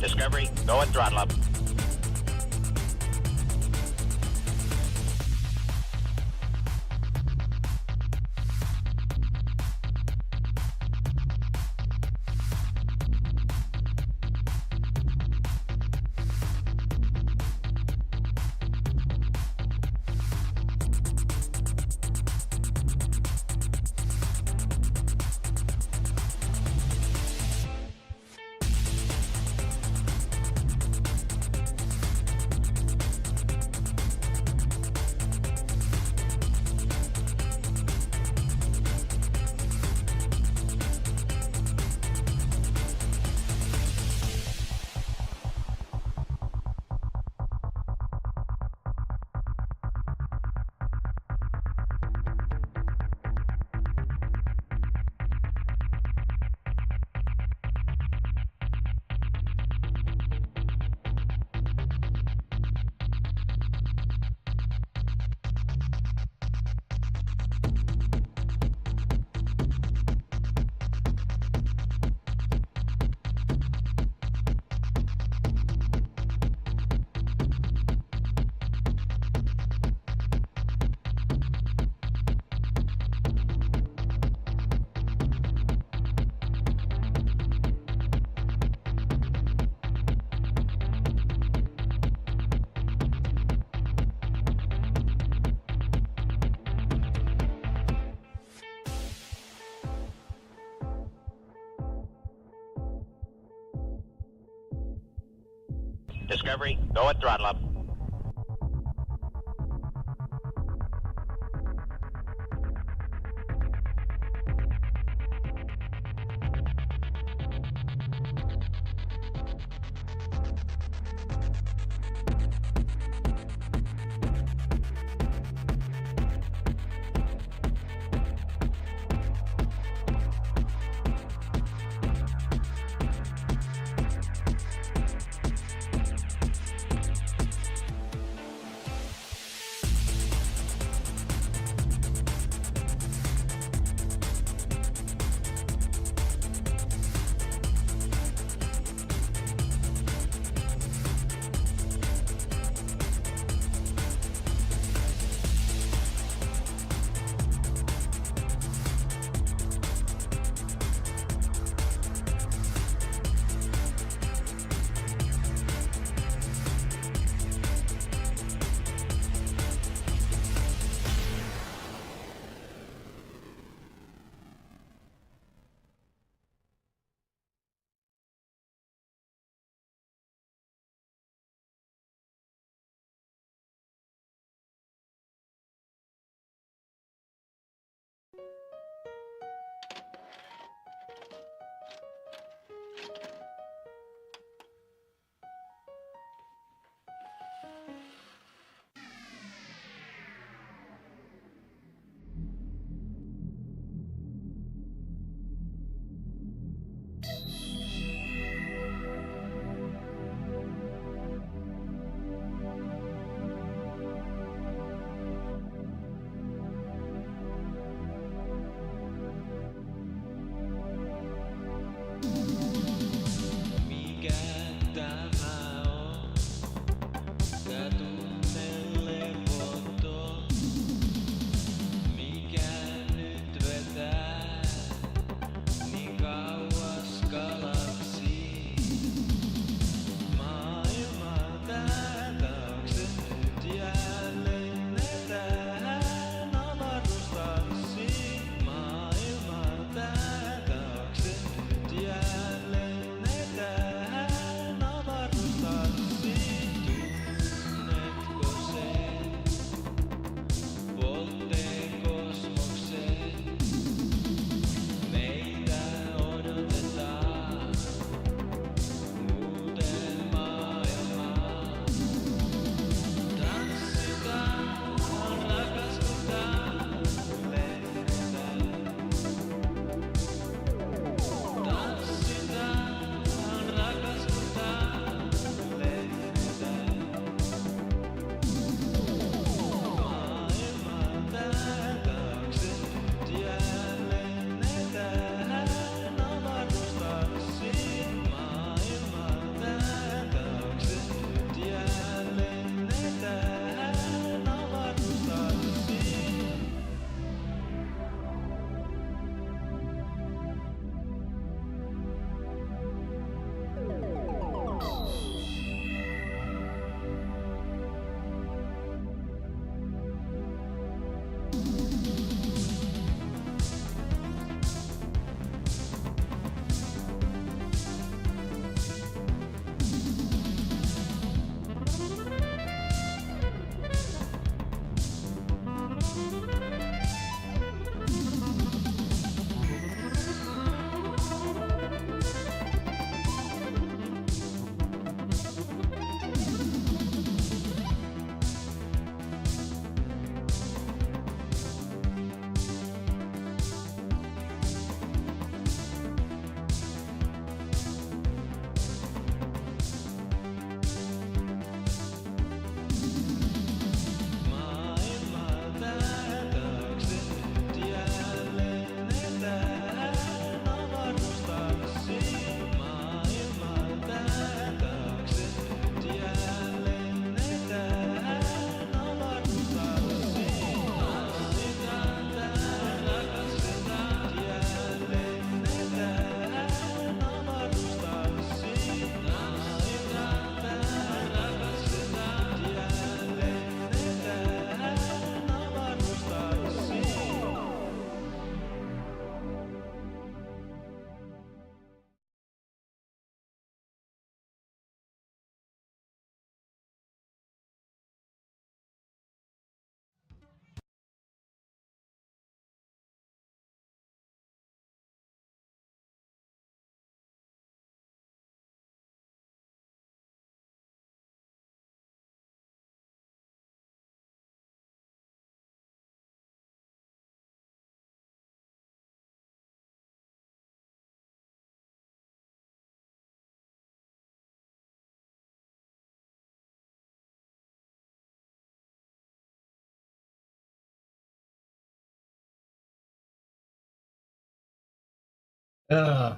Discovery, go and throttle up. Discovery, go and throttle up.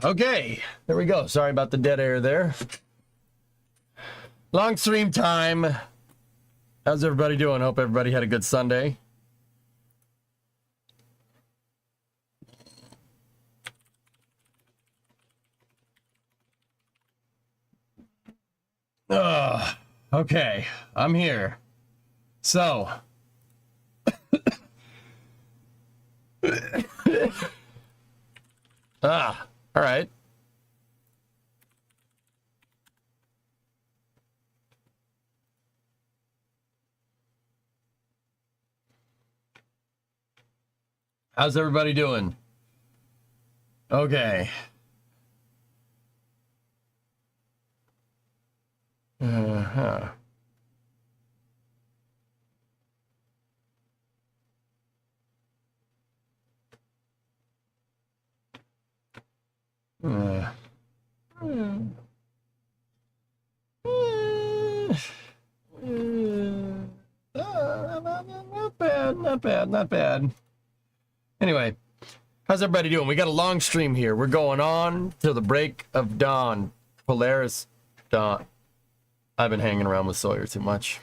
Okay, there we go. Sorry about the dead air there. Long stream time. How's everybody doing? Hope everybody had a good Sunday. Okay, I'm here. So, all right. How's everybody doing? Okay. Uh-huh. Not bad, not bad, not bad. Anyway, how's everybody doing? We got a long stream here. We're going on till the break of dawn. Polaris Dawn. I've been hanging around with Sawyer too much.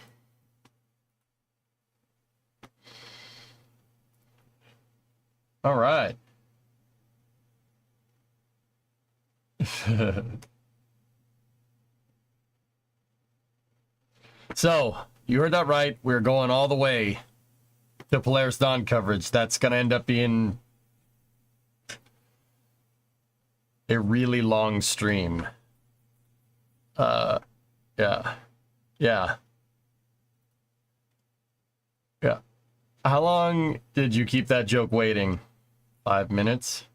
All right. So, you heard that right. We're going all the way to Polaris Dawn coverage. That's going to end up being a really long stream. Yeah. How long did you keep that joke waiting? 5 minutes?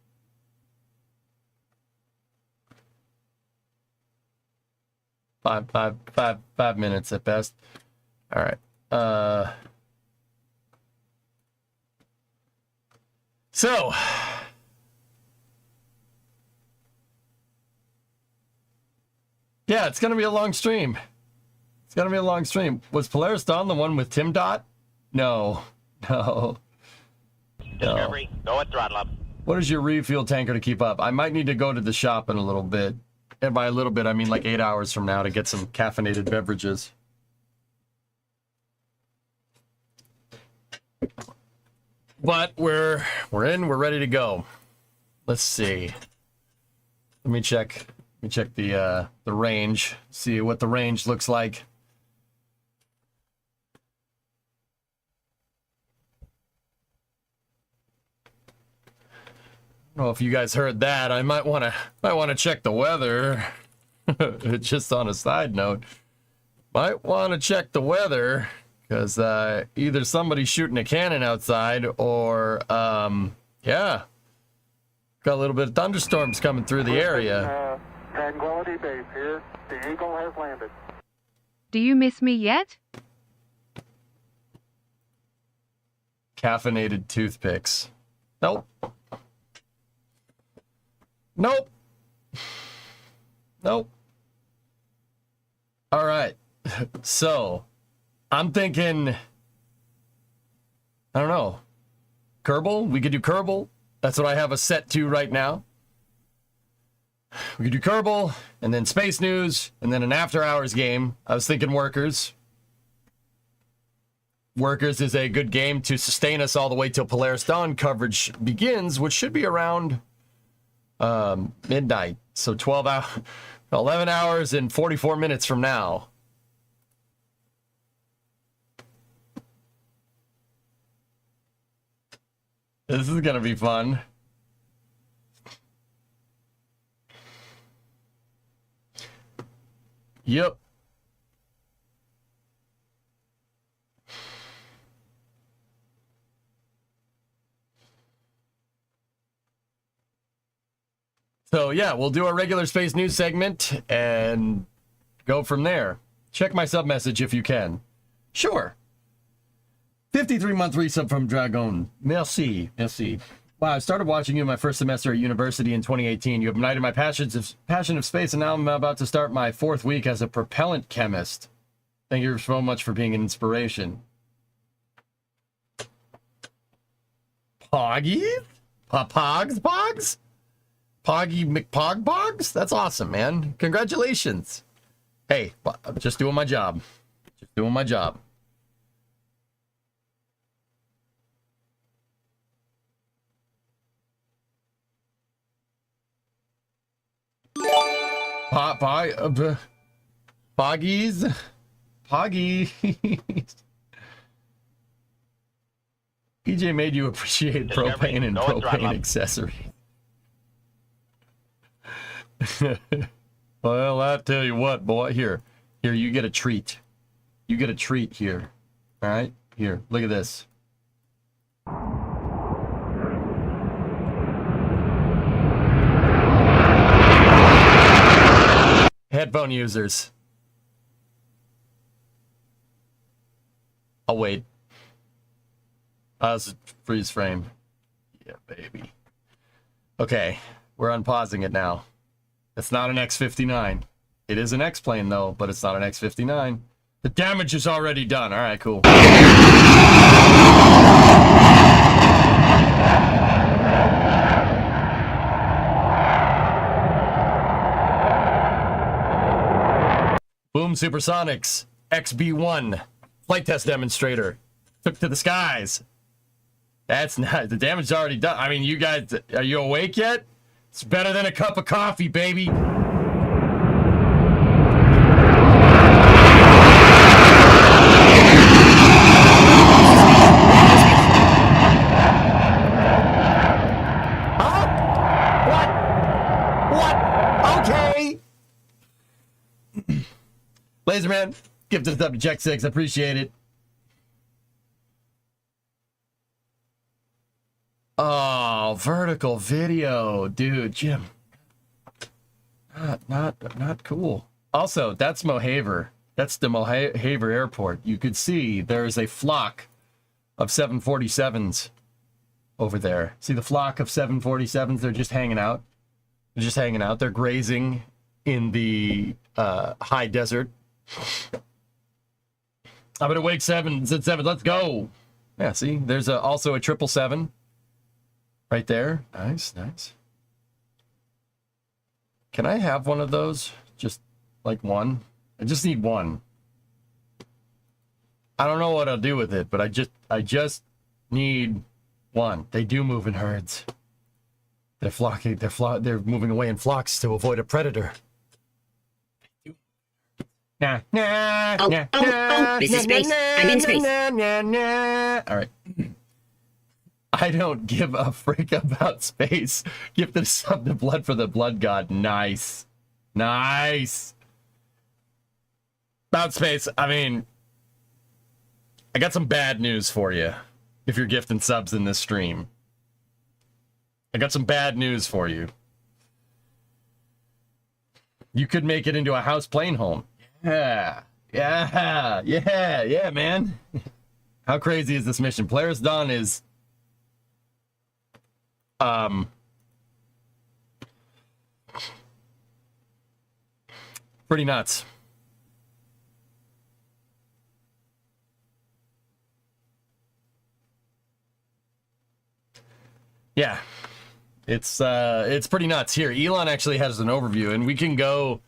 Five minutes at best. All right. So yeah, it's gonna be a long stream. It's gonna be a long stream. Was Polaris Dawn the one with Tim Dot? No. Discovery, go at throttle up. What is your refuel tanker to keep up? I might need to go to the shop in a little bit. And by a little bit, I mean like 8 hours from now to get some caffeinated beverages. But we're we're ready to go. Let's see. Let me check the range. See what the range looks like. don't know if you guys heard that. I might want to check the weather. Just on a side note, might want to check the weather because either somebody's shooting a cannon outside or yeah, got a little bit of thunderstorms coming through the area. Tranquility Base here. The Eagle has landed. Do you miss me yet? Caffeinated toothpicks. Nope. Nope. Nope. All right. So, I'm thinking, I don't know. Kerbal? We could do Kerbal. That's what I have us set to right now. We could do Kerbal, and then Space News, and then an after-hours game. I was thinking Workers. Workers is a good game to sustain us all the way till Polaris Dawn coverage begins, which should be around midnight. So 11 hours and 44 minutes from now. This is going to be fun. Yep. So yeah, we'll do a regular Space News segment and go from there. Check my sub message if you can. Sure. 53-month resub from Dragon. Merci. Merci. Wow, I started watching you in my first semester at university in 2018. You have ignited my passion of space, and now I'm about to start my 4th week as a propellant chemist. Thank you so much for being an inspiration. Poggy? Pogs? Poggy McPogbogs? That's awesome, man. Congratulations. Hey, I'm just doing my job. Just doing my job. Poggies? Poggies. EJ made you appreciate propane and propane accessories. Well, I tell you what, boy. Here, you get a treat. You get a treat here. All right? Here, look at this. Headphone users. I'll wait. Pause freeze frame. Yeah, baby. Okay, we're unpausing it now. It's not an X-59. It is an X-plane, though, but it's not an X-59. The damage is already done. All right, cool. Boom Supersonics, XB1, flight test demonstrator, took to the skies. That's not, the damage is already done. I mean, you guys, are you awake yet? It's better than a cup of coffee, baby. Huh? What? Okay. Laserman, gifted us up to Check 6. I appreciate it. Oh, vertical video, dude, Jim. Not cool. Also, that's Mohaver. That's the Mohaver Airport. You could see there's a flock of 747s over there. See the flock of 747s? They're just hanging out. They're just hanging out. They're grazing in the high desert. I'm gonna wake 7 at 7. Let's go. Yeah, see, there's also a 777 right there. Nice, nice. Can I have one of those? Just like one? I just need one. I don't know what I'll do with it, but I just need one. They do move in herds. They're flocking. They're moving away in flocks to avoid a predator. Nah. This is space. I'm in space. All right. I don't give a frick about space. Gifted sub to blood for the blood god. Nice. Nice. About space, I mean, I got some bad news for you if you're gifting subs in this stream. I got some bad news for you. You could make it into a house plane home. Yeah, man. How crazy is this mission? Polaris Dawn is pretty nuts. Yeah. It's pretty nuts. Here, Elon actually has an overview, and we can go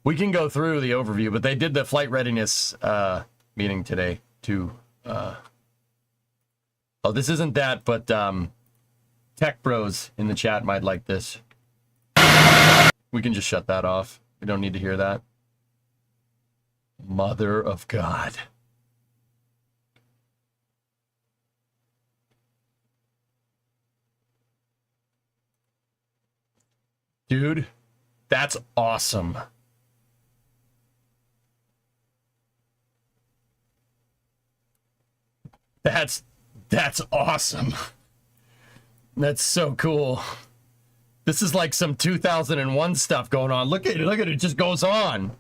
through the overview, but they did the flight readiness meeting today too. Oh, this isn't that, but Tech Bros in the chat might like this. We can just shut that off. We don't need to hear that. Mother of God. Dude, that's awesome. That's awesome. That's so cool. This is like some 2001 stuff going on. Look at it, it just goes on.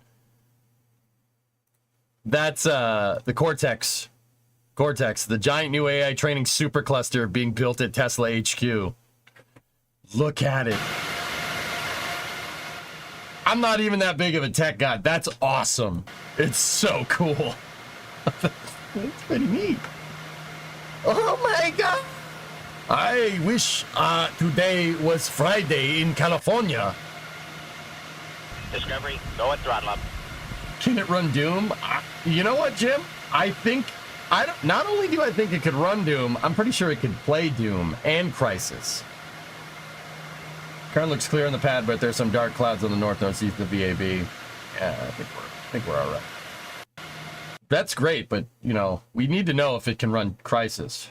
That's the Cortex, the giant new AI training supercluster being built at Tesla HQ. Look at it. I'm not even that big of a tech guy. That's awesome. It's so cool. It's pretty neat. Oh my God. I wish today was Friday in California. Discovery, go at throttle up. Can it run Doom? You know what, Jim? Not only do I think it could run Doom, I'm pretty sure it could play Doom and Crisis. Current looks clear on the pad, but there's some dark clouds on the northeast of the VAB. Yeah, I think we're all right. That's great, but, you know, we need to know if it can run Crisis.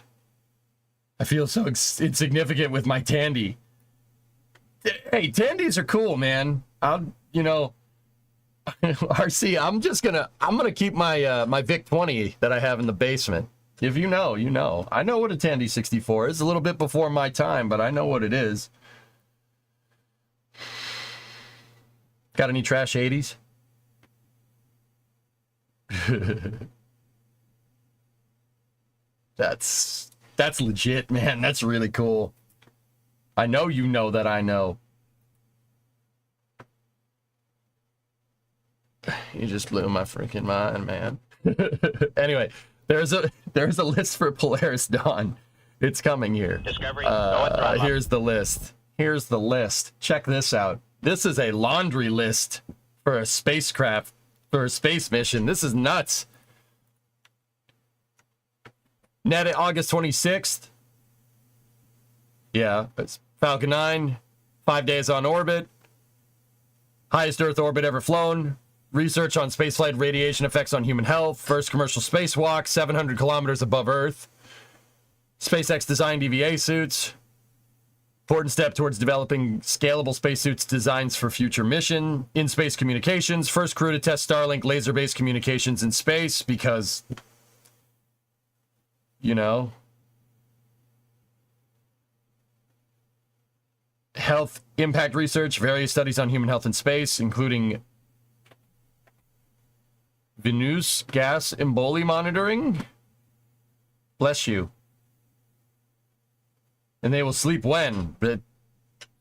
I feel so insignificant with my Tandy. Hey, Tandys are cool, man. RC, I'm gonna keep my my VIC-20 that I have in the basement. If you know, you know. I know what a Tandy 64 is. A little bit before my time, but I know what it is. Got any trash 80s? That's legit, man. That's really cool. I know you know that I know. You just blew my freaking mind, man. Anyway, there's a list for Polaris Dawn. It's coming here. Discovery, go at throttle up. Here's the list. Here's the list. Check this out. This is a laundry list for a spacecraft, for a space mission. This is nuts. Net August 26th. Yeah, it's Falcon 9. 5 days on orbit. Highest Earth orbit ever flown. Research on spaceflight radiation effects on human health. First commercial spacewalk, 700 kilometers above Earth. SpaceX designed EVA suits. Important step towards developing scalable spacesuits designs for future mission. In-space communications. First crew to test Starlink laser-based communications in space because, you know. Health impact research. Various studies on human health in space, including venous gas emboli monitoring. Bless you. And they will sleep when? But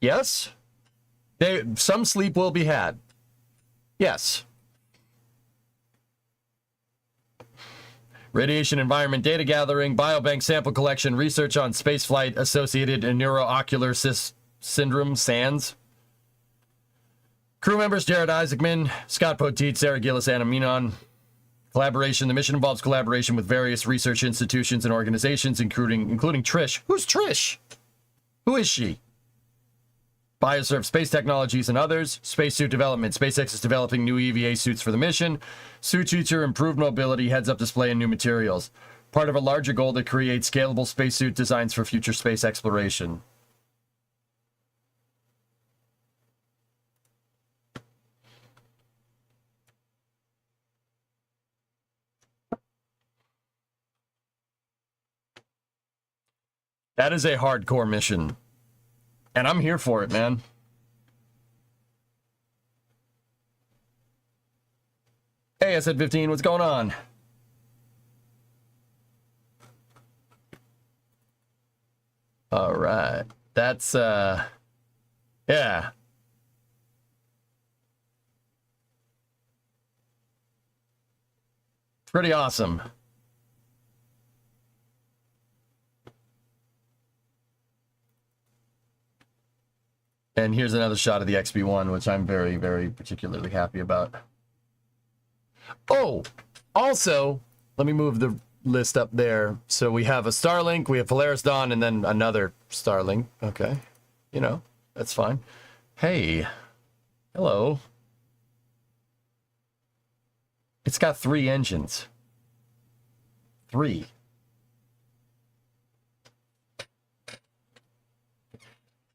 yes, some sleep will be had. Yes. Radiation environment data gathering, biobank sample collection, research on spaceflight associated and neuroocular syndrome (SANS). Crew members Jared Isaacman, Scott Poteet, Sarah Gillis, Anna Minon. Collaboration. The mission involves collaboration with various research institutions and organizations, including Trish. Who's Trish? Who is she? Bioserve Space Technologies and others. Spacesuit development. SpaceX is developing new EVA suits for the mission. Suit feature improved mobility, heads-up display, and new materials. part of a larger goal to create scalable spacesuit designs for future space exploration. That is a hardcore mission. And I'm here for it, man. Hey, I said 15, what's going on? All right. That's, yeah. Pretty awesome. And here's another shot of the XB1, which I'm very, very particularly happy about. Oh, also, let me move the list up there. So we have a Starlink, we have Polaris Dawn, and then another Starlink. Okay. You know, that's fine. Hey. Hello. It's got 3 engines. 3.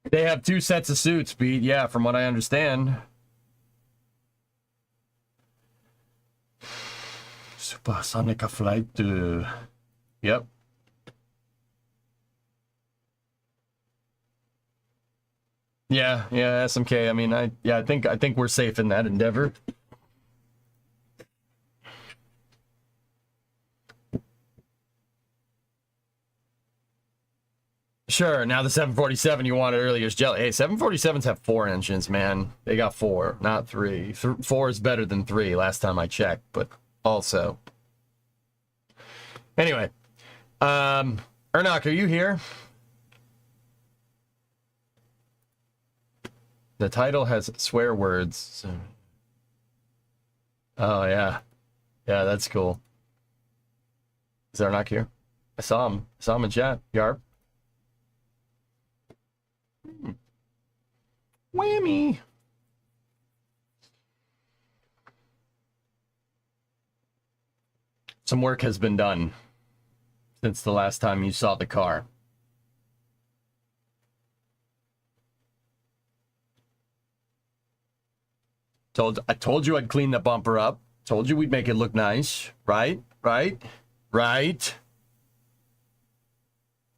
They have 2 sets of suits, Pete. Yeah, from what I understand. Supersonic flight. Yep. Yeah, SMK. I mean, I think we're safe in that endeavor. Sure, now the 747 you wanted earlier is jelly. Hey, 747s have 4 engines, man. They got 4, not 3. 4 is better than 3 last time I checked, but also. Anyway, Ernock, are you here? The title has swear words. So. Oh, yeah. Yeah, that's cool. Is Ernock here? I saw him. I saw him in chat. Yarp. Whammy. Some work has been done since the last time you saw the car. I told you I'd clean the bumper up. Told you we'd make it look nice. Right?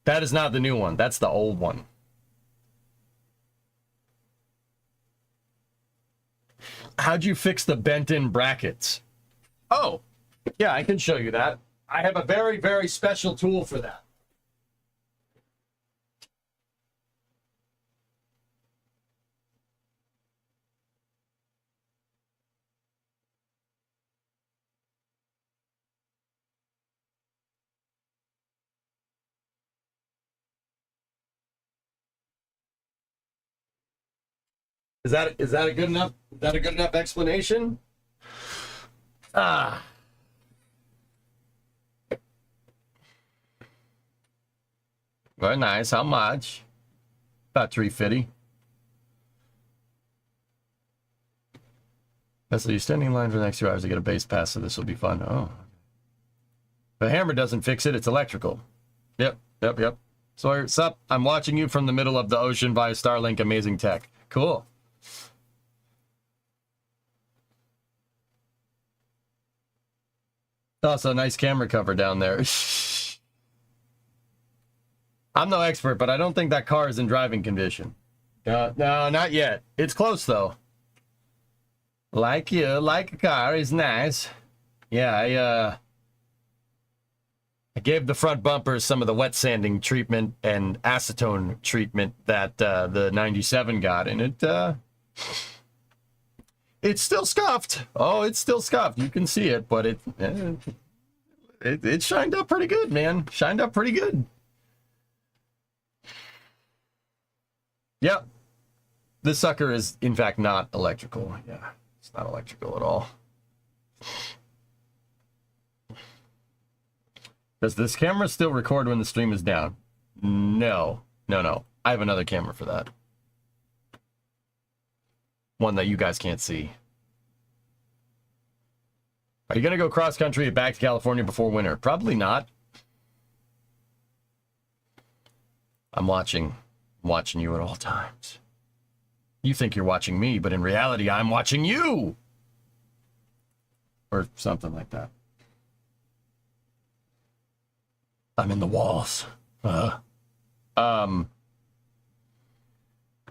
That is not the new one. That's the old one. How'd you fix the bent-in brackets? Oh, yeah, I can show you that. I have a very, very special tool for that. Is that a good enough? Is that a good enough explanation? Ah. Very nice. How much? About $350. So you're standing in line for the next 2 hours to get a base pass, so this will be fun. Oh. The hammer doesn't fix it. It's electrical. Yep. Sawyer, sup? I'm watching you from the middle of the ocean via Starlink. Amazing tech. Cool. Also, nice camera cover down there. I'm no expert, but I don't think that car is in driving condition. No, not yet. It's close, though. Like a car is nice. Yeah, I gave the front bumpers some of the wet sanding treatment and acetone treatment that the 97 got, and it's still scuffed. Oh, it's still scuffed. You can see it, but it shined up pretty good, man. Shined up pretty good. Yep. This sucker is, in fact, not electrical. Yeah, it's not electrical at all. Does this camera still record when the stream is down? No. I have another camera for that. One that you guys can't see. Are you going to go cross-country back to California before winter? Probably not. I'm watching you at all times. You think you're watching me, but in reality, I'm watching you! Or something like that. I'm in the walls.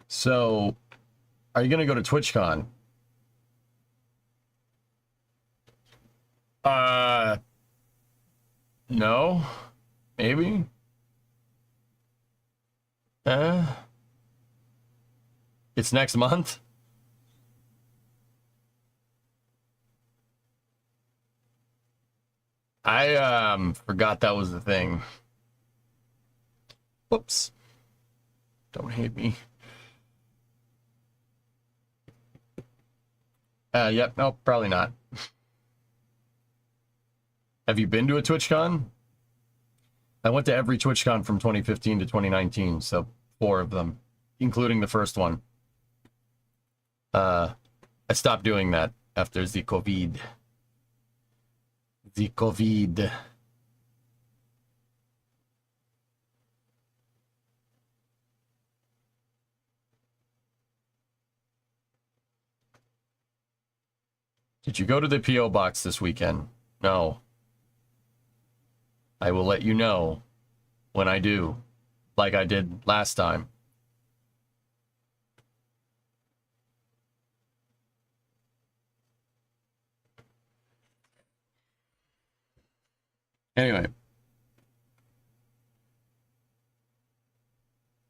So, are you gonna go to TwitchCon? No. Maybe? It's next month? I forgot that was the thing. Whoops. Don't hate me. Yep, nope, probably not. Have you been to a TwitchCon? I went to every TwitchCon from 2015 to 2019, so 4 of them, including the first one. I stopped doing that after the COVID. The COVID. Did you go to the P.O. box this weekend? No. I will let you know when I do, like I did last time. Anyway.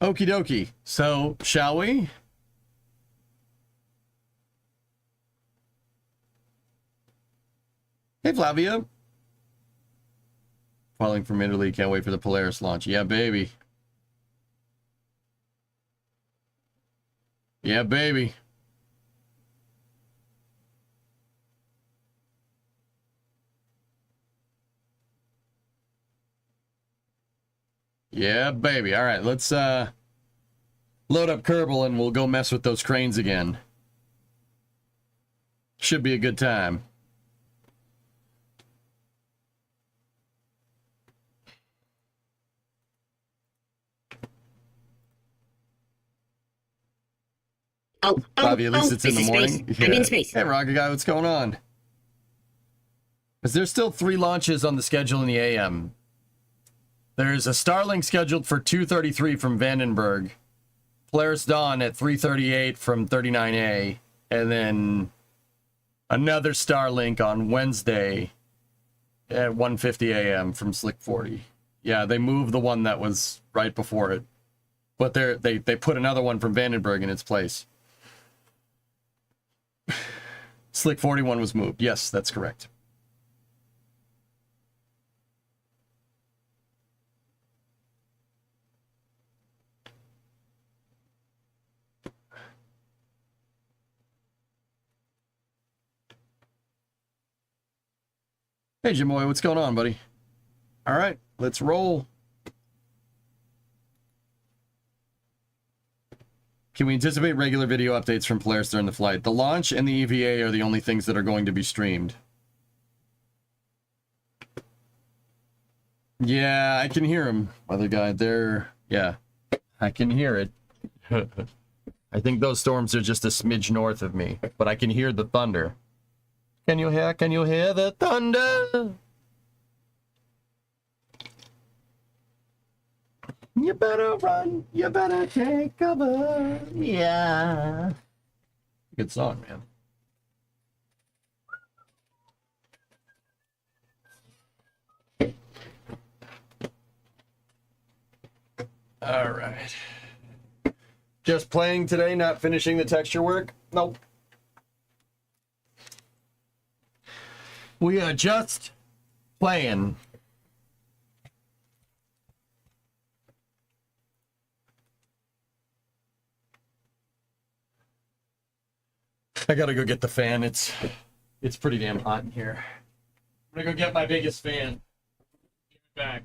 Okie dokie. So, shall we? Hey, Flavia. Falling from Italy. Can't wait for the Polaris launch. Yeah, baby. Yeah, baby. Yeah, baby. All right, let's load up Kerbal and we'll go mess with those cranes again. Should be a good time. Bobby, at least it's in the morning. Yeah. I'm in space. Hey, Rocket Guy, what's going on? Is there still 3 launches on the schedule in the AM? There's a Starlink scheduled for 2:33 from Vandenberg, Polaris Dawn at 3:38 from 39A, and then another Starlink on Wednesday at 1:50 a.m. from Slick 40. Yeah, they moved the one that was right before it, but they put another one from Vandenberg in its place. Slick 41 was moved. Yes, that's correct. Hey, Jim Boy, what's going on, buddy? All right, let's roll. Can we anticipate regular video updates from Polaris during the flight? The launch and the EVA are the only things that are going to be streamed. Yeah, I can hear him, other guy. Yeah, I can hear it. I think those storms are just a smidge north of me, but I can hear the thunder. Can you hear the thunder? You better run, you better take cover. Yeah. Good song, man. All right. Just playing today, not finishing the texture work? Nope. We are just playing. I gotta go get the fan. It's pretty damn hot in here. I'm gonna go get my biggest fan. Give it back.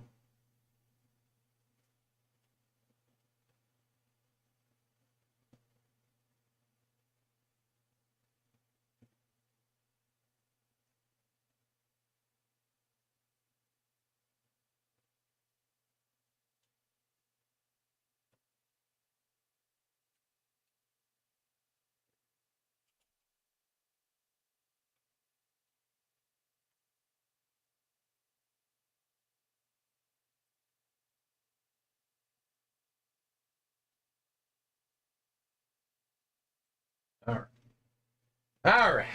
All right.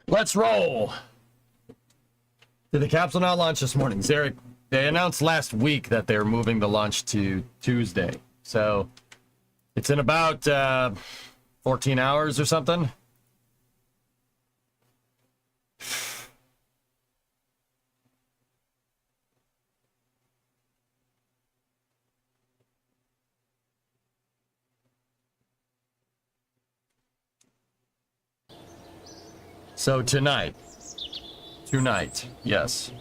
Let's roll. Did the capsule not launch this morning? Zarek, they announced last week that they're moving the launch to Tuesday. So it's in about 14 hours or something. So tonight, yes.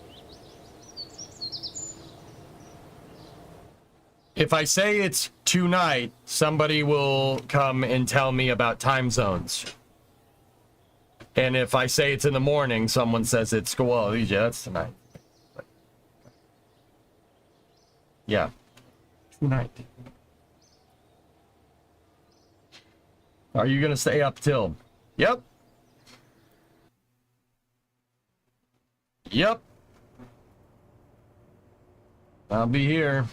If I say it's tonight, somebody will come and tell me about time zones. And if I say it's in the morning, someone says it's, well, yeah, that's tonight. Yeah, tonight. Are you gonna stay up till? Yep. Yep. I'll be here.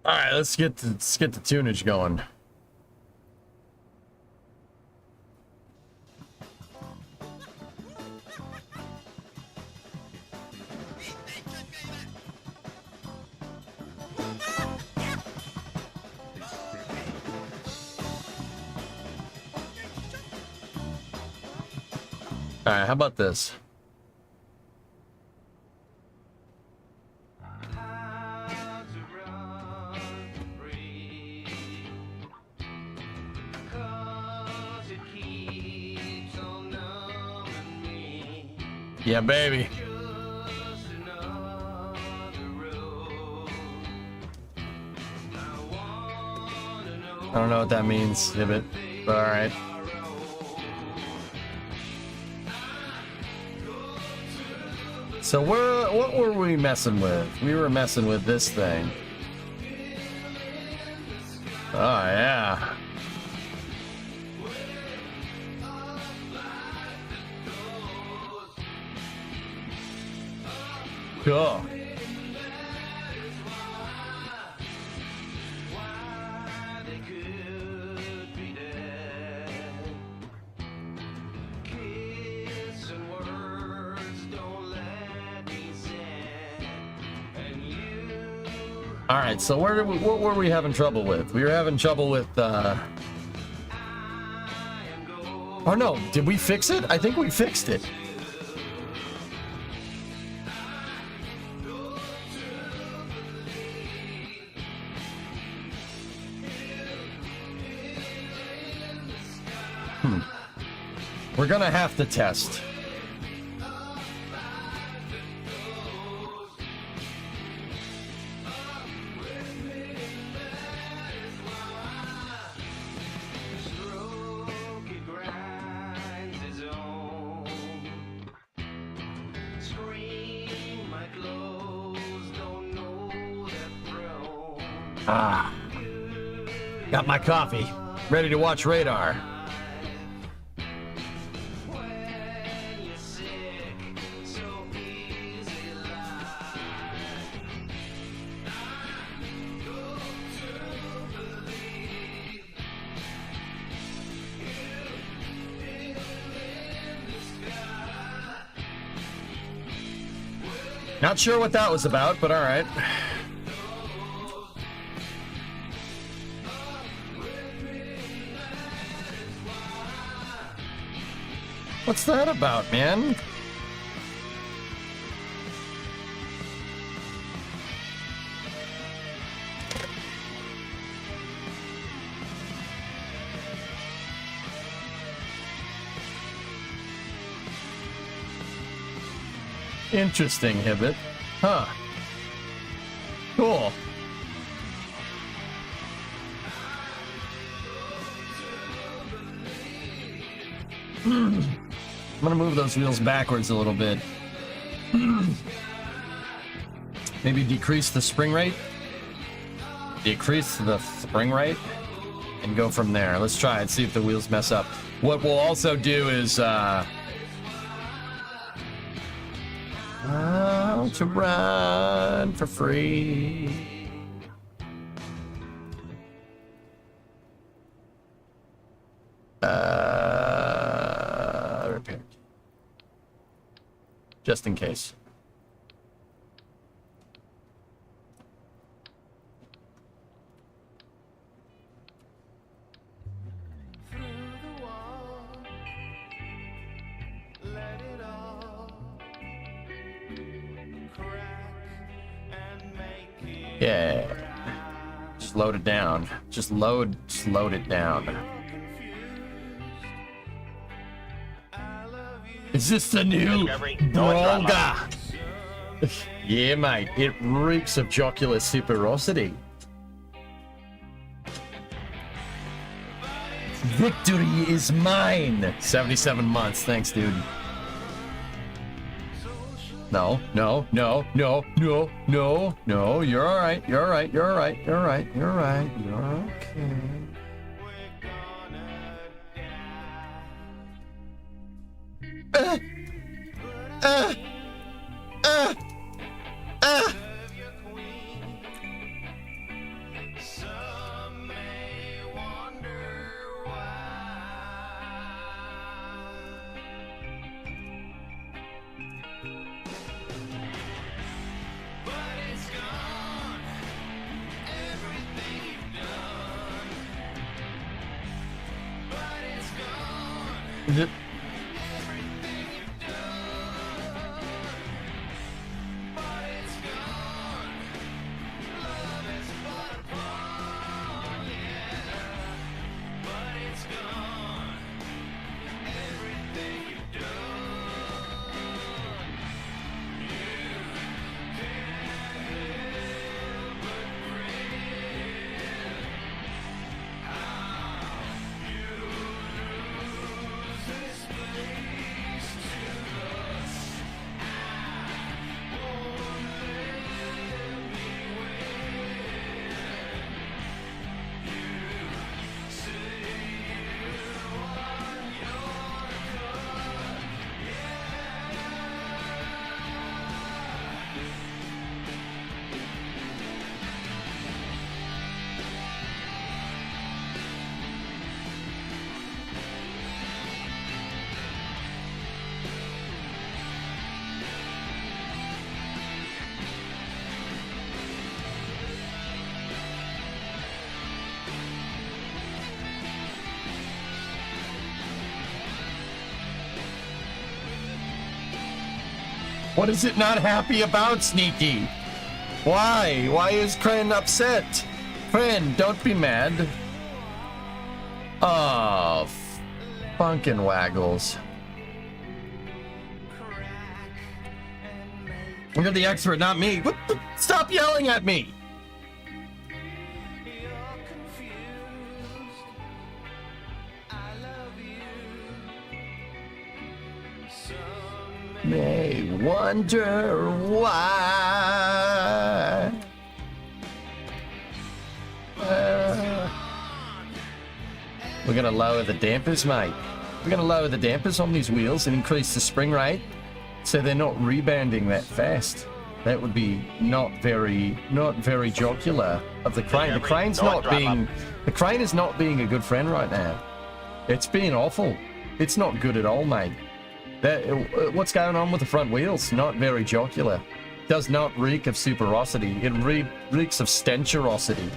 All right, let's get the tunage going. All right, how about this? Yeah, baby. I don't know what that means, Hibbit, but all right. So what were we messing with? We were messing with this thing. Oh, yeah. Cool. All right, so what were we having trouble with? We were having trouble with, oh no, did we fix it? I think we fixed it. We're gonna have to test. Ah, got my coffee, ready to watch radar. Not sure what that was about, but all right. What's that about, man? Interesting, Hibbit. Huh. Cool. I'm gonna move those wheels backwards a little bit. Maybe decrease the spring rate. Decrease the spring rate. and go from there. Let's try it, see if the wheels mess up. What we'll also do is to run for free. Repair. Just in case. Yeah. Just load it down. Just load it down. Is this the new Bronga? Yeah, mate. It reeks of jocular superosity. Victory is mine. 77 months. Thanks, dude. No. You're all right. You're okay. Yep. What is it not happy about, Sneaky? Why? Why is Kren upset? Kren, don't be mad. Oh, funkin' waggles. You're the expert, not me. What the? Stop yelling at me! May wonder why. We're gonna lower the dampers, mate. We're gonna lower the dampers on these wheels and increase the spring rate so they're not rebounding that fast. That would be not very jocular of the crane. The crane is not being a good friend right now. It's being awful. It's not good at all, mate. What's going on with the front wheels? Not very jocular. Does not reek of superosity. It reeks of stencherosity.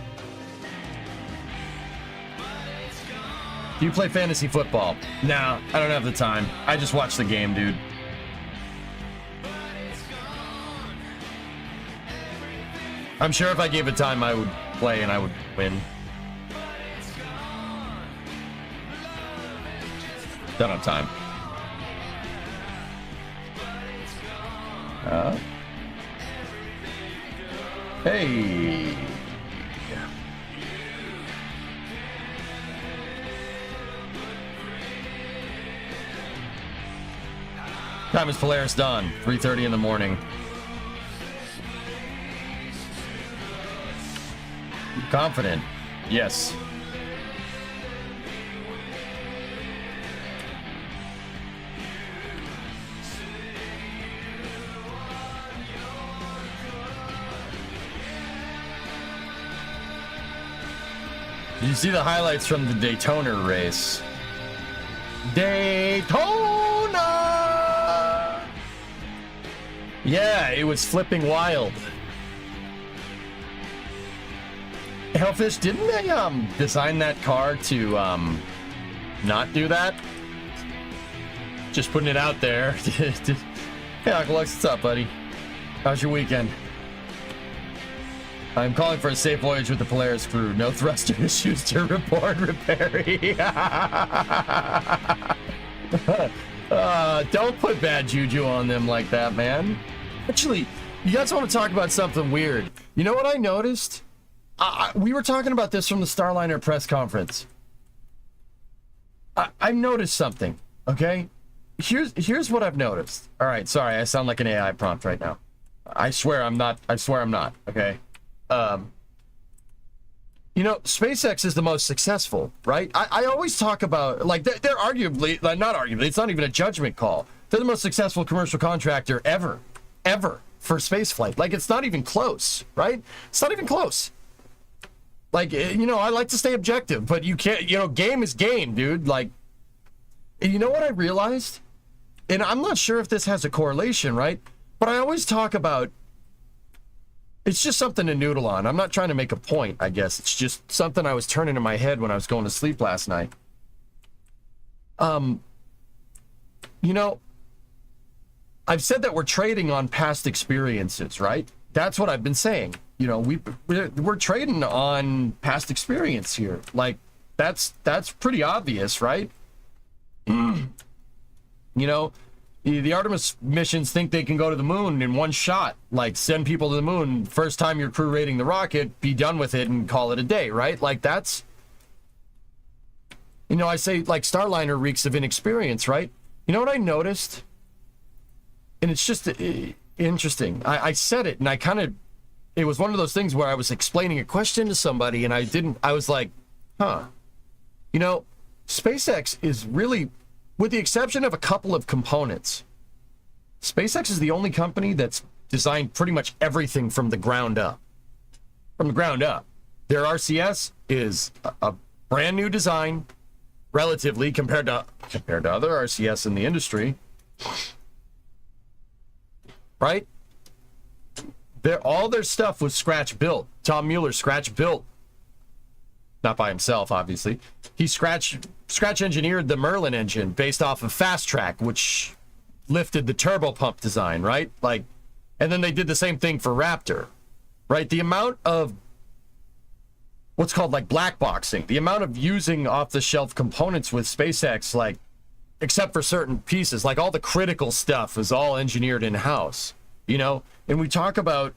Do you play fantasy football? No, I don't have the time. I just watch the game, dude. I'm sure if I gave it time, I would play and I would win. Don't have time. Hey. Time is Polaris Dawn, 3:30 in the morning. Confident. Yes. Did you see the highlights from the Daytona race? Daytona! Yeah, it was flipping wild. Hellfish, didn't they design that car to not do that? Just putting it out there. Hey, Uncle Lux, what's up, buddy? How's your weekend? I'm calling for a safe voyage with the Polaris crew. No thruster issues to report. Repairing. Don't put bad juju on them like that, man. Actually, you guys want to talk about something weird? You know what I noticed? We were talking about this from the Starliner press conference. I noticed something, okay? Here's what I've noticed. All right, sorry, I sound like an AI prompt right now. I swear I'm not, okay? You know, SpaceX is the most successful, right? I always talk about, like, they're arguably, like, not arguably, it's not even a judgment call. They're the most successful commercial contractor ever for spaceflight. Like, it's not even close, right? It's not even close. Like, you know, I like to stay objective, but you can't, you know, game is game, dude. Like, you know what I realized? And I'm not sure if this has a correlation, right? But I always talk about, it's just something to noodle on. I'm not trying to make a point, I guess. It's just something I was turning in my head when I was going to sleep last night. You know, I've said that we're trading on past experiences, right? That's what I've been saying. You know, we're trading on past experience here. Like, that's pretty obvious, right? You know, the Artemis missions think they can go to the moon in one shot, like send people to the moon, first time your crew rating the rocket, be done with it and call it a day, right? Like, that's, you know, I say, like, Starliner reeks of inexperience, right? You know what I noticed? And it's just interesting. I said it, and I kind of, it was one of those things where I was explaining a question to somebody, and I was like, huh. You know, SpaceX is really, with the exception of a couple of components, SpaceX is the only company that's designed pretty much everything from the ground up. From the ground up. Their RCS is a brand new design, relatively, compared to other RCS in the industry. Right? All their stuff was scratch built. Tom Mueller scratch built. Not by himself, obviously. He scratch engineered the Merlin engine based off of Fast Track, which lifted the turbopump design, right? Like, and then they did the same thing for Raptor, right? The amount of what's called like black boxing, the amount of using off-the-shelf components with SpaceX, like, except for certain pieces, like all the critical stuff is all engineered in-house, you know? And we talk about,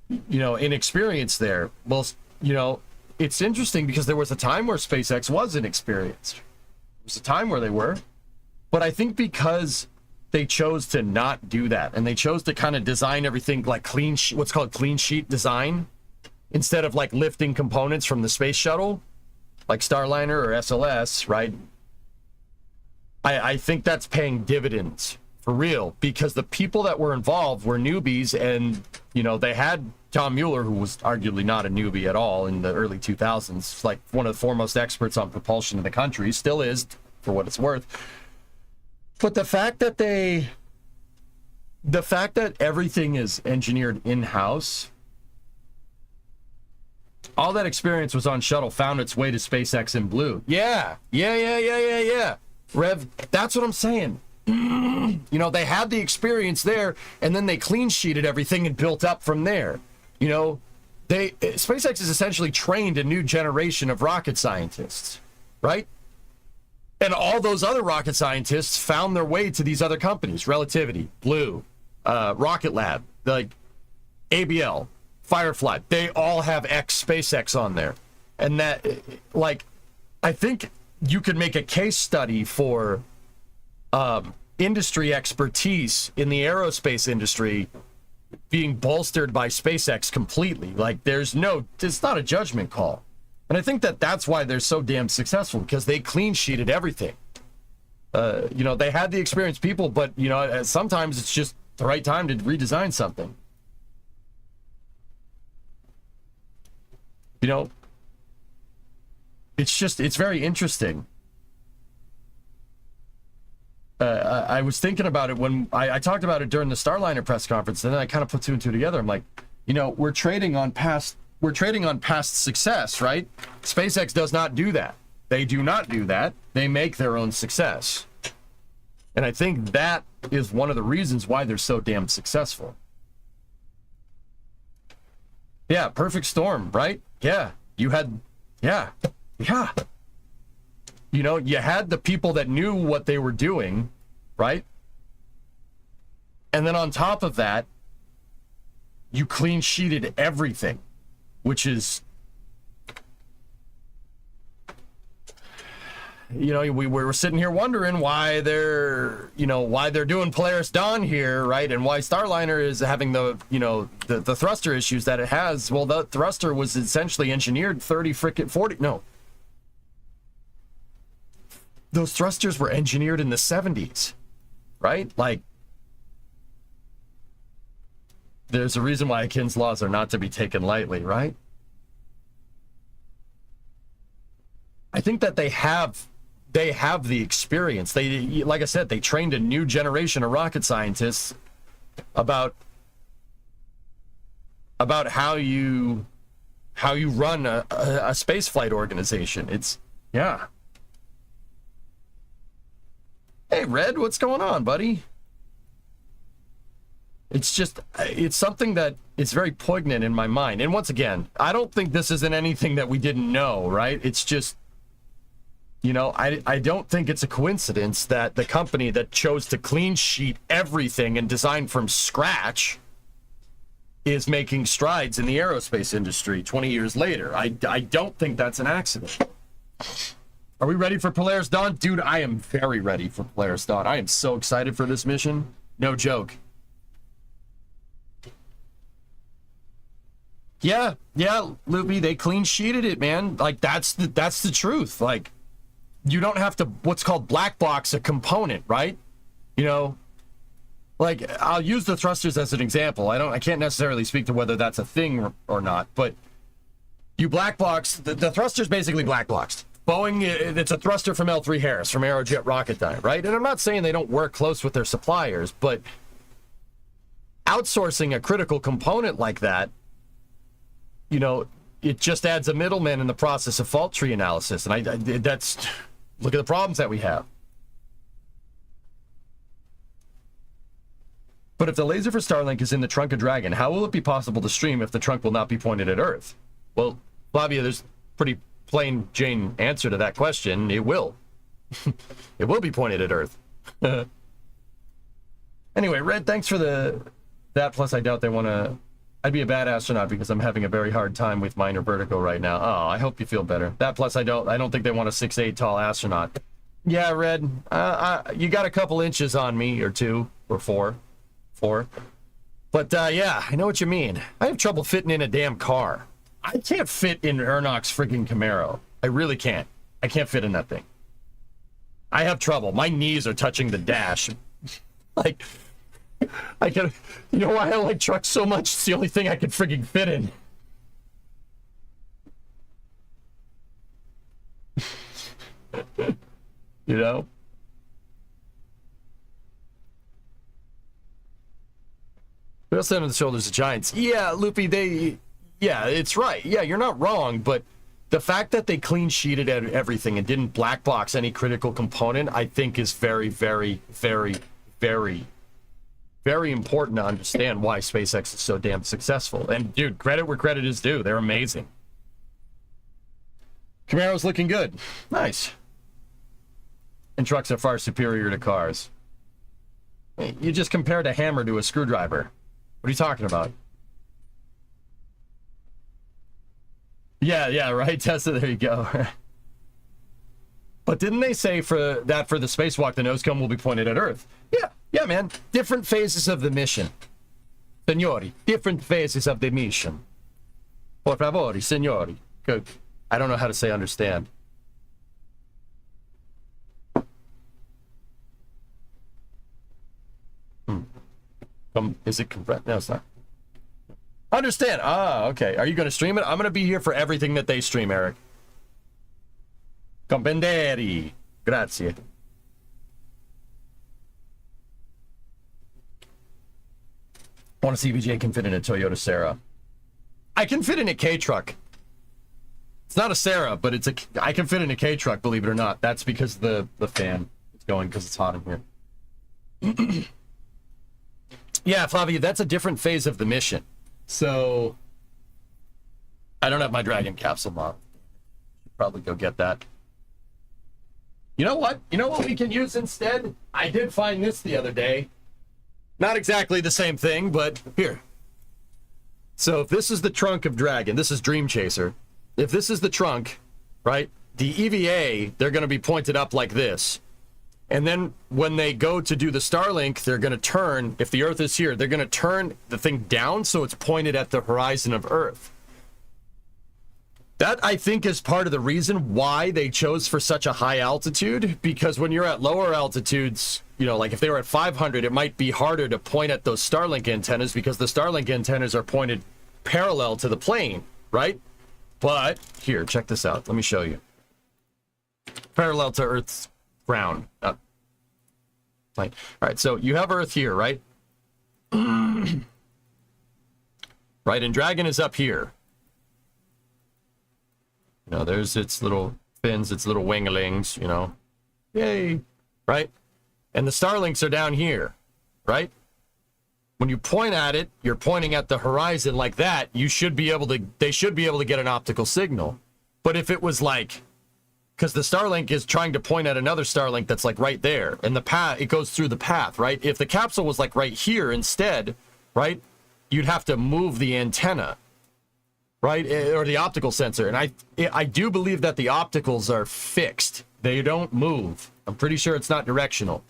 you know, inexperience there. Well, you know, it's interesting because there was a time where SpaceX was inexperienced. There was a time where they were. But I think because they chose to not do that, and they chose to kind of design everything like what's called clean sheet design, instead of like lifting components from the space shuttle, like Starliner or SLS, right? I think that's paying dividends for real, because the people that were involved were newbies, and, you know, they had Tom Mueller, who was arguably not a newbie at all in the early 2000s, like one of the foremost experts on propulsion in the country, still is, for what it's worth. But the fact that everything is engineered in-house, all that experience was on shuttle, found its way to SpaceX in blue. Yeah. Rev, that's what I'm saying. You know, they had the experience there, and then they clean sheeted everything and built up from there. You know, SpaceX has essentially trained a new generation of rocket scientists, right? And all those other rocket scientists found their way to these other companies: Relativity, Blue, Rocket Lab, like ABL, Firefly. They all have SpaceX on there. And that, like, I think you could make a case study for industry expertise in the aerospace industry being bolstered by SpaceX completely. Like, it's not a judgment call. And I think that's why they're so damn successful, because they clean sheeted everything. You know, they had the experienced people, but, you know, sometimes it's just the right time to redesign something. You know, it's very interesting. I was thinking about it when I talked about it during the Starliner press conference, and then I kind of put two and two together. I'm like, you know, we're trading on past success, right? SpaceX does not do that. They do not do that. They make their own success. And I think that is one of the reasons why they're so damn successful. Yeah, perfect storm, right? Yeah, you had, yeah. You know, you had the people that knew what they were doing, right? And then on top of that, you clean sheeted everything, which is, you know, we were sitting here wondering why they're doing Polaris Dawn here, right? And why Starliner is having the thruster issues that it has. Well, the thruster was essentially engineered 40, no. Those thrusters were engineered in the 70s, right? Like, there's a reason why Akin's laws are not to be taken lightly, right? I think that they have the experience. They, like I said, they trained a new generation of rocket scientists about how you run a spaceflight organization. It's, yeah. Hey, Red, what's going on, buddy? It's just, it's something that is very poignant in my mind. And once again, I don't think this isn't anything that we didn't know, right? It's just, you know, I don't think it's a coincidence that the company that chose to clean sheet everything and design from scratch is making strides in the aerospace industry 20 years later. I don't think that's an accident. Are we ready for Polaris Dawn? Dude, I am very ready for Polaris Dawn. I am so excited for this mission. No joke. Yeah, Loopy, they clean sheeted it, man. Like, that's the truth. Like, you don't have to, what's called black box a component, right? You know, like, I'll use the thrusters as an example. I can't necessarily speak to whether that's a thing or not, but you black box, the thruster's basically black boxed. Boeing, it's a thruster from L3 Harris, from Aerojet Rocketdyne, right? And I'm not saying they don't work close with their suppliers, but outsourcing a critical component like that, you know, it just adds a middleman in the process of fault tree analysis. And that's, look at the problems that we have. But if the laser for Starlink is in the trunk of Dragon, how will it be possible to stream if the trunk will not be pointed at Earth? Well, Flavia, there's pretty plain Jane answer to that question. It will. It will be pointed at Earth. Anyway, Red, thanks for that. Plus, I doubt they want to. I'd be a bad astronaut because I'm having a very hard time with minor vertigo right now. Oh, I hope you feel better. That plus, I don't think they want a 6'8" tall astronaut. Yeah, Red, you got a couple inches on me, or 2, or 4. But yeah, I know what you mean. I have trouble fitting in a damn car. I can't fit in Ernok's freaking Camaro. I really can't. I can't fit in that thing. I have trouble. My knees are touching the dash. Like, I can. You know why I like trucks so much? It's the only thing I can freaking fit in. You know? They'll stand on the shoulders of giants. Yeah, Loopy, yeah, it's right. Yeah, you're not wrong, but the fact that they clean sheeted everything and didn't black box any critical component, I think is very, very, very, very, very important to understand why SpaceX is so damn successful. And dude, credit where credit is due. They're amazing. Camaro's looking good. Nice. And trucks are far superior to cars. You just compared a hammer to a screwdriver. What are you talking about? Yeah, right, Tessa, there you go. But didn't they say for the spacewalk, the nose cone will be pointed at Earth? Yeah, man. Different phases of the mission. Signori, different phases of the mission. Por favore, signori. Good. I don't know how to say understand. Is it correct? No, it's not. Understand. Ah, okay. Are you going to stream it? I'm going to be here for everything that they stream, Eric. Comprenderi. Grazie. I want to see if BJ can fit in a Toyota Sarah. I can fit in a K-truck. It's not a Sarah, but I can fit in a K-truck, believe it or not. That's because the fan is going because it's hot in here. Yeah, Flavia, that's a different phase of the mission. So, I don't have my Dragon capsule model. Probably go get that. You know what? You know what we can use instead? I did find this the other day. Not exactly the same thing, but here. So if this is the trunk of Dragon, this is Dream Chaser. If this is the trunk, right, the EVA, they're going to be pointed up like this. And then when they go to do the Starlink, they're going to turn, if the Earth is here, they're going to turn the thing down so it's pointed at the horizon of Earth. That, I think, is part of the reason why they chose for such a high altitude, because when you're at lower altitudes, you know, like if they were at 500, it might be harder to point at those Starlink antennas because the Starlink antennas are pointed parallel to the plane, right? But, here, check this out. Let me show you. Parallel to Earth's ground. Plane. All right, so you have Earth here, right? Right, and Dragon is up here. You know, there's its little fins, its little winglings, you know. Yay, right? And the Starlinks are down here, right? When you point at it, you're pointing at the horizon like that, they should be able to get an optical signal. But if it was like, because the Starlink is trying to point at another Starlink that's like right there, and the path, it goes through the path, right? If the capsule was like right here instead, right, you'd have to move the antenna, right, or the optical sensor. And I do believe that the opticals are fixed. They don't move. I'm pretty sure it's not directional.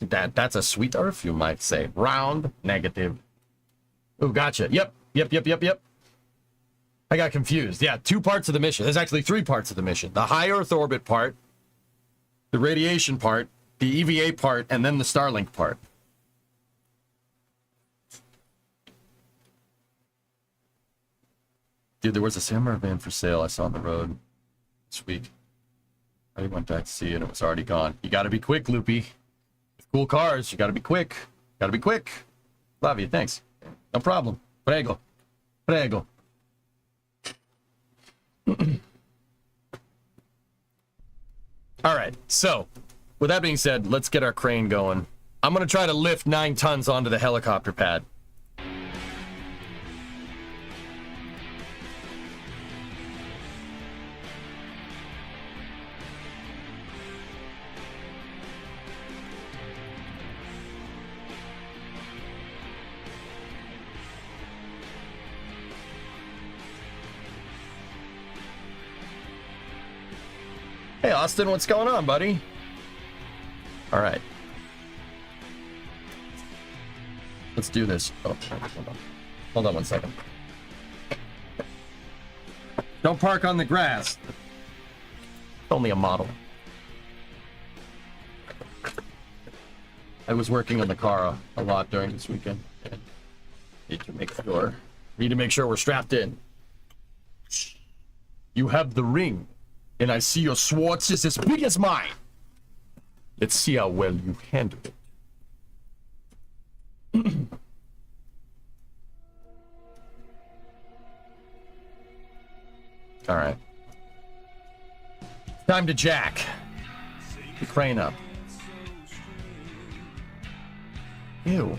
That's a sweet Earth, you might say. Round, negative. Oh, gotcha. Yep. I got confused. Yeah, 2 parts of the mission. There's actually 3 parts of the mission. The high Earth orbit part, the radiation part, the EVA part, and then the Starlink part. Dude, there was a Samurai van for sale I saw on the road this week. I went back to see it and it was already gone. You gotta be quick, Loopy. With cool cars, you gotta be quick. Gotta be quick. Love you, thanks. No problem. Prego. Prego. All right, so with that being said, let's get our crane going. I'm gonna try to lift 9 tons onto the helicopter pad. Hey, Austin, what's going on, buddy? All right. Let's do this. Oh, hold on. Hold on 1 second. Don't park on the grass. Only a model. I was working on the car a lot during this weekend. Need to make sure we're strapped in. You have the ring. And I see your Swartz is as big as mine. Let's see how well you handle it. All right. Time to jack the crane up. Ew.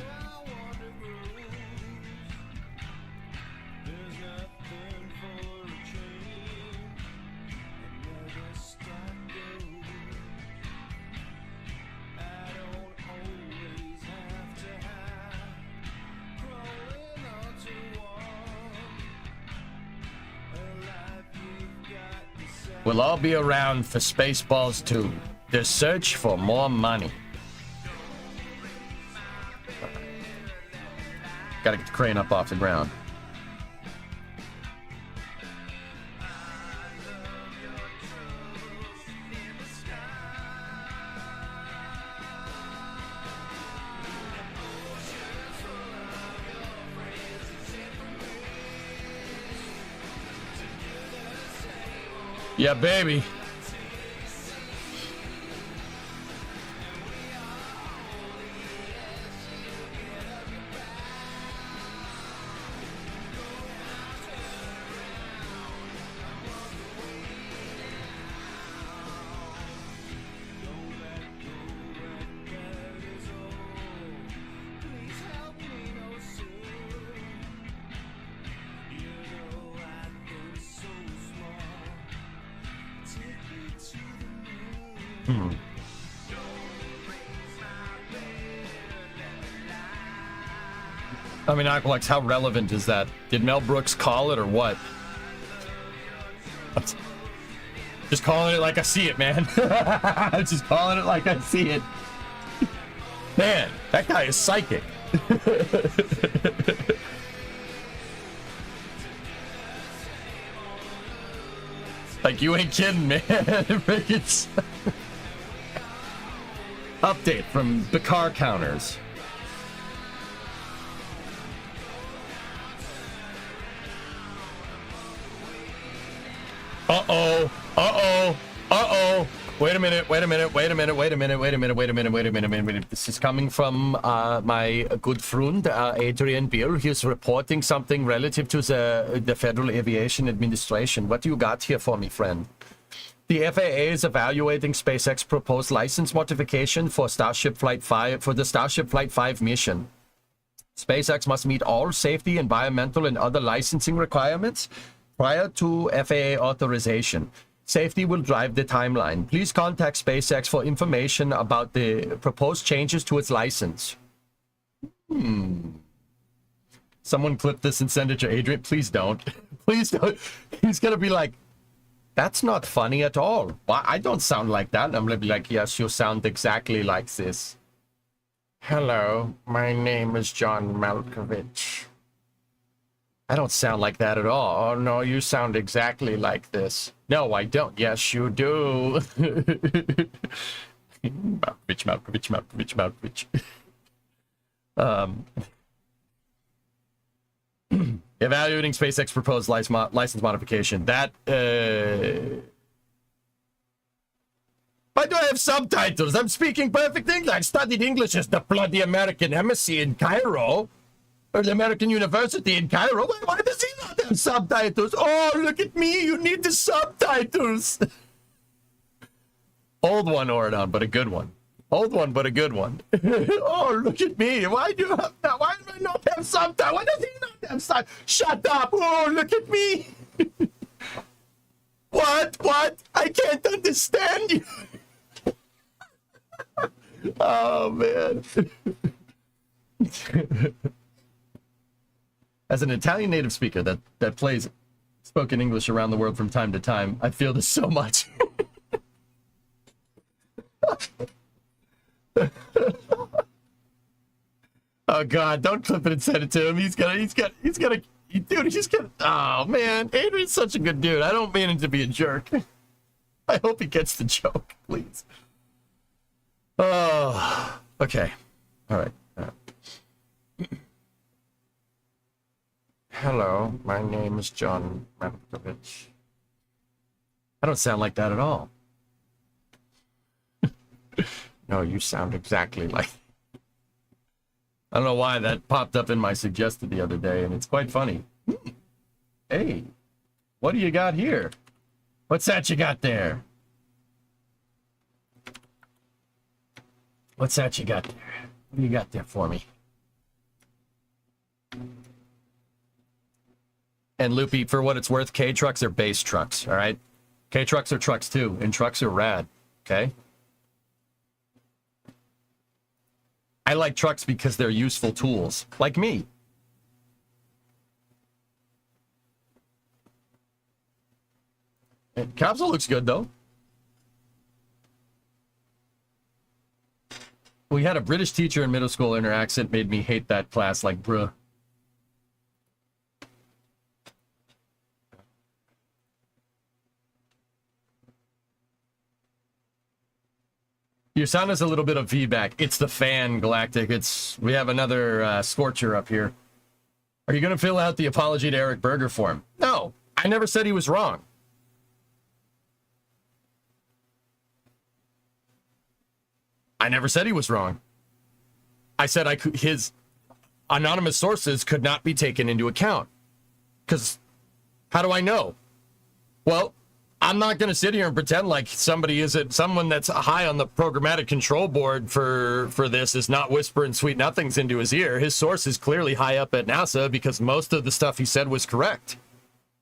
We'll all be around for Spaceballs 2. The search for more money. Gotta get the crane up off the ground. Yeah, baby. I mean, Aqualex, how relevant is that? Did Mel Brooks call it or what? Just calling it like I see it, man. Just calling it like I see it. Man, that guy is psychic. Like, you ain't kidding, man. It's update from the car counters. Uh-oh. Uh-oh. Uh-oh. Wait a minute. This is coming from my good friend, Adrian Beer. He's reporting something relative to the Federal Aviation Administration. What do you got here for me, friend? The FAA is evaluating SpaceX proposed license modification for Starship Flight 5 for the Starship Flight 5 mission. SpaceX must meet all safety, environmental, and other licensing requirements prior to FAA authorization. Safety will drive the timeline. Please contact SpaceX for information about the proposed changes to its license. Someone clip this and send it to Adrian. Please don't. Please don't. He's going to be like, that's not funny at all. Why? I don't sound like that. I'm going to be like, yes, you sound exactly like this. Hello, my name is John Malkovich. I don't sound like that at all. Oh, no, you sound exactly like this. No, I don't. Yes, you do. Malkovich. Evaluating SpaceX proposed license modification. That, why do I have subtitles? I'm speaking perfect English. I studied English as the bloody American embassy in Cairo. Or the American University in Cairo. Why does he not have subtitles? Oh, look at me. You need the subtitles. Old one, Oradon, but a good one. Old one, but a good one. Oh, look at me. Why do I not have subtitles? Why does he not have subtitles? Shut up. Oh, look at me. What? I can't understand you. Oh, man. As an Italian native speaker that plays spoken English around the world from time to time, I feel this so much. Oh God, don't clip it and send it to him. He's gonna, oh man, Adrian's such a good dude. I don't mean him to be a jerk. I hope he gets the joke, please. Oh, okay. All right. Hello, my name is John Malkovich. I don't sound like that at all. No, you sound exactly like... I don't know why that popped up in my suggested the other day, and it's quite funny. Hey, what do you got here? What's that you got there? What's that you got there? What do you got there for me? And Loopy, for what it's worth, K-trucks are base trucks, all right? K-trucks are trucks too, and trucks are rad, okay? I like trucks because they're useful tools, like me. Capsule looks good, though. We had a British teacher in middle school, and her accent made me hate that class like, bruh. Your sound has a little bit of feedback. It's the fan, Galactic. We have another Scorcher up here. Are you going to fill out the apology to Eric Berger form? No, I never said he was wrong. I never said he was wrong. I said his anonymous sources could not be taken into account. Because how do I know? Well, I'm not going to sit here and pretend like someone that's high on the programmatic control board for this is not whispering sweet nothings into his ear. His source is clearly high up at NASA because most of the stuff he said was correct.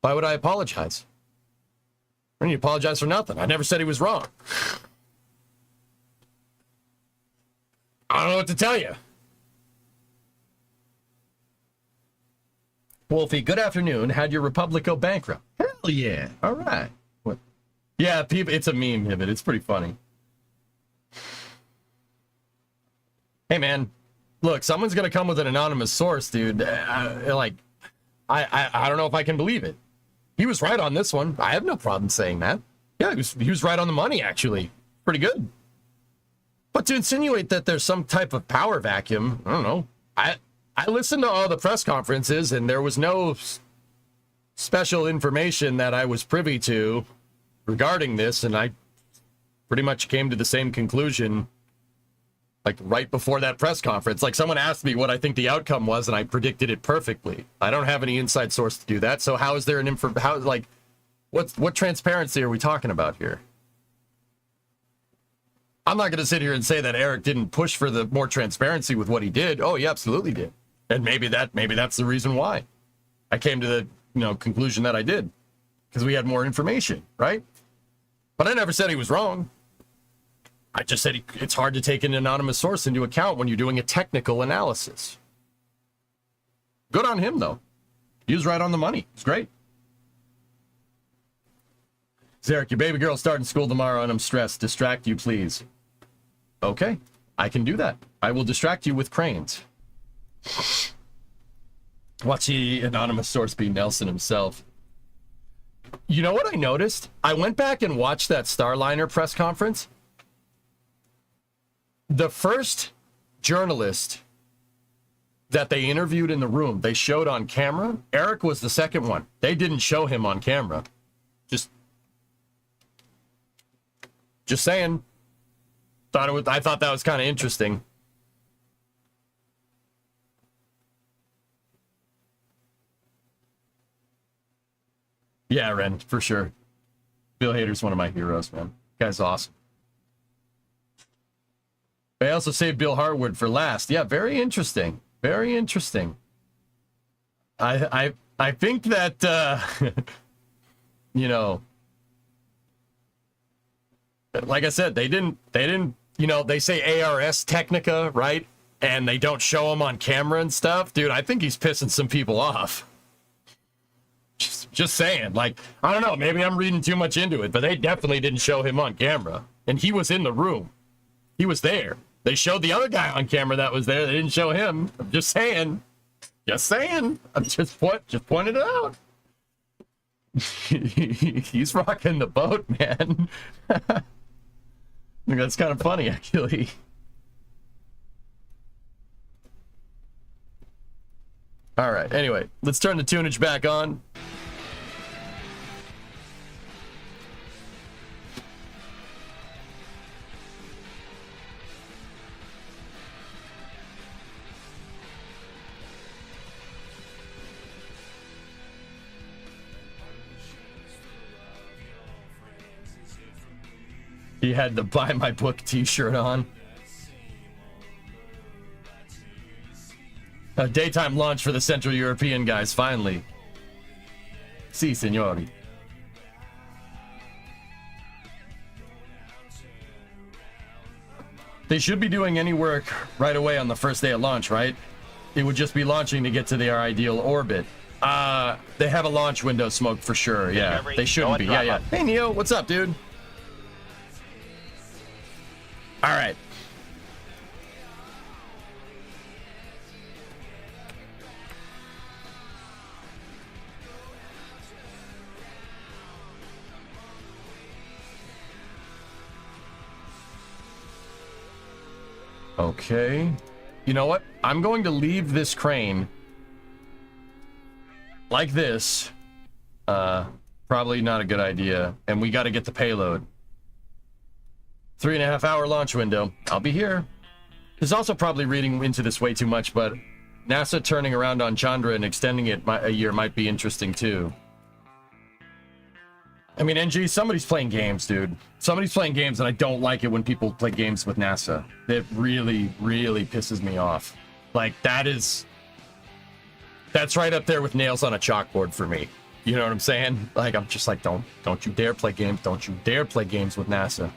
Why would I apologize? I didn't apologize for nothing. I never said he was wrong. I don't know what to tell you. Wolfie, good afternoon. Had your Republic go bankrupt? Hell yeah. All right. What? Yeah, people, it's a meme, Hibbit. It's pretty funny. Hey, man. Look, someone's going to come with an anonymous source, dude. I don't know if I can believe it. He was right on this one. I have no problem saying that. Yeah, he was right on the money, actually. Pretty good. But to insinuate that there's some type of power vacuum, I don't know. I listened to all the press conferences, and there was no special information that I was privy to regarding this, and I pretty much came to the same conclusion, like, right before that press conference. Like, someone asked me what I think the outcome was, and I predicted it perfectly. I don't have any inside source to do that, so how is there what transparency are we talking about here? I'm not going to sit here and say that Eric didn't push for the more transparency with what he did. Oh, he absolutely did. And maybe that's the reason why I came to the conclusion that I did, because we had more information, right? But I never said he was wrong. I just said it's hard to take an anonymous source into account when you're doing a technical analysis. Good on him, though. He was right on the money. It's great. Zarek, your baby girl's starting school tomorrow and I'm stressed. Distract you, please. Okay, I can do that. I will distract you with cranes. Watch the anonymous source be Nelson himself. You know what I noticed? I went back and watched that Starliner press conference. The first journalist that they interviewed in the room, they showed on camera. Eric was the second one. They didn't show him on camera. Just saying. I thought that was kind of interesting. Yeah, Ren, for sure. Bill Hader's one of my heroes, man. Guy's awesome. They also saved Bill Hartwood for last. Yeah, very interesting. Very interesting. I think that like I said, they didn't, they say ARS Technica, right? And they don't show him on camera and stuff. Dude, I think he's pissing some people off. Just saying. Like, I don't know, maybe I'm reading too much into it, but they definitely didn't show him on camera. And he was in the room. He was there. They showed the other guy on camera that was there. They didn't show him. I'm just saying. Just saying. I'm just pointed it out. He's rocking the boat, man. I think that's kind of funny, actually. All right, anyway, let's turn the tunage back on. He had the Buy My Book t-shirt on. A daytime launch for the Central European guys, finally. Si, signori. They should be doing any work right away on the first day of launch, right? It would just be launching to get to their ideal orbit. They have a launch window smoke for sure, yeah. They shouldn't be, yeah. Hey, Neo, what's up, dude? All right. Okay. You know what? I'm going to leave this crane like this. Probably not a good idea. And we got to get the payload. 3.5 hour launch window. I'll be here. There's also probably reading into this way too much, but NASA turning around on Chandra and extending it a year might be interesting too. I mean, NG, somebody's playing games, dude. Somebody's playing games, and I don't like it when people play games with NASA. It really, really pisses me off. Like, that's right up there with nails on a chalkboard for me. You know what I'm saying? Like, I'm just like, don't you dare play games. Don't you dare play games with NASA.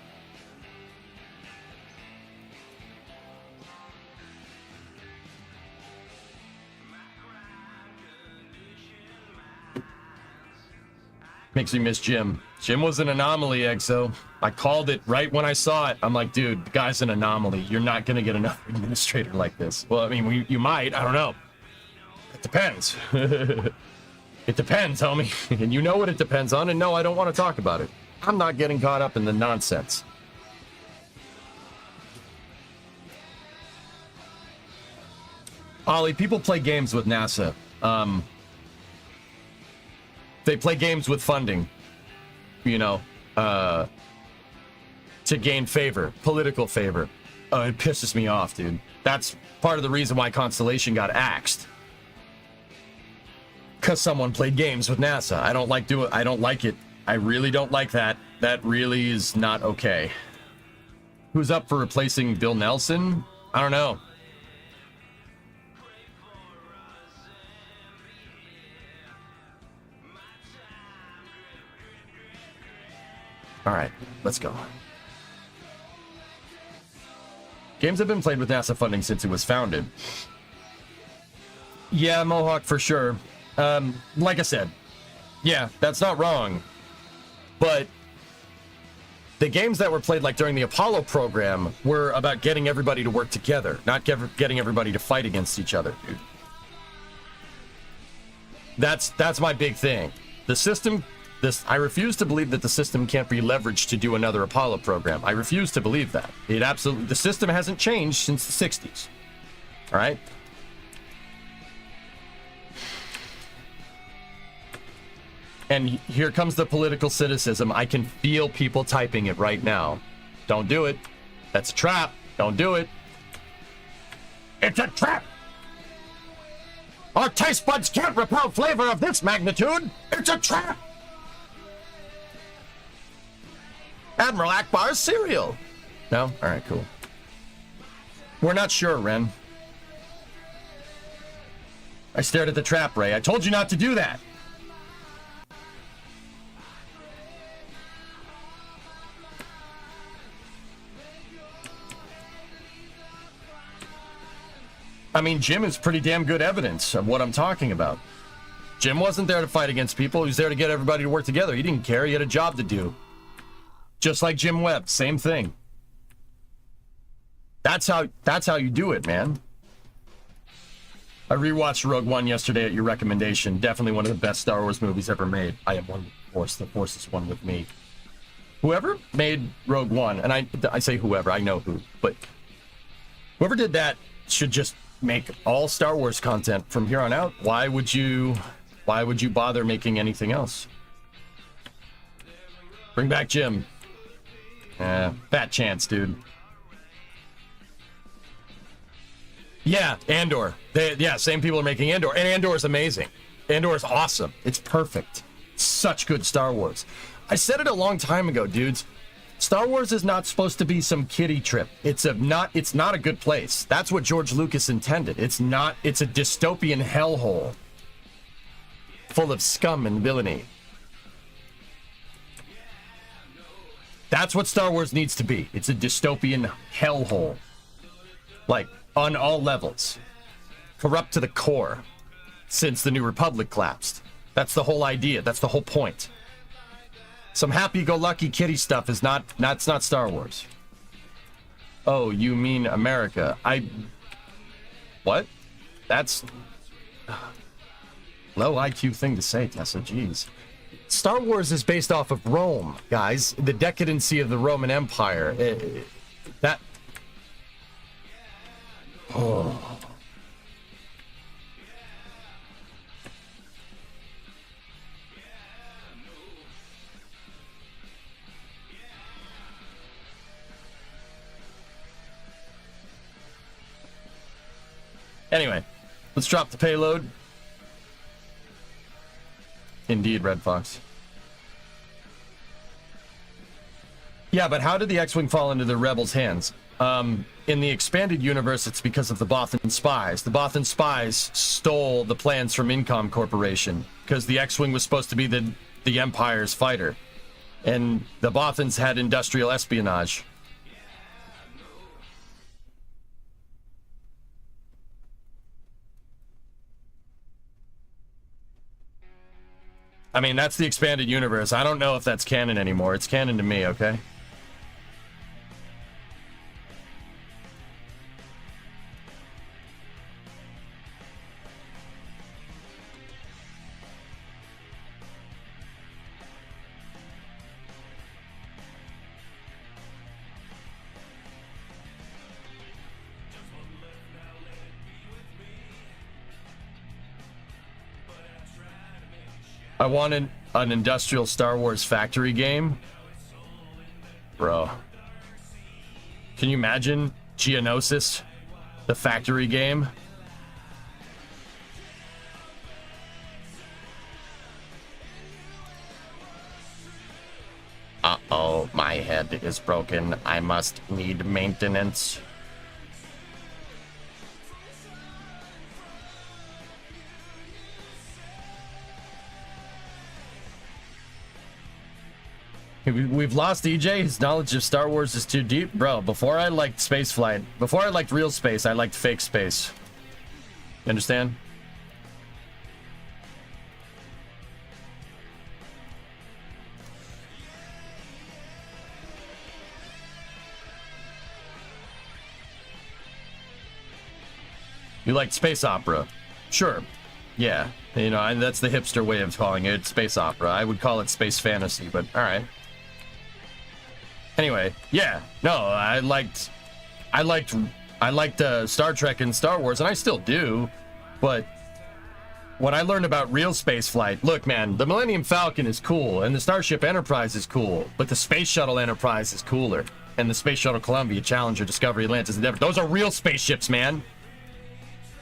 Makes me miss Jim. Jim was an anomaly, Exo. I called it right when I saw it. I'm like, dude, the guy's an anomaly. You're not going to get another administrator like this. Well, I mean, you might. I don't know. It depends. It depends, homie. And you know what it depends on. And no, I don't want to talk about it. I'm not getting caught up in the nonsense. Ollie, people play games with NASA. They play games with funding, you know, to gain favor, political favor. It pisses me off, dude. That's part of the reason why Constellation got axed. Because someone played games with NASA. I don't like it. I really don't like that. That really is not okay. Who's up for replacing Bill Nelson? I don't know. All right, let's go. Games have been played with NASA funding since it was founded. Yeah, Mohawk for sure. Like I said, yeah, that's not wrong. But the games that were played like during the Apollo program were about getting everybody to work together, not getting everybody to fight against each other, dude. That's my big thing. The system... I refuse to believe that the system can't be leveraged to do another Apollo program. I refuse to believe that. The system hasn't changed since the 60s. All right? And here comes the political cynicism. I can feel people typing it right now. Don't do it. That's a trap. Don't do it. It's a trap. Our taste buds can't repel flavor of this magnitude. It's a trap. Admiral Akbar's cereal. No? All right, cool. We're not sure, Ren. I stared at the trap, Ray. I told you not to do that. I mean, Jim is pretty damn good evidence of what I'm talking about. Jim wasn't there to fight against people. He was there to get everybody to work together. He didn't care. He had a job to do. Just like Jim Webb, same thing. That's how you do it, man. I rewatched Rogue One yesterday at your recommendation. Definitely one of the best Star Wars movies ever made. I am one with the Force. The Force is one with me. Whoever made Rogue One, and I say whoever, I know who, but whoever did that should just make all Star Wars content from here on out. Why would you bother making anything else? Bring back Jim. Fat chance, dude. Yeah, Andor. Same people are making Andor. And Andor is amazing. Andor is awesome. It's perfect. Such good Star Wars. I said it a long time ago, dudes. Star Wars is not supposed to be some kiddie trip. It's not a good place. That's what George Lucas intended. It's a dystopian hellhole full of scum and villainy. That's what Star Wars needs to be. It's a dystopian hellhole. Like, on all levels. Corrupt to the core. Since the New Republic collapsed. That's the whole idea. That's the whole point. Some happy-go-lucky kiddie stuff that's not Star Wars. Oh, you mean America. What? That's... low IQ thing to say, Tessa. Jeez. Star Wars is based off of Rome, guys. The decadency of the Roman Empire. Oh. Anyway, let's drop the payload. Indeed, Red Fox. Yeah, but how did the X-Wing fall into the Rebels' hands? In the expanded universe, it's because of the Bothan spies. The Bothan spies stole the plans from Incom Corporation because the X-Wing was supposed to be the Empire's fighter. And the Bothans had industrial espionage. I mean, that's the expanded universe. I don't know if that's canon anymore. It's canon to me, okay? I wanted an industrial Star Wars factory game. Bro. Can you imagine Geonosis, the factory game? Uh-oh, my head is broken. I must need maintenance. We've lost EJ. His knowledge of Star Wars is too deep. Bro, before I liked Spaceflight, before I liked real space, I liked fake space. You understand? You liked space opera? Sure. Yeah. You know, that's the hipster way of calling it, space opera. I would call it space fantasy, but all right. Anyway, yeah, no, I liked Star Trek and Star Wars, and I still do. But when I learned about real space flight, look, man, the Millennium Falcon is cool, and the Starship Enterprise is cool, but the Space Shuttle Enterprise is cooler, and the Space Shuttle Columbia, Challenger, Discovery, Atlantis, Endeavour. Those are real spaceships, man.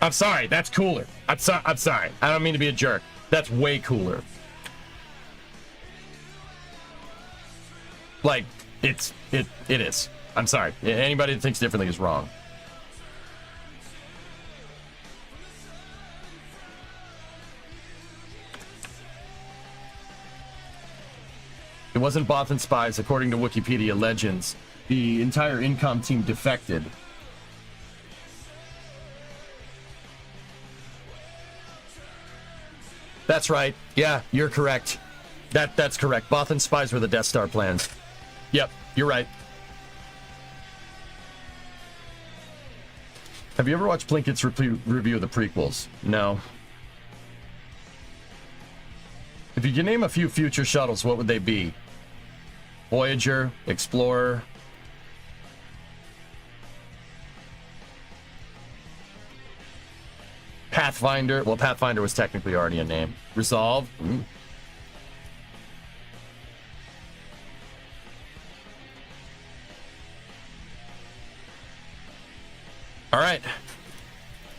I'm sorry, that's cooler. I'm sorry. I don't mean to be a jerk. That's way cooler. Like. It is. I'm sorry. Anybody that thinks differently is wrong. It wasn't Bothan spies, according to Wikipedia Legends. The entire Incom team defected. That's right. Yeah, you're correct. That's correct. Bothan spies were the Death Star plans. Yep, you're right. Have you ever watched Plinkett's review of the prequels? No. If you could name a few future shuttles, what would they be? Voyager, Explorer. Pathfinder. Well, Pathfinder was technically already a name. Resolve. All right,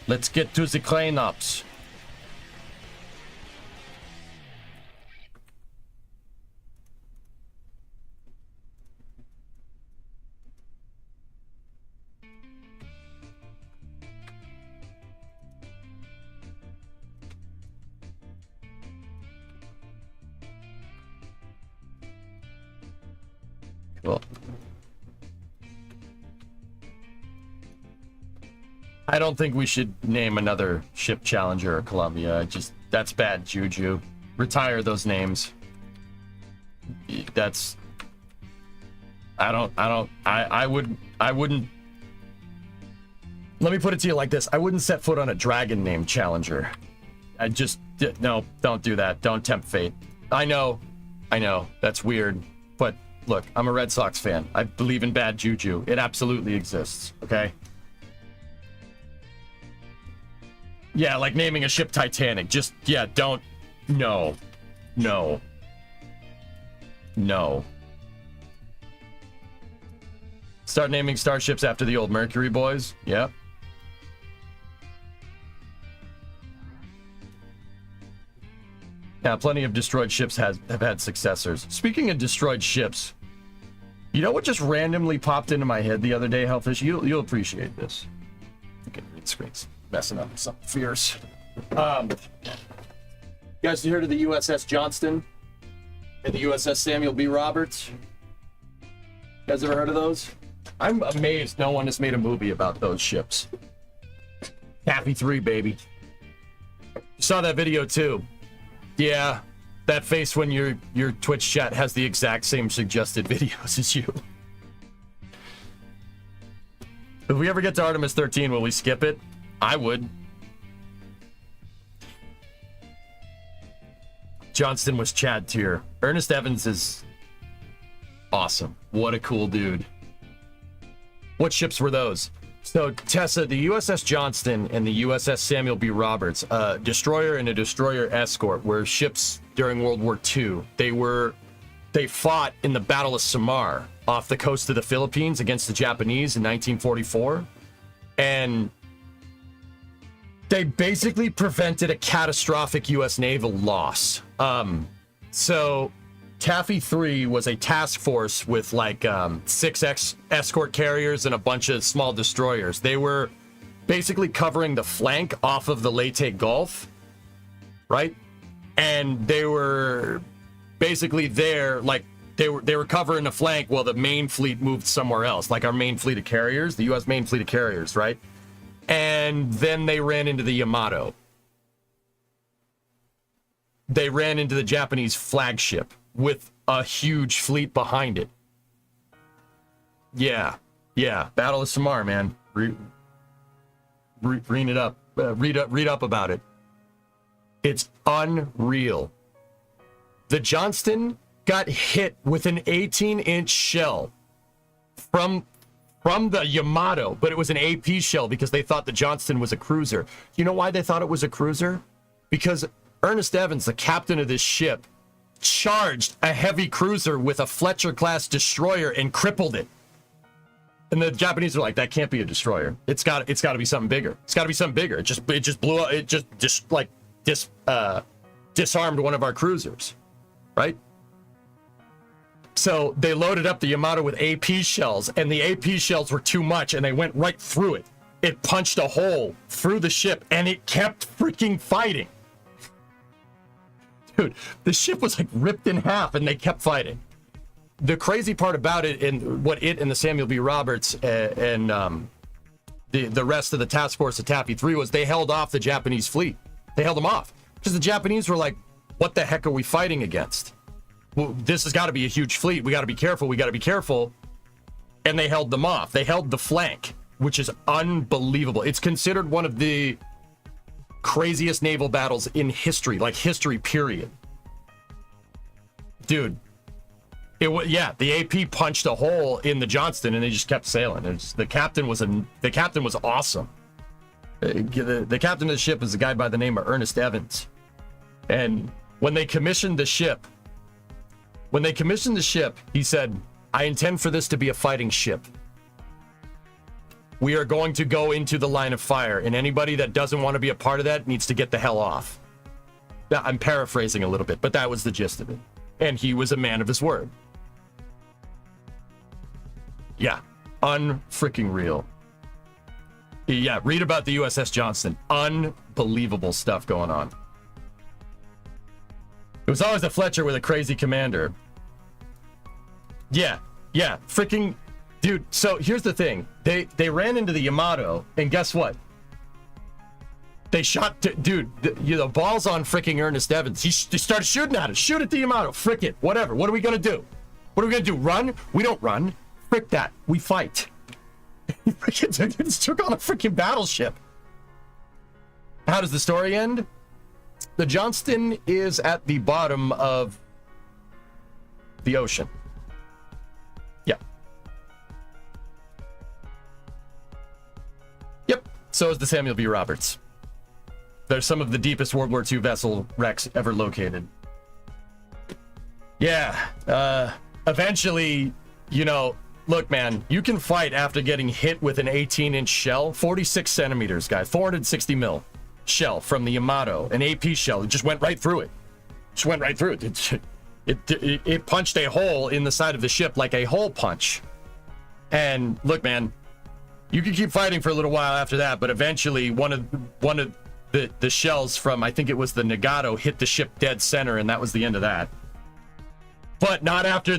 let's get to the cleanups. Well, I don't think we should name another ship Challenger or Columbia. That's bad juju. Retire those names. I wouldn't. Let me put it to you like this. I wouldn't set foot on a dragon named Challenger. No, don't do that. Don't tempt fate. I know, that's weird. But look, I'm a Red Sox fan. I believe in bad juju. It absolutely exists, okay? Yeah, like naming a ship Titanic. Don't. No. Start naming starships after the old Mercury boys. Yep. Yeah, plenty of destroyed ships have had successors. Speaking of destroyed ships, you know what just randomly popped into my head the other day, Hellfish? You'll appreciate this. Okay, green screen's messing up something fierce. You guys heard of the USS Johnston and the USS Samuel B. Roberts? You guys ever heard of those? I'm amazed no one has made a movie about those ships. Happy 3, baby. You saw that video too. Yeah, that face when your Twitch chat has the exact same suggested videos as you. If we ever get to Artemis 13, will we skip it? I would. Johnston was Chad tier. Ernest Evans is awesome. What a cool dude. What ships were those? So, Tessa, the USS Johnston and the USS Samuel B. Roberts, a destroyer and a destroyer escort, were ships during World War II. They fought in the Battle of Samar off the coast of the Philippines against the Japanese in 1944. And they basically prevented a catastrophic U.S. naval loss. So Taffy 3 was a task force with like 6 escort carriers and a bunch of small destroyers. They were basically covering the flank off of the Leyte Gulf, right? And they were basically there, like they were covering the flank while the main fleet moved somewhere else, like our main fleet of carriers, the U.S. main fleet of carriers, right? And then they ran into the Yamato. They ran into the Japanese flagship with a huge fleet behind it. Yeah. Battle of Samar, man. Read it up. Read up about it. It's unreal. The Johnston got hit with an 18-inch shell from the Yamato, but it was an AP shell because they thought the Johnston was a cruiser. You know why they thought it was a cruiser? Because Ernest Evans, the captain of this ship, charged a heavy cruiser with a Fletcher-class destroyer and crippled it. And the Japanese were like, "That can't be a destroyer. It's got to be something bigger. It's got to be something bigger." It just blew up. It just disarmed one of our cruisers, right? So they loaded up the Yamato with AP shells, and the AP shells were too much, and they went right through it. It punched a hole through the ship, and it kept freaking fighting. Dude, the ship was like ripped in half, and they kept fighting. The crazy part about it, and what it and the Samuel B. Roberts and the rest of the task force of Taffy 3 was, they held off the Japanese fleet. They held them off because the Japanese were like, "What the heck are we fighting against? Well, this has got to be a huge fleet. We got to be careful. We got to be careful." And they held them off. They held the flank, which is unbelievable. It's considered one of the craziest naval battles in history, like history, period. Dude, the AP punched a hole in the Johnston, and they just kept sailing. The captain was awesome. The captain of the ship is a guy by the name of Ernest Evans. And when they commissioned the ship, he said, "I intend for this to be a fighting ship. We are going to go into the line of fire, and anybody that doesn't want to be a part of that needs to get the hell off." I'm paraphrasing a little bit, but that was the gist of it. And he was a man of his word. Yeah, unfreaking real. Yeah, read about the USS Johnston. Unbelievable stuff going on. It was always a Fletcher with a crazy commander. Yeah, freaking dude. So here's the thing. They ran into the Yamato, and guess what? They shot, dude, the ball's on freaking Ernest Evans. He started shooting at it. Shoot at the Yamato. Frick it. Whatever. What are we going to do? Run? We don't run. Frick that. We fight. He freaking took on a freaking battleship. How does the story end? The Johnston is at the bottom of the ocean. Yeah. Yep. So is the Samuel B. Roberts. They're some of the deepest World War II vessel wrecks ever located. Yeah. Eventually, look, man, you can fight after getting hit with an 18-inch shell, 46 centimeters, guys, 460 mil shell from the Yamato, an AP shell. It just went right through it. Just went right through it. It punched a hole in the side of the ship like a hole punch. And look, man, you can keep fighting for a little while after that, but eventually one of the shells from, I think it was the Nagato, hit the ship dead center, and that was the end of that. But not after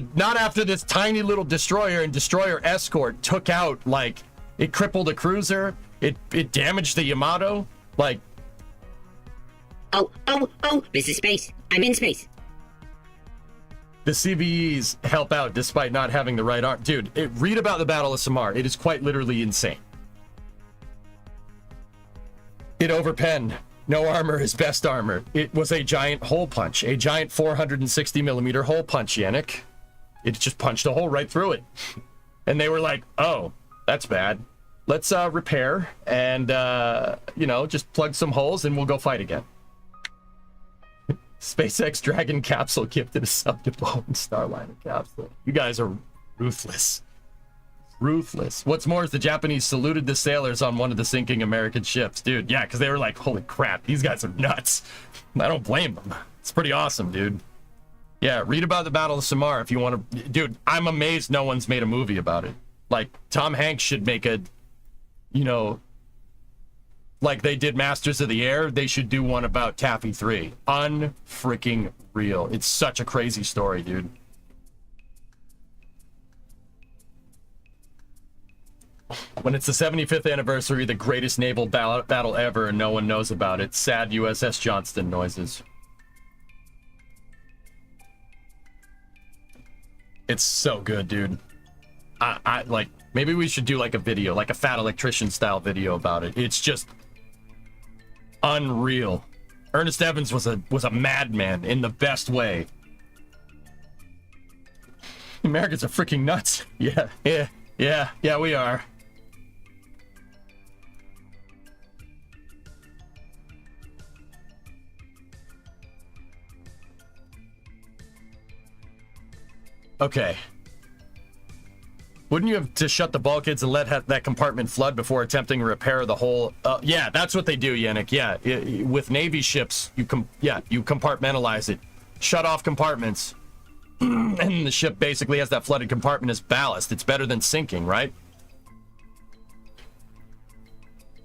this tiny little destroyer and destroyer escort took out, like, it crippled a cruiser, it damaged the Yamato, like. Oh, this is space. I'm in space. The CVEs help out despite not having the right arm. Dude, read about the Battle of Samar. It is quite literally insane. It overpenned. No armor is best armor. It was a giant hole punch. A giant 460 millimeter hole punch, Yannick. It just punched a hole right through it. And they were like, oh, that's bad. Let's repair and, just plug some holes and we'll go fight again. SpaceX Dragon capsule gifted a sub to Boeing Starliner capsule. You guys are ruthless. Ruthless. What's more is the Japanese saluted the sailors on one of the sinking American ships. Dude, yeah, because they were like, holy crap, these guys are nuts. I don't blame them. It's pretty awesome, dude. Yeah, read about the Battle of Samar if you want to. Dude, I'm amazed no one's made a movie about it. Like, Tom Hanks should make a, like they did Masters of the Air, they should do one about Taffy 3. Unfreaking real. It's such a crazy story, dude. When it's the 75th anniversary, the greatest naval battle ever, and no one knows about it. Sad USS Johnston noises. It's so good, dude. I like, maybe we should do like a video, like a Fat Electrician style video about it. It's just unreal. Ernest Evans was a madman in the best way. Americans are freaking nuts. Yeah, we are. Okay. Wouldn't you have to shut the bulkheads and let that compartment flood before attempting to repair the whole? Yeah, that's what they do, Yannick. Yeah, with Navy ships, you compartmentalize it, shut off compartments, and the ship basically has that flooded compartment as ballast. It's better than sinking, right?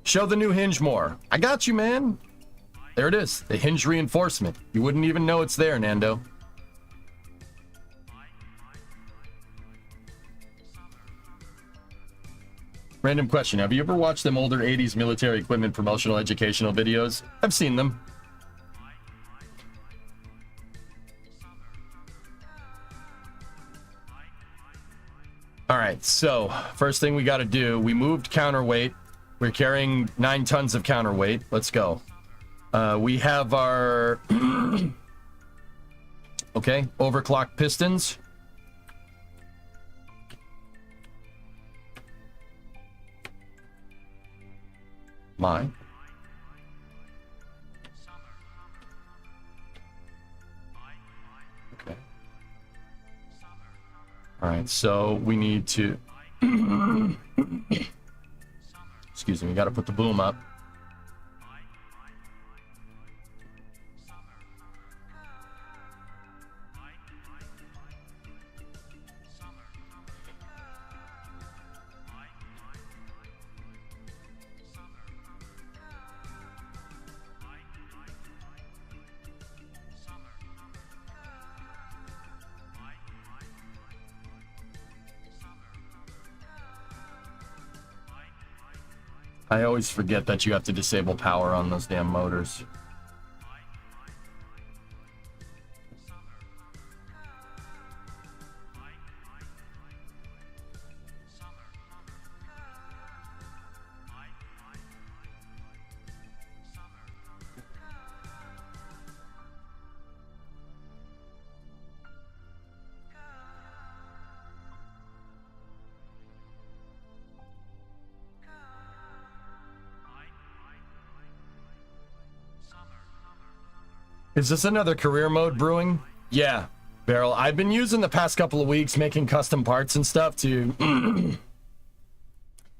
Show the new hinge more. I got you, man. There it is, the hinge reinforcement. You wouldn't even know it's there, Nando. Random question. Have you ever watched them older 80s military equipment promotional educational videos? I've seen them. All right, so first thing we got to do, we moved counterweight. We're carrying 9 tons of counterweight. Let's go. We have our okay, overclock pistons. Mine. Okay. All right, so we need to excuse me, we got to put the boom up. I always forget that you have to disable power on those damn motors. Is this another career mode brewing? Yeah, Beryl. I've been using the past couple of weeks making custom parts and stuff to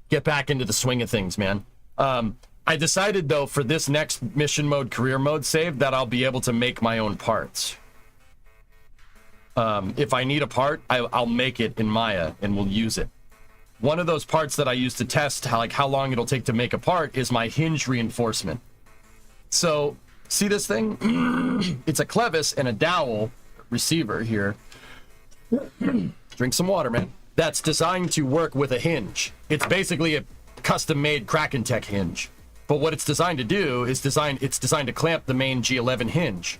get back into the swing of things, man. I decided, though, for this next mission mode, career mode save, that I'll be able to make my own parts. If I need a part, I'll make it in Maya and we'll use it. One of those parts that I use to test how long it'll take to make a part is my hinge reinforcement. So, see this thing? It's a clevis and a dowel receiver here. Drink some water, man. That's designed to work with a hinge. It's basically a custom-made Kraken Tech hinge. But what it's designed to do is it's designed to clamp the main G11 hinge.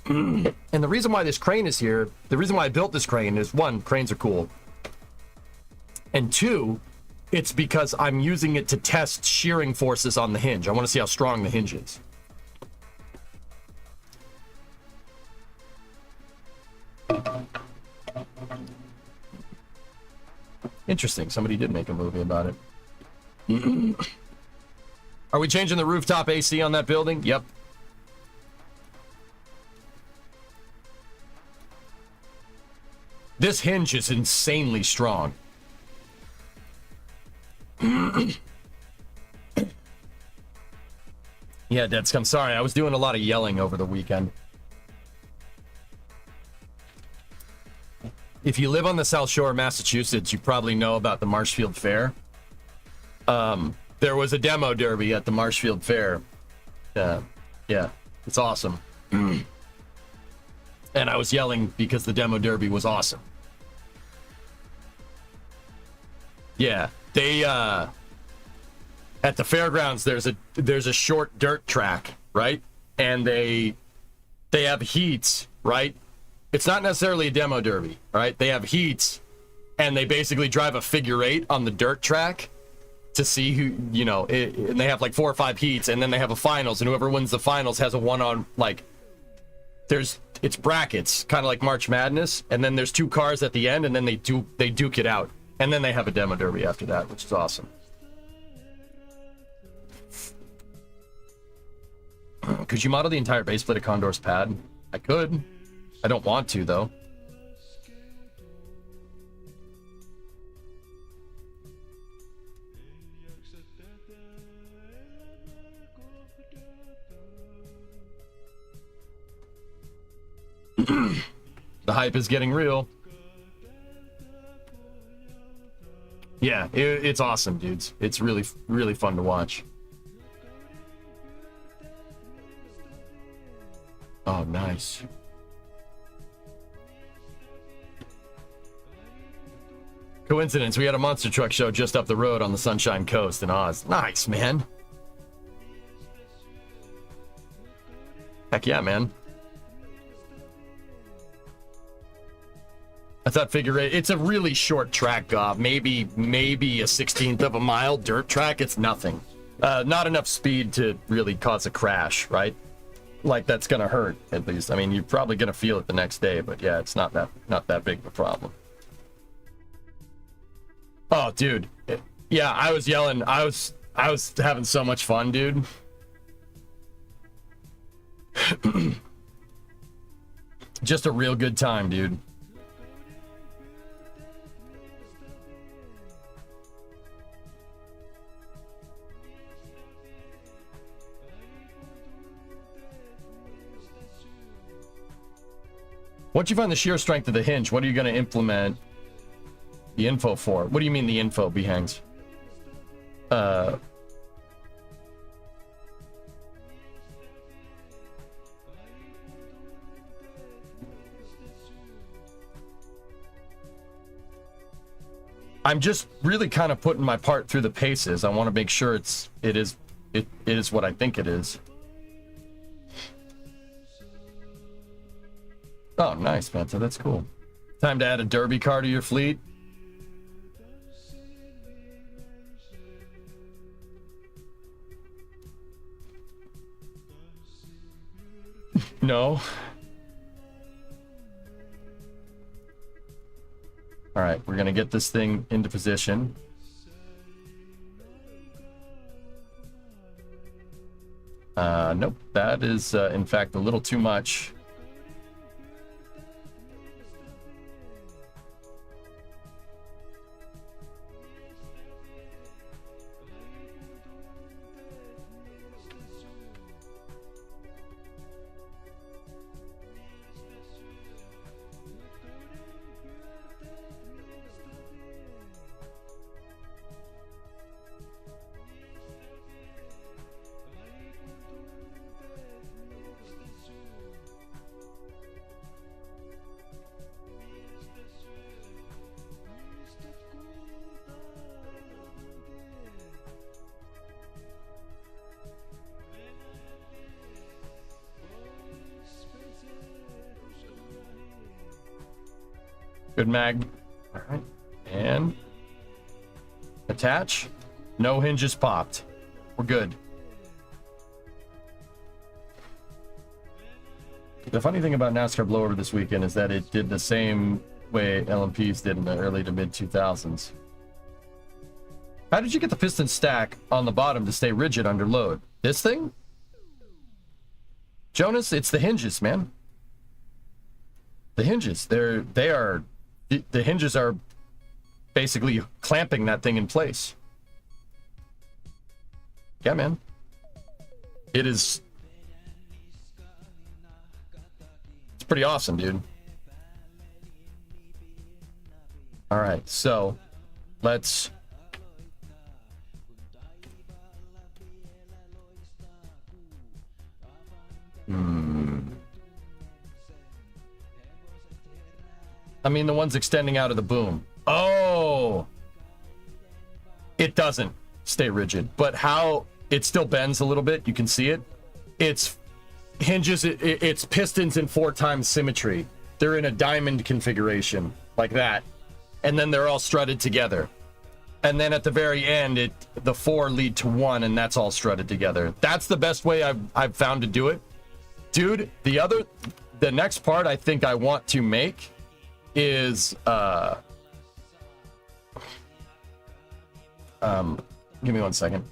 And the reason why this crane is here, the reason why I built this crane is, one, cranes are cool. And two, it's because I'm using it to test shearing forces on the hinge. I want to see how strong the hinge is. Interesting. Somebody did make a movie about it. Are we changing the rooftop AC on that building? Yep. This hinge is insanely strong. Yeah, Deadsc, I'm sorry. I was doing a lot of yelling over the weekend. If you live on the South Shore of Massachusetts, you probably know about the Marshfield Fair. There was a demo derby at the Marshfield Fair. Yeah, it's awesome. And I was yelling because the demo derby was awesome. Yeah, they at the fairgrounds there's a short dirt track, right? And they have heats, right? It's not necessarily a demo derby, right? They have heats and they basically drive a figure eight on the dirt track to see who, you know, and they have like 4 or 5 heats, and then they have a finals, and whoever wins the finals has a one-on, like, it's brackets, kind of like March Madness, and then there's 2 cars at the end, and then they duke it out, and then they have a demo derby after that, which is awesome. Could you model the entire base plate of Condor's pad? I could. I don't want to, though. The hype is getting real. Yeah, it's awesome, dudes. It's really, really fun to watch. Oh, nice. Coincidence, we had a monster truck show just up the road on the Sunshine Coast in Oz. Nice, man. Heck yeah, man. I thought figure eight, it's a really short track, Gob. Maybe a 16th of a mile dirt track. It's nothing. Not enough speed to really cause a crash, right? Like, that's gonna hurt, at least. I mean, you're probably gonna feel it the next day, but yeah, it's not that big of a problem. Oh, dude. Yeah, I was yelling. I was having so much fun, dude. Just a real good time, dude. Once you find the shear strength of the hinge, what are you going to implement the info for? What do you mean the info, Behangs? I'm just really kind of putting my part through the paces. I want to make sure it is what I think it is. Oh, nice, Manta. That's cool. Time to add a derby car to your fleet. No. All right, we're gonna get this thing into position. Nope, that is in fact a little too much. Good mag. All right. And attach. No hinges popped. We're good. The funny thing about NASCAR blowover this weekend is that it did the same way LMPs did in the early to mid 2000s. How did you get the piston stack on the bottom to stay rigid under load? This thing? Jonas, it's the hinges, man. The hinges. The hinges are basically clamping that thing in place. Yeah, man. It is. It's pretty awesome, dude. All right, so let's. I mean, the ones extending out of the boom. Oh! It doesn't stay rigid, but how it still bends a little bit. You can see it. It's hinges, it's pistons in 4 times symmetry. They're in a diamond configuration like that. And then they're all strutted together. And then at the very end, the 4 lead to 1, and that's all strutted together. That's the best way I've found to do it. Dude, the next part I think I want to make is give me 1 second.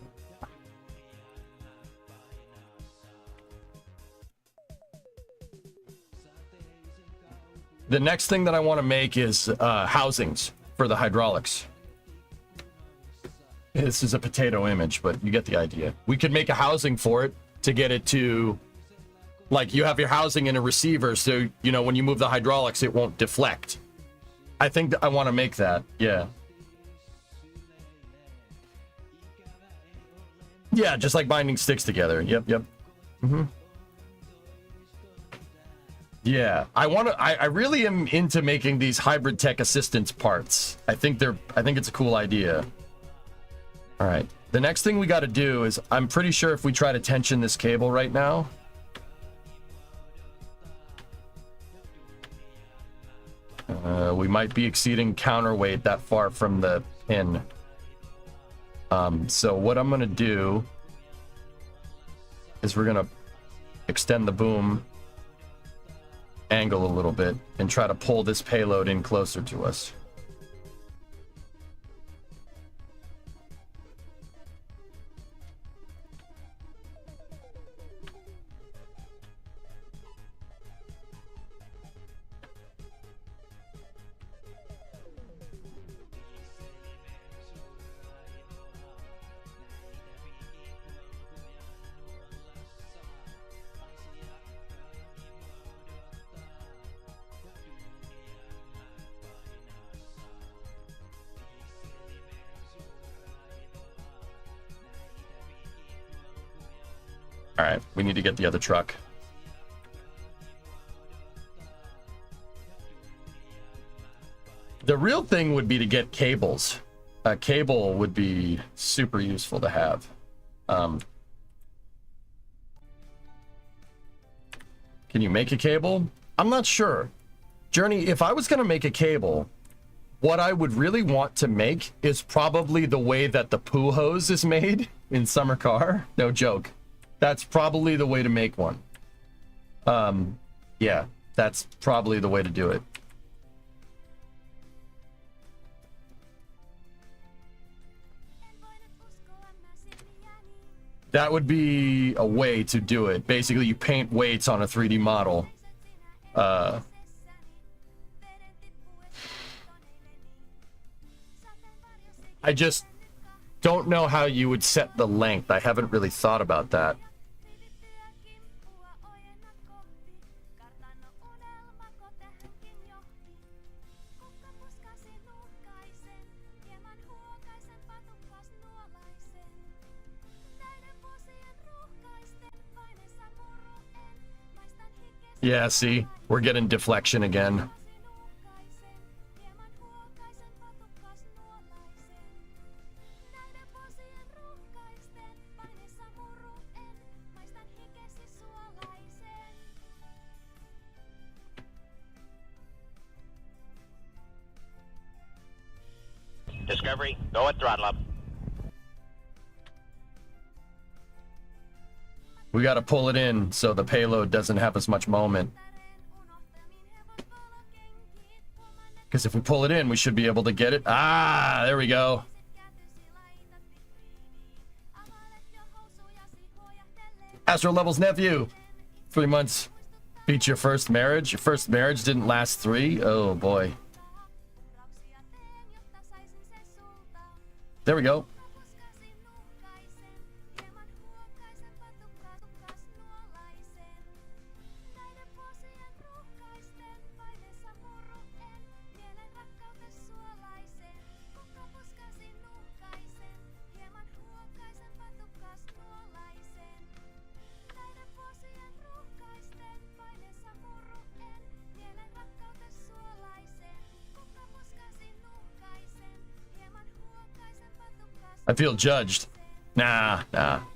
The next thing that I want to make is housings for the hydraulics. This is a potato image, but you get the idea. We could make a housing for it to get it to, like, you have your housing in a receiver, so, you know, when you move the hydraulics, it won't deflect. I think I want to make that, yeah. Yeah, just like binding sticks together. Yep. Yeah, I really am into making these hybrid tech assistance parts. I think it's a cool idea. All right, the next thing we got to do is, I'm pretty sure if we try to tension this cable right now, we might be exceeding counterweight that far from the pin. So what I'm gonna do is we're gonna extend the boom angle a little bit and try to pull this payload in closer to us. All right, we need to get the other truck. The real thing would be to get cables. A cable would be super useful to have. Can you make a cable? I'm not sure. Journey, if I was going to make a cable, what I would really want to make is probably the way that the poo hose is made in Summer Car. No joke. That's probably the way to make one. Yeah, that's probably the way to do it. That would be a way to do it. Basically, you paint weights on a 3D model. I just don't know how you would set the length. I haven't really thought about that. Yeah, see, we're getting deflection again. Discovery, go at throttle up. We got to pull it in so the payload doesn't have as much moment. Because if we pull it in, we should be able to get it. Ah, there we go. Astro Level's nephew. 3 months beat your first marriage. Your first marriage didn't last 3. Oh boy. There we go. I feel judged. Nah,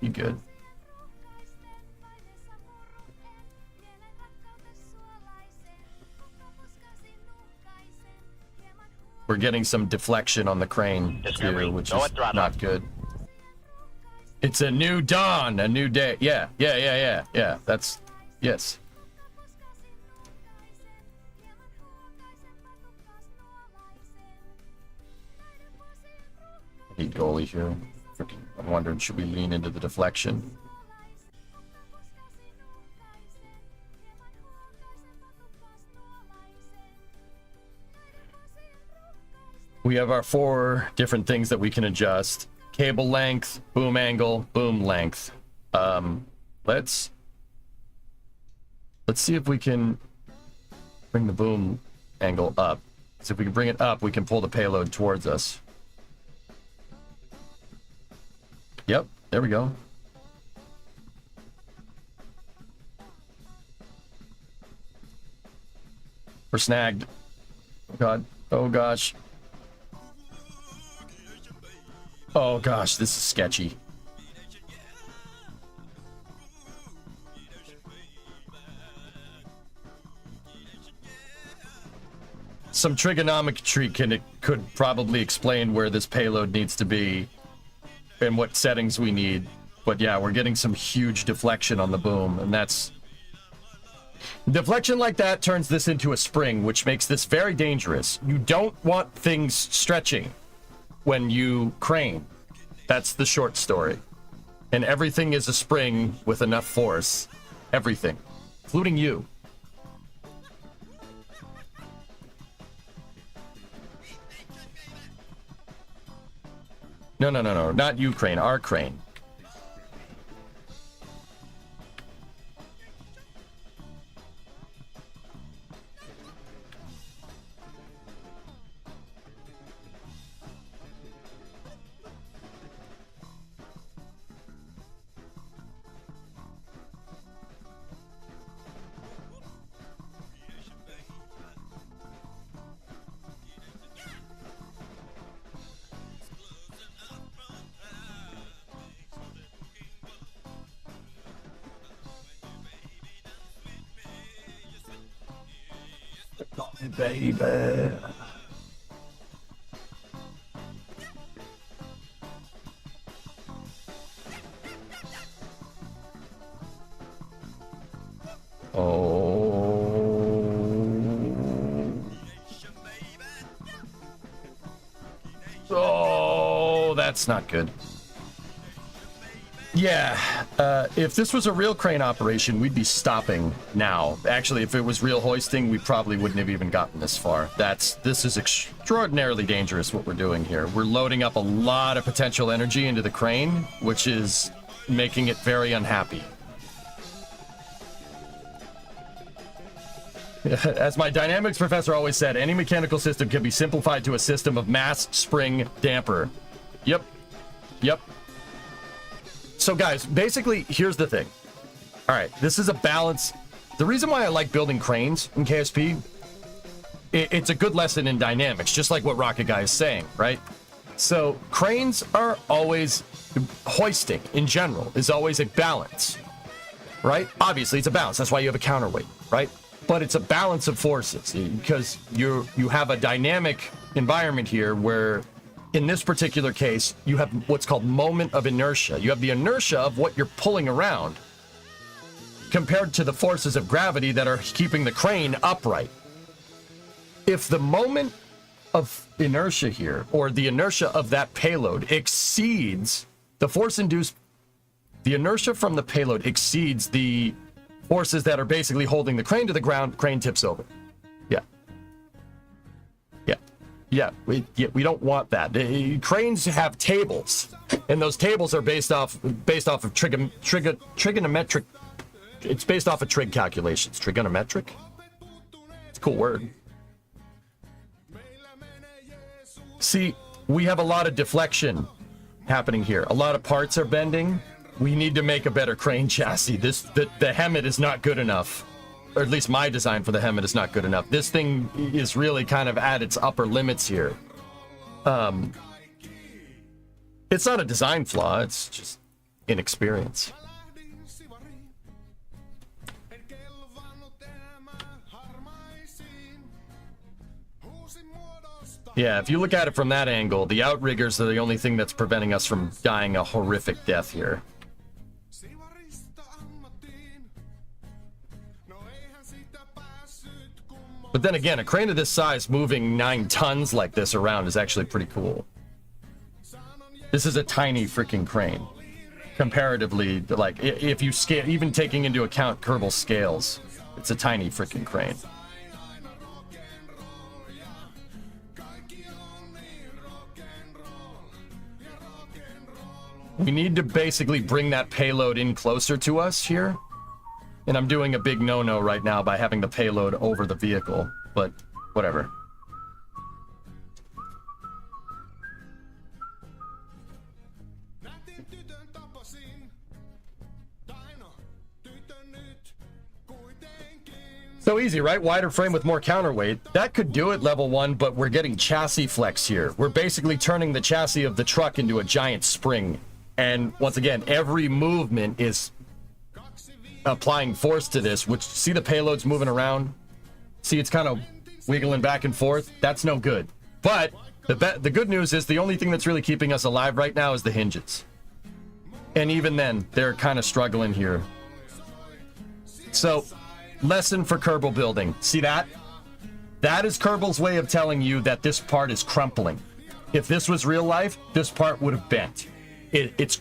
you good. We're getting some deflection on the crane too, which is not good. It's a new dawn, a new day. Yeah. That's, yes. Need goalie here. Freaking, I'm wondering, should we lean into the deflection? We have our 4 different things that we can adjust. Cable length, boom angle, boom length. Let's see if we can bring the boom angle up. So if we can bring it up, we can pull the payload towards us. Yep, there we go. We're snagged. Oh god. Oh gosh. Oh gosh, this is sketchy. Some trigonometry could probably explain where this payload needs to be and what settings we need. But yeah, we're getting some huge deflection on the boom, and that's... Deflection like that turns this into a spring, which makes this very dangerous. You don't want things stretching when you crane. That's the short story. And everything is a spring with enough force. Everything. Including you. No. Not you, crane. Our crane. Baby. Oh, that's not good. Yeah, if this was a real crane operation, we'd be stopping now. Actually, if it was real hoisting, we probably wouldn't have even gotten this far. This is extraordinarily dangerous what we're doing here. We're loading up a lot of potential energy into the crane, which is making it very unhappy. As my dynamics professor always said, any mechanical system can be simplified to a system of mass spring damper. Yep. So guys, basically, here's the thing. All right, this is a balance. The reason why I like building cranes in KSP, it's a good lesson in dynamics, just like what Rocket Guy is saying, right? So cranes are always, hoisting in general is always a balance, right? Obviously, it's a balance. That's why you have a counterweight, right? But it's a balance of forces because you have a dynamic environment here where in this particular case, you have what's called moment of inertia. You have the inertia of what you're pulling around compared to the forces of gravity that are keeping the crane upright. If the moment of inertia here, or the inertia of that payload, exceeds the force-induced, the inertia from the payload exceeds the forces that are basically holding the crane to the ground, crane tips over. Yeah. Yeah, we don't want that. Cranes have tables, and those tables are based off of trigonometric. It's based off of trig calculations. Trigonometric. It's a cool word. See, we have a lot of deflection happening here. A lot of parts are bending. We need to make a better crane chassis. The HEMT is not good enough. Or at least my design for the HEMT is not good enough. This thing is really kind of at its upper limits here. It's not a design flaw, it's just inexperience. Yeah, if you look at it from that angle, the outriggers are the only thing that's preventing us from dying a horrific death here. But then again, a crane of this size moving 9 tons like this around is actually pretty cool. This is a tiny freaking crane. Comparatively, like, if you scale, even taking into account Kerbal scales, it's a tiny freaking crane. We need to basically bring that payload in closer to us here. And I'm doing a big no-no right now by having the payload over the vehicle, but whatever. So easy, right? Wider frame with more counterweight. That could do it, level 1, but we're getting chassis flex here. We're basically turning the chassis of the truck into a giant spring. And once again, every movement is applying force to this, which, see the payloads moving around? See, it's kind of wiggling back and forth? That's no good. But the good news is the only thing that's really keeping us alive right now is the hinges. And even then, they're kind of struggling here. So, lesson for Kerbal building. See that? That is Kerbal's way of telling you that this part is crumpling. If this was real life, this part would have bent. It's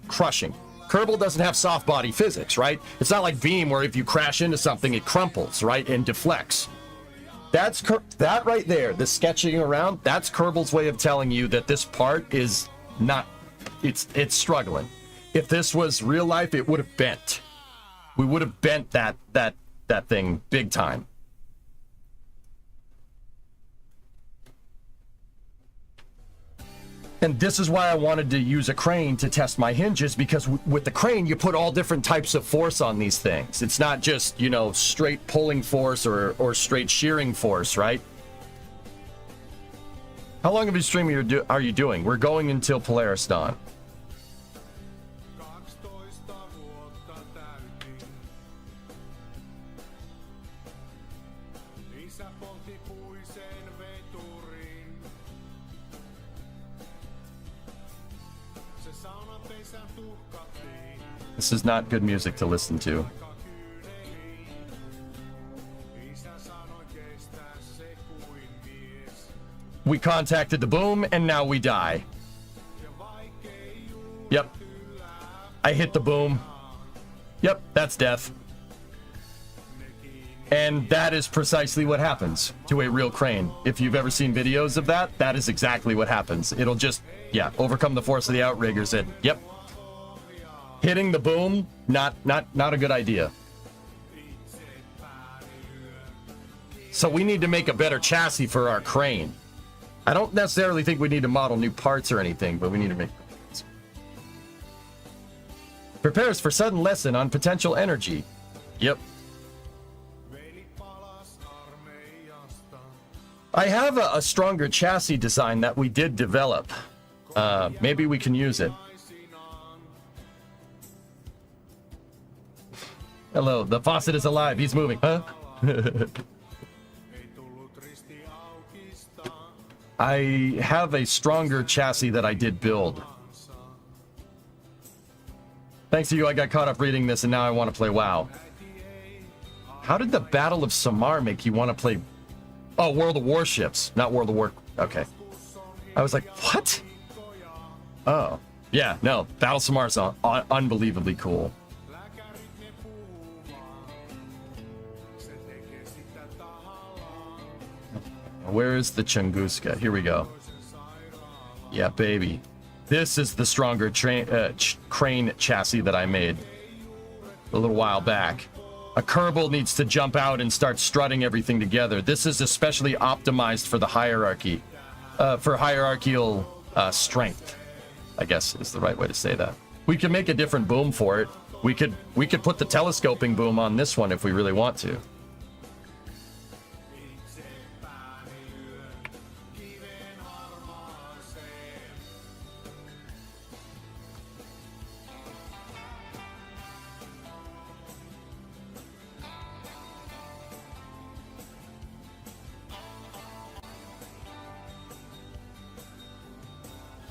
crushing. Kerbal doesn't have soft body physics, right? It's not like Beam where if you crash into something, it crumples, right? And deflects. That's that right there, the sketching around, that's Kerbal's way of telling you that this part is not, it's struggling. If this was real life, it would have bent. We would have bent that thing big time. And this is why I wanted to use a crane to test my hinges, because with the crane, you put all different types of force on these things. It's not just, you know, straight pulling force or straight shearing force, right? How long of a stream are you doing? We're going until Polaris Dawn. This is not good music to listen to. We contacted the boom, and now we die. Yep. I hit the boom. Yep, that's death. And that is precisely what happens to a real crane. If you've ever seen videos of that, that is exactly what happens. It'll just, yeah, overcome the force of the outriggers and, yep. Hitting the boom, not a good idea. So we need to make a better chassis for our crane. I don't necessarily think we need to model new parts or anything, but we need to make... Prepares for sudden lesson on potential energy. Yep. I have a stronger chassis design that we did develop. Maybe we can use it. Hello, the faucet is alive. He's moving. Huh? I have a stronger chassis that I did build. Thanks to you, I got caught up reading this, and now I want to play WoW. How did the Battle of Samar make you want to play... Oh, World of Warships, not World of War... Okay. I was like, what? Oh. Yeah, no, Battle of Samar is unbelievably cool. Where is the Chunguska? Here we go. Yeah, baby. This is the stronger crane chassis that I made a little while back. A Kerbal needs to jump out and start strutting everything together. This is especially optimized for the hierarchy, for hierarchical strength, I guess is the right way to say that. We can make a different boom for it. We could put the telescoping boom on this one if we really want to.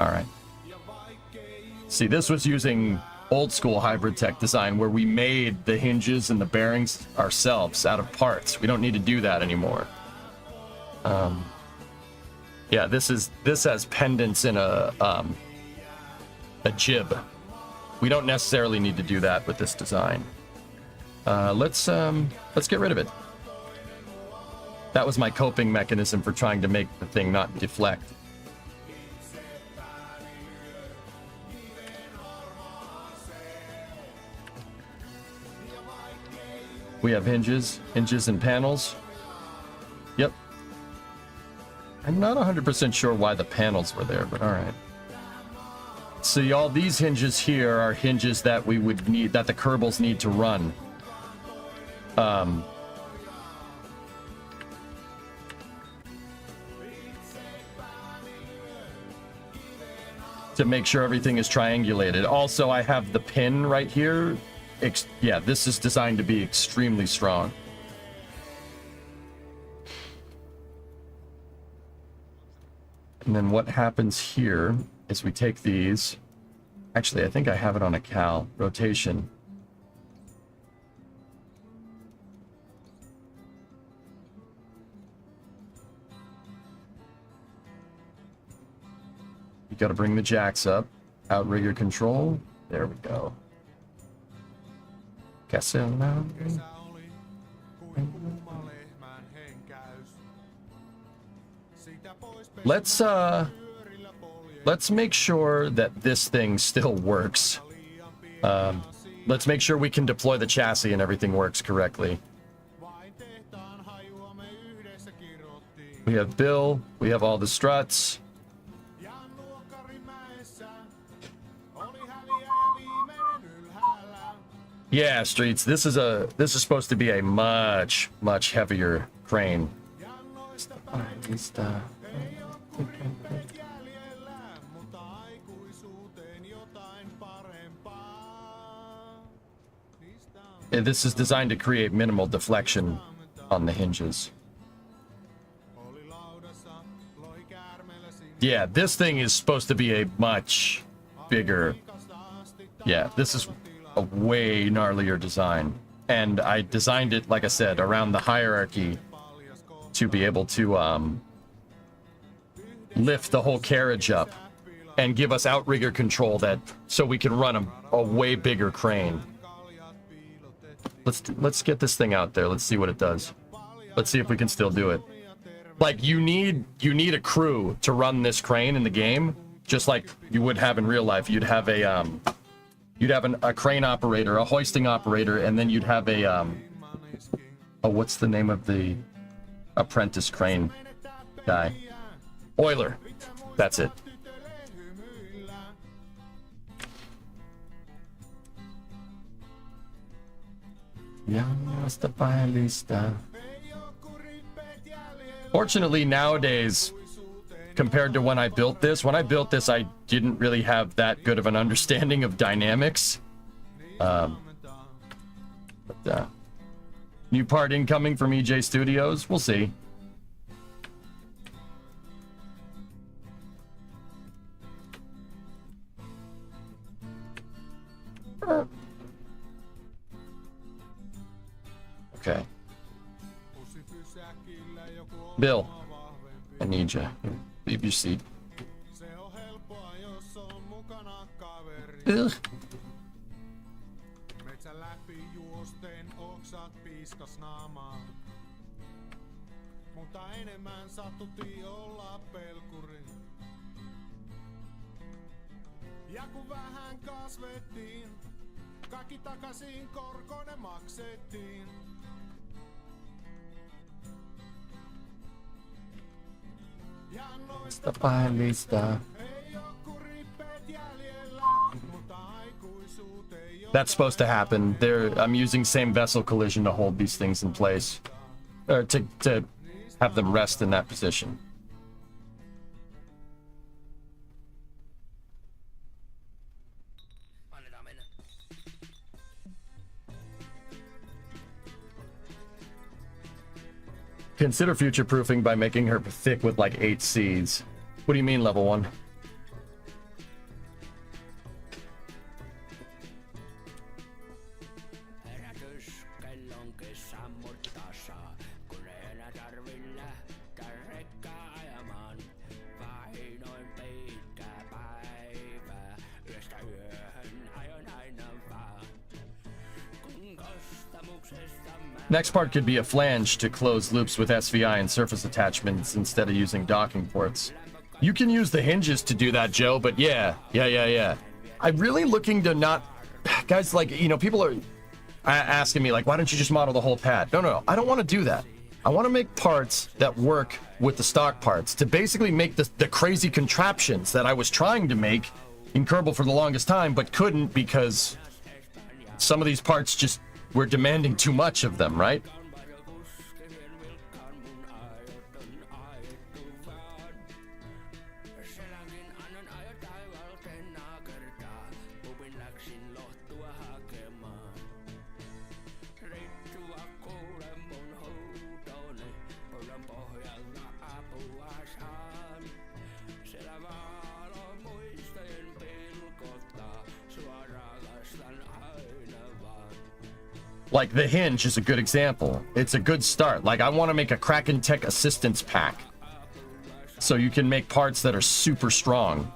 All right. See, this was using old school hybrid tech design where we made the hinges and the bearings ourselves out of parts. We don't need to do that anymore. Yeah, this has pendants in a jib. We don't necessarily need to do that with this design. Let's get rid of it. That was my coping mechanism for trying to make the thing not deflect. We have hinges and panels. Yep. I'm not 100% sure why the panels were there, but all right. See, all these hinges here are hinges that we would need, that the Kerbals need to run. To make sure everything is triangulated. Also, I have the pin right here. Yeah, this is designed to be extremely strong. And then what happens here is we take these. Actually, I think I have it on a cal. Rotation. You got to bring the jacks up. Outrigger control. There we go. Let's make sure that this thing still works. Let's make sure we can deploy the chassis and everything works correctly. We have Bill, we have all the struts. Yeah, Streets, this is supposed to be a much heavier crane. Yeah, this is designed to create minimal deflection on the hinges. Yeah, this thing is supposed to be a much bigger... Yeah, this is a way gnarlier design. And I designed it, like I said, around the hierarchy to be able to lift the whole carriage up and give us outrigger control so we can run a way bigger crane. Let's get this thing out there. Let's see what it does. Let's see if we can still do it. Like, you need a crew to run this crane in the game, just like you would have in real life. You'd have a crane operator, a hoisting operator, and then you'd have a what's the name of the apprentice crane guy? Oiler. That's it. Fortunately, nowadays, compared to when I built this, I didn't really have that good of an understanding of dynamics. New part incoming from EJ Studios. We'll see. Okay. Bill, I need you. Leave your seat. Bill. Ja kun vähän kasvettiin, kaikki takaisin korkoinen maksettiin. Ja noista Lista. ei oo kuin rippeet jäljellä, mutta aikuisuuteen jo. That's supposed to happen. I'm using same vessel collision to hold these things in place. Or to have them rest in that position. Consider future-proofing by making her thick with like 8 seeds. What do you mean, level 1? Next part could be a flange to close loops with SVI and surface attachments instead of using docking ports. You can use the hinges to do that, Joe, but yeah. I'm really looking to not... Guys, like, you know, people are asking me, like, why don't you just model the whole pad? No. I don't want to do that. I want to make parts that work with the stock parts to basically make the crazy contraptions that I was trying to make in Kerbal for the longest time, but couldn't because some of these parts just... we're demanding too much of them, right? Like the hinge is a good example. It's a good start. Like I want to make a Kraken Tech assistance pack. So you can make parts that are super strong.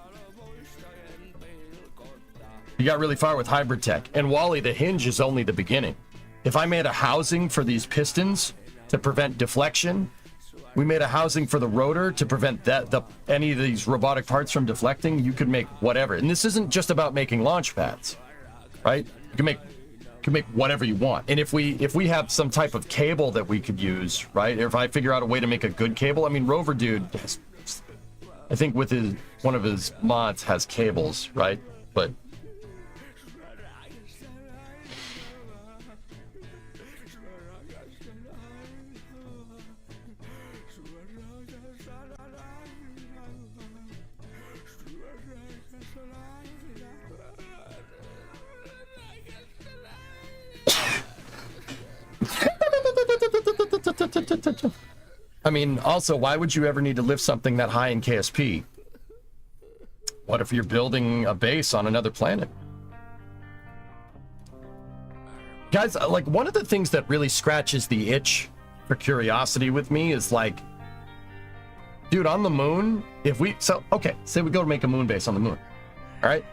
You got really far with hybrid tech. And Wally, the hinge is only the beginning. If I made a housing for these pistons to prevent deflection, we made a housing for the rotor to prevent any of these robotic parts from deflecting, you could make whatever. And this isn't just about making launch pads, right? You can make whatever you want. And if we have some type of cable that we could use, right? Or if I figure out a way to make a good cable, I mean, Rover Dude has, I think with one of his mods has cables, right? But I mean, also, why would you ever need to lift something that high in KSP? What if you're building a base on another planet? Guys, like, one of the things that really scratches the itch for curiosity with me is like, dude, on the moon, say we go to make a moon base on the moon, all right?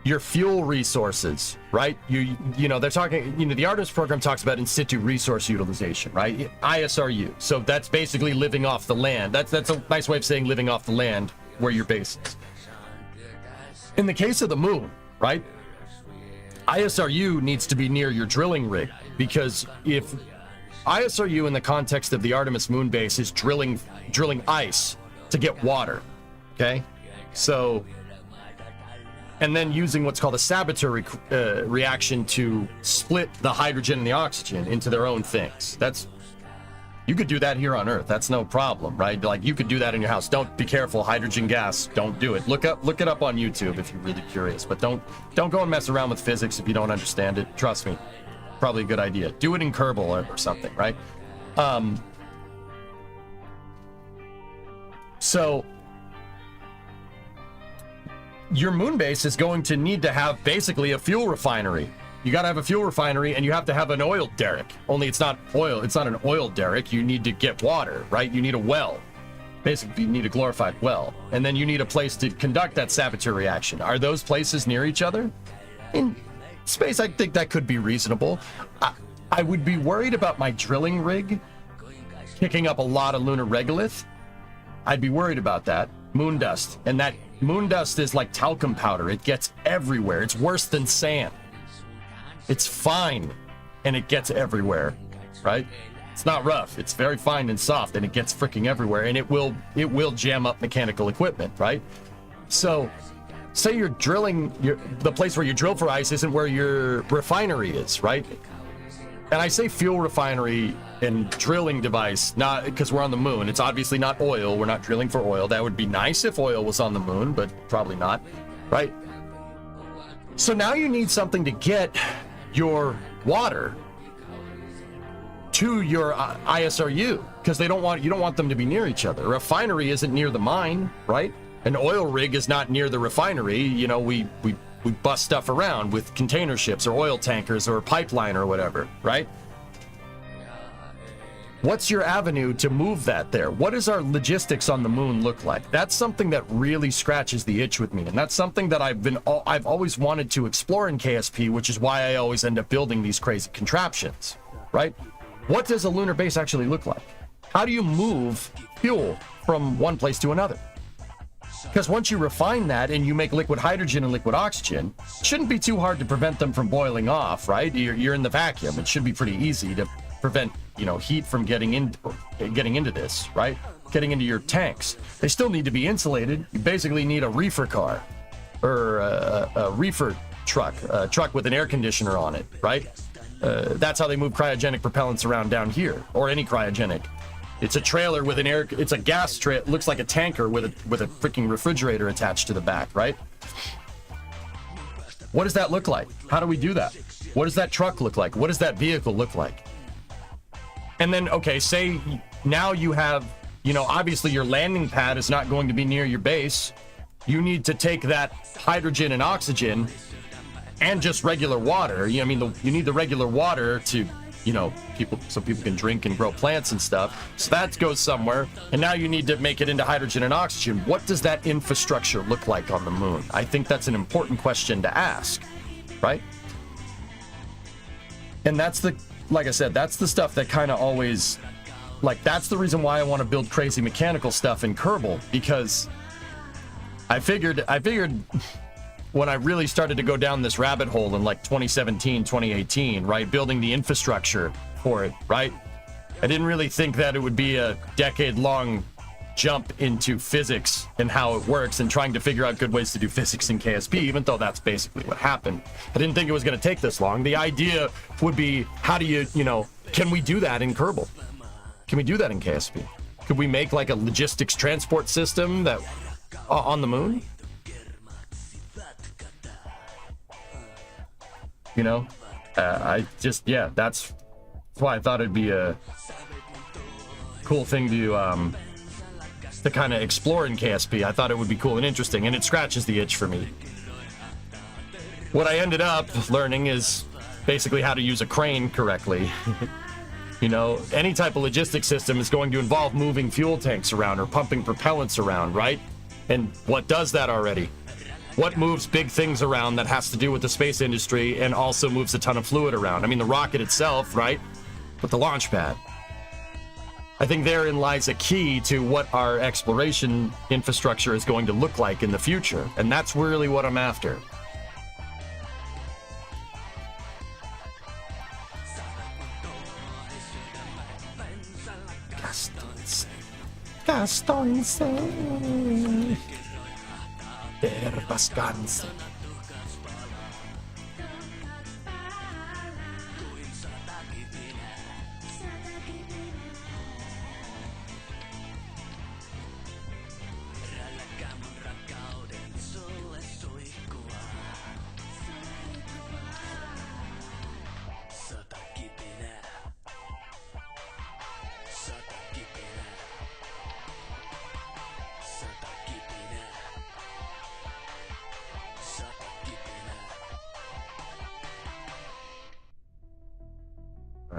Your fuel resources, right? You know, they're talking, you know, the Artemis program talks about in situ resource utilization, right? ISRU. So that's basically living off the land. That's a nice way of saying living off the land where your base is. In the case of the moon, right? ISRU needs to be near your drilling rig, because if ISRU in the context of the Artemis moon base is drilling ice to get water, okay? So, and then using what's called a saboteur reaction to split the hydrogen and the oxygen into their own things. You could do that here on Earth. That's no problem, right? Like, you could do that in your house. Don't be careful. Hydrogen gas. Don't do it. Look it up on YouTube if you're really curious. But don't go and mess around with physics if you don't understand it. Trust me, probably a good idea. Do it in Kerbal or something, right? So your moon base is going to need to have basically a fuel refinery You got to have a fuel refinery, and you have to have an oil derrick. Only it's not oil. It's not an oil derrick. You need to get water, right? You need a well. Basically, you need a glorified well. And then you need a place to conduct that saboteur reaction. Are those places near each other? In space, I think that could be reasonable. I would be worried about my drilling rig picking up a lot of lunar regolith. I'd be worried about that. Moon dust. And that moon dust is like talcum powder. It gets everywhere. It's worse than sand. It's fine, and it gets everywhere, right? It's not rough. It's very fine and soft, and it gets freaking everywhere, and it will jam up mechanical equipment, right? So, say you're drilling, the place where you drill for ice isn't where your refinery is, right? And I say fuel refinery and drilling device, not because we're on the moon. It's obviously not oil. We're not drilling for oil. That would be nice if oil was on the moon, but probably not, right? So now you need something to get your water to your ISRU, because you don't want them to be near each other. A refinery isn't near the mine, right? An oil rig is not near the refinery. You know, we bust stuff around with container ships or oil tankers or a pipeline or whatever, right? What's your avenue to move that there? What does our logistics on the moon look like? That's something that really scratches the itch with me, and that's something that I've always wanted to explore in KSP, which is why I always end up building these crazy contraptions, right? What does a lunar base actually look like? How do you move fuel from one place to another? Because once you refine that and you make liquid hydrogen and liquid oxygen, it shouldn't be too hard to prevent them from boiling off, right? You're in the vacuum. It should be pretty easy to prevent, heat from getting into this, right? Getting into your tanks. They still need to be insulated. You basically need a reefer car or a reefer truck, a truck with an air conditioner on it, right? That's how they move cryogenic propellants around down here, or any cryogenic. It's a trailer with it's a gas trailer. Looks like a tanker with a freaking refrigerator attached to the back, right? What does that look like? How do we do that? What does that truck look like? What does that vehicle look like? And then, okay, say now you have, obviously your landing pad is not going to be near your base. You need to take that hydrogen and oxygen and just regular water. You need the regular water to, so people can drink and grow plants and stuff. So that goes somewhere. And now you need to make it into hydrogen and oxygen. What does that infrastructure look like on the moon? I think that's an important question to ask, right? And like I said, that's the stuff that kind of always, that's the reason why I want to build crazy mechanical stuff in Kerbal, because I figured when I really started to go down this rabbit hole in 2017, 2018, right? Building the infrastructure for it, right? I didn't really think that it would be a decade-long jump into physics and how it works and trying to figure out good ways to do physics in KSP, even though that's basically what happened. I didn't think it was going to take this long. The idea would be, how do you, can we do that in Kerbal? Can we do that in KSP? Could we make a logistics transport system that on the moon? That's why I thought it'd be a cool thing to kind of explore in KSP. I thought it would be cool and interesting, and it scratches the itch for me. What I ended up learning is basically how to use a crane correctly. Any type of logistics system is going to involve moving fuel tanks around or pumping propellants around, right? And what does that already? What moves big things around that has to do with the space industry and also moves a ton of fluid around? The rocket itself, right? But the launch pad. I think therein lies a key to what our exploration infrastructure is going to look like in the future. And that's really what I'm after. Gaston say. Der was Ganze.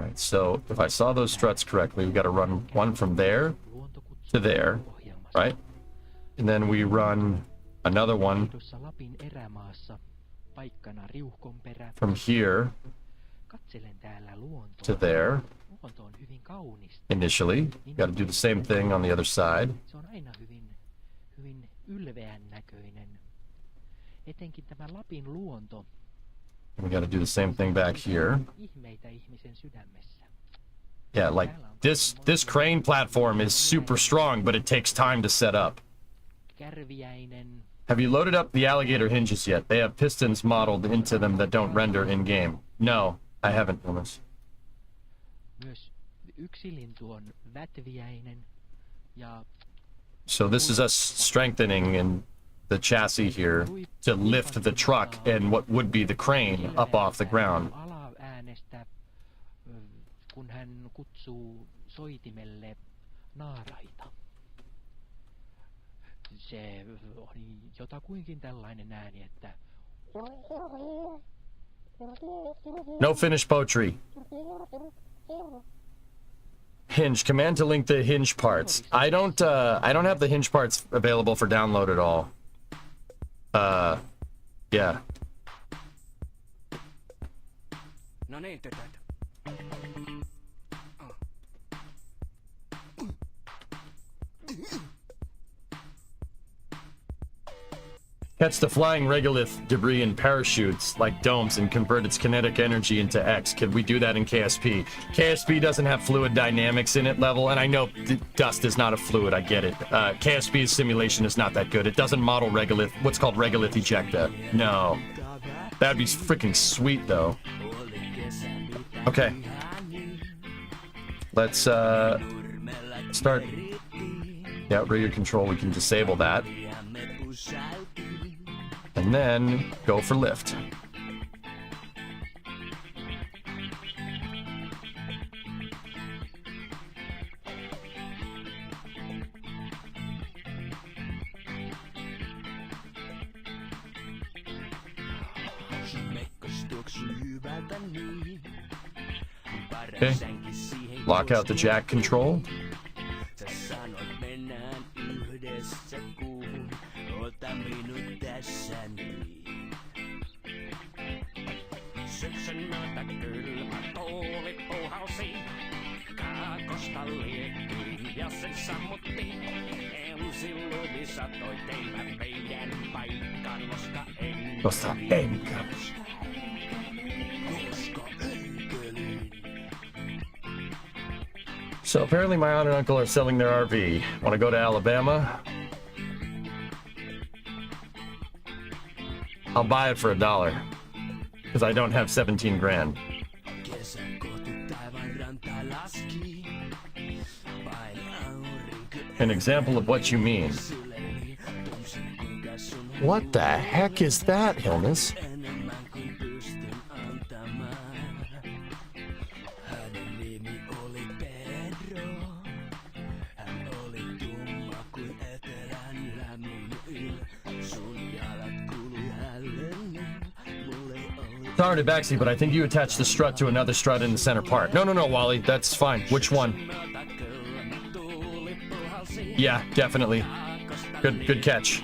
right, so if I saw those struts correctly, we got to run one from there to there, right? And then we run another one from here to there. Initially, got to do the same thing on the other side. We got to do the same thing back here. Yeah, like this crane platform is super strong, but it takes time to set up. Have you loaded up the alligator hinges yet? They have pistons modeled into them that don't render in-game. No, I haven't, Thomas. So this is us strengthening in the chassis here to lift the truck and what would be the crane up off the ground. No finished poetry. Hinge, command to link the hinge parts. I don't have the hinge parts available for download at all. Yeah. Catch the flying regolith debris in parachutes like domes and convert its kinetic energy into X. Could we do that in KSP? KSP doesn't have fluid dynamics in it level, and I know dust is not a fluid, I get it. KSP's simulation is not that good. It doesn't model regolith, what's called regolith ejecta. No. That'd be freaking sweet, though. Okay. Let's, start. Yeah, rigger control, we can disable that. And then go for lift. Okay. Lock out the jack control. Koska enkä. So apparently my aunt and uncle are selling their RV. Want to go to Alabama? I'll buy it for $1 because I don't have 17 grand. An example of what you mean. What the heck is that, Hilnis? Sorry to backseat, but I think you attached the strut to another strut in the center part. No, Wally, that's fine. Which one? Yeah, definitely. Good catch.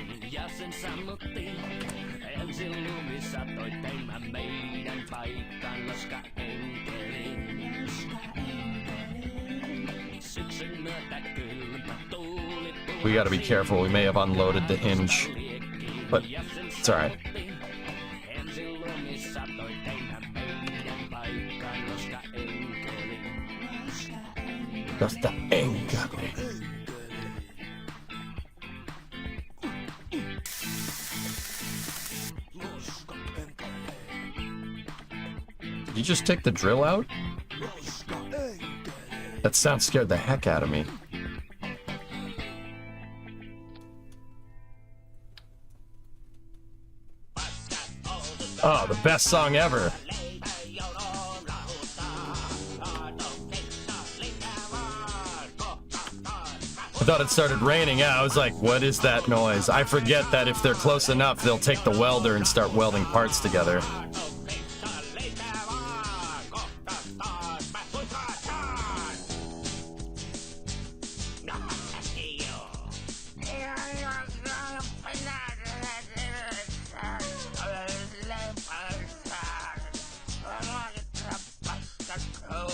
We gotta be careful. We may have unloaded the hinge, but it's all right. Just the anchor. Did you just take the drill out? That sound scared the heck out of me. Oh, the best song ever. I thought it started raining. Yeah, I was like, what is that noise? I forget that if they're close enough, they'll take the welder and start welding parts together.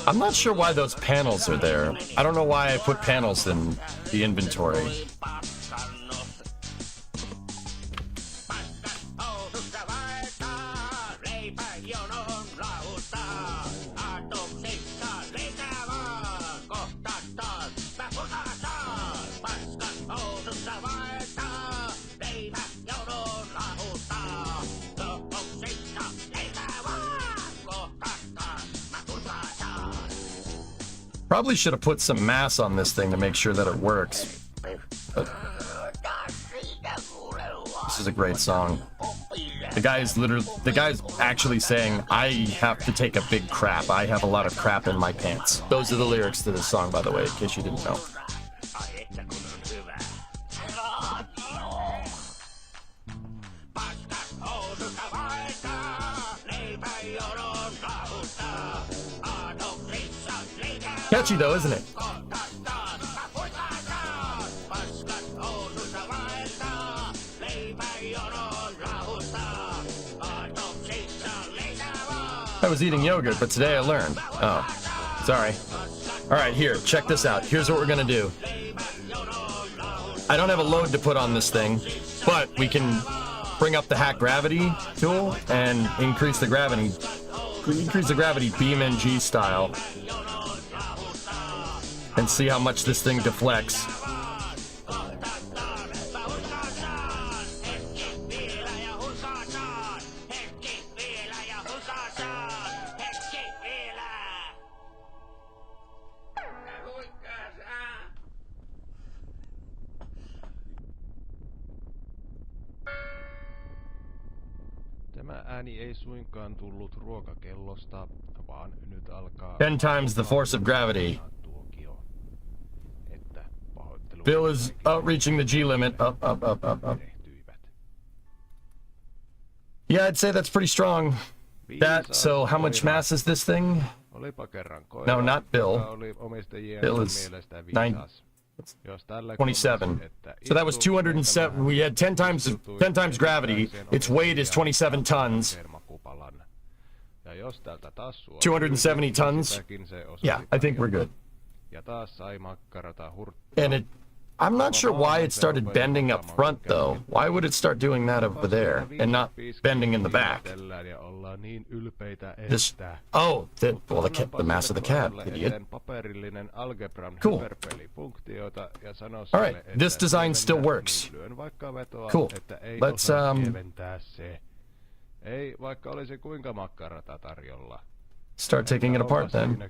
I'm not sure why those panels are there. I don't know why I put panels in the inventory. Probably should have put some mass on this thing to make sure that it works. But this is a great song. The guy's actually saying, I have to take a big crap. I have a lot of crap in my pants. Those are the lyrics to this song, by the way, in case you didn't know. Catchy though, isn't it? I was eating yogurt, but today I learned. Oh, sorry. All right, here, check this out. Here's what we're gonna do. I don't have a load to put on this thing, but we can bring up the hack gravity tool and increase the gravity BeamNG style. And see how much this thing deflects. Tämä ääni ei suinkaan tullut ruokakellosta, vaan nyt alkaa 10 times the force of gravity. Bill is outreaching the G limit. Up. Yeah, I'd say that's pretty strong. So how much mass is this thing? No, not Bill. Bill is 27. So that was 207. We had 10 times gravity. Its weight is 27 tons. 270 tons. Yeah, I think we're good. And I'm not sure why it started bending up front, though. Why would it start doing that over there and not bending in the back? This, well, the mass of the cab, idiot. Cool. All right, this design still works. Cool. Let's, start taking it apart, then.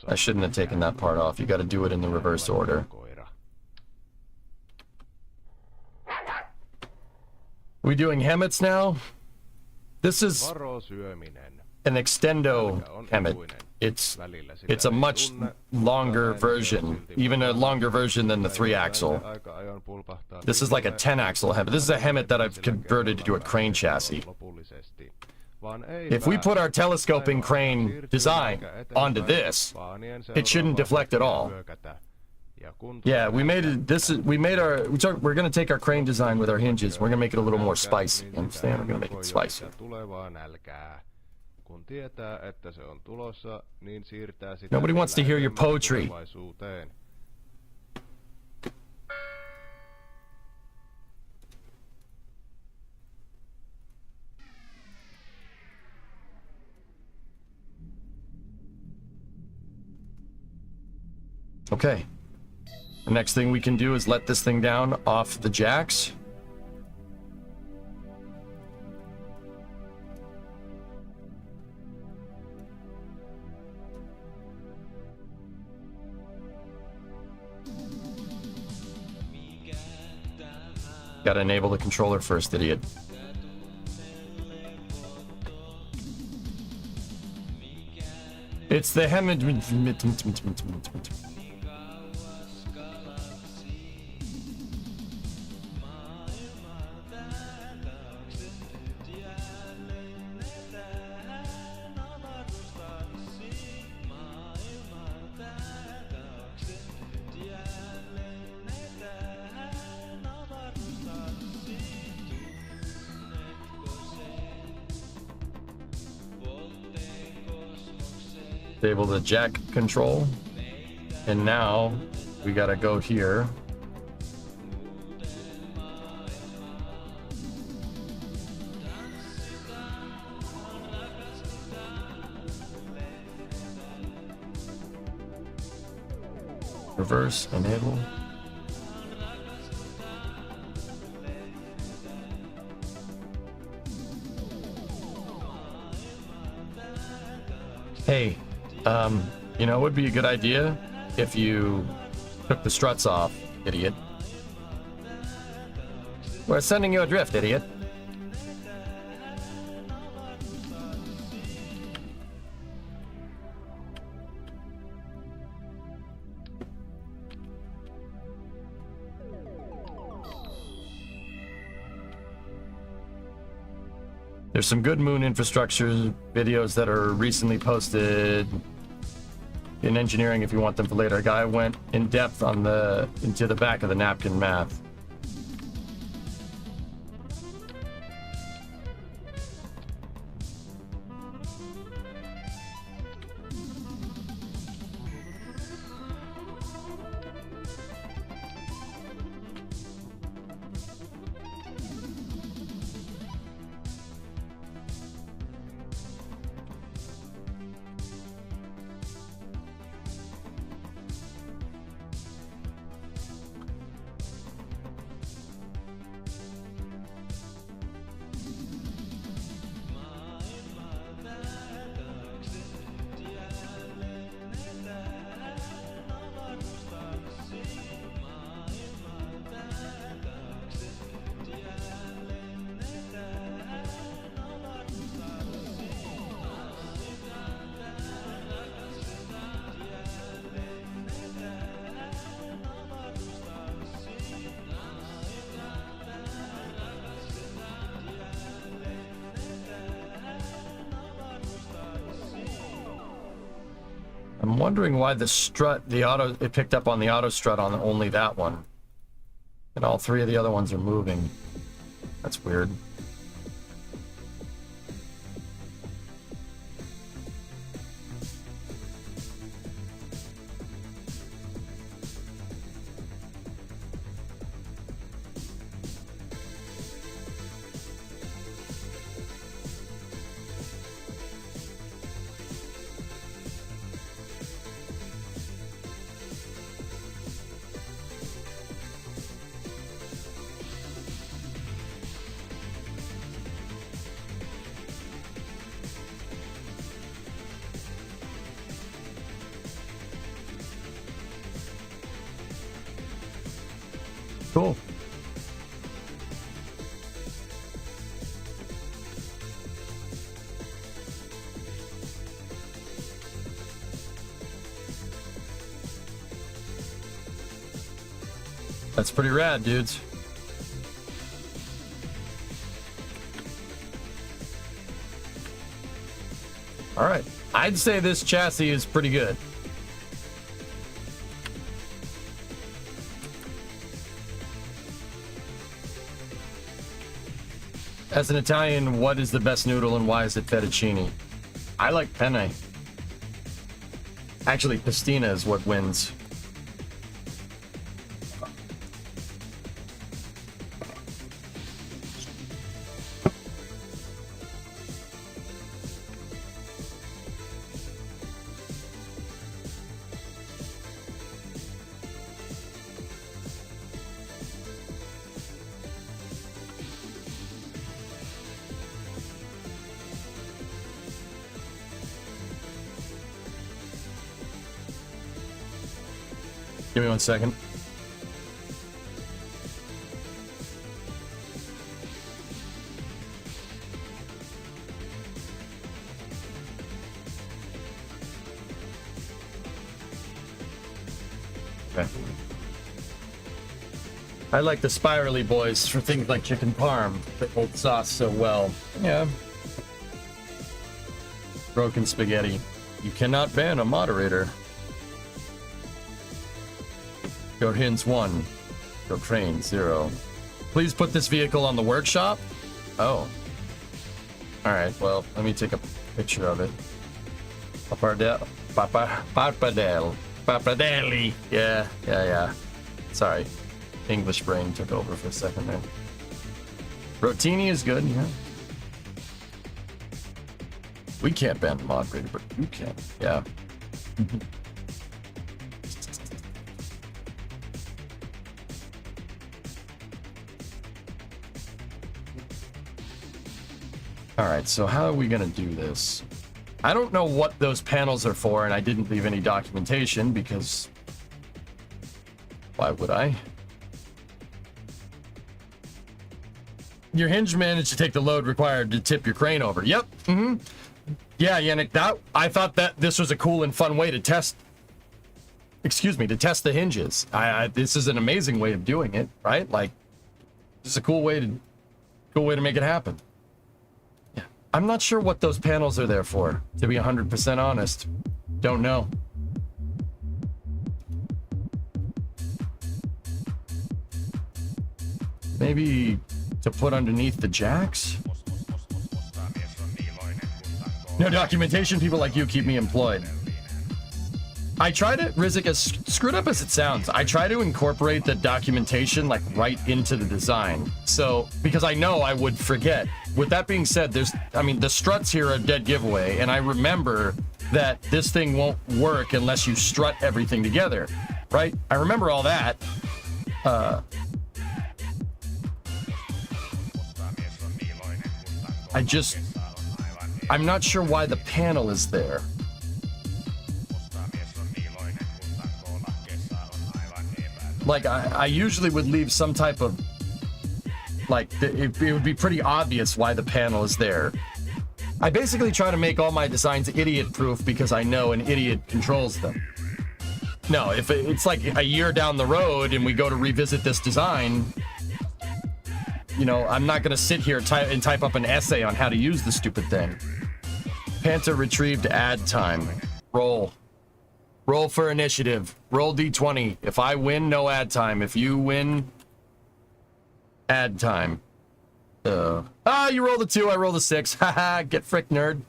I shouldn't have taken that part off. You got to do it in the reverse order. We doing hemmets now? This is an extendo hemmet. It's a much longer version, even a longer version than the 3-axle. This is like a 10-axle hemmet. This is a hemmet that I've converted to a crane chassis. If we put our telescoping crane design onto this, it shouldn't deflect at all. Yeah, we're gonna take our crane design with our hinges. We're gonna make it a little more spicy. You understand? We're gonna make it spicy. Nobody wants to hear your poetry. Okay. The next thing we can do is let this thing down off the jacks. Gotta enable the controller first, idiot. It's the hemmed. Disable the jack control. And now we gotta go here. Reverse, enable. Hey, you know, it would be a good idea if you took the struts off, idiot. We're sending you adrift, idiot. There's some good moon infrastructure videos that are recently posted in engineering if you want them for later. A guy went in depth on into the back of the napkin math. I'm wondering why the strut, it picked up on the auto strut on only that one. And all three of the other ones are moving. That's weird. Cool. That's pretty rad, dudes. All right. I'd say this chassis is pretty good. As an Italian, what is the best noodle and why is it fettuccine? I like penne. Actually, pastina is what wins. Give me 1 second. Okay. I like the spirally boys for things like chicken parm that hold sauce so well. Yeah. Broken spaghetti. You cannot ban a moderator. Your hints 1. Your train 0. Please put this vehicle on the workshop. Oh. Alright, well, let me take a picture of it. How far down? Pappardelle. Yeah. Sorry. English brain took over for a second there. Rotini is good, yeah. We can't ban the moderator, but you can. Yeah. All right, so how are we gonna do this? I don't know what those panels are for, and I didn't leave any documentation because why would I? Your hinge managed to take the load required to tip your crane over. Yep. Yeah, Yannick, that I thought that this was a cool and fun way to test. Excuse me, to test the hinges. This is an amazing way of doing it, right? Like, this is a cool way to make it happen. Yeah, I'm not sure what those panels are there for. To be 100% honest, don't know. Maybe to put underneath the jacks? No documentation, people like you keep me employed. I try to, Rizik, as screwed up as it sounds, I try to incorporate the documentation like right into the design. So, because I know I would forget. With that being said, the struts here are a dead giveaway, and I remember that this thing won't work unless you strut everything together, right? I remember all that. I'm not sure why the panel is there. Like, I usually would leave some type of, like, it would be pretty obvious why the panel is there. I basically try to make all my designs idiot-proof because I know an idiot controls them. No, if it's like a year down the road and we go to revisit this design, you know, I'm not going to sit here and type up an essay on how to use the stupid thing. Panther retrieved ad time. Roll. Roll for initiative. Roll D20. If I win, no ad time. If you win, ad time. You roll the 2, I roll the 6. Haha, get frick, nerd.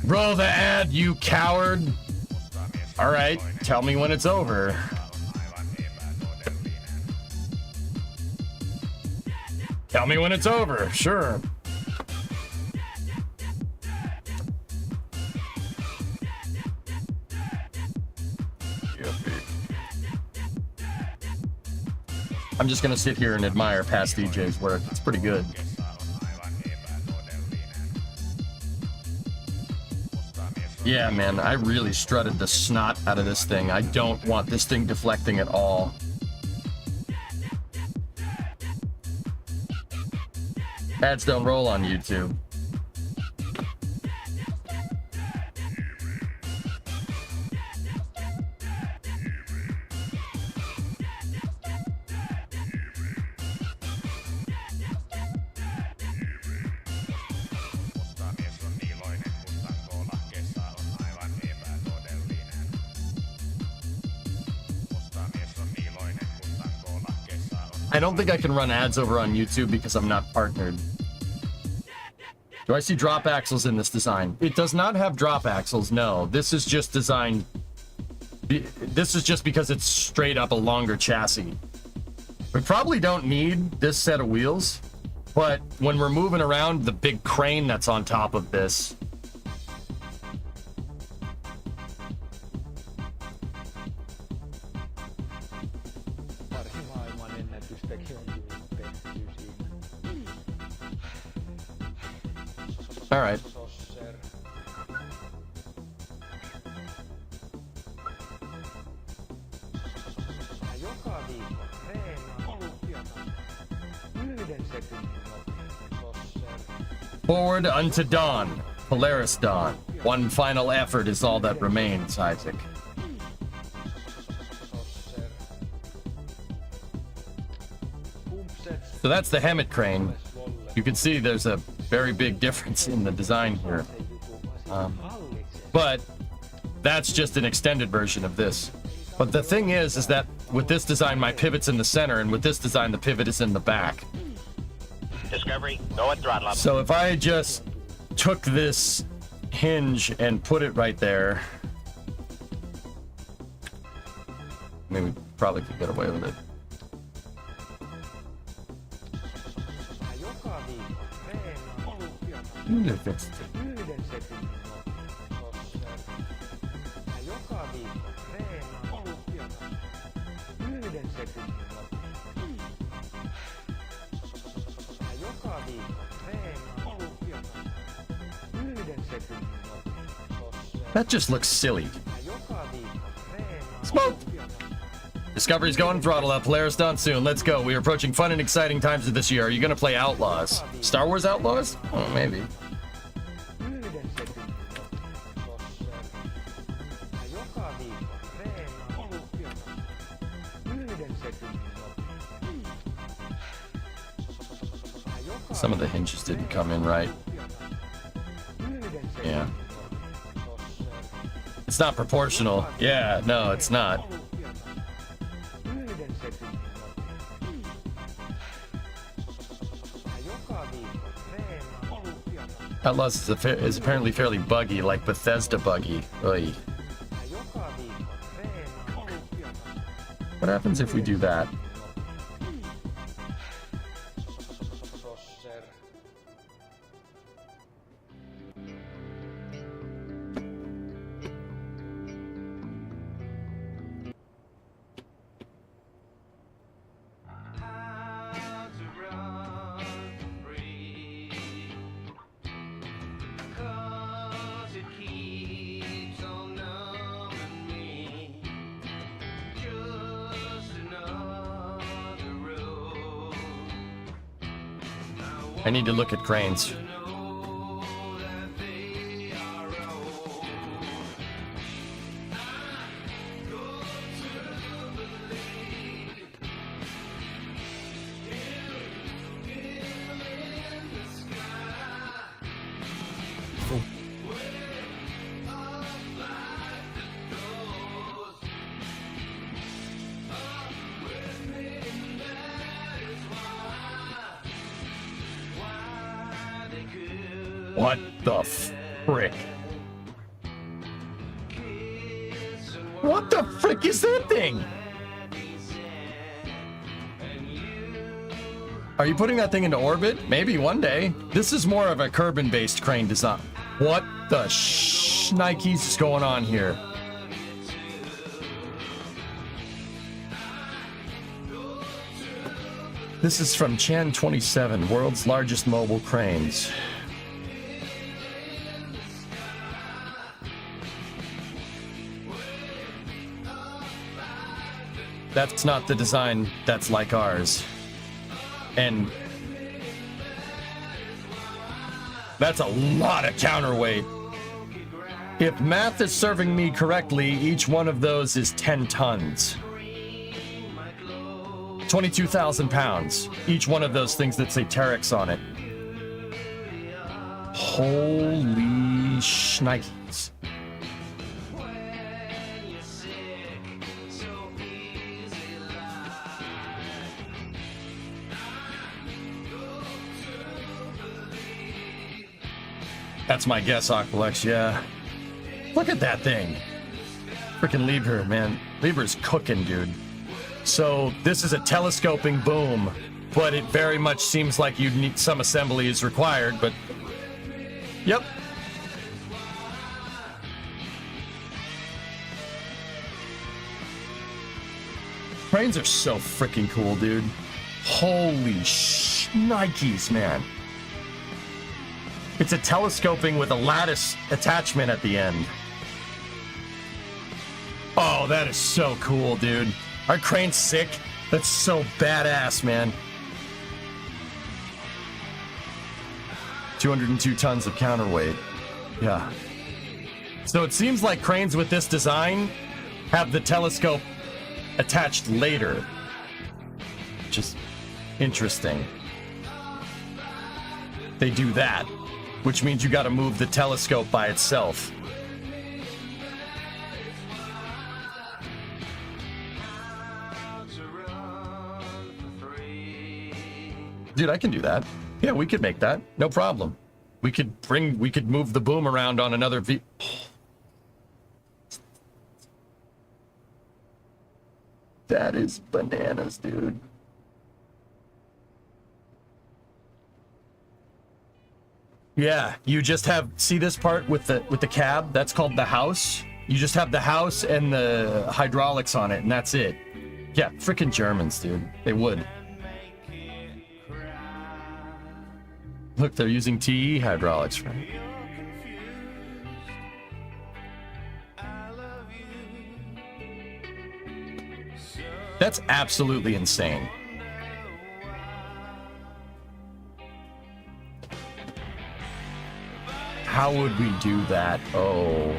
Roll the ad, you coward. All right, tell me when it's over. Tell me when it's over, sure. I'm just gonna sit here and admire past DJ's work. It's pretty good. Yeah, man, I really strutted the snot out of this thing. I don't want this thing deflecting at all. Ads don't roll on YouTube. I don't think I can run ads over on YouTube because I'm not partnered. Do I see drop axles in this design? It does not have drop axles, no. This is just designed... This is just because it's straight up a longer chassis. We probably don't need this set of wheels, but when we're moving around, the big crane that's on top of this... All right. Forward unto dawn, Polaris Dawn. One final effort is all that remains, Isaac. So that's the Hemet crane. You can see there's a very big difference in the design here. But that's just an extended version of this. But the thing is that with this design, my pivot's in the center, and with this design, the pivot is in the back. Discovery, go at throttle up. So if I just took this hinge and put it right there, I mean, we probably could get away with it. You need to fix it. That just looks silly. Smoke! Discovery's going, throttle up. Polaris Dawn soon. Let's go. We are approaching fun and exciting times of this year. Are you going to play Outlaws? Star Wars Outlaws? Oh, maybe. Some of the hinges didn't come in right. Yeah. It's not proportional. Yeah, no, it's not. Outlaws is apparently fairly buggy, like Bethesda buggy. Oy. What happens if we do that? I need to look at cranes. What the frick? What the frick is that thing? Are you putting that thing into orbit? Maybe one day. This is more of a Kerbal-based crane design. What the shnikes is going on here? This is from Chan 27, world's largest mobile cranes. That's not the design that's like ours. And that's a lot of counterweight. If math is serving me correctly, each one of those is 10 tons. 22,000 pounds. Each one of those things that say Terex on it. Holy shnikes. That's my guess, Aqualex, yeah. Look at that thing. Freaking Liebherr, man. Liebherr's cooking, dude. So this is a telescoping boom, but it very much seems like you'd need some assembly is required, but yep. Cranes are so freaking cool, dude. Holy shnikes, man. It's a telescoping with a lattice attachment at the end. Oh, that is so cool, dude. Are cranes sick? That's so badass, man. 202 tons of counterweight. Yeah. So it seems like cranes with this design have the telescope attached later. Which is interesting. They do that, which means you gotta move the telescope by itself. Dude, I can do that. Yeah, we could make that. No problem. We could move the boom around on another That is bananas, dude. Yeah, you just have, see this part with the cab? That's called the house. You just have the house and the hydraulics on it, and that's it. Yeah, freaking Germans, dude. They would. Look, they're using TE hydraulics, right? That's absolutely insane. How would we do that? Oh.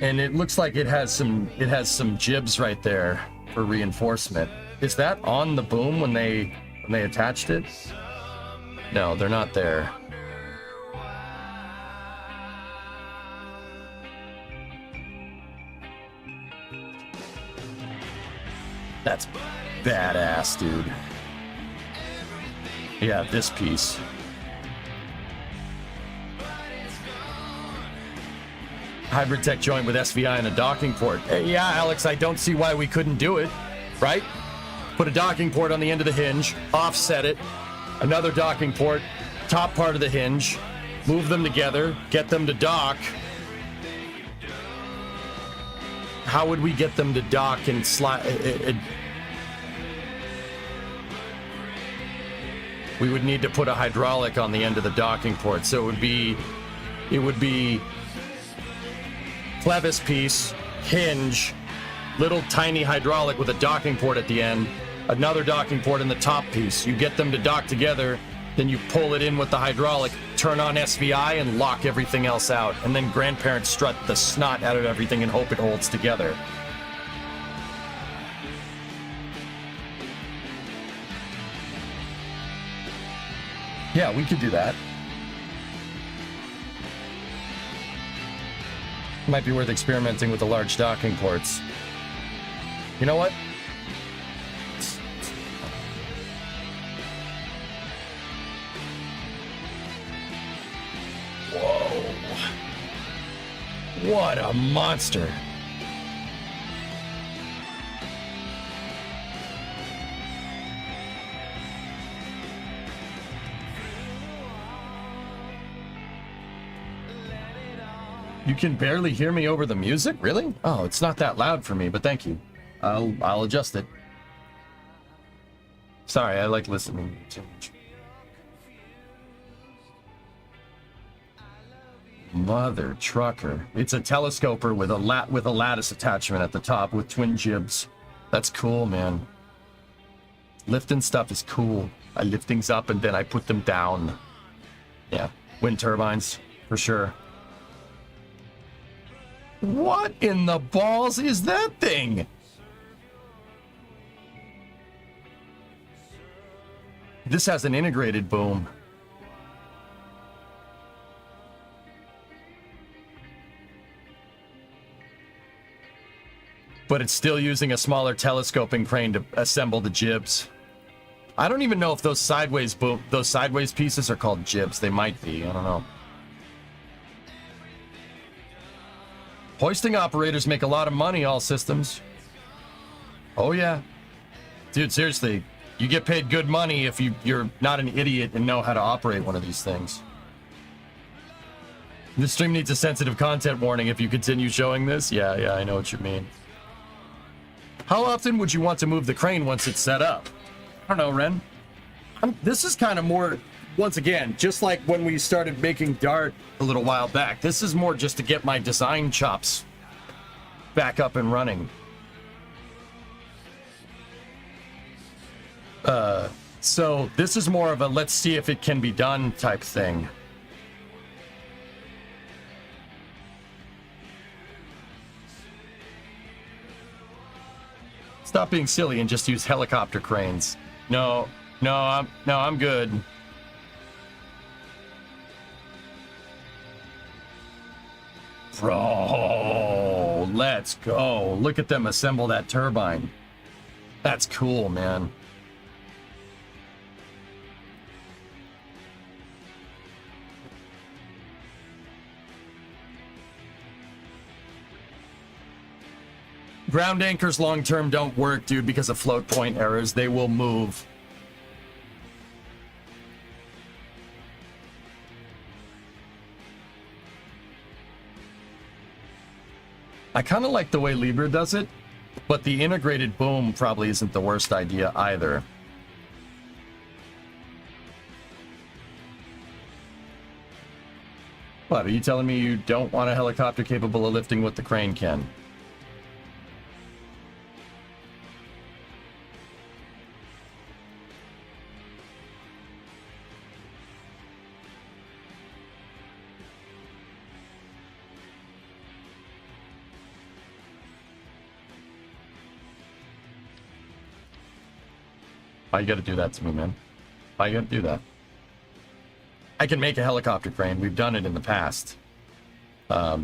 And it looks like it has some jibs right there for reinforcement. Is that on the boom when they attached it? No, they're not there. That's badass, dude. Yeah, this piece. Hybrid tech joint with SVI and a docking port. Hey, yeah, Alex, I don't see why we couldn't do it, right? Put a docking port on the end of the hinge, offset it, another docking port, top part of the hinge, move them together, get them to dock. How would we get them to dock and slide? We would need to put a hydraulic on the end of the docking port, so it would be clevis piece, hinge, little tiny hydraulic with a docking port at the end, another docking port in the top piece. You get them to dock together, then you pull it in with the hydraulic, turn on SVI, and lock everything else out. And then grandparents strut the snot out of everything and hope it holds together. Yeah, we could do that. Might be worth experimenting with the large docking ports. You know what? Whoa. What a monster. You can barely hear me over the music? Really? Oh, it's not that loud for me, but thank you. I'll adjust it. Sorry, I like listening too much. Mother trucker. It's a telescoper with a lattice attachment at the top with twin jibs. That's cool, man. Lifting stuff is cool. I lift things up and then I put them down. Yeah, wind turbines, for sure. What in the balls is that thing? This has an integrated boom. But it's still using a smaller telescoping crane to assemble the jibs. I don't even know if those sideways pieces are called jibs. They might be. I don't know. Hoisting operators make a lot of money, all systems. Oh, yeah. Dude, seriously, you get paid good money if you're not an idiot and know how to operate one of these things. This stream needs a sensitive content warning if you continue showing this. Yeah, I know what you mean. How often would you want to move the crane once it's set up? I don't know, Ren. This is kind of more... Once again, just like when we started making Dart a little while back, this is more just to get my design chops back up and running. So this is more of a let's see if it can be done type thing. Stop being silly and just use helicopter cranes. No, I'm good. Bro, let's go. Look at them assemble that turbine. That's cool, man. Ground anchors long term don't work, dude, because of float point errors. They will move. I kind of like the way Libra does it, but the integrated boom probably isn't the worst idea either. What, are you telling me you don't want a helicopter capable of lifting what the crane can? Why you gotta do that to me, man? Why you gotta do that? I can make a helicopter crane. We've done it in the past. A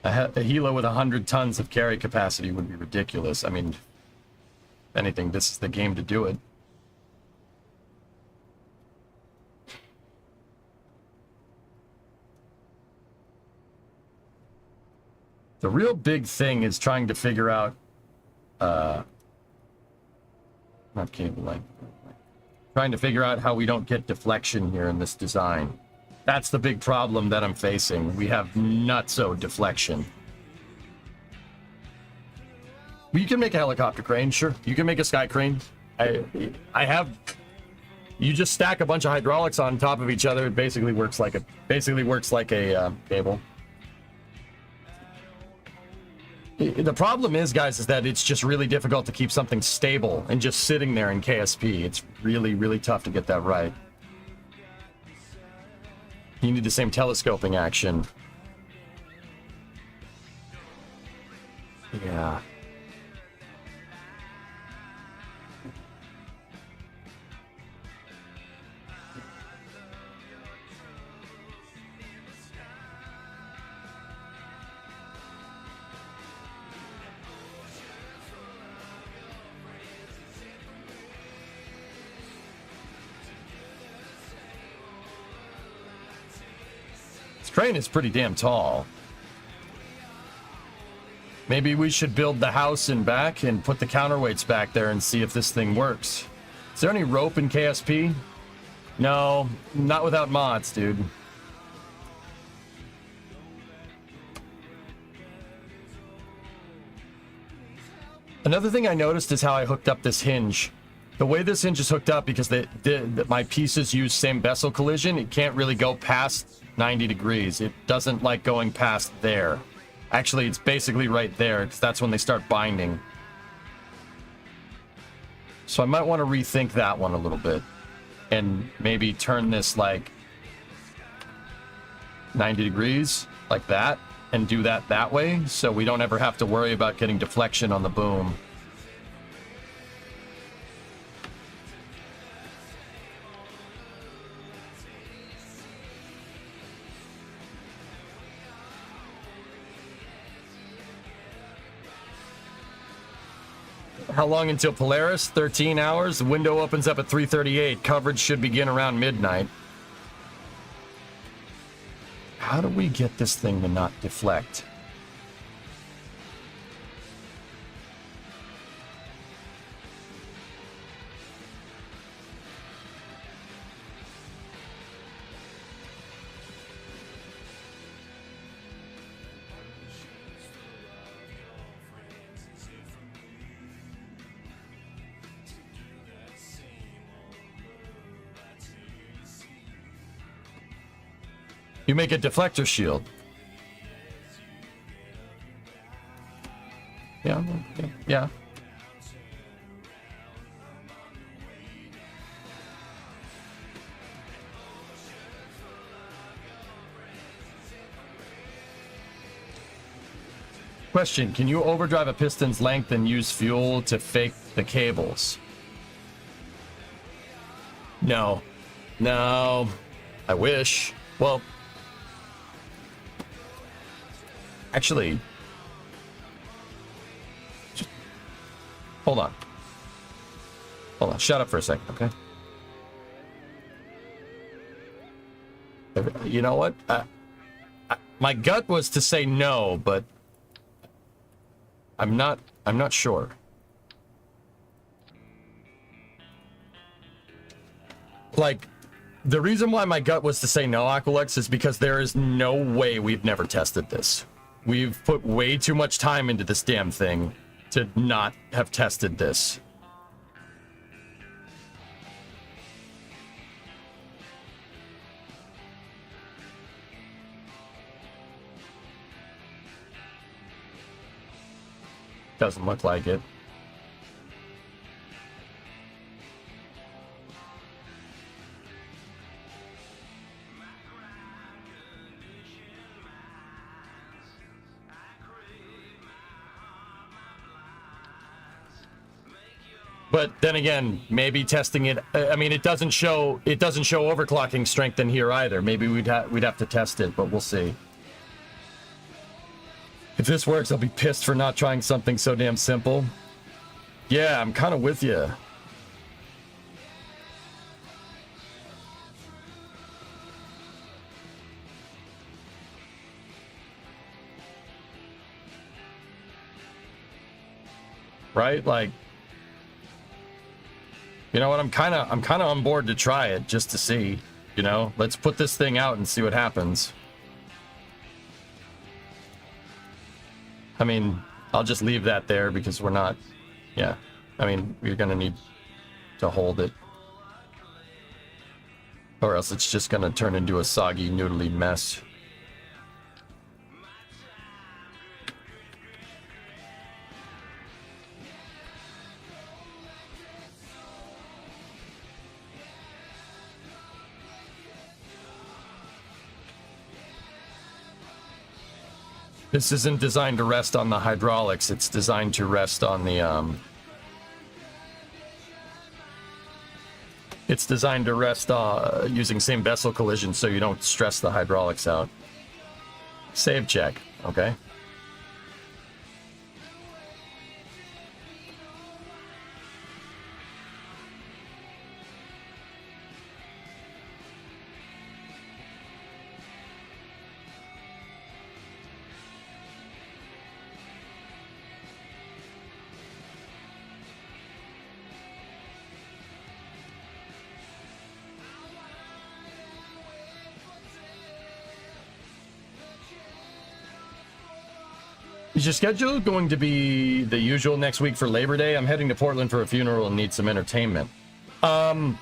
helo with 100 tons of carry capacity would be ridiculous. I mean, if anything, this is the game to do it. The real big thing is trying to figure out, not cable length. Trying to figure out how we don't get deflection here in this design. That's the big problem that I'm facing. We have nutso deflection. You can make a helicopter crane, sure. You can make a sky crane. I have. You just stack a bunch of hydraulics on top of each other. It basically works like a cable. The problem is, guys, is that it's just really difficult to keep something stable and just sitting there in KSP. It's really, really tough to get that right. You need the same telescoping action. Yeah. Crane is pretty damn tall. Maybe we should build the house in back and put the counterweights back there and see if this thing works. Is there any rope in KSP? No, not without mods, dude. Another thing I noticed is how I hooked up this hinge. The way this hinge is hooked up, because my pieces use same vessel collision, it can't really go past 90 degrees. It doesn't like going past there. Actually, it's basically right there, because that's when they start binding. So I might want to rethink that one a little bit. And maybe turn this like 90 degrees, like that, and do that way, so we don't ever have to worry about getting deflection on the boom. How long until Polaris? 13 hours. The window opens up at 3:38. Coverage should begin around midnight. How do we get this thing to not deflect? You make a deflector shield. Yeah, yeah. Question, can you overdrive a piston's length and use fuel to fake the cables? No. No. I wish. Well, actually, just hold on. Hold on. Shut up for a second, okay? You know what? My gut was to say no, but I'm not sure. Like, the reason why my gut was to say no, Aqualex, is because there is no way we've never tested this. We've put way too much time into this damn thing to not have tested this. Doesn't look like it. But then again, maybe testing it. I mean, it doesn't show overclocking strength in here either. Maybe we'd have to test it, but we'll see. If this works, I'll be pissed for not trying something so damn simple. Yeah, I'm kind of with you. Right? Like, you know what? I'm kind of on board to try it just to see, you know? Let's put this thing out and see what happens. I mean, I'll just leave that there because we're not, yeah. I mean, we're going to need to hold it. Or else it's just going to turn into a soggy, noodly mess. This isn't designed to rest on the hydraulics. It's designed to rest on the, it's designed to rest using same vessel collision so you don't stress the hydraulics out. Save check, okay? Is your schedule going to be the usual next week for Labor Day? I'm heading to Portland for a funeral and need some entertainment. I'm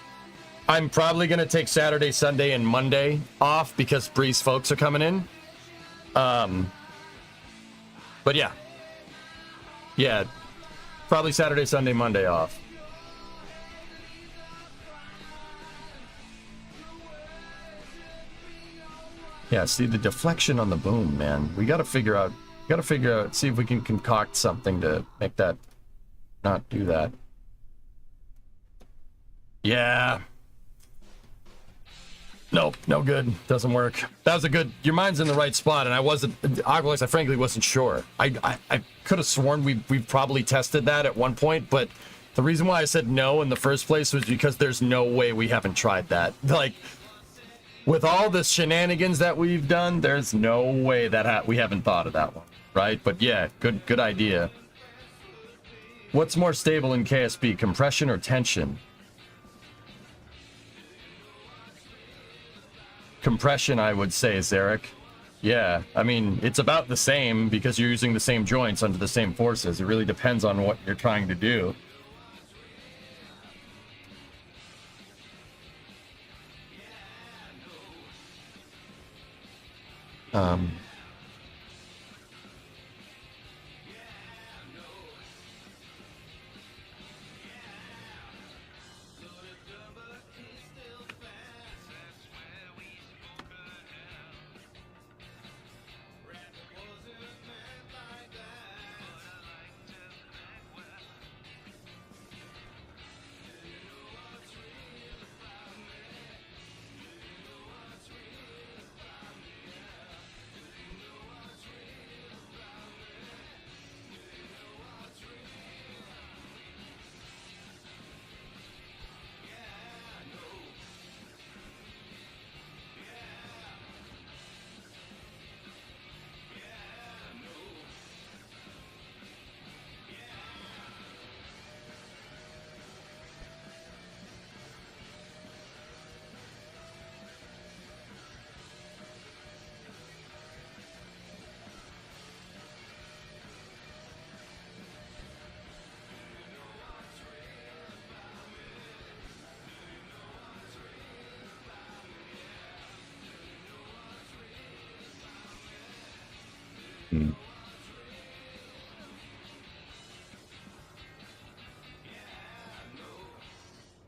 probably going to take Saturday, Sunday, and Monday off because Bree's folks are coming in. But yeah. Yeah, probably Saturday, Sunday, Monday off. Yeah, see the deflection on the boom, man. We got to figure out, see if we can concoct something to make that not do that. Yeah. Nope, no good. Doesn't work. That was a good, your mind's in the right spot, and I frankly wasn't sure. I could have sworn we've probably tested that at one point, but the reason why I said no in the first place was because there's no way we haven't tried that. Like, with all the shenanigans that we've done, there's no way that we haven't thought of that one, right? But yeah, good idea. What's more stable in KSP, compression or tension? Compression, I would say, Zarek. Yeah, I mean, it's about the same because you're using the same joints under the same forces. It really depends on what you're trying to do.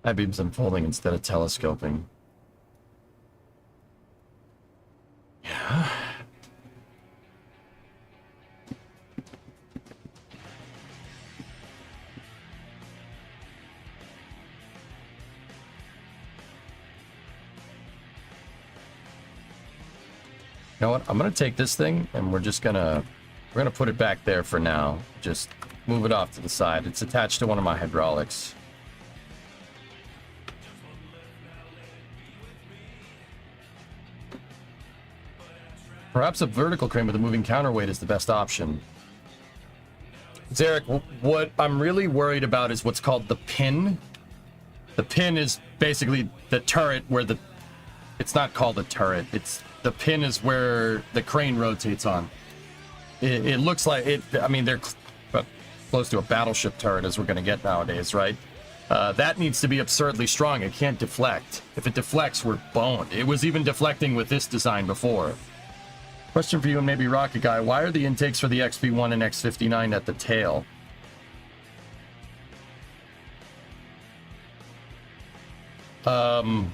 I beams unfolding instead of telescoping. Yeah. You know what? I'm gonna take this thing and we're gonna put it back there for now. Just move it off to the side. It's attached to one of my hydraulics. Perhaps a vertical crane with a moving counterweight is the best option. Zarek, what I'm really worried about is what's called the pin. The pin is basically the turret where the... It's not called a turret. The pin is where the crane rotates on. It looks like it... I mean, they're close to a battleship turret as we're going to get nowadays, right? That needs to be absurdly strong. It can't deflect. If it deflects, we're boned. It was even deflecting with this design before. Question for you and maybe Rocket Guy. Why are the intakes for the XP1 and X59 at the tail? I'm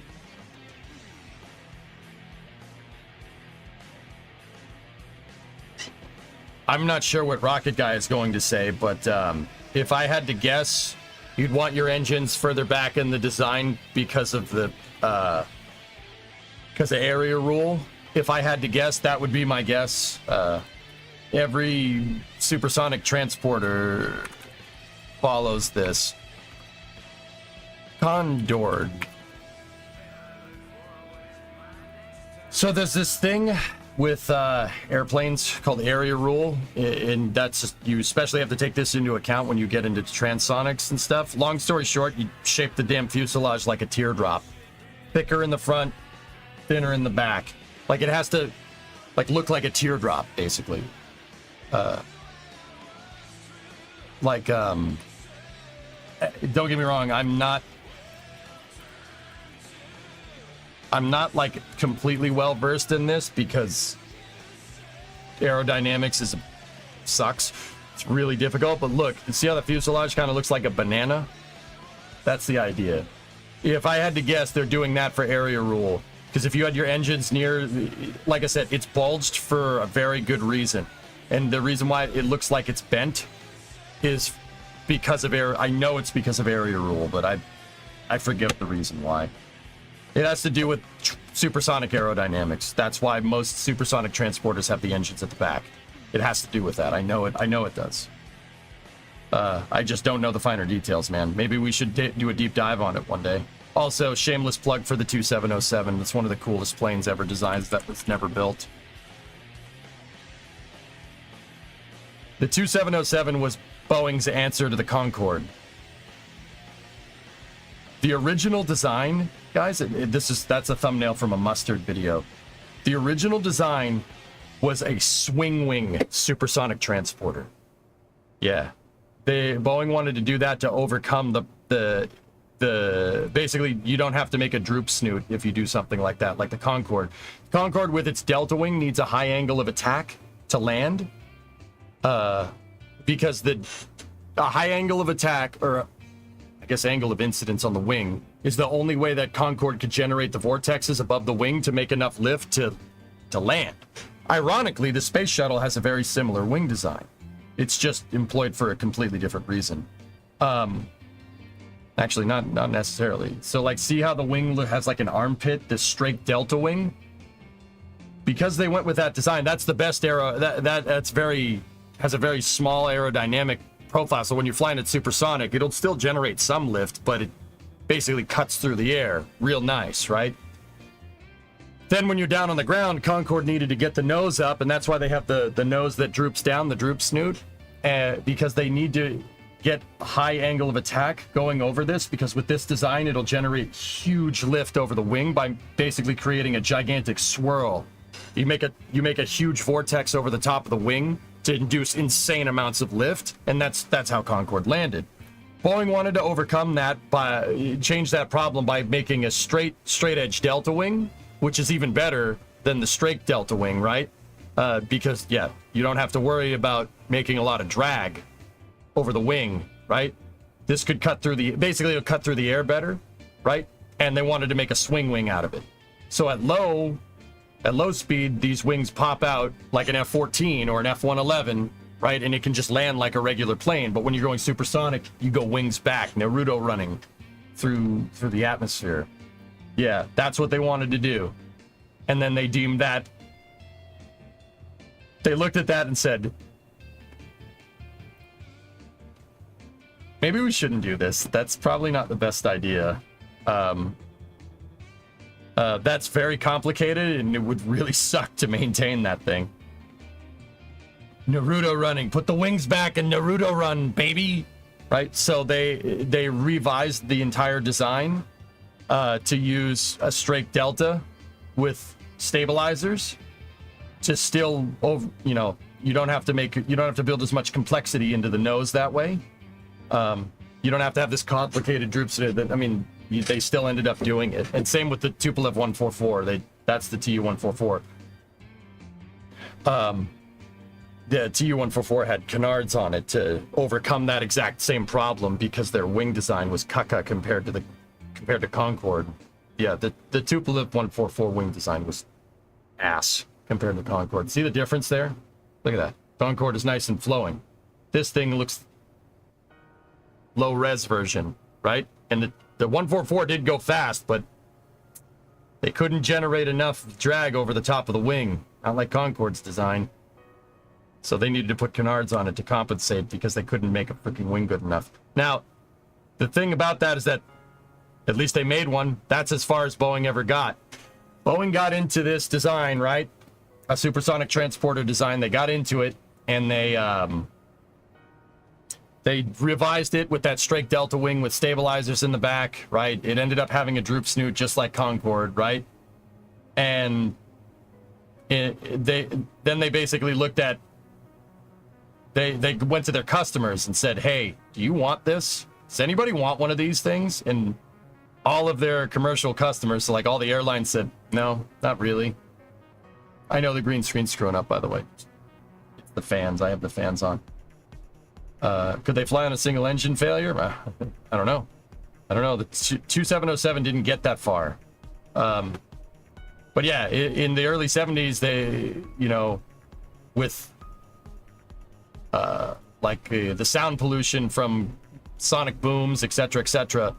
not sure what Rocket Guy is going to say, but if I had to guess, you'd want your engines further back in the design because of the area rule. If I had to guess, that would be my guess. Every supersonic transporter follows this. Condor. So there's this thing with airplanes called area rule, and that's just, you especially have to take this into account when you get into transonics and stuff. Long story short, you shape the damn fuselage like a teardrop. Thicker in the front, thinner in the back. Like it has to look like a teardrop, basically. Don't get me wrong, I'm not like completely well versed in this because aerodynamics sucks. It's really difficult, but look, see how the fuselage kind of looks like a banana? That's the idea. If I had to guess, they're doing that for area rule. Because if you had your engines near, like I said, it's bulged for a very good reason. And the reason why it looks like it's bent is because of I know it's because of area rule, but I forget the reason why. It has to do with supersonic aerodynamics. That's why most supersonic transporters have the engines at the back. It has to do with that. I know it does. I just don't know the finer details, man. Maybe we should do a deep dive on it one day. Also, shameless plug for the 2707. It's one of the coolest planes ever designed that was never built. The 2707 was Boeing's answer to the Concorde. The original design, guys, that's a thumbnail from a Mustard video. The original design was a swing wing supersonic transporter. Yeah. Boeing wanted to do that to overcome the basically, you don't have to make a droop snoot if you do something like that, like the Concorde. Concorde with its delta wing needs a high angle of attack to land, because a high angle of attack, or I guess angle of incidence on the wing, is the only way that Concorde could generate the vortexes above the wing to make enough lift to land. Ironically, the space shuttle has a very similar wing design. It's just employed for a completely different reason. Actually, not necessarily. So, like, see how the wing has like an armpit, this straight delta wing? Because they went with that design, that's the best that's has a very small aerodynamic profile. So when you're flying it supersonic, it'll still generate some lift, but it basically cuts through the air. Real nice, right? Then when you're down on the ground, Concorde needed to get the nose up, and that's why they have the nose that droops down, the droop snoot, because they need to get a high angle of attack going over this, because with this design, it'll generate huge lift over the wing by basically creating a gigantic swirl. You make a huge vortex over the top of the wing to induce insane amounts of lift, and that's how Concorde landed. Boeing wanted to overcome that change that problem by making a straight edge delta wing, which is even better than the straight delta wing, right? because yeah, you don't have to worry about making a lot of drag over the wing, right? This could cut through basically it'll cut through the air better, right? And they wanted to make a swing wing out of it. So at low speed, these wings pop out like an F-14 or an F-111, right? And it can just land like a regular plane. But when you're going supersonic, you go wings back, Naruto running through the atmosphere. Yeah, that's what they wanted to do. And then they deemed that, they looked at that and said, maybe we shouldn't do this. That's probably not the best idea. That's very complicated, and it would really suck to maintain that thing. Naruto running. Put the wings back and Naruto run, baby. Right? So they revised the entire design to use a straight delta with stabilizers to still, you know, you don't have to build as much complexity into the nose that way. You don't have to have this complicated droops. I mean, they still ended up doing it. And same with the Tupolev 144. That's the Tu-144. The Tu-144 had canards on it to overcome that exact same problem because their wing design was caca compared to Concorde. Yeah, the Tupolev 144 wing design was ass compared to Concorde. See the difference there? Look at that. Concorde is nice and flowing. This thing looks low res version, right? And the 144 did go fast, but they couldn't generate enough drag over the top of the wing, not like Concorde's design. So they needed to put canards on it to compensate because they couldn't make a freaking wing good enough. Now, the thing about that is that at least they made one. That's as far as Boeing ever got. Boeing got into this design, right? A supersonic transporter design. They got into it, and they revised it with that straight delta wing with stabilizers in the back, right? It ended up having a droop snoot just like Concorde, right? And they basically looked at, they went to their customers and said, hey, do you want this? Does anybody want one of these things? And all of their commercial customers, so like all the airlines, said, no, not really. I know the green screen's screwing up, by the way. It's the fans. I have the fans on. Could they fly on a single engine failure? I don't know. The 2707 didn't get that far. But yeah, in the early 70s, they, you know, with the sound pollution from sonic booms, etc.,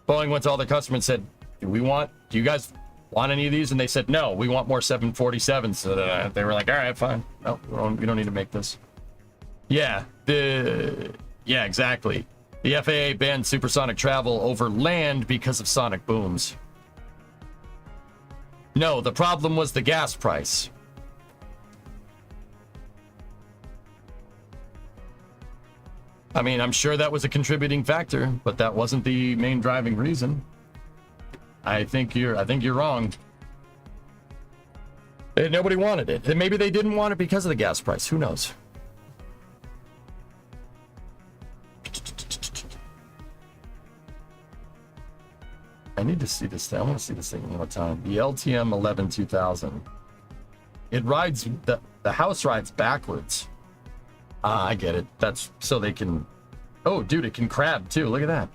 Boeing went to all their customers and said, do you guys want any of these? And they said, no, we want more 747s. So they were like, all right, fine. No, we don't need to make this. Yeah, exactly. The FAA banned supersonic travel over land because of sonic booms. No, the problem was the gas price. I mean, I'm sure that was a contributing factor, but that wasn't the main driving reason. I think you're wrong. Nobody wanted it. And maybe they didn't want it because of the gas price. Who knows? I need to see this thing. I want to see this thing one more time. The LTM 11 2000. It rides, the house rides backwards. Ah, I get it. That's so they can... Oh, dude, it can crab too. Look at that.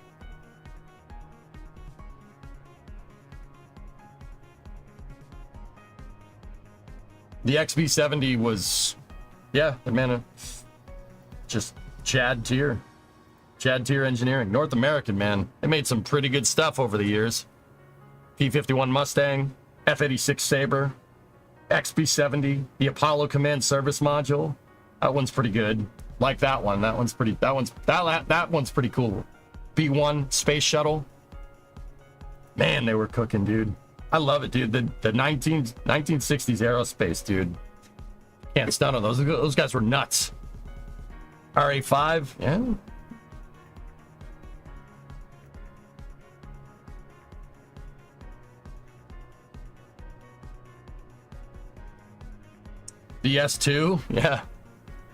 The XB70 was... Yeah, man, just Chad Tier Engineering. North American, man. They made some pretty good stuff over the years. P-51 Mustang, F-86 Sabre, XB-70, the Apollo Command Service Module. That one's pretty good. Like that one. That one's pretty cool. B-1 Space Shuttle. Man, they were cooking, dude. I love it, dude. The 1960s Aerospace, dude. Can't stun on those. Those guys were nuts. RA-5, yeah. The S2, yeah.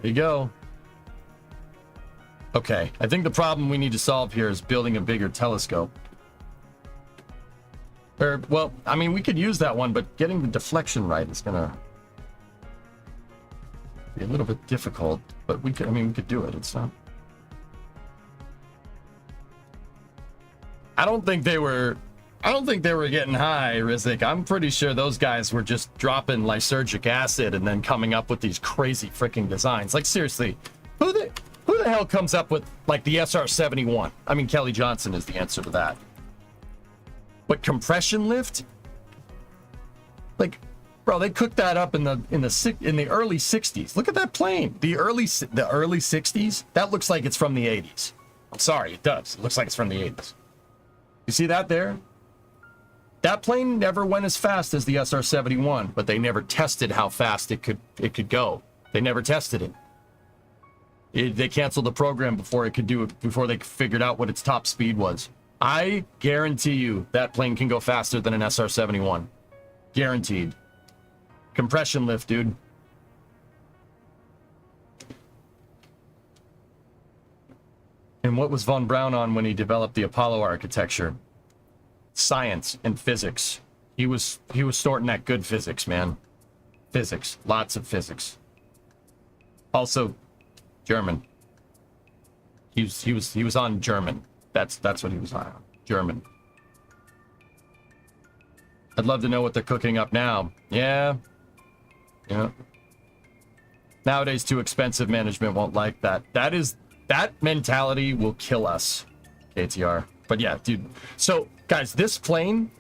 There you go. Okay, I think the problem we need to solve here is building a bigger telescope. Or, well, I mean, we could use that one, but getting the deflection right is gonna... Be a little bit difficult, but we could, I mean, we could do it. It's not. I don't think they were getting high, Rizik. I'm pretty sure those guys were just dropping lysergic acid and then coming up with these crazy freaking designs. Like, seriously, who the hell comes up with, like, the SR-71? I mean, Kelly Johnson is the answer to that. But compression lift? Like, bro, they cooked that up in the early 60s. Look at that plane. The early 60s? That looks like it's from the 80s. I'm sorry, it does. It looks like it's from the 80s. You see that there? That plane never went as fast as the SR-71, but they never tested how fast it could go. They never tested it. They canceled the program before they figured out what its top speed was. I guarantee you that plane can go faster than an SR-71. Guaranteed. Compression lift, dude. And what was von Braun on when he developed the Apollo architecture? Science and physics. He was snorting that good physics, man. Physics. Lots of physics. Also, German. He was on German. That's what he was on. German. I'd love to know what they're cooking up now. Yeah. Yeah. Nowadays, too expensive. Management won't like that. That mentality will kill us, KTR. But yeah, dude. So, guys, this plane,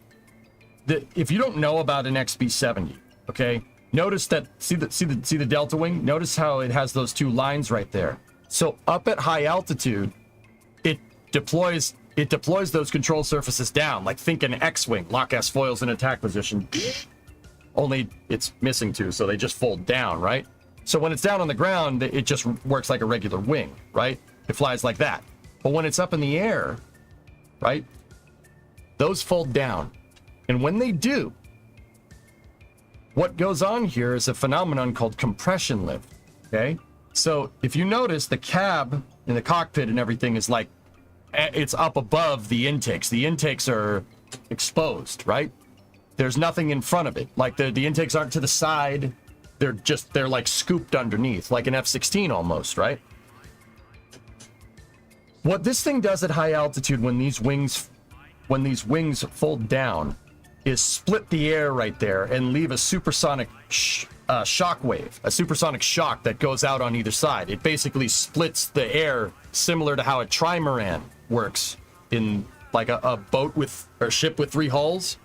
if you don't know about an XB-70, okay, notice that, see the delta wing? Notice how it has those two lines right there. So up at high altitude, it deploys those control surfaces down, like think an X-wing, lock S foils in attack position. Only it's missing two, so they just fold down, right? So when it's down on the ground, it just works like a regular wing, right? It flies like that. But when it's up in the air, right, those fold down. And when they do, what goes on here is a phenomenon called compression lift, okay? So if you notice, the cab in the cockpit and everything is like, it's up above the intakes. The intakes are exposed, right? There's nothing in front of it. Like the intakes aren't to the side. They're like scooped underneath, like an F-16 almost, right? What this thing does at high altitude when these wings fold down is split the air right there and leave a supersonic shock wave, a supersonic shock that goes out on either side. It basically splits the air similar to how a trimaran works in like a boat with, or ship with 3 hulls.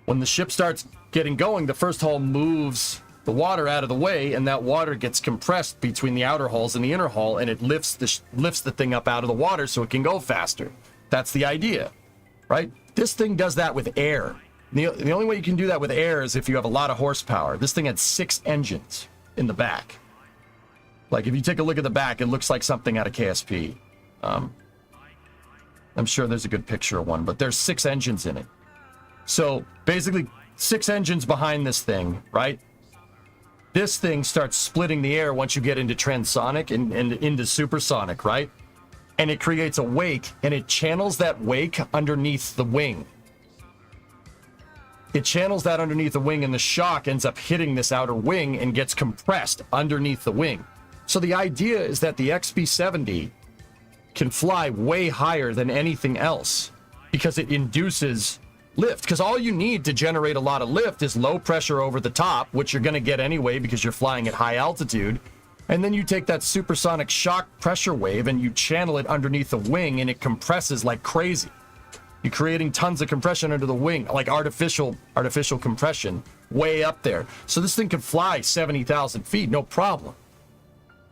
When the ship starts getting going, the first hull moves the water out of the way, and that water gets compressed between the outer hulls and the inner hull, and it lifts the thing up out of the water so it can go faster. That's the idea, right? This thing does that with air. The only way you can do that with air is if you have a lot of horsepower. This thing had 6 engines in the back. Like, if you take a look at the back, it looks like something out of KSP. I'm sure there's a good picture of one, but there's 6 engines in it. So, basically, 6 engines behind this thing, right? This thing starts splitting the air once you get into transonic and into supersonic, right? And it creates a wake, and it channels that wake underneath the wing. It channels that underneath the wing, and the shock ends up hitting this outer wing and gets compressed underneath the wing. So the idea is that the XB-70 can fly way higher than anything else because it induces lift. Because all you need to generate a lot of lift is low pressure over the top, which you're going to get anyway because you're flying at high altitude. And then you take that supersonic shock pressure wave and you channel it underneath the wing, and it compresses like crazy. You're creating tons of compression under the wing, like artificial compression way up there. So this thing could fly 70,000 feet, no problem.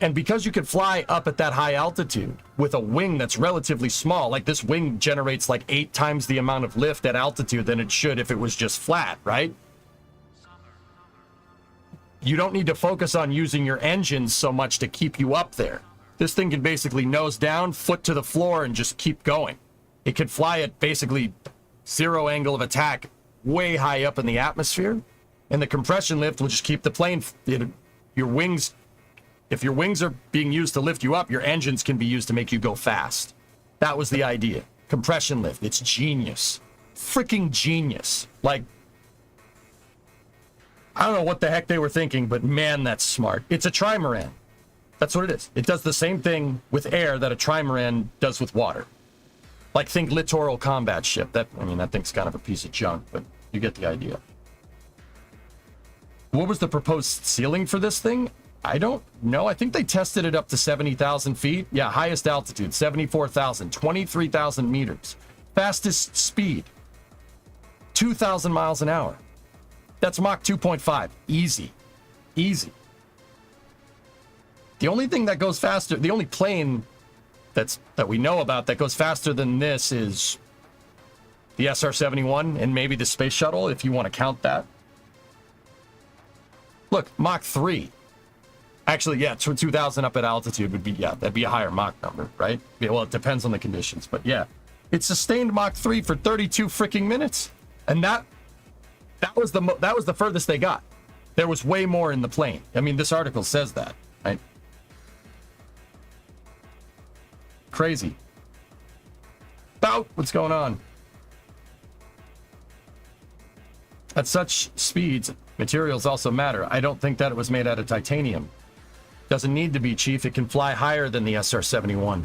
And because you could fly up at that high altitude with a wing that's relatively small, like this wing generates like 8 times the amount of lift at altitude than it should if it was just flat, right? You don't need to focus on using your engines so much to keep you up there. This thing can basically nose down, foot to the floor, and just keep going. It could fly at basically 0 angle of attack way high up in the atmosphere, and the compression lift will just keep the plane, your wings, if your wings are being used to lift you up, your engines can be used to make you go fast. That was the idea. Compression lift. It's genius. Freaking genius. Like, I don't know what the heck they were thinking, but man, that's smart. It's a trimaran. That's what it is. It does the same thing with air that a trimaran does with water. Like, think littoral combat ship. That thing's kind of a piece of junk, but you get the idea. What was the proposed ceiling for this thing? I don't know. I think they tested it up to 70,000 feet. Yeah, highest altitude, 74,000, 23,000 meters. Fastest speed, 2,000 miles an hour. That's Mach 2.5. Easy. Easy. The only thing that goes faster, the only plane that we know about that goes faster than this is the SR-71 and maybe the space shuttle, if you want to count that. Look, Mach 3. Actually, yeah, 2,000 up at altitude would be, yeah, that'd be a higher Mach number, right? Yeah, well, it depends on the conditions, but yeah. It sustained Mach 3 for 32 freaking minutes. And that was the furthest they got. There was way more in the plane. I mean, this article says that, right? Crazy. Bout, what's going on? At such speeds, materials also matter. I don't think that it was made out of titanium. Doesn't need to be, Chief. It can fly higher than the SR-71.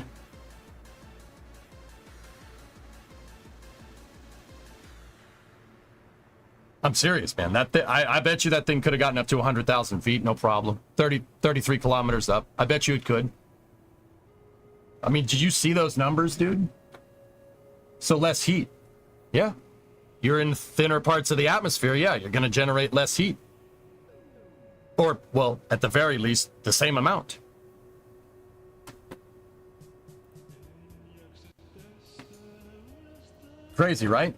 I'm serious, man. I bet you that thing could have gotten up to 100,000 feet, no problem. 33 kilometers up. I bet you it could. I mean, did you see those numbers, dude? So less heat. Yeah. You're in thinner parts of the atmosphere. Yeah, you're going to generate less heat. Or, well, at the very least, the same amount. Crazy, right?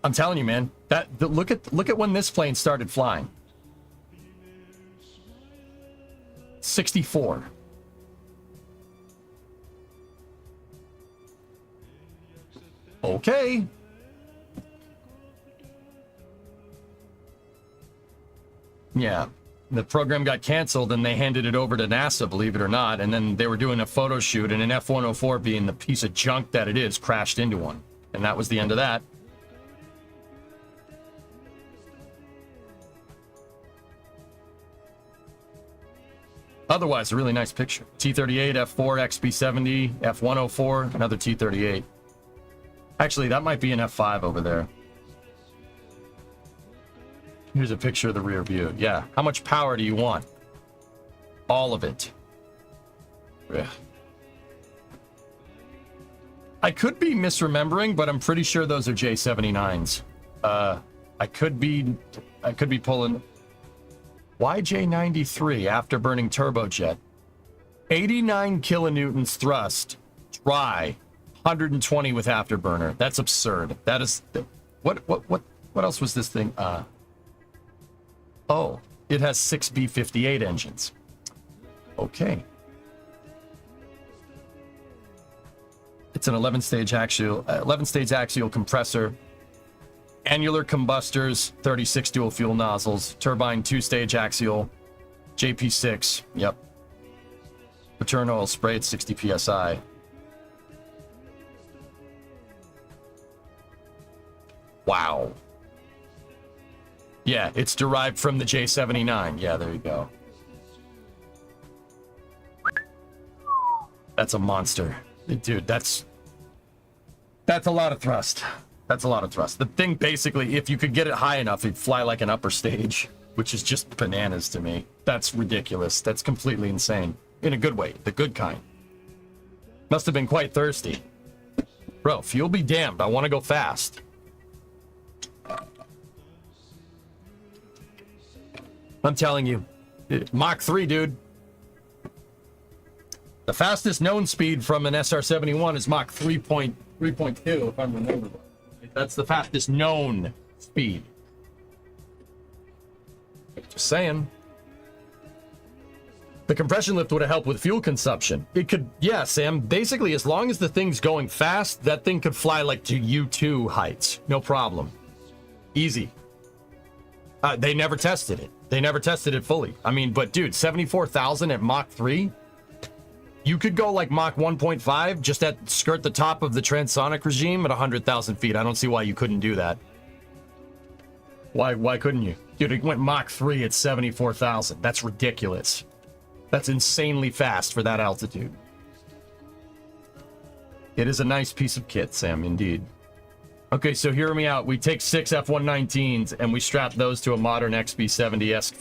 I'm telling you, man. Look at when this plane started flying. 64. Okay. Yeah. The program got canceled and they handed it over to NASA, believe it or not. And then they were doing a photo shoot and an F-104, being the piece of junk that it is, crashed into one. And that was the end of that. Otherwise, a really nice picture. T-38, F-4, XB-70, F-104, another T-38. Actually, that might be an F-5 over there. Here's a picture of the rear view. Yeah. How much power do you want? All of it. Ugh. I could be misremembering, but I'm pretty sure those are J-79s. I could be pulling... YJ-93 afterburning turbojet. 89 kilonewtons thrust. Dry. 120 with afterburner. That's absurd. That is... What else was this thing? Oh, it has 6 B-58 engines. Okay. It's an 11-stage axial compressor. Annular combustors, 36 dual fuel nozzles. Turbine 2-stage axial. JP6. Yep. Return oil spray at 60 psi. Wow. Yeah, it's derived from the J-79. Yeah, there you go. That's a monster. Dude, that's a lot of thrust. That's a lot of thrust. The thing, basically, if you could get it high enough, it'd fly like an upper stage, which is just bananas to me. That's ridiculous. That's completely insane. In a good way. The good kind. Must have been quite thirsty. Bro, fuel be damned. I want to go fast. I'm telling you. Mach 3, dude. The fastest known speed from an SR-71 is Mach 3.2, if I remember. That's the fastest known speed. Just saying. The compression lift would have helped with fuel consumption. It could, yeah, Sam. Basically, as long as the thing's going fast, that thing could fly like to U2 heights. No problem. Easy. They never tested it. They never tested it fully. I mean, but dude, 74,000 at Mach 3? You could go like Mach 1.5, just skirt the top of the transonic regime at 100,000 feet. I don't see why you couldn't do that. Why couldn't you? Dude, it went Mach 3 at 74,000. That's ridiculous. That's insanely fast for that altitude. It is a nice piece of kit, Sam, indeed. Okay, so hear me out. We take 6 F-119s and we strap those to a modern XB-70-esque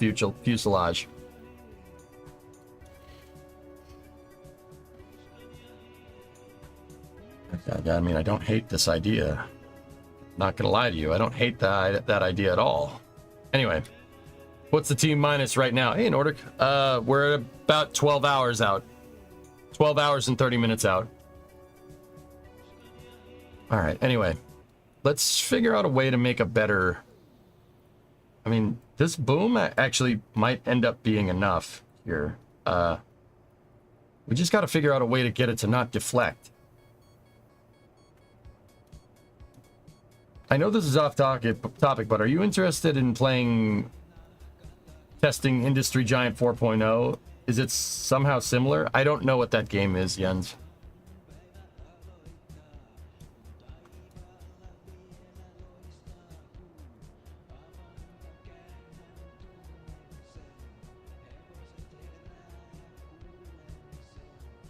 fuselage. I mean, I don't hate this idea. Not gonna lie to you, I don't hate that idea at all. Anyway, what's the T-minus right now? Hey, Nordic, we're at about 12 hours out. 12 hours and 30 minutes out. All right, anyway, let's figure out a way to make a better... I mean, this boom actually might end up being enough here. We just got to figure out a way to get it to not deflect. I know this is off topic, but are you interested in testing Industry Giant 4.0? Is it somehow similar? I don't know what that game is, Jens.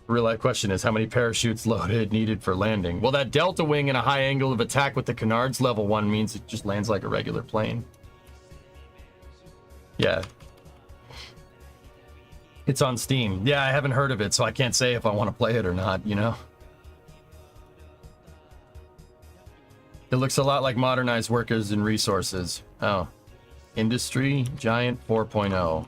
Real life question is how many parachutes loaded needed for landing? Well, that delta wing and a high angle of attack with the canards level 1 means it just lands like a regular plane. Yeah. It's on Steam. Yeah, I haven't heard of it, so I can't say if I want to play it or not, you know? It looks a lot like modernized workers and resources. Oh. Industry Giant 4.0.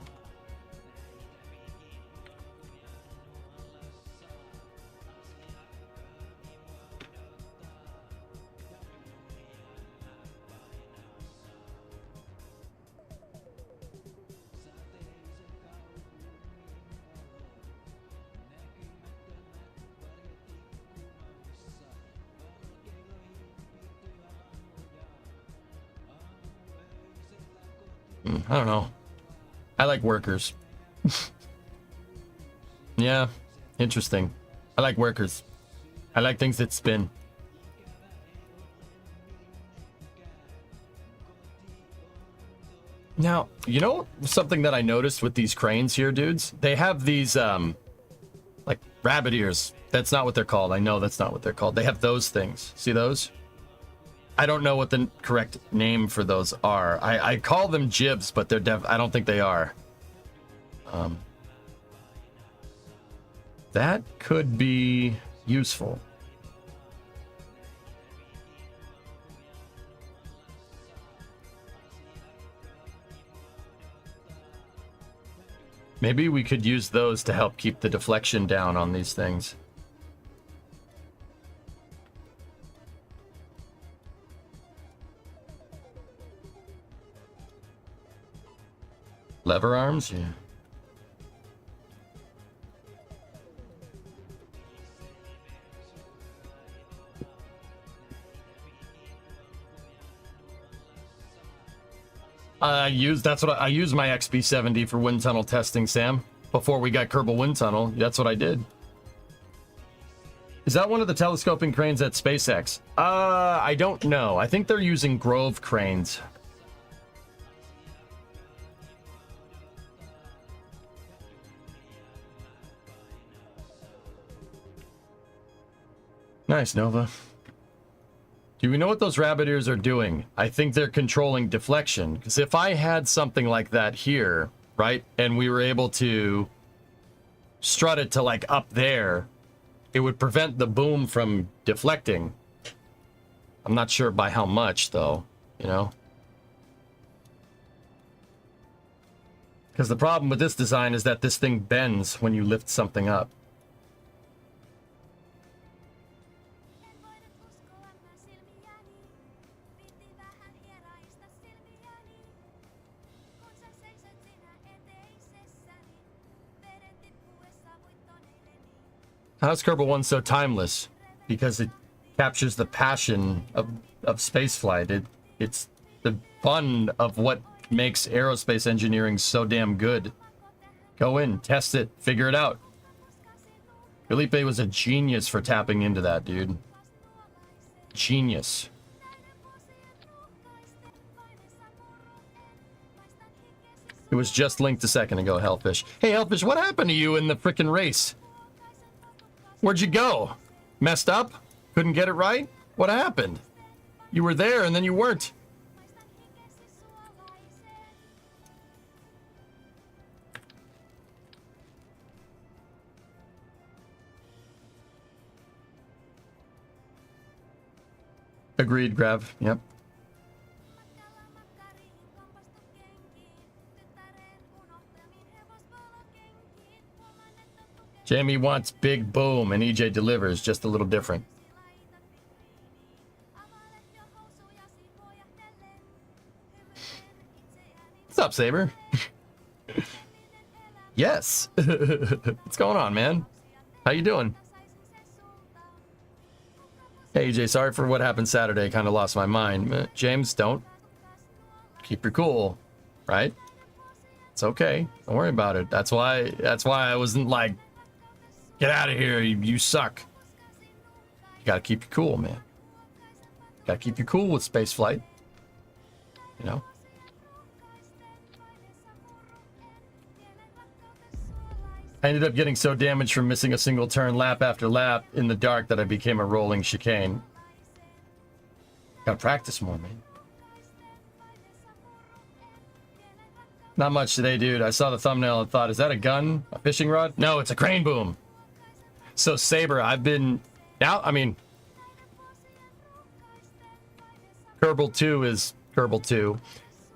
I don't know. I like workers. Yeah, interesting. I like workers. I like things that spin. Now, you know something that I noticed with these cranes here, dudes? They have these, like, rabbit ears. That's not what they're called. I know that's not what they're called. They have those things. See those? I don't know what the correct name for those are. I call them jibs, but they're I don't think they are. That could be useful. Maybe we could use those to help keep the deflection down on these things. Lever arms? Yeah. I use my XB70 for wind tunnel testing, Sam. Before we got Kerbal wind tunnel, that's what I did. Is that one of the telescoping cranes at SpaceX? I don't know. I think they're using Grove cranes. Nice, Nova. Do we know what those rabbit ears are doing? I think they're controlling deflection. Because if I had something like that here, right, and we were able to strut it to like up there, it would prevent the boom from deflecting. I'm not sure by how much, though, you know? Because the problem with this design is that this thing bends when you lift something up. How's Kerbal 1 so timeless? Because it captures the passion of spaceflight. It's the fun of what makes aerospace engineering so damn good. Go in, test it, figure it out. Felipe was a genius for tapping into that, dude. Genius. It was just linked a second ago, Hellfish. Hey, Hellfish, what happened to you in the frickin' race? Where'd you go? Messed up? Couldn't get it right? What happened? You were there and then you weren't. Agreed, Grav. Yep. Jamie wants big boom and EJ delivers, just a little different. What's up, Saber? Yes. What's going on, man? How you doing? Hey, EJ, sorry for what happened Saturday. Kind of lost my mind. James, don't. Keep your cool, right? It's okay. Don't worry about it. That's why I wasn't like, get out of here, you suck. You gotta keep your cool, man. Gotta keep your cool with Spaceflight. You know? I ended up getting so damaged from missing a single turn lap after lap in the dark that I became a rolling chicane. Gotta practice more, man. Not much today, dude. I saw the thumbnail and thought, is that a gun? A fishing rod? No, it's a crane boom. So, Saber, I've been... Now, I mean... Kerbal 2 is Kerbal 2.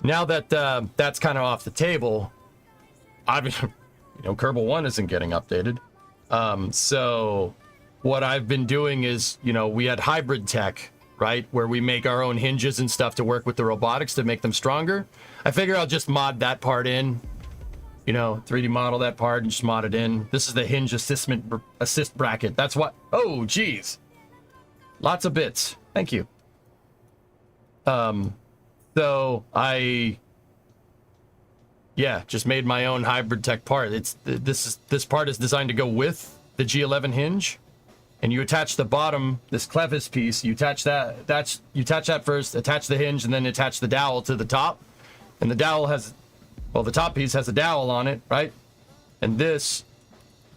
Now that that's kind of off the table, I've... You know, Kerbal 1 isn't getting updated. So what I've been doing is, you know, we had hybrid tech, right? Where we make our own hinges and stuff to work with the robotics to make them stronger. I figure I'll just mod that part in, you know, 3D model that part and just mod it in. This is the hinge assist bracket. That's what, oh, geez. Lots of bits. Thank you. So yeah, just made my own hybrid tech part. This part is designed to go with the G11 hinge, and you attach the bottom, this clevis piece. You attach that. You attach that first. Attach the hinge, and then attach the dowel to the top. And the dowel has, well, the top piece has a dowel on it, right? And this,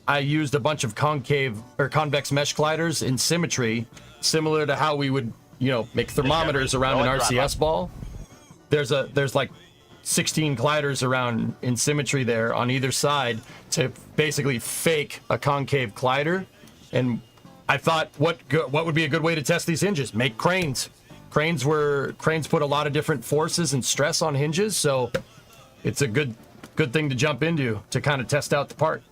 I used a bunch of concave or convex mesh gliders in symmetry, similar to how we would, you know, make thermometers around an RCS ball. There's like 16 gliders around in symmetry there on either side to basically fake a concave glider. And I thought, what would be a good way to test these hinges? Make cranes. Cranes put a lot of different forces and stress on hinges, so it's a good thing to jump into to kind of test out the part.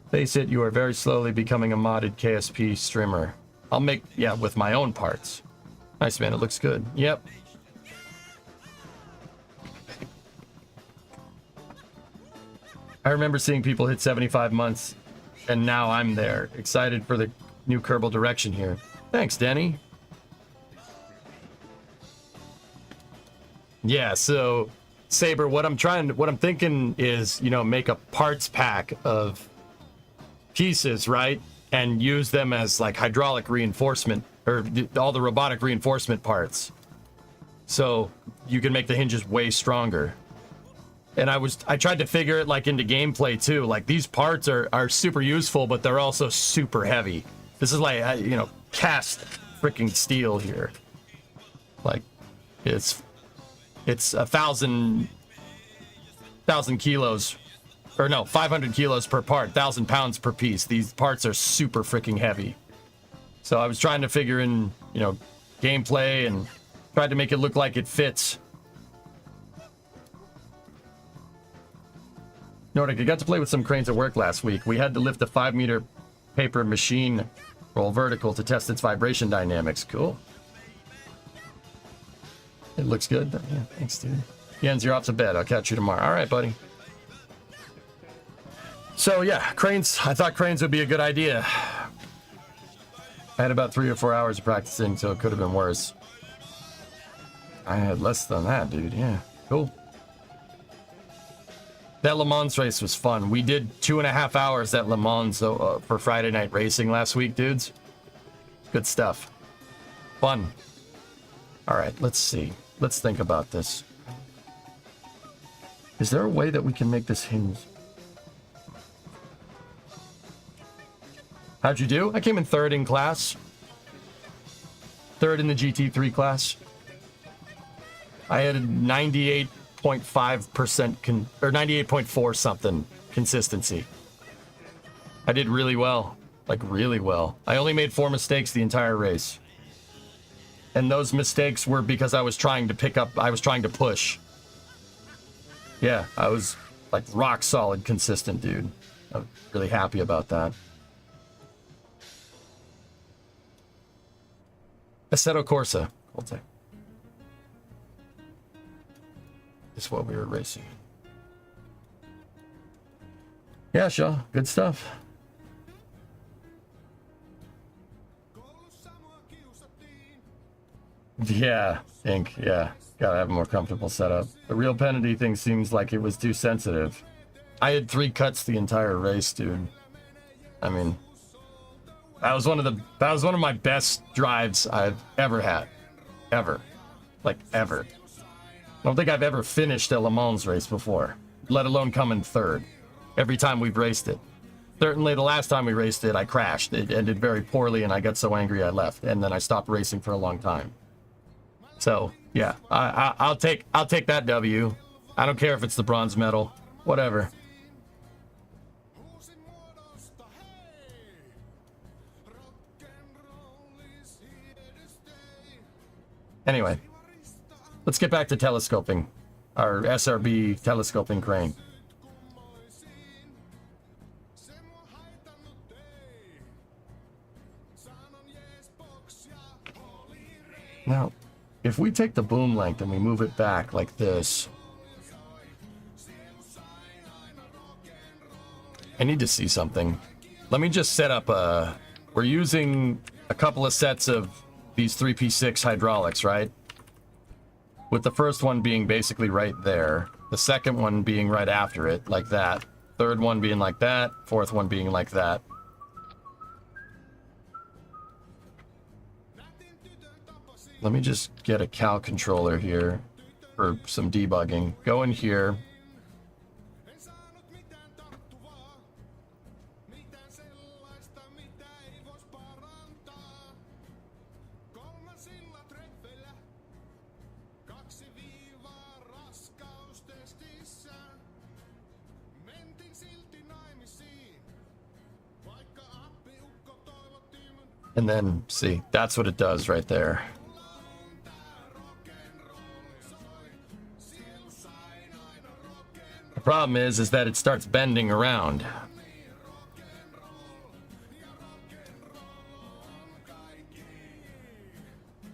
Face it, you are very slowly becoming a modded KSP streamer. I'll make, yeah, with my own parts. Nice, man, it looks good. Yep. I remember seeing people hit 75 months, and now I'm there. Excited for the new Kerbal direction here. Thanks, Denny. Yeah, so Saber, what I'm thinking is, you know, make a parts pack of pieces, right? And use them as like hydraulic reinforcement, or all the robotic reinforcement parts. So you can make the hinges way stronger. And I tried to figure it like into gameplay too. Like these parts are super useful, but they're also super heavy. This is like, you know, cast freaking steel here. Like it's 1,000 kilos, or no, 500 kilos per part, 1,000 pounds per piece. These parts are super freaking heavy. So I was trying to figure in, you know, gameplay and tried to make it look like it fits. Nordic, I got to play with some cranes at work last week. We had to lift a 5-meter paper machine roll vertical to test its vibration dynamics. Cool. It looks good. Yeah, thanks, dude. Jens, you're off to bed. I'll catch you tomorrow. All right, buddy. So, yeah, cranes. I thought cranes would be a good idea. I had about 3 or 4 hours of practicing, so it could have been worse. I had less than that, dude. Yeah, cool. That Le Mans race was fun. We did 2.5 hours at Le Mans for Friday night racing last week, dudes. Good stuff. Fun. All right, let's see. Let's think about this. Is there a way that we can make this hinge? How'd you do? I came in third in class. Third in the GT3 class. I had a 98.5% or 98.4 something consistency. I did really well. Like really well. I only made 4 mistakes the entire race. And those mistakes were because I was trying to push. Yeah, I was like rock solid consistent, dude. I'm really happy about that. Assetto Corsa. We'll take. Is what we were racing. Yeah, Shaw. Good stuff. Yeah, Ink. Yeah. Gotta have a more comfortable setup. The real penalty thing seems like it was too sensitive. I had 3 cuts the entire race, dude. I mean, that was one of my best drives I've ever had. Ever. Like, ever. I don't think I've ever finished a Le Mans race before, let alone come in third. Every time we've raced it. Certainly the last time we raced it, I crashed. It ended very poorly, and I got so angry I left, and then I stopped racing for a long time. So, yeah, I'll take that W. I don't care if it's the bronze medal. Whatever. Anyway, let's get back to telescoping. Our SRB telescoping crane. Now, if we take the boom length and we move it back like this, I need to see something. Let me just set up we're using a couple of sets of these 3P6 hydraulics, right? With the first one being basically right there. The second one being right after it, like that. Third one being like that. Fourth one being like that. Let me just get a cal controller here for some debugging. Go in here. And then, see, that's what it does right there. The problem is that it starts bending around.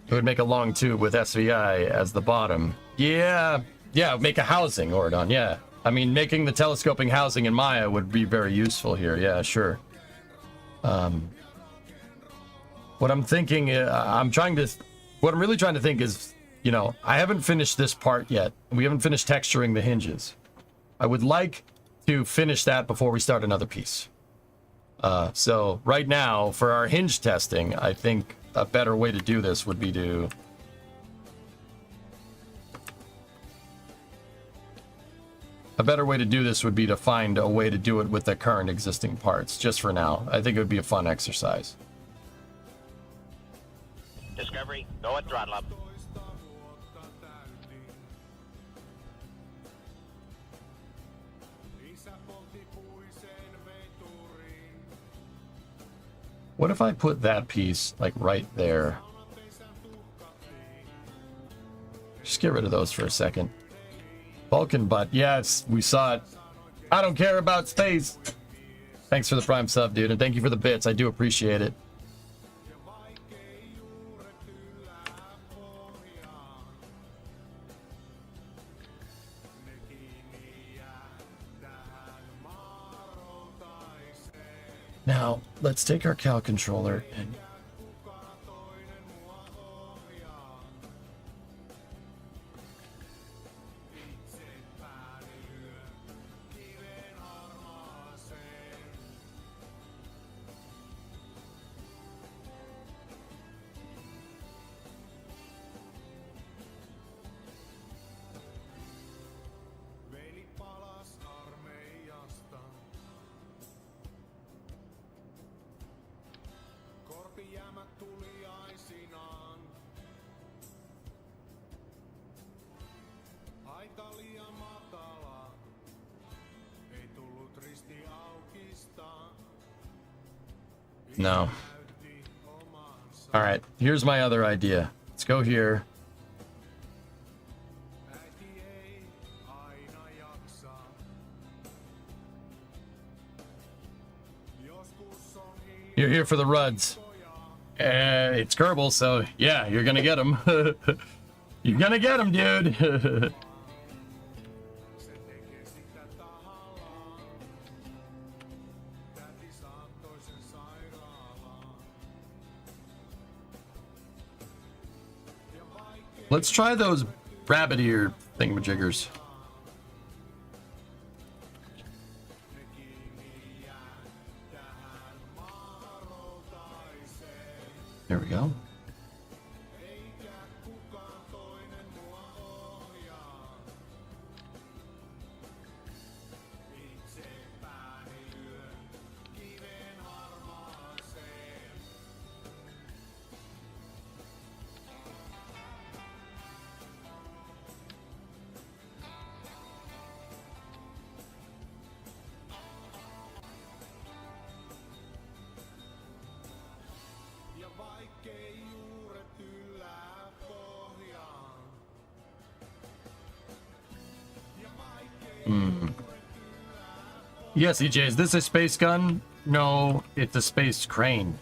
It would make a long tube with SVI as the bottom. Yeah, make a housing, Oridon, yeah. I mean, making the telescoping housing in Maya would be very useful here, yeah, sure. What I'm thinking, what I'm really trying to think is, you know, I haven't finished this part yet. We haven't finished texturing the hinges. I would like to finish that before we start another piece. So right now, for our hinge testing, I think a better way to do this would be to... find a way to do it with the current existing parts, just for now. I think it would be a fun exercise. Discovery, go at throttle up. What if I put that piece, like, right there? Just get rid of those for a second. Vulcan butt, yes, we saw it. I don't care about space. Thanks for the prime sub, dude, and thank you for the bits. I do appreciate it. Now, let's take our cal controller and... alijäämät tuliaisinaan. Aika liian matala, ei tullut risti aukistaa. No. Näytti omansa. All right, here's my other idea. Let's go here. Äiti ei aina jaksa. Joskus on You're here for the Ruds. It's Kerbal, so yeah, you're gonna get him. You're gonna get him, dude. se tekee sitä tahallaan. Täti saattoi sen sairaalaan. Ja vaikea Let's try those rabbit ear thingamajiggers. There we go. ja vaikkei juuret yllää pohjaan. Ja vaikkei Yes, EJ, is this a space gun? No, it's a space crane.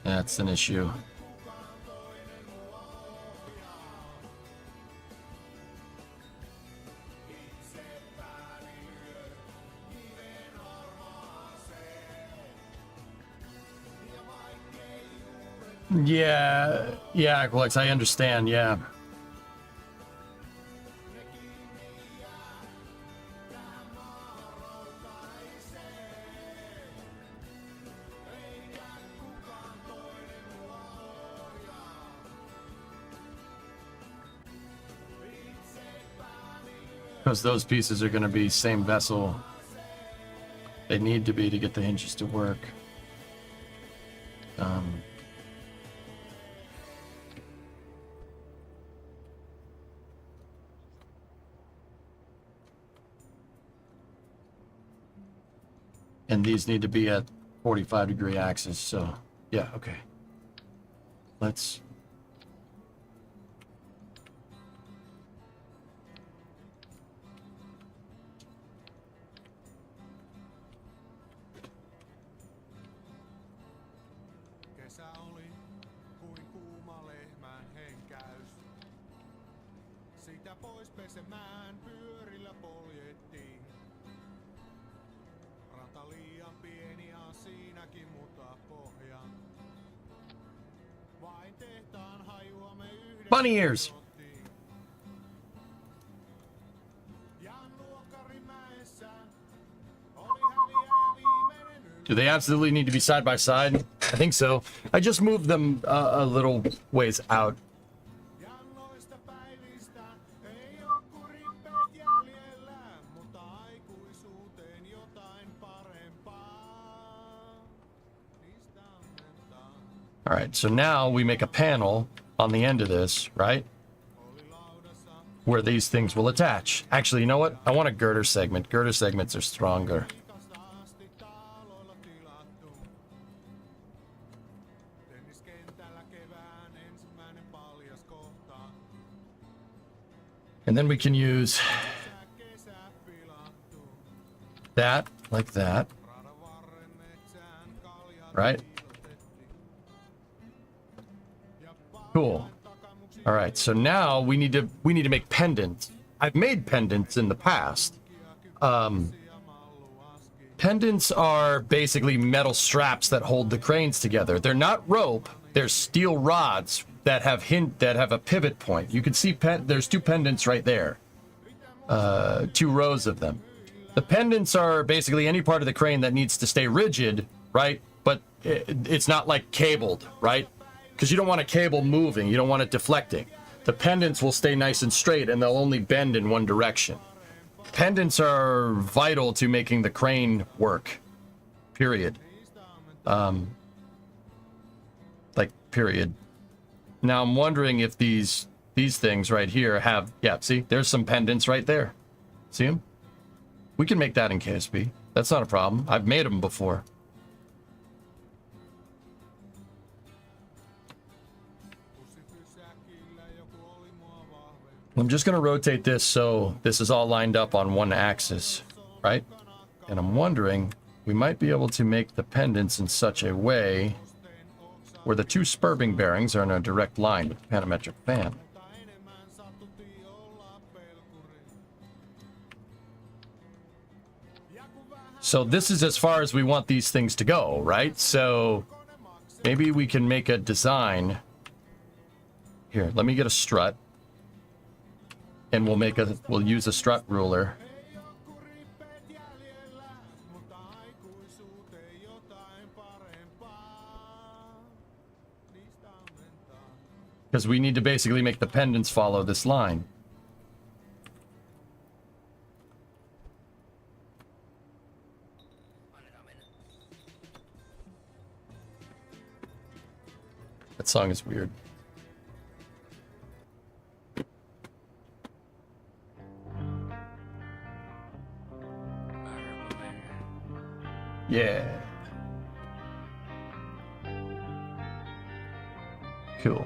That's an issue. Yeah, Alex, I understand, yeah. Because those pieces are going to be same vessel. They need to be to get the hinges to work. And these need to be at 45-degree axis, so yeah, okay. Let's... kesä oli kuin kuuma lehmän henkäys. Sitä pois pesemään pyörillä poljettiin. Rata liian pieni ja siinäkin mutta pohja. Vain tehtaan hajua me yhdessä Bunny ears! kotiin. Ja Nuokkarimäessä oli häviäjä viimeinen yli. Do they absolutely need to be side by side? I think so. I just moved them a little ways out. Ja noista päivistä ei oo kuin rippeet jäljellä, mutta aikuisuuteen jotain parempaa. Niistä ammentaa. All right, so now we make a panel on the end of this, right? Oli laudassa Where these things will attach. Actually, you know what? I want a girder segment. Girder segments are stronger. ikasta asti taaloilla tilattu. Tenniskentällä kevään ensimmäinen paljas kohta. And then we can use Kesä pilattu. that, like that, Radan varren metsään kaljat right? piilotettiin. Ja Cool. takamuksi All right, so now we need to make pendants. I've made pendants in the past. ja mallu aski. Pendants are basically metal straps that hold the cranes together. They're not rope; they're steel rods that have a pivot point. You can see there's two pendants right there, 2 rows of them. The pendants are basically any part of the crane that needs to stay rigid, right? But it's not like cabled, right? Because you don't want a cable moving, you don't want it deflecting. The pendants will stay nice and straight, and they'll only bend in one direction. pendants are vital to making the crane work. Period. Like, period. Now I'm wondering if these things right here have, yeah, see, there's some pendants right there. See them? We can make that in KSP. That's not a problem. I've made them before. I'm just going to rotate this so this is all lined up on one axis, right? And I'm wondering, we might be able to make the pendants in such a way where the two spurring bearings are in a direct line with the panometric fan. So this is as far as we want these things to go, right? So maybe we can make a design. Here, let me get a strut. And we'll use a strut ruler. Because we need to basically make the pendants follow this line. That song is weird. Yeah. Cool.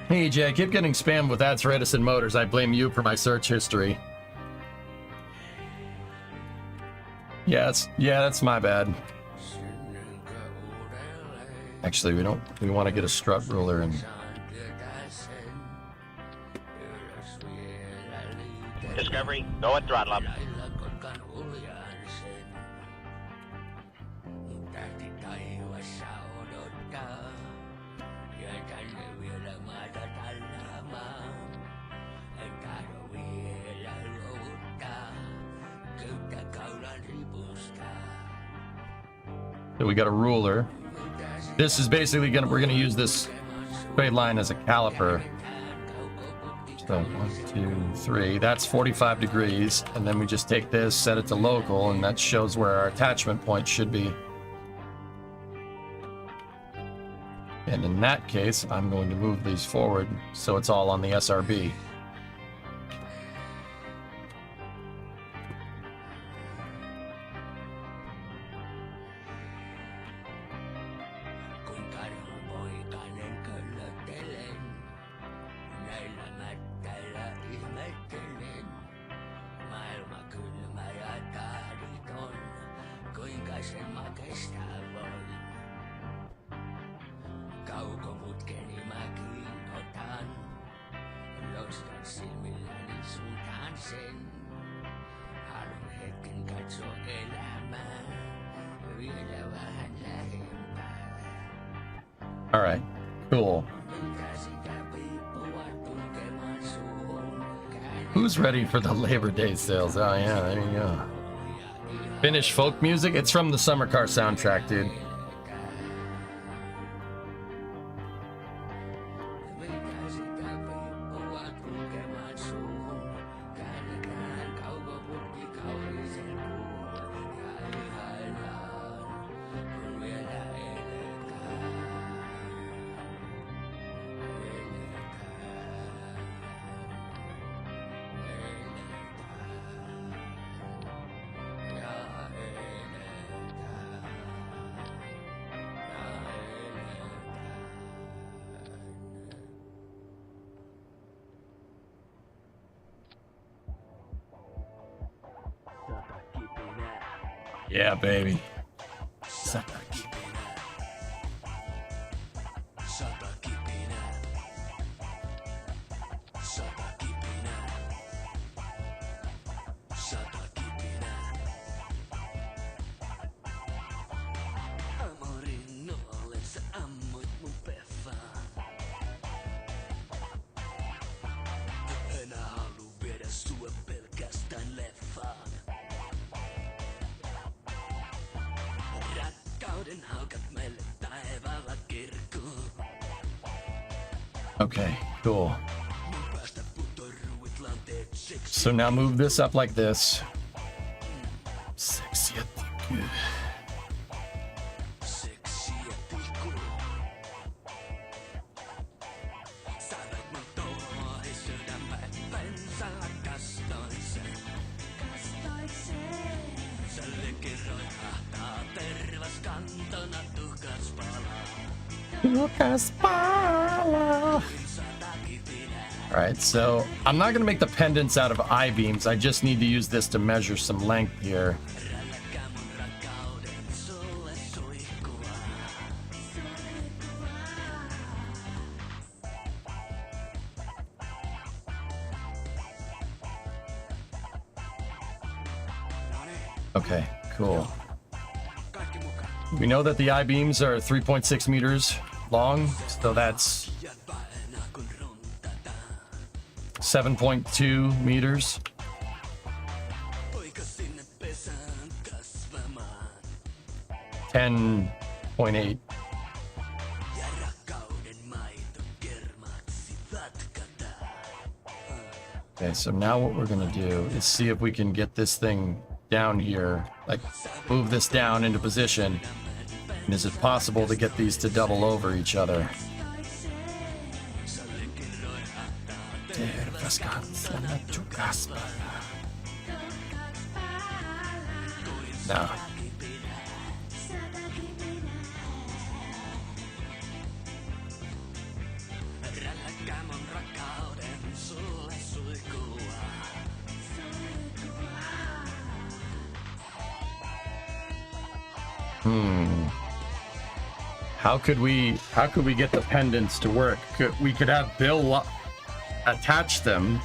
Hey, Jay, I keep getting spammed with ads for Edison Motors. I blame you for my search history. Yeah, that's my bad. Actually, we want to get a strut ruler and Discovery, go at throttle up. So we got a ruler. This is basically we're gonna use this straight line as a caliper. So 1, 2, 3. That's 45 degrees, and then we just take this, set it to local, and that shows where our attachment point should be. And in that case, I'm going to move these forward so it's all on the SRB. All right, cool. Who's ready for the Labor Day sales? Oh yeah, there you go. Finnish folk music? It's from the Summer Car soundtrack, dude. Yeah, baby. Okay, cool. So now move this up like this. Sexy. Alright, so I'm not going to make the pendants out of I-beams. I just need to use this to measure some length here. Okay, cool. We know that the I-beams are 3.6 meters long, so that's 7.2 meters. $10.8. Okay, so now what we're gonna do is see if we can get this thing down here, like move this down into position. And is it possible to get these to double over each other? No. How could we get the pendants to work? We could have Bill attach them.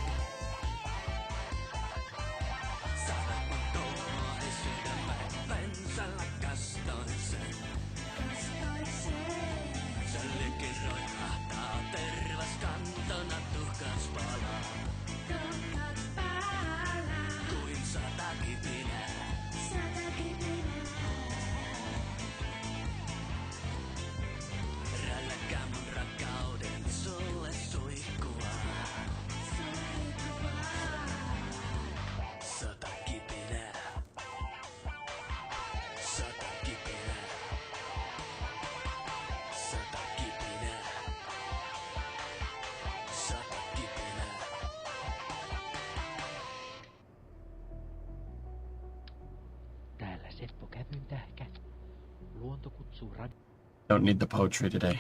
Don't need the poetry today.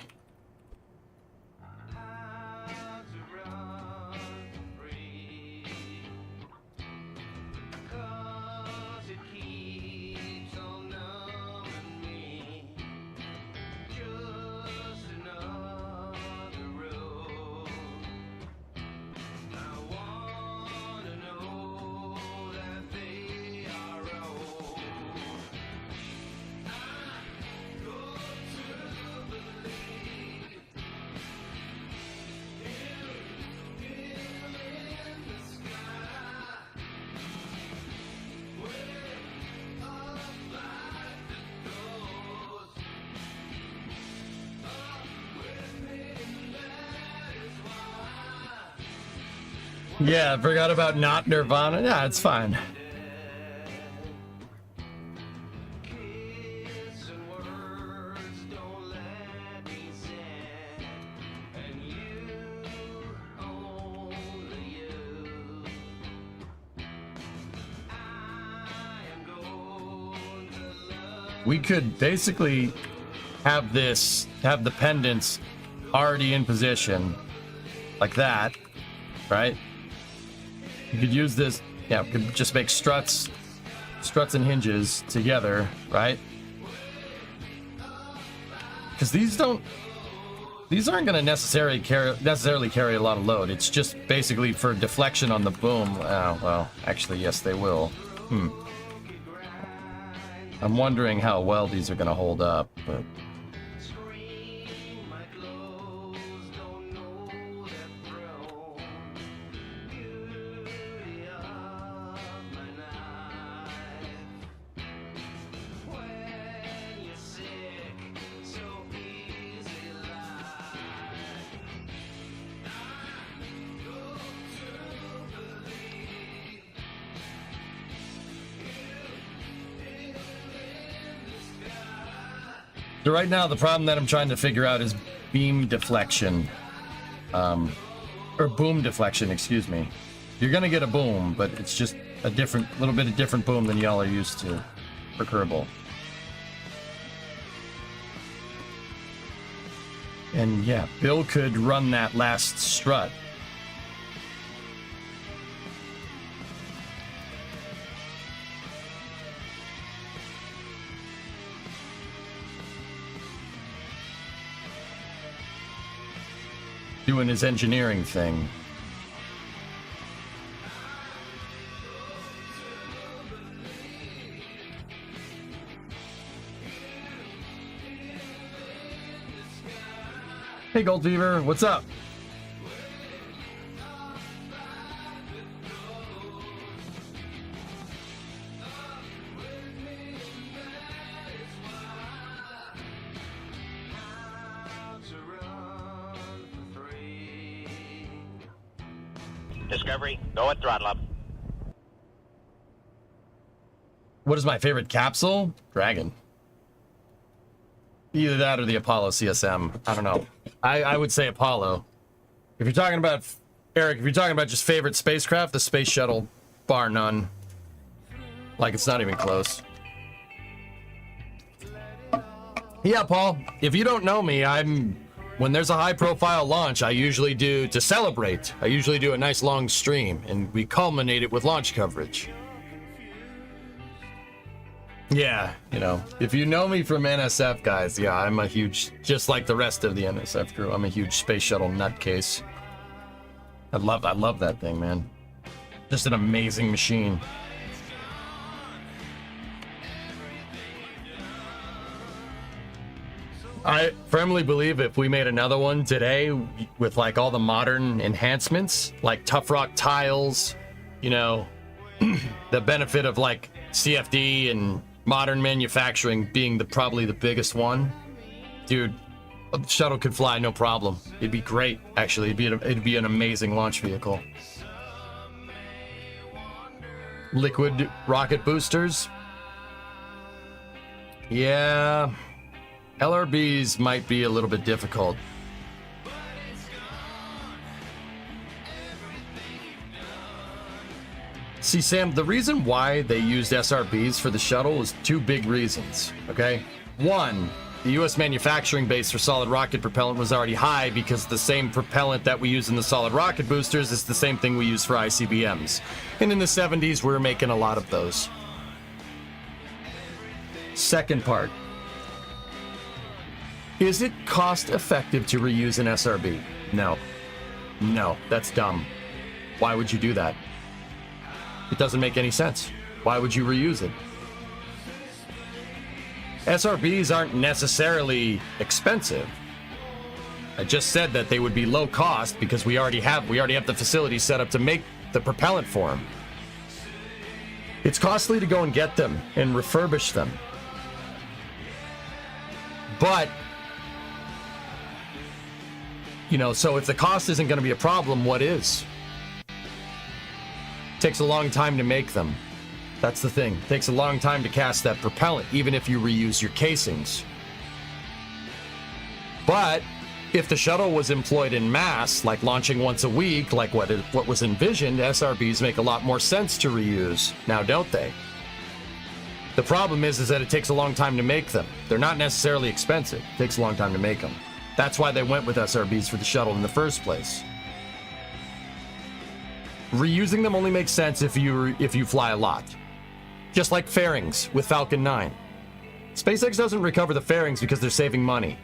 Yeah, I forgot about not Nirvana. Yeah, it's fine. We could basically have the pendants already in position like that, right? You could use this, yeah, we could just make struts and hinges together, right? Because these aren't going to necessarily carry a lot of load. It's just basically for deflection on the boom. Oh, well, actually, yes, they will. I'm wondering how well these are going to hold up, but... So right now, the problem that I'm trying to figure out is beam deflection. Or boom deflection, excuse me. You're gonna get a boom, but it's just a little bit of different boom than y'all are used to for Kerbal. And yeah, Bill could run that last strut. Doing his engineering thing. Hey, Gold Fever, what's up? Discovery, go at throttle up. What is my favorite capsule? Dragon. Either that or the Apollo CSM. I don't know. I would say Apollo. If you're talking about, Eric, if you're talking about just favorite spacecraft, the Space Shuttle, bar none. Like, it's not even close. Yeah, Paul, if you don't know me, when there's a high-profile launch, I usually do, to celebrate, I usually do a nice long stream, and we culminate it with launch coverage. Yeah, you know, if you know me from NSF, guys, yeah, I'm a huge, just like the rest of the NSF crew, I'm a huge space shuttle nutcase. I love that thing, man. Just an amazing machine. I firmly believe if we made another one today with like all the modern enhancements, like tough rock tiles, you know, the benefit of like CFD and modern manufacturing being probably the biggest one, dude, the shuttle could fly no problem. It'd be great, actually. It'd be an amazing launch vehicle. Liquid rocket boosters. Yeah, LRBs might be a little bit difficult. See, Sam, the reason why they used SRBs for the shuttle is two big reasons, okay? One, the U.S. manufacturing base for solid rocket propellant was already high because the same propellant that we use in the solid rocket boosters is the same thing we use for ICBMs. And in the 70s, we were making a lot of those. Second part. Is it cost effective to reuse an SRB? No. No, that's dumb. Why would you do that? It doesn't make any sense. Why would you reuse it? SRBs aren't necessarily expensive. I just said that they would be low cost because we already have the facilities set up to make the propellant for them. It's costly to go and get them and refurbish them. But, you know, so if the cost isn't going to be a problem, what is? It takes a long time to make them. That's the thing. It takes a long time to cast that propellant, even if you reuse your casings. But if the shuttle was employed in mass, like launching once a week, like what was envisioned, SRBs make a lot more sense to reuse. Now, don't they? The problem is that it takes a long time to make them. They're not necessarily expensive. It takes a long time to make them. That's why they went with SRBs for the shuttle in the first place. Reusing them only makes sense if you fly a lot. Just like fairings with Falcon 9. SpaceX doesn't recover the fairings because they're saving money.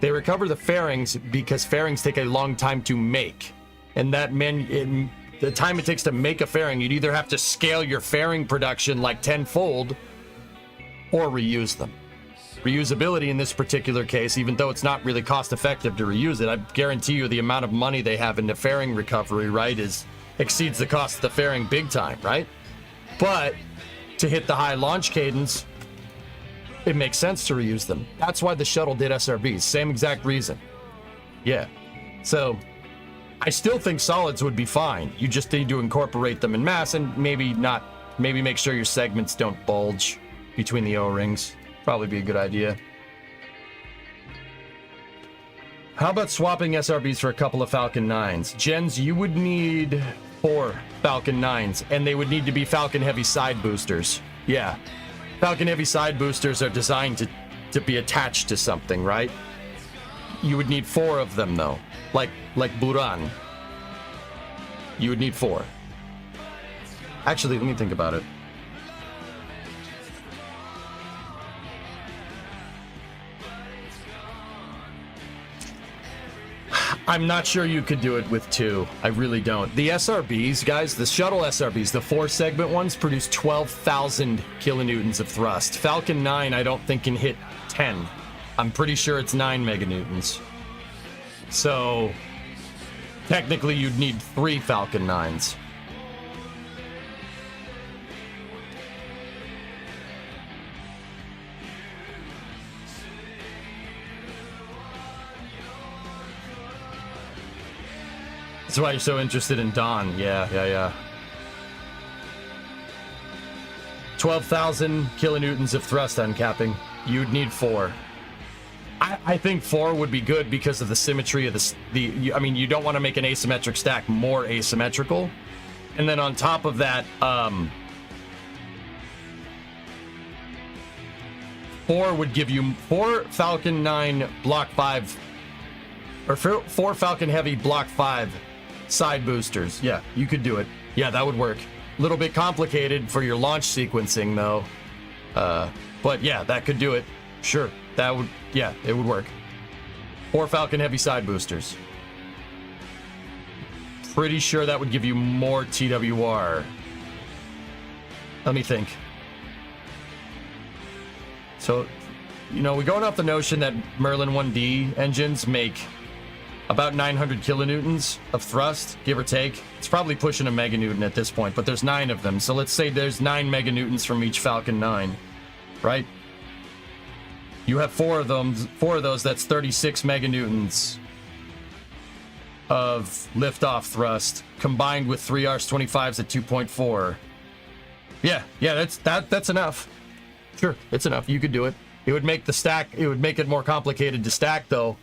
They recover the fairings because fairings take a long time to make. And the time it takes to make a fairing, you'd either have to scale your fairing production like tenfold or reuse them. Reusability in this particular case, even though it's not really cost effective to reuse it, I guarantee you the amount of money they have into fairing recovery, right, exceeds the cost of the fairing big time, right? But to hit the high launch cadence, it makes sense to reuse them. That's why the shuttle did SRBs. Same exact reason. Yeah. So I still think solids would be fine. You just need to incorporate them in mass and maybe make sure your segments don't bulge between the O-rings. Probably be a good idea. How about swapping SRBs for a couple of Falcon 9s? Gens, you would need 4 Falcon 9s, and they would need to be Falcon Heavy side boosters. Yeah. Falcon Heavy side boosters are designed to be attached to something, right? You would need 4 of them, though. Like Buran. You would need 4. Actually, let me think about it. I'm not sure you could do it with 2. I really don't. The SRBs, guys, the shuttle SRBs, the 4-segment ones, produce 12,000 kilonewtons of thrust. Falcon 9, I don't think can hit 10. I'm pretty sure it's 9 meganewtons. So, technically, you'd need 3 Falcon 9s. That's why you're so interested in Dawn. Yeah. 12,000 kilonewtons of thrust uncapping. You'd need 4. I think 4 would be good because of the symmetry of I mean, you don't want to make an asymmetric stack more asymmetrical. And then on top of that, 4 would give you 4 Falcon 9 Block 5, or 4 Falcon Heavy Block 5 side boosters. Yeah, you could do it. Yeah, that would work. A little bit complicated for your launch sequencing, though. But yeah, that could do it. Sure, that would, yeah, it would work. 4 Falcon Heavy side boosters. Pretty sure that would give you more TWR. Let me think. So, you know, we're going off the notion that Merlin 1D engines make about 900 kilonewtons of thrust, give or take. It's probably pushing a meganewton at this point, but there's 9 of them. So let's say there's 9 meganewtons from each Falcon 9, right? You have 4 of them. 4 of those, that's 36 meganewtons of liftoff thrust, combined with 3 RS-25s at 2.4. Yeah, that's enough. Sure, it's enough. You could do it. It would make the stack, it would make it more complicated to stack, though.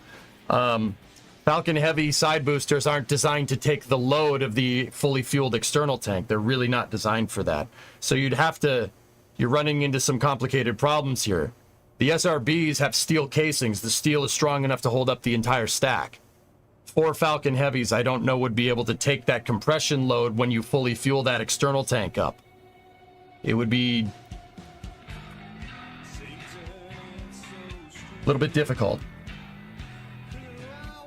Falcon Heavy side boosters aren't designed to take the load of the fully fueled external tank. They're really not designed for that. So you'd have to, you're running into some complicated problems here. The SRBs have steel casings. The steel is strong enough to hold up the entire stack. 4 Falcon Heavies, I don't know, would be able to take that compression load when you fully fuel that external tank up. It would be a little bit difficult.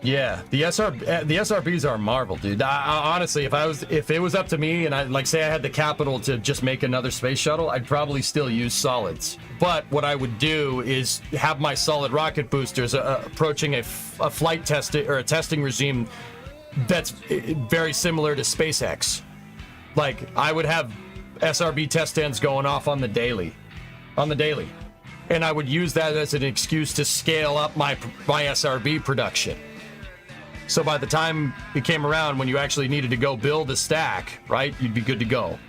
Yeah, the SRBs are a marvel, dude. Honestly, if it was up to me, and I like say I had the capital to just make another space shuttle, I'd probably still use solids. But what I would do is have my solid rocket boosters approaching a flight test or a testing regime that's very similar to SpaceX. Like I would have SRB test stands going off on the daily, and I would use that as an excuse to scale up my SRB production. So by the time it came around when you actually needed to go build a stack, right, you'd be good to go.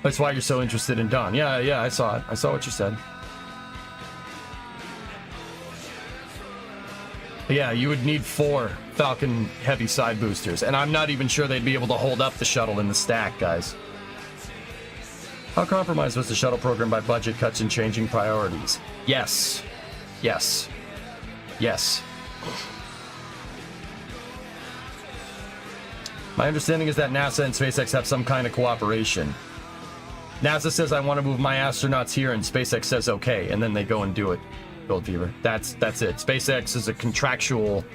That's why you're so interested in Dawn. Yeah, I saw it. I saw what you said. Yeah, you would need 4 Falcon Heavy side boosters, and I'm not even sure they'd be able to hold up the shuttle in the stack, guys. How compromised was the shuttle program by budget cuts and changing priorities? Yes. My understanding is that NASA and SpaceX have some kind of cooperation. NASA says, I want to move my astronauts here, and SpaceX says, okay, and then they go and do it. Gold Fever. That's it. SpaceX is a contractual...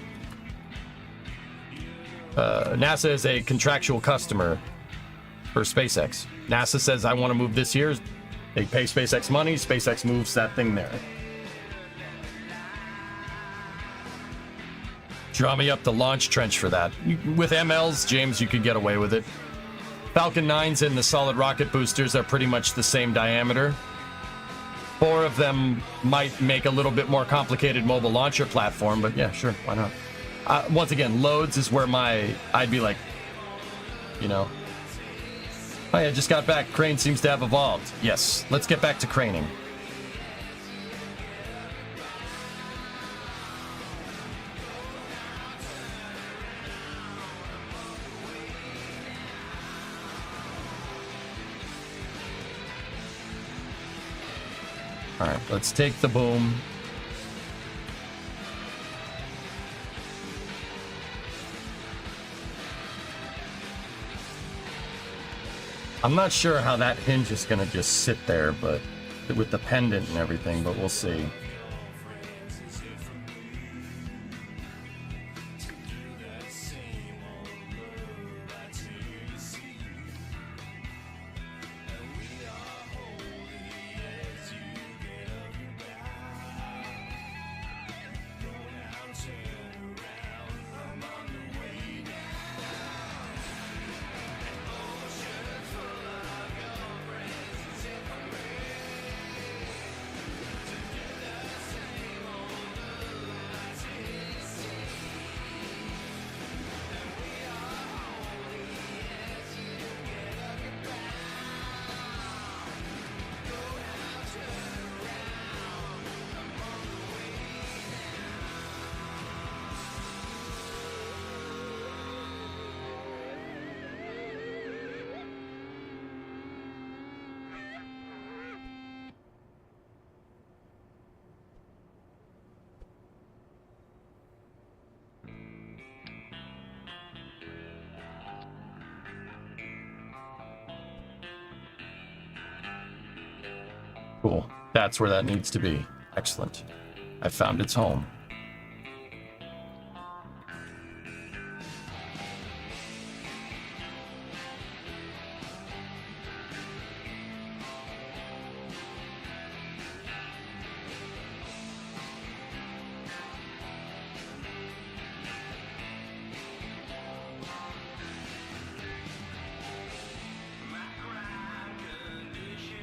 NASA is a contractual customer for SpaceX. NASA says, I want to move this here. They pay SpaceX money. SpaceX moves that thing there. Draw me up the launch trench for that. With MLs, James, you could get away with it. Falcon 9s and the solid rocket boosters are pretty much the same diameter. 4 of them might make a little bit more complicated mobile launcher platform, but yeah, sure, why not? Once again, loads is where I'd be like, you know, oh yeah, just got back. Crane seems to have evolved. Yes, let's get back to craning. All right, let's take the boom. I'm not sure how that hinge is going to just sit there, but with the pendant and everything, but we'll see. Cool. That's where that needs to be. Excellent. I found its home.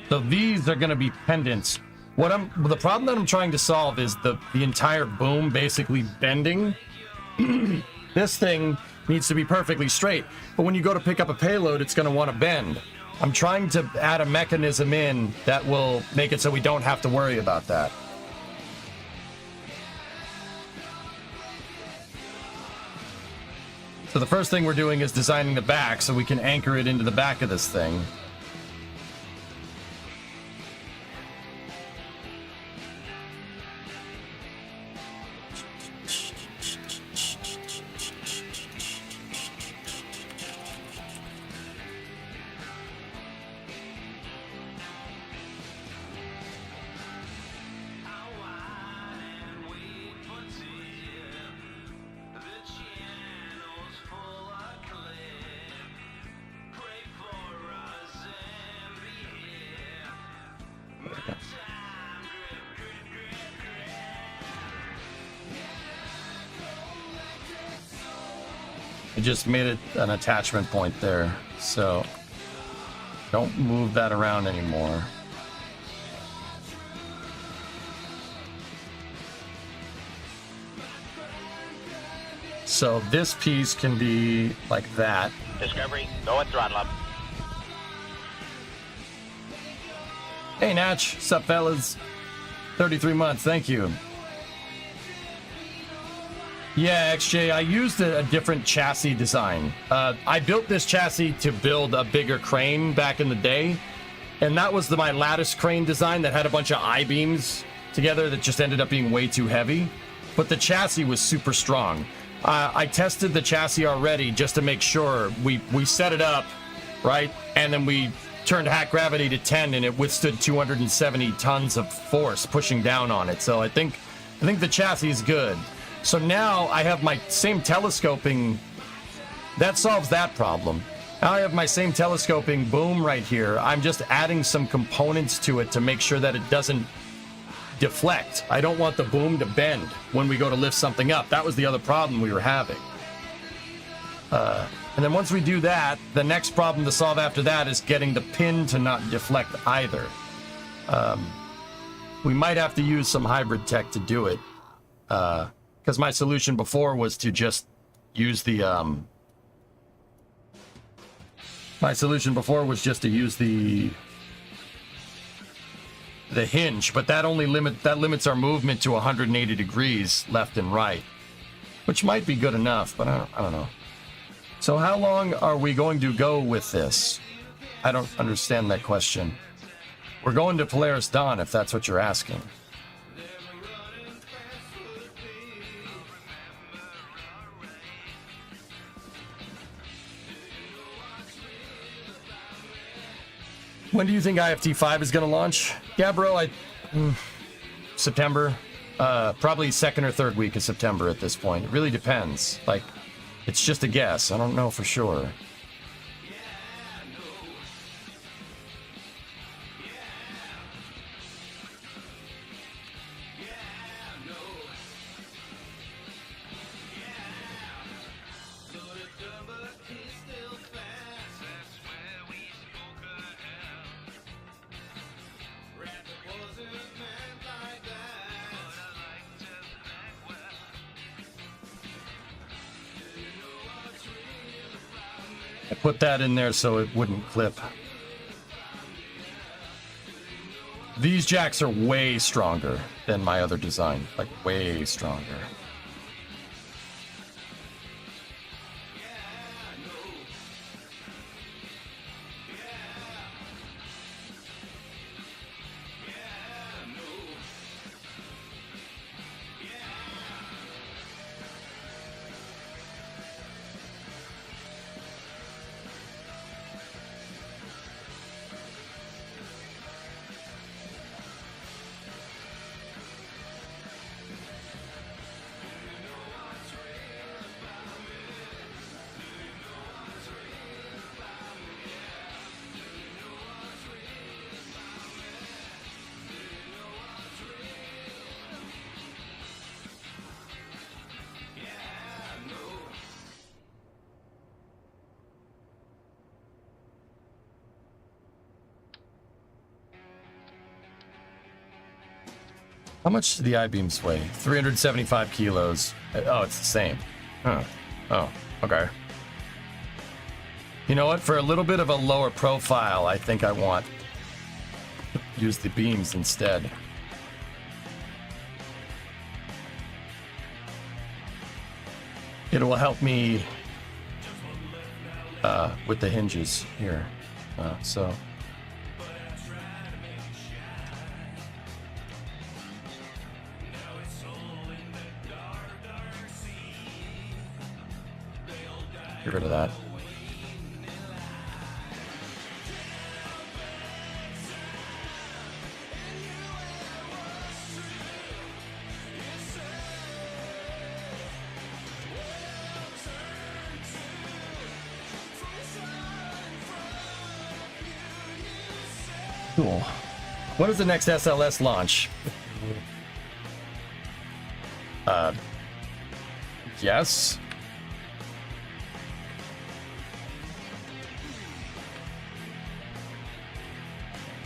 So these are going to be pendants. The problem that I'm trying to solve is the entire boom basically bending. This thing needs to be perfectly straight, but when you go to pick up a payload, it's going to want to bend. I'm trying to add a mechanism in that will make it so we don't have to worry about that. So the first thing we're doing is designing the back so we can anchor it into the back of this thing. I just made it an attachment point there, so don't move that around anymore. So this piece can be like that. Discovery, go and throttle up. Hey Natch, sup fellas? 33 months, thank you. Yeah, XJ, I used a different chassis design. I built this chassis to build a bigger crane back in the day, and that was my lattice crane design that had a bunch of I-beams together that just ended up being way too heavy. But the chassis was super strong. I tested the chassis already just to make sure. We set it up, right? And then we turned hack gravity to 10, and it withstood 270 tons of force pushing down on it. So I think the chassis is good. So now I have my same telescoping. That solves that problem. Now I have my same telescoping boom right here. I'm just adding some components to it to make sure that it doesn't deflect. I don't want the boom to bend when we go to lift something up. That was the other problem we were having. And then once we do that, the next problem to solve after that is getting the pin to not deflect either. We might have to use some hybrid tech to do it. Because my solution before was to just use the hinge, but that limits our movement to 180 degrees left and right, which might be good enough, but I don't know. So how long are we going to go with this? I don't understand that question. We're going to Polaris Dawn, if that's what you're asking. When do you think IFT5 is going to launch? Yeah, bro, September. Probably second or third week of September at this point. It really depends. Like, it's just a guess. I don't know for sure. I put that in there so it wouldn't clip. These jacks are way stronger than my other design, like way stronger. How much do the I-beams weigh? 375 kilos. Oh, it's the same. Huh. Oh, okay. You know what? For a little bit of a lower profile, I think I want to use the beams instead. It will help me with the hinges here. So... Get rid of that. Cool. When is the next SLS launch? Yes.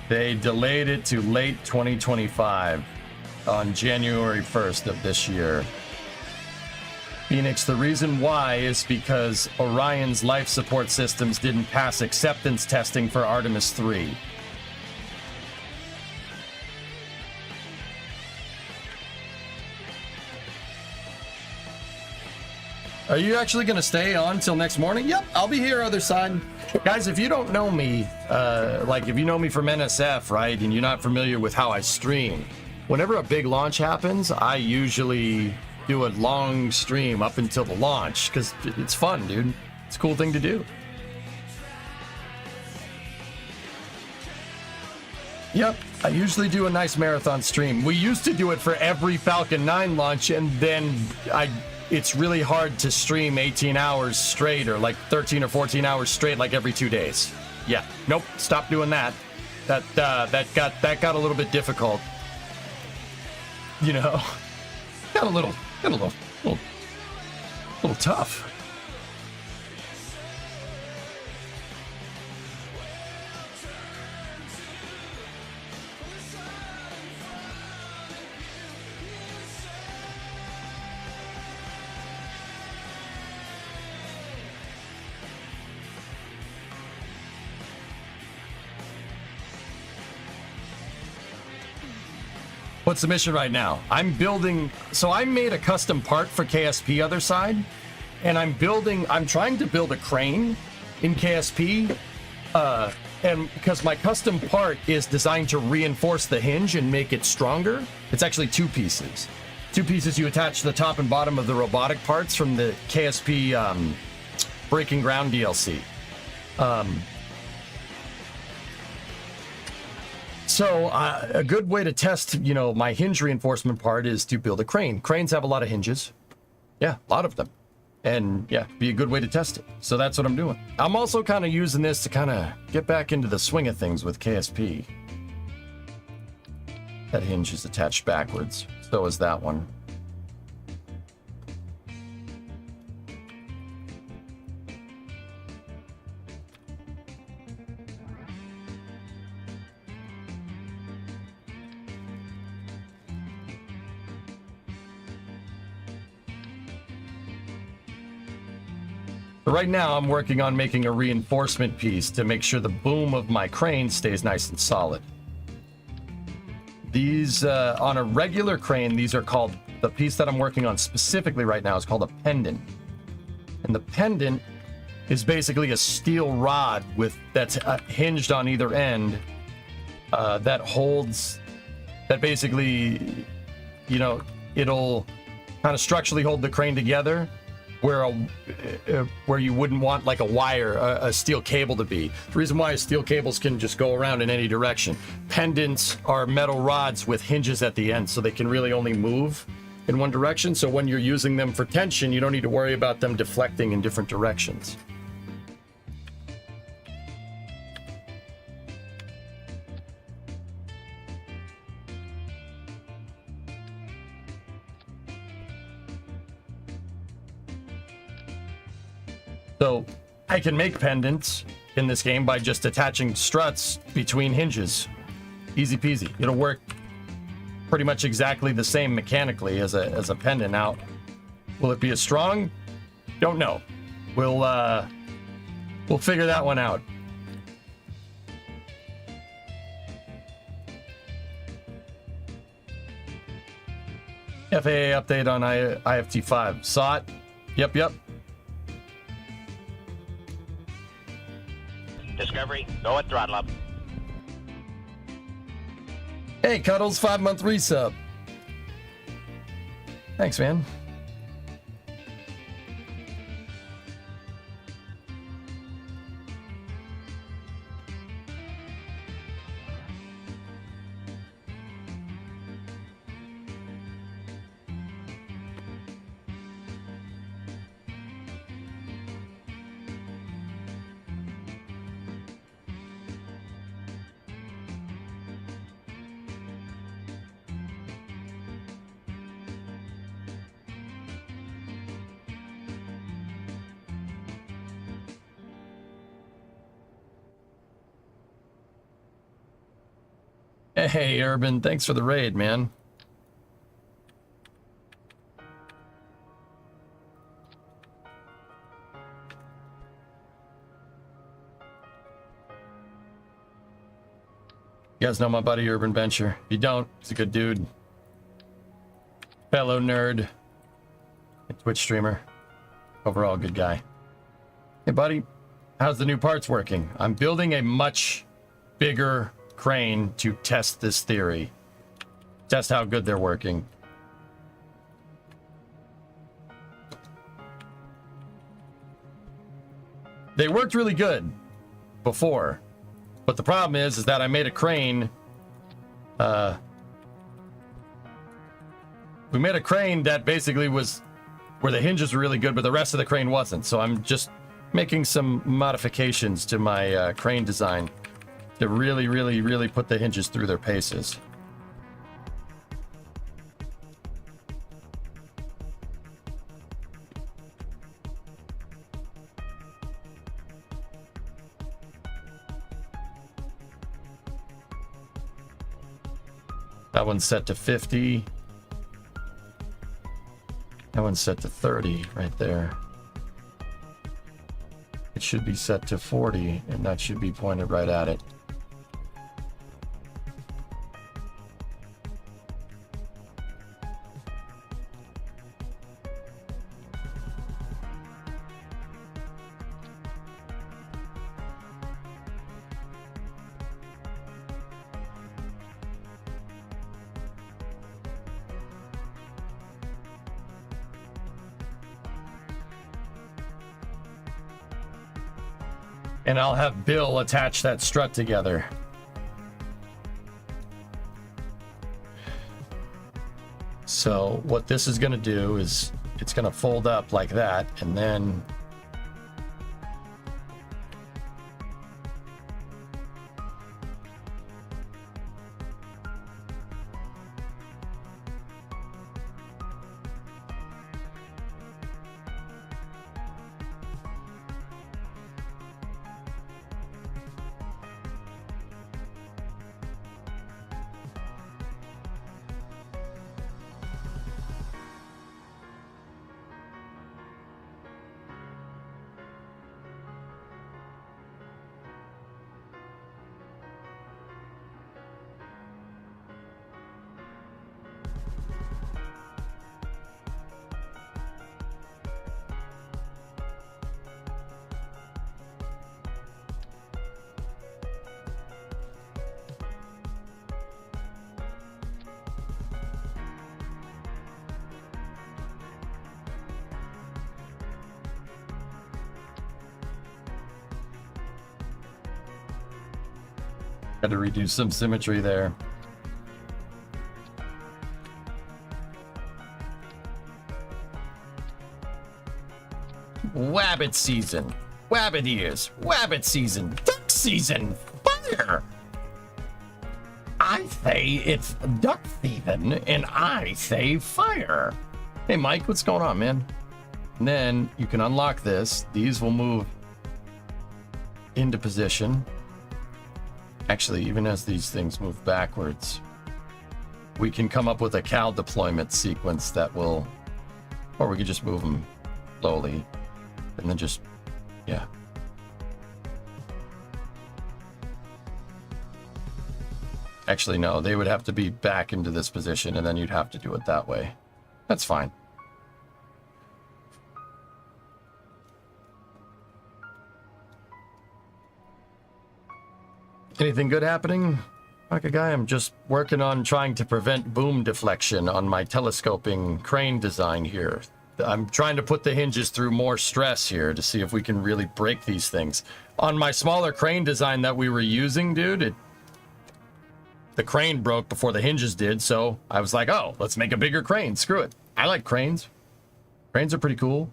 They delayed it to late 2025 on January 1st of this year. Phoenix, the reason why is because Orion's life support systems didn't pass acceptance testing for Artemis 3. Are you actually going to stay on till next morning? Yep, I'll be here other side. Guys, if you don't know me, like if you know me from NSF, right, and you're not familiar with how I stream, whenever a big launch happens, I usually do a long stream up until the launch, because it's fun, dude. It's a cool thing to do. Yep, I usually do a nice marathon stream. We used to do it for every Falcon 9 launch, and then it's really hard to stream 18 hours straight, or like 13 or 14 hours straight, like every 2 days. Yeah, nope, stop doing that. That got a little bit difficult. You know, got a little tough. What's the mission right now? I'm building, so I made a custom part for KSP other side, and I'm trying to build a crane in KSP and because my custom part is designed to reinforce the hinge and make it stronger, it's actually two pieces. Two pieces you attach to the top and bottom of the robotic parts from the KSP Breaking Ground DLC. So a good way to test, you know, my hinge reinforcement part is to build a crane. Cranes have a lot of hinges. Yeah, a lot of them. And yeah, be a good way to test it. So that's what I'm doing. I'm also kind of using this to kind of get back into the swing of things with KSP. That hinge is attached backwards. So is that one. Right now, I'm working on making a reinforcement piece to make sure the boom of my crane stays nice and solid. These, on a regular crane, these are called, the piece that I'm working on specifically right now is called a pendant. And the pendant is basically a steel rod with that's hinged on either end that holds, that basically, you know, it'll kind of structurally hold the crane together where you wouldn't want like a wire, a steel cable to be. The reason why is steel cables can just go around in any direction. Pendants are metal rods with hinges at the end, so they can really only move in one direction. So when you're using them for tension, you don't need to worry about them deflecting in different directions. So I can make pendants in this game by just attaching struts between hinges. Easy peasy. It'll work pretty much exactly the same mechanically as a pendant. Now, will it be as strong? Don't know. We'll figure that one out. FAA update on IFT5. Saw it? Yep. Discovery, go at throttle up. Hey, Cuddles, 5-month resub. Thanks, man. Hey, Urban, thanks for the raid, man. You guys know my buddy Urban Venture. If you don't, he's a good dude. Fellow nerd. A Twitch streamer. Overall good guy. Hey, buddy. How's the new parts working? I'm building a much bigger crane to test this theory. Test how good they're working. They worked really good before, but the problem is that I made a crane. We made a crane that basically was where the hinges were really good, but the rest of the crane wasn't. So I'm just making some modifications to my crane design to really put the hinges through their paces. That one's set to 50. That one's set to 30 right there. It should be set to 40, and that should be pointed right at it. And I'll have Bill attach that strut together. So what this is going to do is it's going to fold up like that, and then got to reduce some symmetry there. Wabbit season. Wabbit ears. Wabbit season. Duck season. Fire! I say it's duck season, and I say fire. Hey, Mike, what's going on, man? And then you can unlock this. These will move into position. Actually, even as these things move backwards, we can come up with a Cal deployment sequence that will, or we could just move them slowly and then just, yeah. Actually, no, they would have to be back into this position and then you'd have to do it that way. That's fine. Anything good happening? Like a guy, I'm just working on trying to prevent boom deflection on my telescoping crane design here. I'm trying to put the hinges through more stress here to see if we can really break these things. On my smaller crane design that we were using, dude, the crane broke before the hinges did, so I was like, oh, let's make a bigger crane. Screw it. I like cranes. Cranes are pretty cool.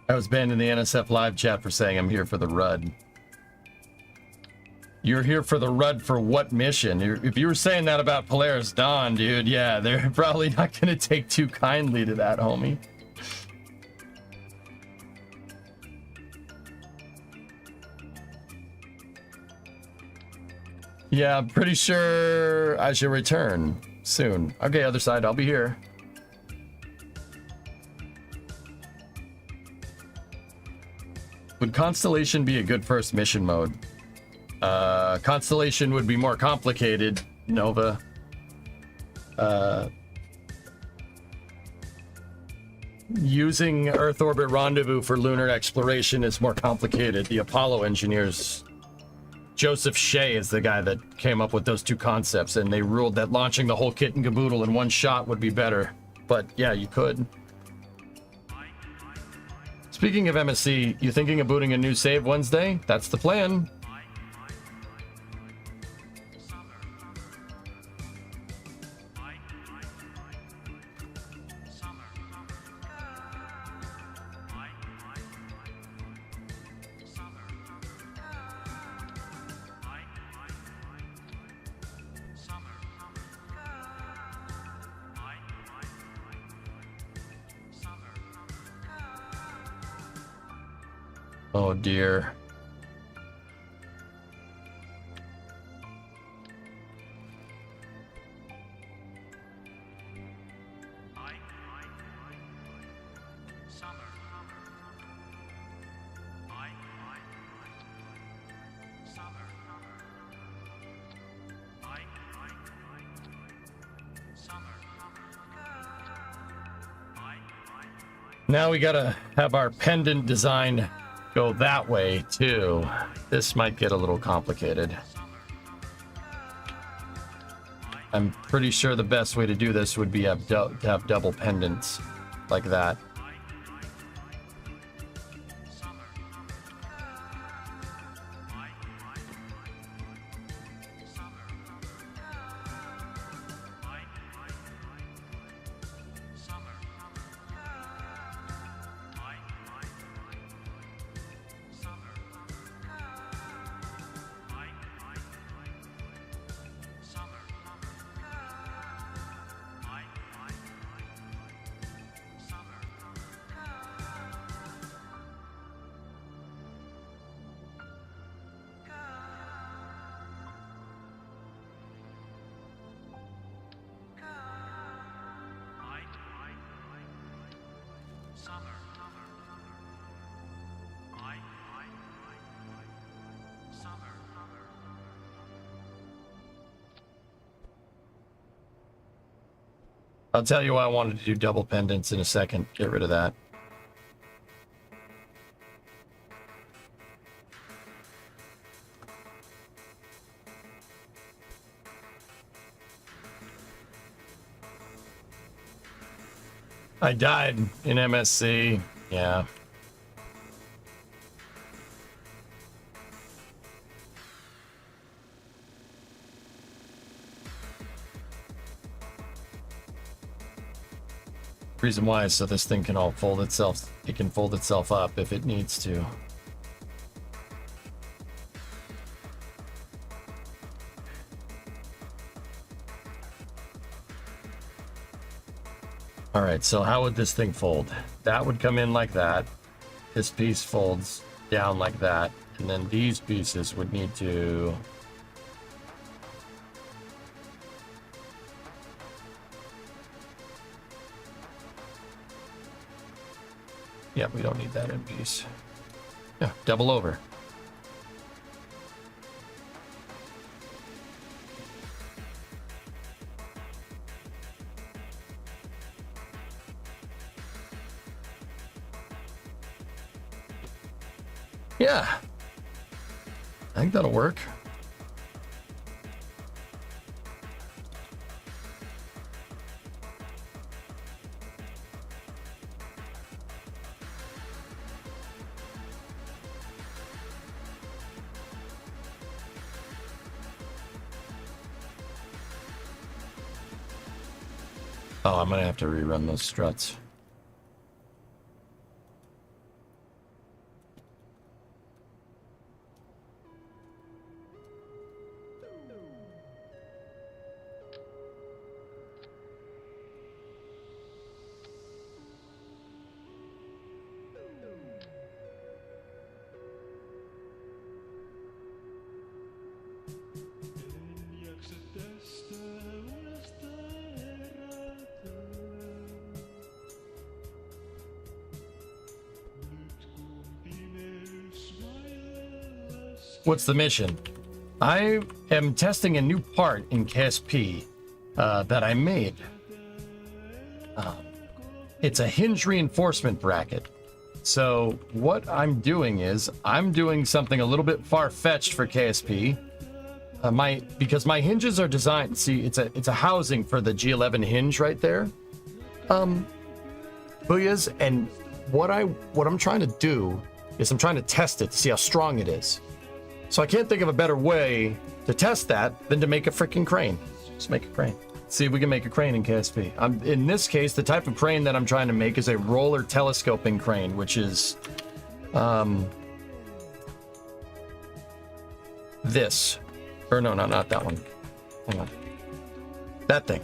I was banned in the NSF live chat for saying I'm here for the RUD. You're here for the RUD for what mission? If you were saying that about Polaris Dawn, dude, yeah, they're probably not going to take too kindly to that, homie. Yeah, I'm pretty sure I should return soon. Okay, other side, I'll be here. Would Constellation be a good first mission mode? Constellation would be more complicated, Nova. Using Earth Orbit Rendezvous for lunar exploration is more complicated. The Apollo engineers, Joseph Shea is the guy that came up with those two concepts, and they ruled that launching the whole kit and caboodle in one shot would be better. But yeah, you could. Speaking of MSC, you thinking of booting a new save Wednesday? That's the plan. Oh dear. Now we gotta have our pendant design go that way too. This might get a little complicated. I'm pretty sure the best way to do this would be to have double pendants like that. I'll tell you why I wanted to do double pendants in a second. Get rid of that. I died in MSC. Yeah. Reason why is so this thing can all fold itself. It can fold itself up if it needs to. All right, so how would this thing fold? That would come in like that. This piece folds down like that. And then these pieces would need to... Yeah, we don't need that in piece. Yeah, double over. Yeah. I think that'll work. Oh, I'm gonna have to rerun those struts. What's the mission? I am testing a new part in KSP that I made. It's a hinge reinforcement bracket. So what I'm doing is I'm doing something a little bit far-fetched for KSP. Because my hinges are designed. See, it's a housing for the G11 hinge right there. Booyahs, and what I'm trying to do is I'm trying to test it to see how strong it is. So I can't think of a better way to test that than to make a freaking crane. Just make a crane. See if we can make a crane in KSP. In this case, the type of crane that I'm trying to make is a roller telescoping crane, which is this. Or no, not that one. Hang on. That thing.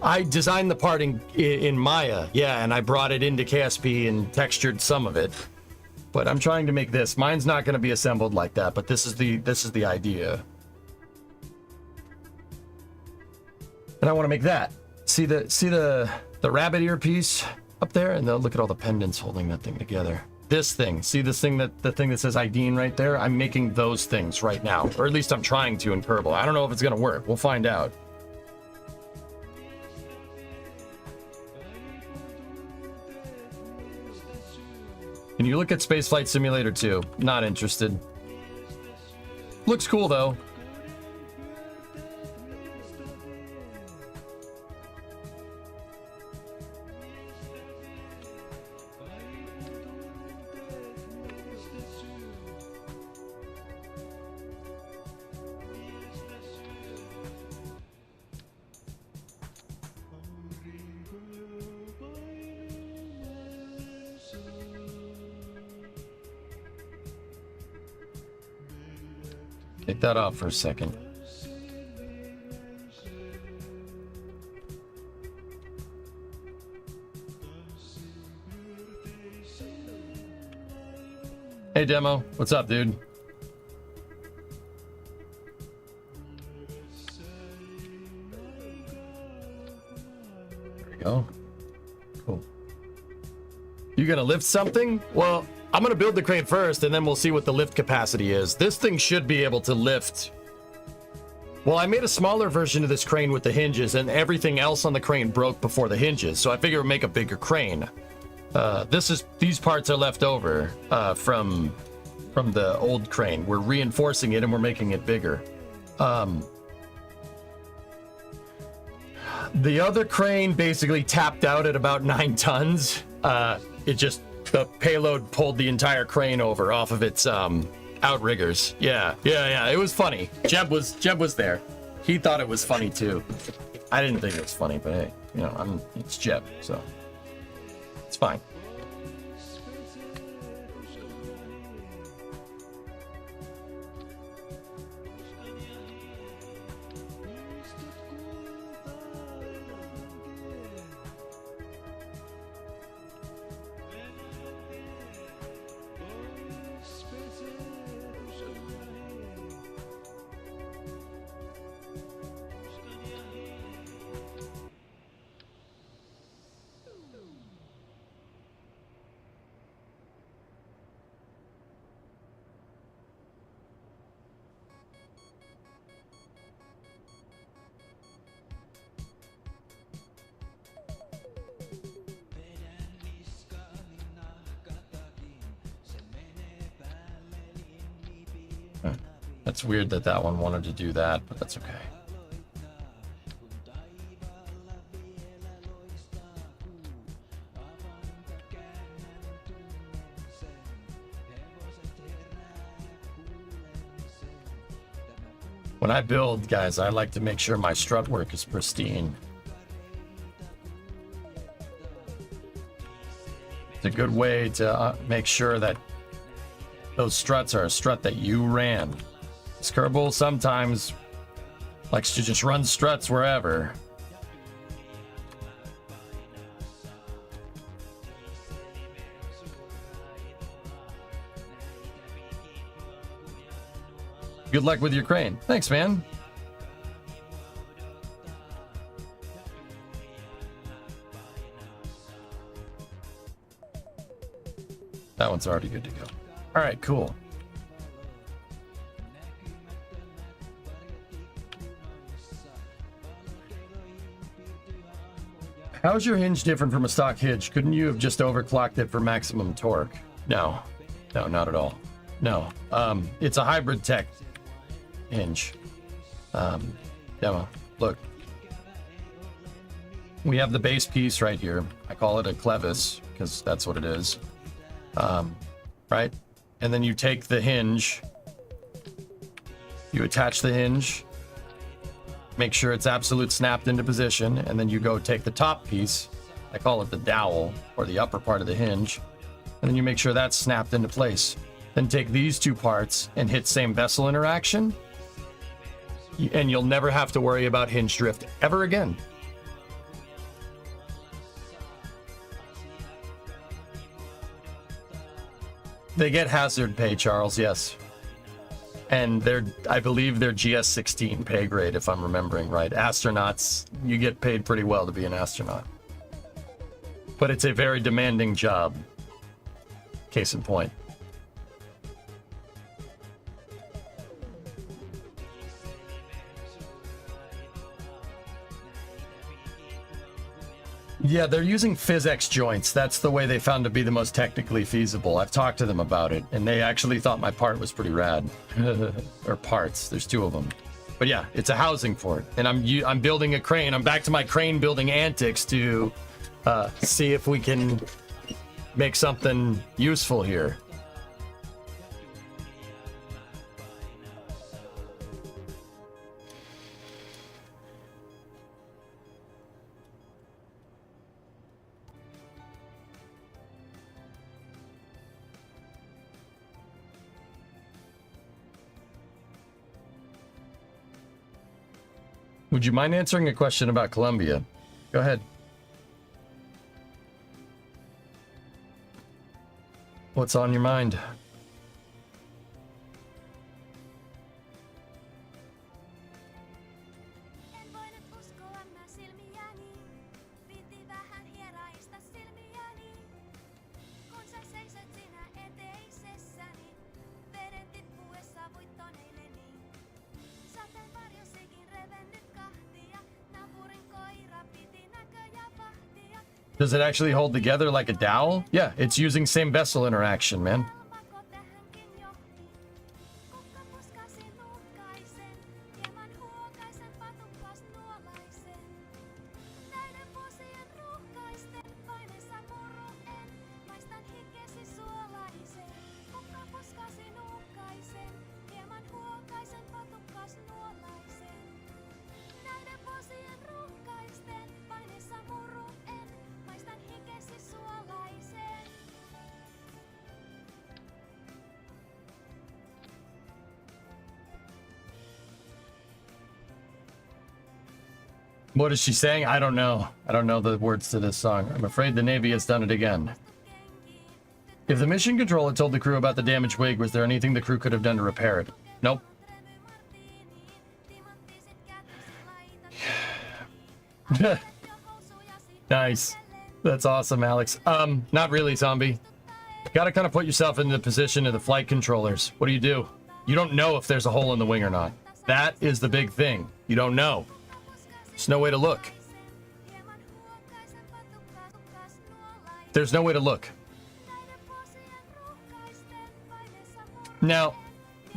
I designed the part in Maya, yeah, and I brought it into KSP and textured some of it. But I'm trying to make this. Mine's not going to be assembled like that, but this is the idea. And I want to make that. See the rabbit ear piece up there, and look at all the pendants holding that thing together. This thing, see this thing the thing that says Ideen right there? I'm making those things right now, or at least I'm trying to in Kerbal. I don't know if it's going to work. We'll find out. Can you look at Spaceflight Simulator 2? Not interested. Looks cool though. Take that off for a second. Hey, Demo. What's up, dude? There we go. Cool. You gonna lift something? Well, I'm gonna build the crane first, and then we'll see what the lift capacity is. This thing should be able to lift. Well, I made a smaller version of this crane with the hinges, and everything else on the crane broke before the hinges, so I figure we'll make a bigger crane. These parts are left over from the old crane. We're reinforcing it and we're making it bigger. The other crane basically tapped out at about 9 tons. The payload pulled the entire crane over off of its outriggers. Yeah. It was funny. Jeb was there. He thought it was funny too. I didn't think it was funny, but hey, it's Jeb, so it's fine. That's weird that one wanted to do that, but that's okay. When I build, guys, I like to make sure my strut work is pristine. It's a good way to make sure that those struts are a strut that you ran. Kerbal sometimes likes to just run struts wherever. Good luck with your crane. Thanks, man. That one's already good to go. All right, cool. How's your hinge different from a stock hinge? Couldn't you have just overclocked it for maximum torque? No, not at all. No, it's a hybrid tech hinge. Demo, look. We have the base piece right here. I call it a clevis because that's what it is. Right? And then you take the hinge, you attach the hinge, make sure it's absolute snapped into position, and then you go take the top piece, I call it the dowel, or the upper part of the hinge, and then you make sure that's snapped into place. Then take these two parts and hit same vessel interaction, and you'll never have to worry about hinge drift ever again. They get hazard pay, Charles, yes. And I believe they're GS-16 pay grade, if I'm remembering right. Astronauts, you get paid pretty well to be an astronaut. But it's a very demanding job. Case in point. Yeah, they're using PhysX joints. That's the way they found to be the most technically feasible. I've talked to them about it, and they actually thought my part was pretty rad. Or parts. There's two of them. But yeah, it's a housing for it. And I'm building a crane. I'm back to my crane building antics to see if we can make something useful here. Would you mind answering a question about Colombia? Go ahead. What's on your mind? Does it actually hold together like a dowel? Yeah, it's using same vessel interaction, man. What is she saying? I don't know. I don't know the words to this song. I'm afraid the Navy has done it again. If the mission control had told the crew about the damaged wig, was there anything the crew could have done to repair it? Nope. Nice. That's awesome, Alex. Not really, zombie. Gotta kind of put yourself in the position of the flight controllers. What do? You don't know if there's a hole in the wing or not. That is the big thing. You don't know. There's no way to look. There's no way to look. Now,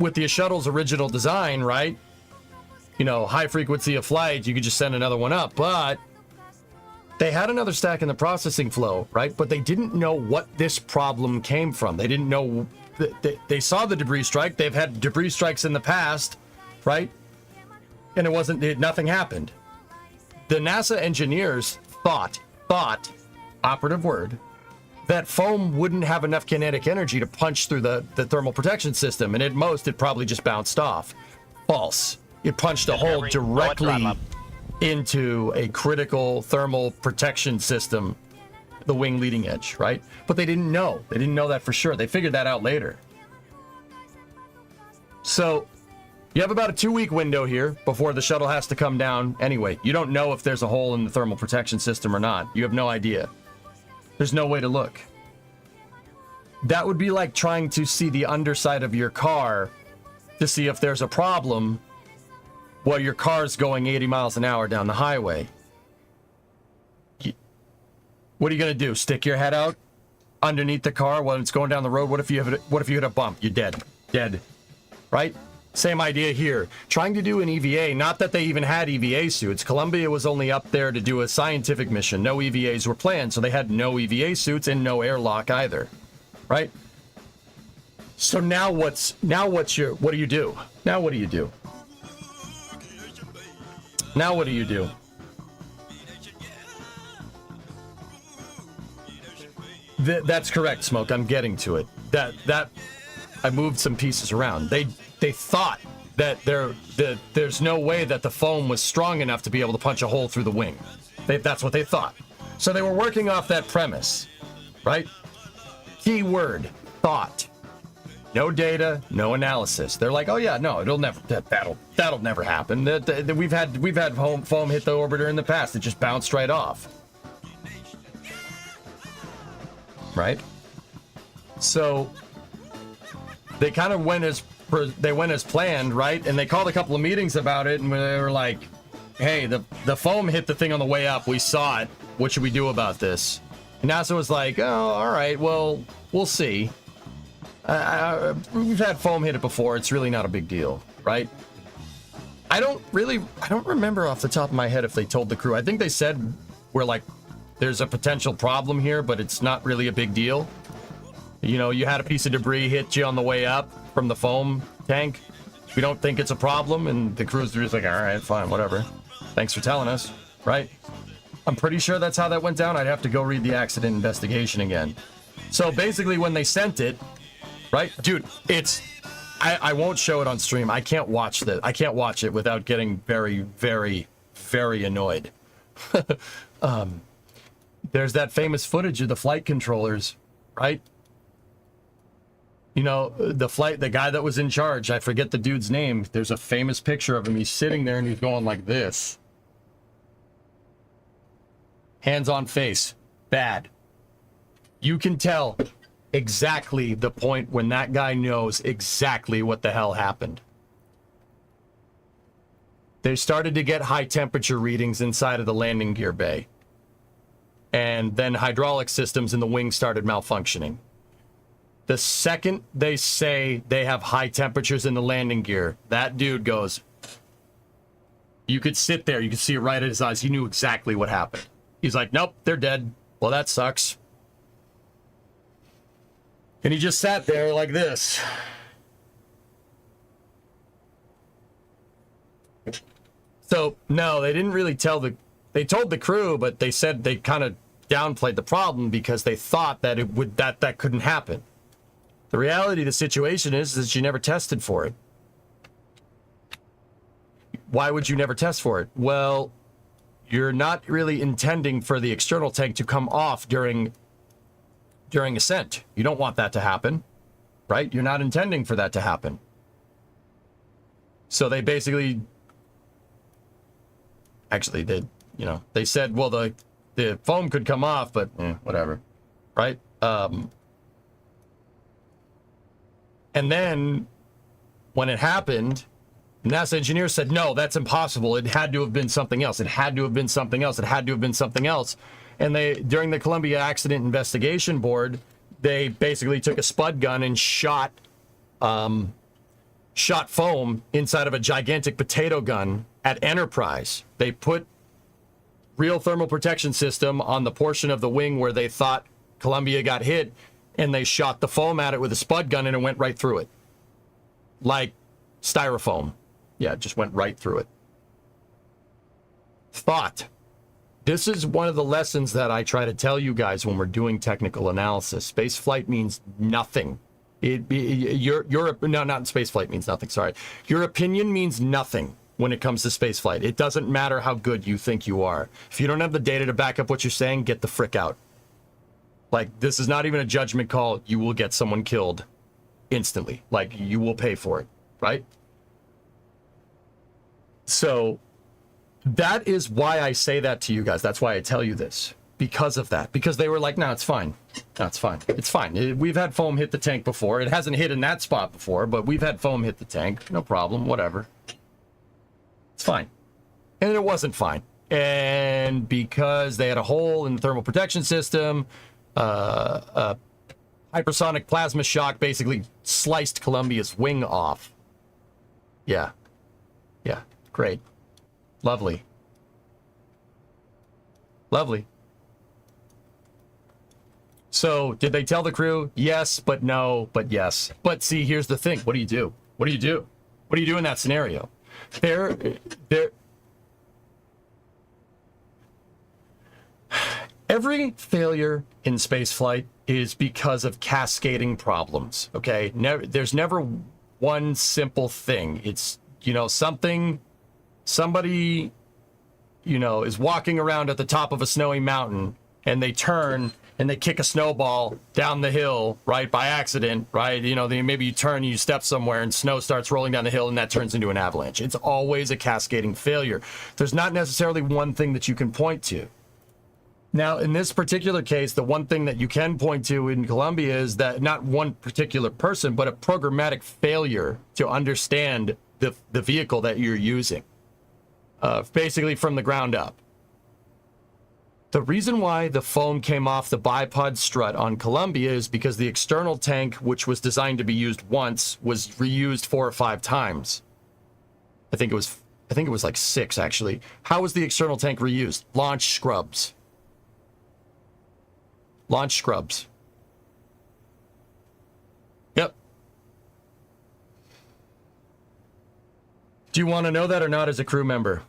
with the shuttle's original design, right? You know, high frequency of flight, you could just send another one up, but they had another stack in the processing flow, right? But they didn't know what this problem came from. They didn't know. They saw the debris strike. They've had debris strikes in the past, right? And nothing happened. The NASA engineers thought, operative word, that foam wouldn't have enough kinetic energy to punch through the thermal protection system, and at most it probably just bounced off. False. It punched a hole directly into a critical thermal protection system, the wing leading edge, right? But they didn't know. They didn't know that for sure. They figured that out later. So you have about a 2-week window here before the shuttle has to come down. Anyway, you don't know if there's a hole in the thermal protection system or not. You have no idea. There's no way to look. That would be like trying to see the underside of your car to see if there's a problem while your car's going 80 miles an hour down the highway. What are you going to do? Stick your head out underneath the car while it's going down the road? What if you hit a bump? You're dead. Dead. Right? Same idea here. Trying to do an EVA, not that they even had EVA suits. Columbia was only up there to do a scientific mission. No EVAs were planned, so they had no EVA suits and no airlock either. Right? So now what do you do? Now what do you do? Now what do you do? That's correct, Smoke. I'm getting to it. That I moved some pieces around. They thought that there's no way that the foam was strong enough to be able to punch a hole through the wing. That's what they thought. So they were working off that premise, right? Key word, thought. No data, no analysis. They're like, oh yeah, no, it'll never. That'll never happen. We've had foam hit the orbiter in the past. It just bounced right off. Right? So they kind of went as planned, right? And they called a couple of meetings about it, and they were like, hey, the foam hit the thing on the way up. We saw it. what should we do about this? And NASA was like, oh, all right, well, we'll see. We've had foam hit it before. It's really not a big deal, right? I don't remember off the top of my head if they told the crew. I think they said we're like, there's a potential problem here, but it's not really a big deal. You know, you had a piece of debris hit you on the way up from the foam tank. We don't think it's a problem, and the crew's just like, all right, fine, whatever. Thanks for telling us, right? I'm pretty sure that's how that went down. I'd have to go read the accident investigation again. So basically when they sent it, right? Dude, I won't show it on stream. I can't watch that. I can't watch it without getting very, very, very annoyed. There's that famous footage of the flight controllers, right? You know, the guy that was in charge, I forget the dude's name. There's a famous picture of him. He's sitting there and he's going like this. Hands on face. Bad. You can tell exactly the point when that guy knows exactly what the hell happened. They started to get high temperature readings inside of the landing gear bay. And then hydraulic systems in the wing started malfunctioning. The second they say they have high temperatures in the landing gear, that dude goes, you could sit there, you could see it right at his eyes. He knew exactly what happened. He's like, nope, they're dead. Well, that sucks. And he just sat there like this. So, no, they didn't really they told the crew, but they said they kind of downplayed the problem because they thought that that couldn't happen. The reality of the situation is that you never tested for it. Why would you never test for it? Well, you're not really intending for the external tank to come off during ascent. You don't want that to happen, right? You're not intending for that to happen. So they basically, actually, they said, well, the foam could come off, but whatever, right? And then when it happened, NASA engineers said, no, that's impossible. It had to have been something else. It had to have been something else. It had to have been something else. And during the Columbia Accident Investigation Board, they basically took a spud gun and shot foam inside of a gigantic potato gun at Enterprise. They put real thermal protection system on the portion of the wing where they thought Columbia got hit, and they shot the foam at it with a spud gun, and it went right through it. Like styrofoam. Yeah, it just went right through it. Thought. This is one of the lessons that I try to tell you guys when we're doing technical analysis. Spaceflight means nothing. Not spaceflight means nothing, sorry. Your opinion means nothing when it comes to spaceflight. It doesn't matter how good you think you are. If you don't have the data to back up what you're saying, get the frick out. Like, this is not even a judgment call. You will get someone killed instantly. Like, you will pay for it, right? So that is why I say that to you guys. That's why I tell you this. Because of that. Because they were like, no, it's fine. No, it's fine. It's fine. We've had foam hit the tank before. It hasn't hit in that spot before, but we've had foam hit the tank. No problem. Whatever. It's fine. And it wasn't fine. And because they had a hole in the thermal protection system, hypersonic plasma shock basically sliced Columbia's wing off. Yeah. Yeah. Great. Lovely. Lovely. So, did they tell the crew? Yes, but no, but yes. But see, here's the thing. What do you do? What do you do? What do you do in that scenario? Every failure in spaceflight is because of cascading problems, okay? There's never one simple thing. It's, somebody, is walking around at the top of a snowy mountain, and they turn and they kick a snowball down the hill, right, by accident, right? Maybe you turn and you step somewhere and snow starts rolling down the hill and that turns into an avalanche. It's always a cascading failure. There's not necessarily one thing that you can point to. Now, in this particular case, the one thing that you can point to in Columbia is that not one particular person, but a programmatic failure to understand the vehicle that you're using, basically from the ground up. The reason why the foam came off the bipod strut on Columbia is because the external tank, which was designed to be used once, was reused 4 or 5 times. I think it was like 6, actually. How was the external tank reused? Launch scrubs. Launch scrubs. Yep. Do you want to know that or not as a crew member?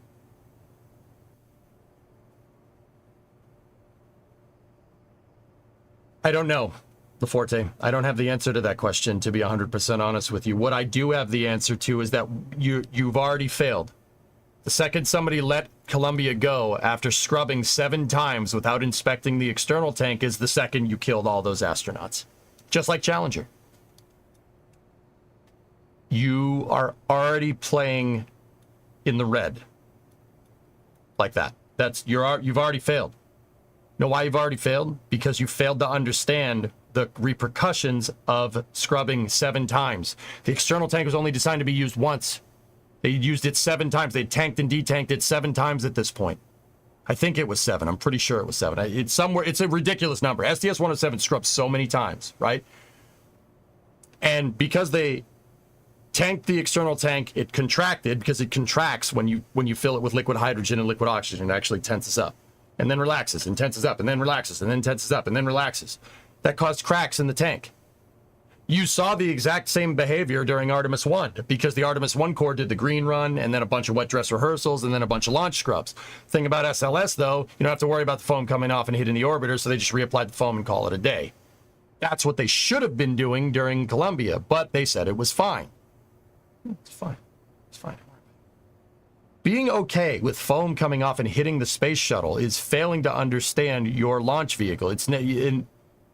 I don't know, LaForte. I don't have the answer to that question, to be 100% honest with you. What I do have the answer to is that you've already failed. The second somebody let Columbia go after scrubbing 7 times without inspecting the external tank is the second you killed all those astronauts. Just like Challenger. You are already playing in the red. Like that. You've already failed. Know why you've already failed? Because you failed to understand the repercussions of scrubbing 7 times. The external tank was only designed to be used once. They used it 7 times. They tanked and detanked it 7 times at this point. I think it was 7. I'm pretty sure it was 7. It's somewhere. It's a ridiculous number. STS-107 scrubbed so many times, right? And because they tanked the external tank, it contracted, because it contracts when you fill it with liquid hydrogen and liquid oxygen. It actually tenses up. And then relaxes, and tenses up, and then relaxes, and then tenses up, and then relaxes. That caused cracks in the tank. You saw the exact same behavior during Artemis 1, because the Artemis 1 core did the green run, and then a bunch of wet dress rehearsals, and then a bunch of launch scrubs. Thing about SLS, though, you don't have to worry about the foam coming off and hitting the orbiter, so they just reapplied the foam and call it a day. That's what they should have been doing during Columbia, but they said it was fine. It's fine. It's fine. Being okay with foam coming off and hitting the space shuttle is failing to understand your launch vehicle.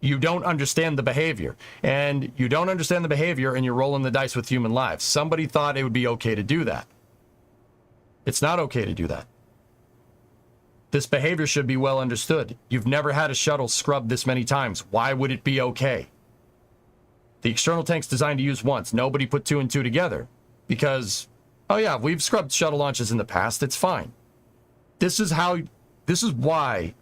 You don't understand the behavior. And you don't understand the behavior, and you're rolling the dice with human lives. Somebody thought it would be okay to do that. It's not okay to do that. This behavior should be well understood. You've never had a shuttle scrubbed this many times. Why would it be okay? The external tank's designed to use once. Nobody put 2 and 2 together because, oh yeah, we've scrubbed shuttle launches in the past. It's fine. This is why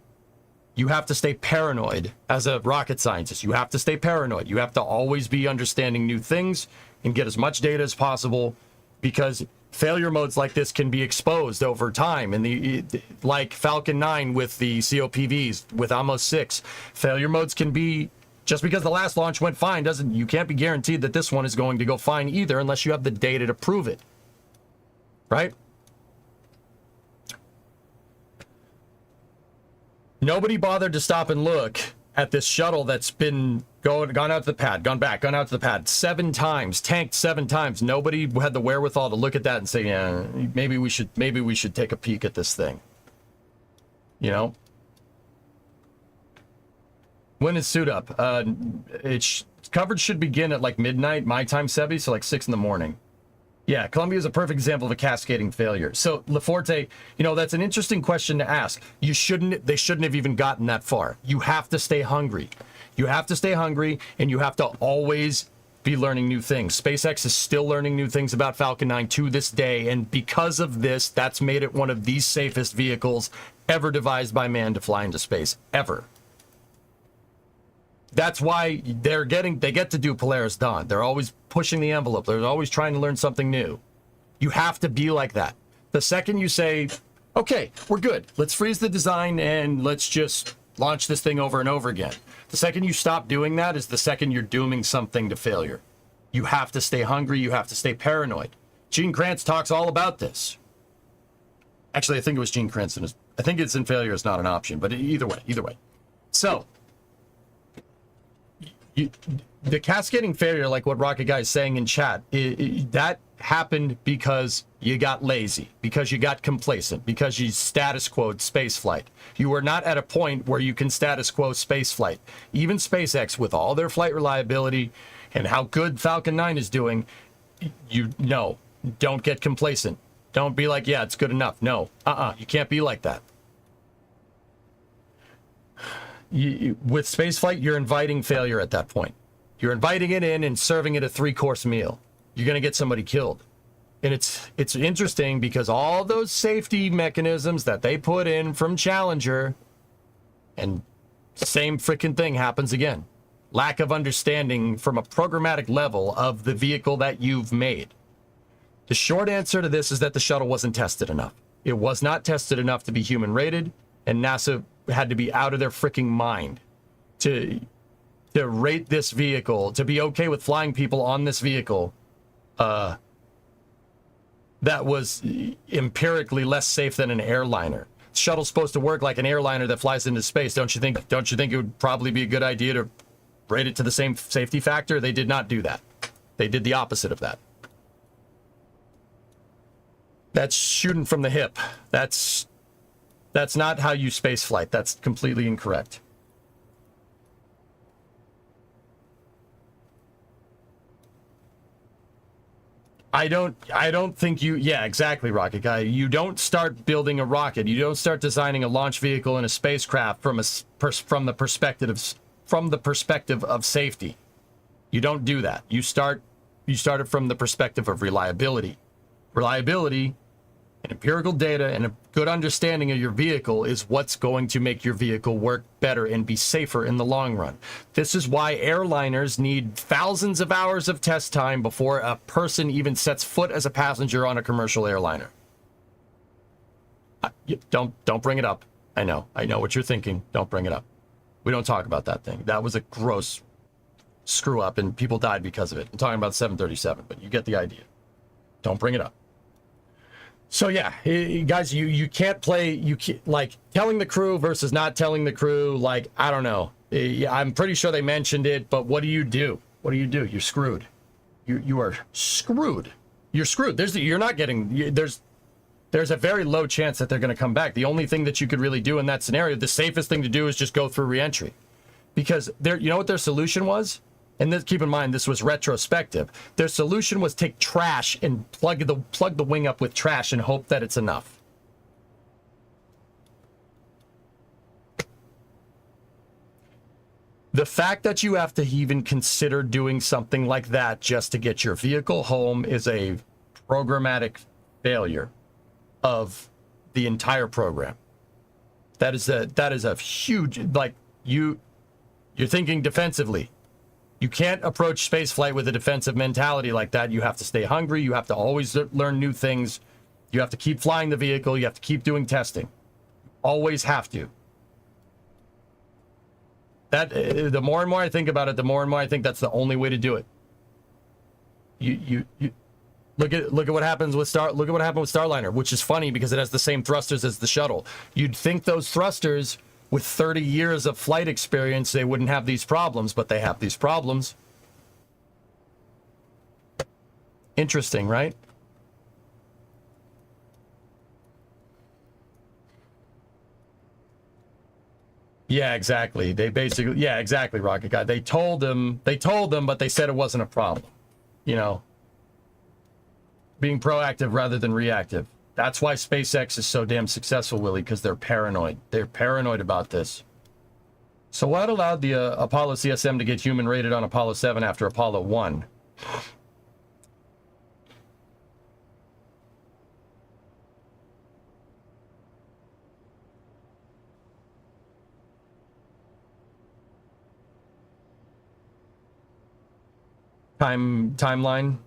you have to stay paranoid as a rocket scientist. You have to stay paranoid. You have to always be understanding new things and get as much data as possible, because failure modes like this can be exposed over time. And like Falcon 9 with the COPVs, with Amos 6, failure modes can be, just because the last launch went fine you can't be guaranteed that this one is going to go fine either, unless you have the data to prove it. Right? Nobody bothered to stop and look at this shuttle that's been gone out to the pad, gone out to the pad 7 times, tanked 7 times. Nobody had the wherewithal to look at that and say, yeah, maybe we should take a peek at this thing. You know? When is suit up? Coverage should begin at like midnight, my time, Sebi, so like 6 in the morning. Yeah, Columbia is a perfect example of a cascading failure. So, LaForte, that's an interesting question to ask. They shouldn't have even gotten that far. You have to stay hungry. You have to stay hungry, and you have to always be learning new things. SpaceX is still learning new things about Falcon 9 to this day, and because of this, that's made it one of the safest vehicles ever devised by man to fly into space, ever. That's why they get to do Polaris Dawn. They're always pushing the envelope. They're always trying to learn something new. You have to be like that. The second you say, okay, we're good, let's freeze the design and let's just launch this thing over and over again. The second you stop doing that is the second you're dooming something to failure. You have to stay hungry. You have to stay paranoid. Gene Kranz talks all about this. Actually, I think it was Gene Kranz. I think it's in Failure is Not an Option, but either way. So, the cascading failure, like what Rocket Guy is saying in chat, that happened because you got lazy, because you got complacent, because you status quo'd spaceflight. You are not at a point where you can status quo spaceflight. Even SpaceX, with all their flight reliability and how good Falcon 9 is doing, don't get complacent. Don't be like, yeah, it's good enough. No, you can't be like that. With spaceflight, you're inviting failure at that point. You're inviting it in and serving it a 3-course meal. You're going to get somebody killed. And it's interesting because all those safety mechanisms that they put in from Challenger And same freaking thing happens again. Lack of understanding from a programmatic level of the vehicle that you've made. The short answer to this is that the shuttle wasn't tested enough. It was not tested enough to be human rated, and NASA had to be out of their freaking mind to rate this vehicle, to be okay with flying people on this vehicle that was empirically less safe than an airliner. The shuttle's supposed to work like an airliner that flies into space. Don't you think it would probably be a good idea to rate it to the same safety factor? They did not do that. They did the opposite of that. That's shooting from the hip. That's not how you space flight. That's completely incorrect. I don't think you, yeah, exactly, Rocket Guy. You don't start building a rocket. You don't start designing a launch vehicle and a spacecraft from the perspective of safety. You don't do that. You start it from the perspective of reliability. Reliability and empirical data and a good understanding of your vehicle is what's going to make your vehicle work better and be safer in the long run. This is why airliners need thousands of hours of test time before a person even sets foot as a passenger on a commercial airliner. Don't bring it up. I know what you're thinking. Don't bring it up. We don't talk about that thing. That was a gross screw up and people died because of it. I'm talking about 737, but you get the idea. Don't bring it up. So yeah, guys, you can't play, like telling the crew versus not telling the crew. Like, I don't know. I'm pretty sure they mentioned it, but what do you do? What do you do? You're screwed. You are screwed. You're screwed. There's a very low chance that they're going to come back. The only thing that you could really do in that scenario, the safest thing to do is just go through reentry, because you know what their solution was? And this, keep in mind, this was retrospective. Their solution was take trash and plug the wing up with trash and hope that it's enough. The fact that you have to even consider doing something like that just to get your vehicle home is a programmatic failure of the entire program. That is a huge, like, you're thinking defensively. You can't approach spaceflight with a defensive mentality like that. You have to stay hungry. You have to always learn new things. You have to keep flying the vehicle. You have to keep doing testing. Always have to. The more and more I think about it, the more and more I think that's the only way to do it. You look at what happens with look at what happened with Starliner, which is funny because it has the same thrusters as the shuttle. You'd think those thrusters, with 30 years of flight experience, they wouldn't have these problems, but they have these problems. Interesting, right? Yeah, exactly. They basically, yeah, exactly, Rocket Guy. They told them, but they said it wasn't a problem. You know, being proactive rather than reactive. That's why SpaceX is so damn successful, Willie, because they're paranoid. They're paranoid about this. So what allowed the Apollo CSM to get human rated on Apollo 7 after Apollo 1? Timeline.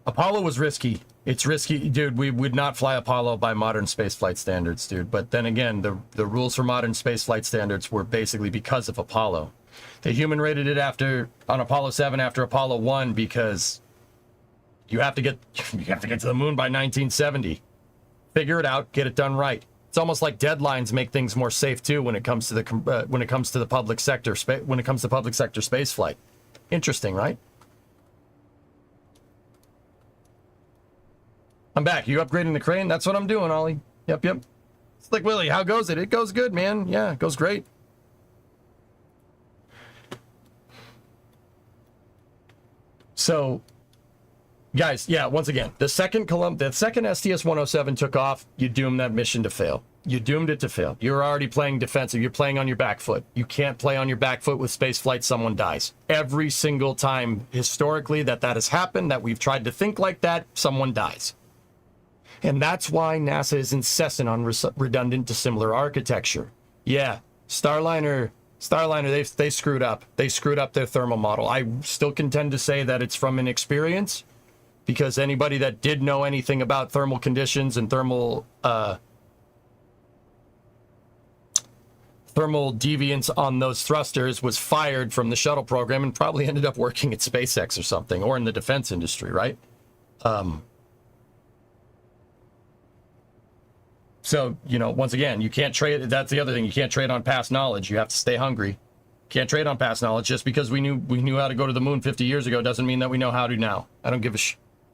Apollo was risky. It's risky, dude. We would not fly Apollo by modern spaceflight standards, dude. But then again, the rules for modern spaceflight standards were basically because of Apollo. They human rated it on Apollo 7 after Apollo 1 because you have to get to the moon by 1970. Figure it out, get it done right. It's almost like deadlines make things more safe too when it comes to the public sector space flight. Interesting, right? I'm back. You upgrading the crane? That's what I'm doing, Ollie. Yep. It's like, Willie, how goes it? It goes good, man. Yeah, it goes great. So, guys, yeah, once again, the second STS-107 took off, you doomed that mission to fail. You doomed it to fail. You're already playing defensive. You're playing on your back foot. You can't play on your back foot with space flight. Someone dies. Every single time historically that has happened, that we've tried to think like that, someone dies. And that's why NASA is incessant on redundant dissimilar architecture. Yeah, Starliner, they screwed up. They screwed up their thermal model. I still contend to say that it's from inexperience, because anybody that did know anything about thermal conditions and thermal deviance on those thrusters was fired from the shuttle program and probably ended up working at SpaceX or something, or in the defense industry, right? So, you know, once again, you can't trade. That's the other thing. You can't trade on past knowledge. You have to stay hungry. Can't trade on past knowledge. Just because we knew how to go to the moon 50 years ago doesn't mean that we know how to now. I don't give a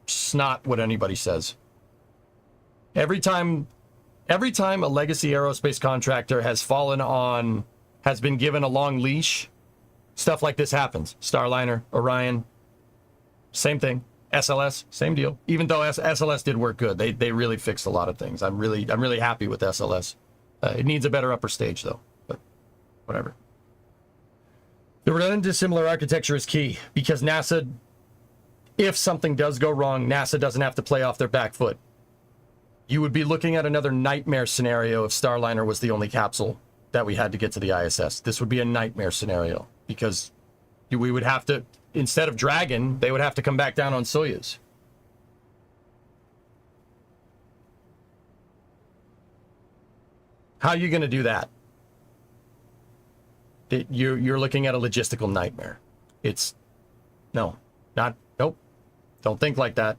snot what anybody says. Every time a legacy aerospace contractor has been given a long leash, stuff like this happens. Starliner, Orion, same thing. SLS, same deal. Even though SLS did work good, they really fixed a lot of things. I'm really happy with SLS. It needs a better upper stage though, but whatever. The redundant dissimilar architecture is key, because NASA, if something does go wrong, NASA doesn't have to play off their back foot. You would be looking at another nightmare scenario if Starliner was the only capsule that we had to get to the ISS. This would be a nightmare scenario, because we would have to, instead of Dragon, they would have to come back down on Soyuz. How are you going to do that? You're looking at a logistical nightmare. Nope. Don't think like that.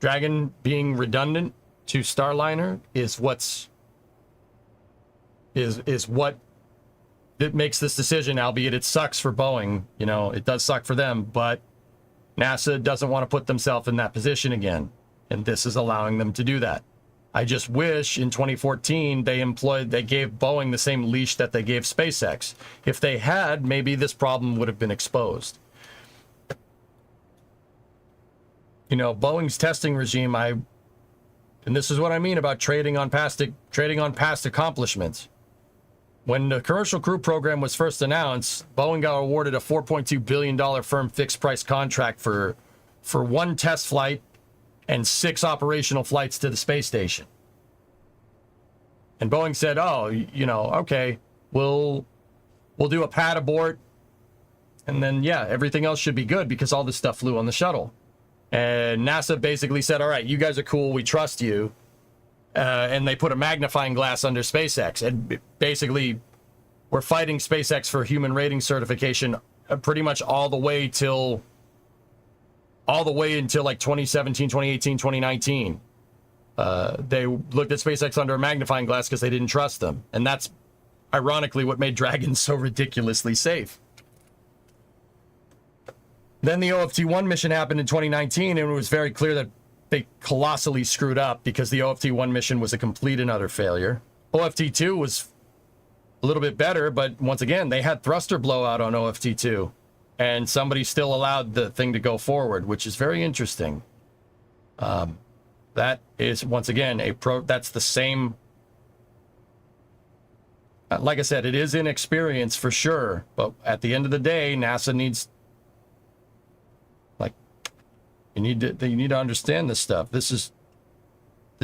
Dragon being redundant to Starliner is what that makes this decision, albeit it sucks for Boeing. You know, it does suck for them, but NASA doesn't want to put themselves in that position again, and this is allowing them to do that. I just wish in 2014 they gave Boeing the same leash that they gave SpaceX. If they had, maybe this problem would have been exposed. You know, Boeing's testing regime, and this is what I mean about trading on past accomplishments. When the Commercial Crew Program was first announced, Boeing got awarded a $4.2 billion firm fixed price contract for one test flight and 6 operational flights to the space station. And Boeing said, oh, you know, okay, we'll do a pad abort, and then, yeah, everything else should be good because all this stuff flew on the shuttle. And NASA basically said, all right, you guys are cool, we trust you. And they put a magnifying glass under SpaceX. And basically, we're fighting SpaceX for human rating certification pretty much all the way until like 2017, 2018, 2019. They looked at SpaceX under a magnifying glass because they didn't trust them. And that's ironically what made Dragon so ridiculously safe. Then the OFT-1 mission happened in 2019, and it was very clear that they colossally screwed up because the OFT-1 mission was a complete and utter failure. OFT-2 was a little bit better, but once again, they had thruster blowout on OFT-2, and somebody still allowed the thing to go forward, which is very interesting. That is, once again, that's the same. Like I said, it is inexperience for sure, but at the end of the day, NASA needs. You need to understand this stuff. This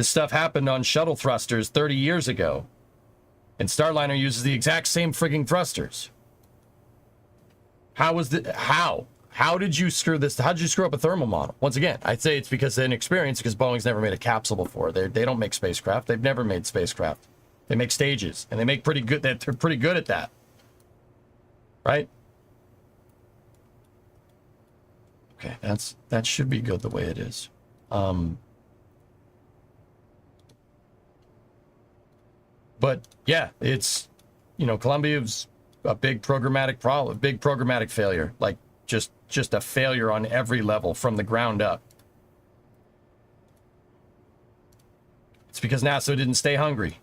stuff happened on shuttle thrusters 30 years ago. And Starliner uses the exact same frigging thrusters. How did you screw this? How did you screw up a thermal model? Once again, I'd say it's because of inexperience, because Boeing's never made a capsule before. They don't make spacecraft. They've never made spacecraft. They make stages, and they make they're pretty good at that. Right? Okay, that should be good the way it is. But yeah, it's, you know, Columbia's a big programmatic problem, a big programmatic failure, like just a failure on every level from the ground up. It's because NASA didn't stay hungry.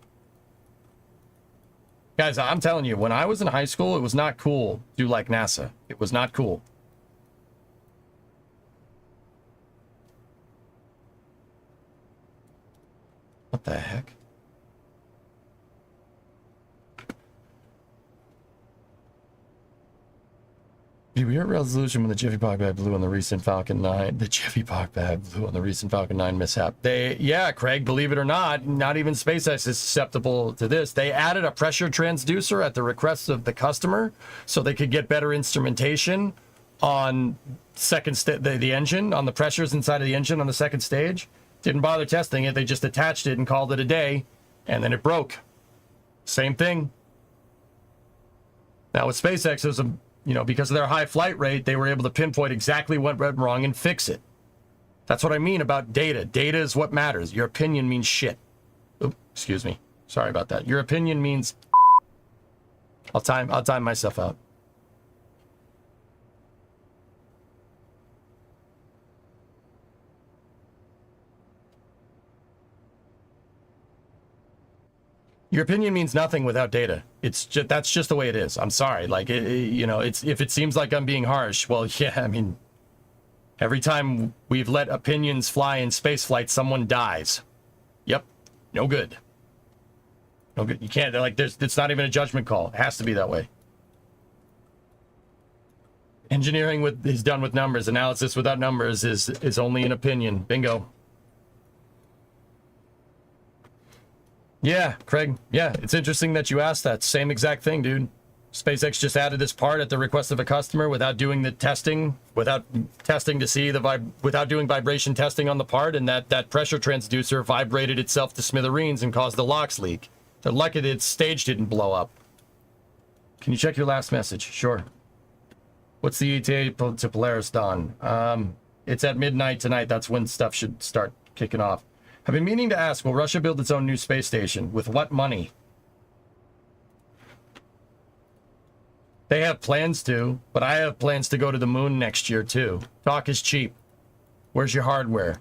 Guys, I'm telling you, when I was in high school, it was not cool to do like NASA. It was not cool. What the heck? Did we hear resolution when the Jiffy Pog bag blew on the recent Falcon 9? The Jiffy Pog bag blew on the recent Falcon 9 mishap. Yeah, Craig, believe it or not even SpaceX is susceptible to this. They added a pressure transducer at the request of the customer so they could get better instrumentation on the engine, on the pressures inside of the engine on the second stage. Didn't bother testing it. They just attached it and called it a day, and then it broke. Same thing. Now with SpaceX, it was because of their high flight rate, they were able to pinpoint exactly what went wrong and fix it. That's what I mean about data. Data is what matters. Your opinion means shit. Oops, excuse me. Sorry about that. Your opinion means... I'll time myself out. Your opinion means nothing without data. That's just the way it is. I'm sorry. Like, it's if it seems like I'm being harsh, well, yeah, I mean, every time we've let opinions fly in spaceflight, someone dies. Yep. No good. No good. You can't, it's not even a judgment call. It has to be that way. Engineering is done with numbers. Analysis without numbers is only an opinion. Bingo. Yeah, Craig. Yeah, it's interesting that you asked that. Same exact thing, dude. SpaceX just added this part at the request of a customer without doing the testing, without testing to see without doing vibration testing on the part, and that pressure transducer vibrated itself to smithereens and caused the locks leak. They're lucky that its stage didn't blow up. Can you check your last message? Sure. What's the ETA to Polaris Dawn? It's at midnight tonight. That's when stuff should start kicking off. I've been meaning to ask, will Russia build its own new space station? With what money? They have plans to, but I have plans to go to the moon next year too. Talk is cheap. Where's your hardware?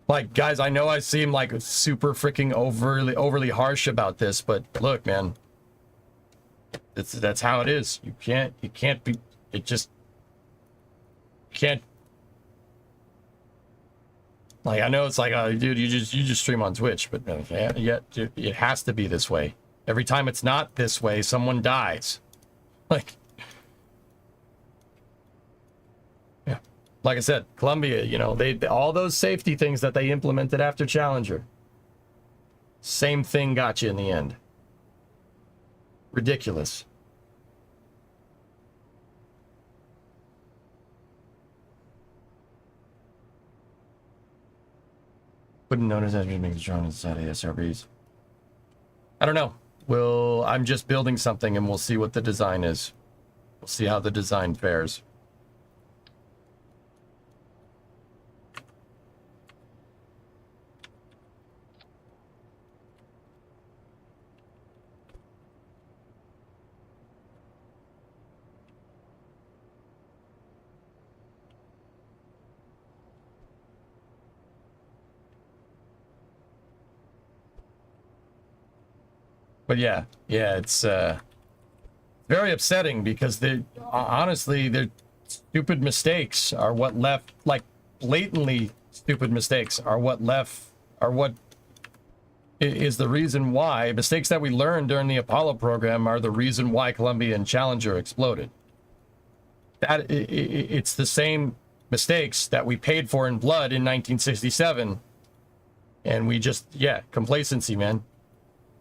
Like, guys, I know I seem like super freaking overly harsh about this, but look, man. That's how it is. You can't be, it just can't. Like, I know it's like, oh, dude, you just stream on Twitch, but yet it has to be this way. Every time it's not this way, someone dies. Like, yeah, like I said, Columbia, they all those safety things that they implemented after Challenger, same thing got you in the end. Ridiculous. Wouldn't notice that you're making strong inside ASRBs. I don't know. I'm just building something and we'll see what the design is. We'll see how the design fares. But yeah, it's very upsetting because honestly, their stupid mistakes are what left, like blatantly stupid mistakes are what is the reason why mistakes that we learned during the Apollo program are the reason why Columbia and Challenger exploded. It's the same mistakes that we paid for in blood in 1967. And we just, complacency, man.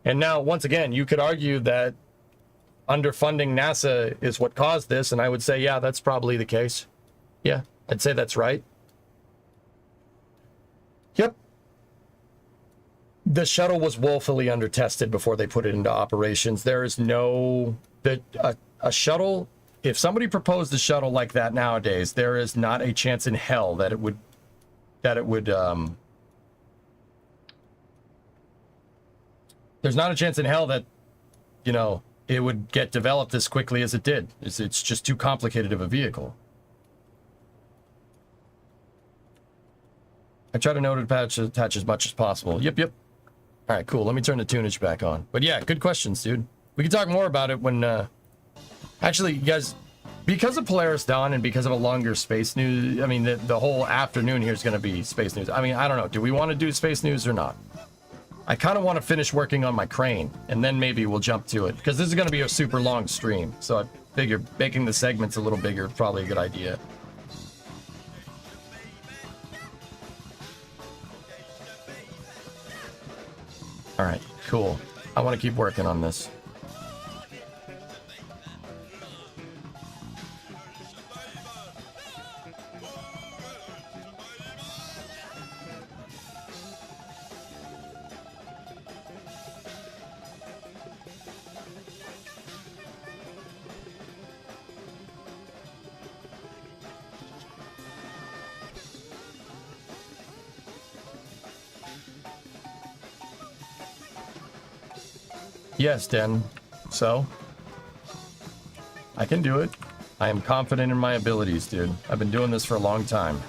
And now, once again, you could argue that underfunding NASA is what caused this, and I would say, yeah, that's probably the case. Yeah, I'd say that's right. Yep. The shuttle was woefully undertested before they put it into operations. There is a shuttle, if somebody proposed a shuttle like that nowadays, there is not a chance in hell that it would there's not a chance in hell that, it would get developed as quickly as it did. It's just too complicated of a vehicle. I try to know to attach as much as possible. Yep. All right, cool. Let me turn the tunage back on. But yeah, good questions, dude. We can talk more about it when, actually, you guys, because of Polaris Dawn and because of a longer space news, I mean, the whole afternoon here is going to be space news. I mean, I don't know. Do we want to do space news or not? I kind of want to finish working on my crane, and then maybe we'll jump to it, because this is going to be a super long stream, so I figure making the segments a little bigger is probably a good idea. All right, cool. I want to keep working on this. Yes, Den. So? I can do it. I am confident in my abilities, dude. I've been doing this for a long time.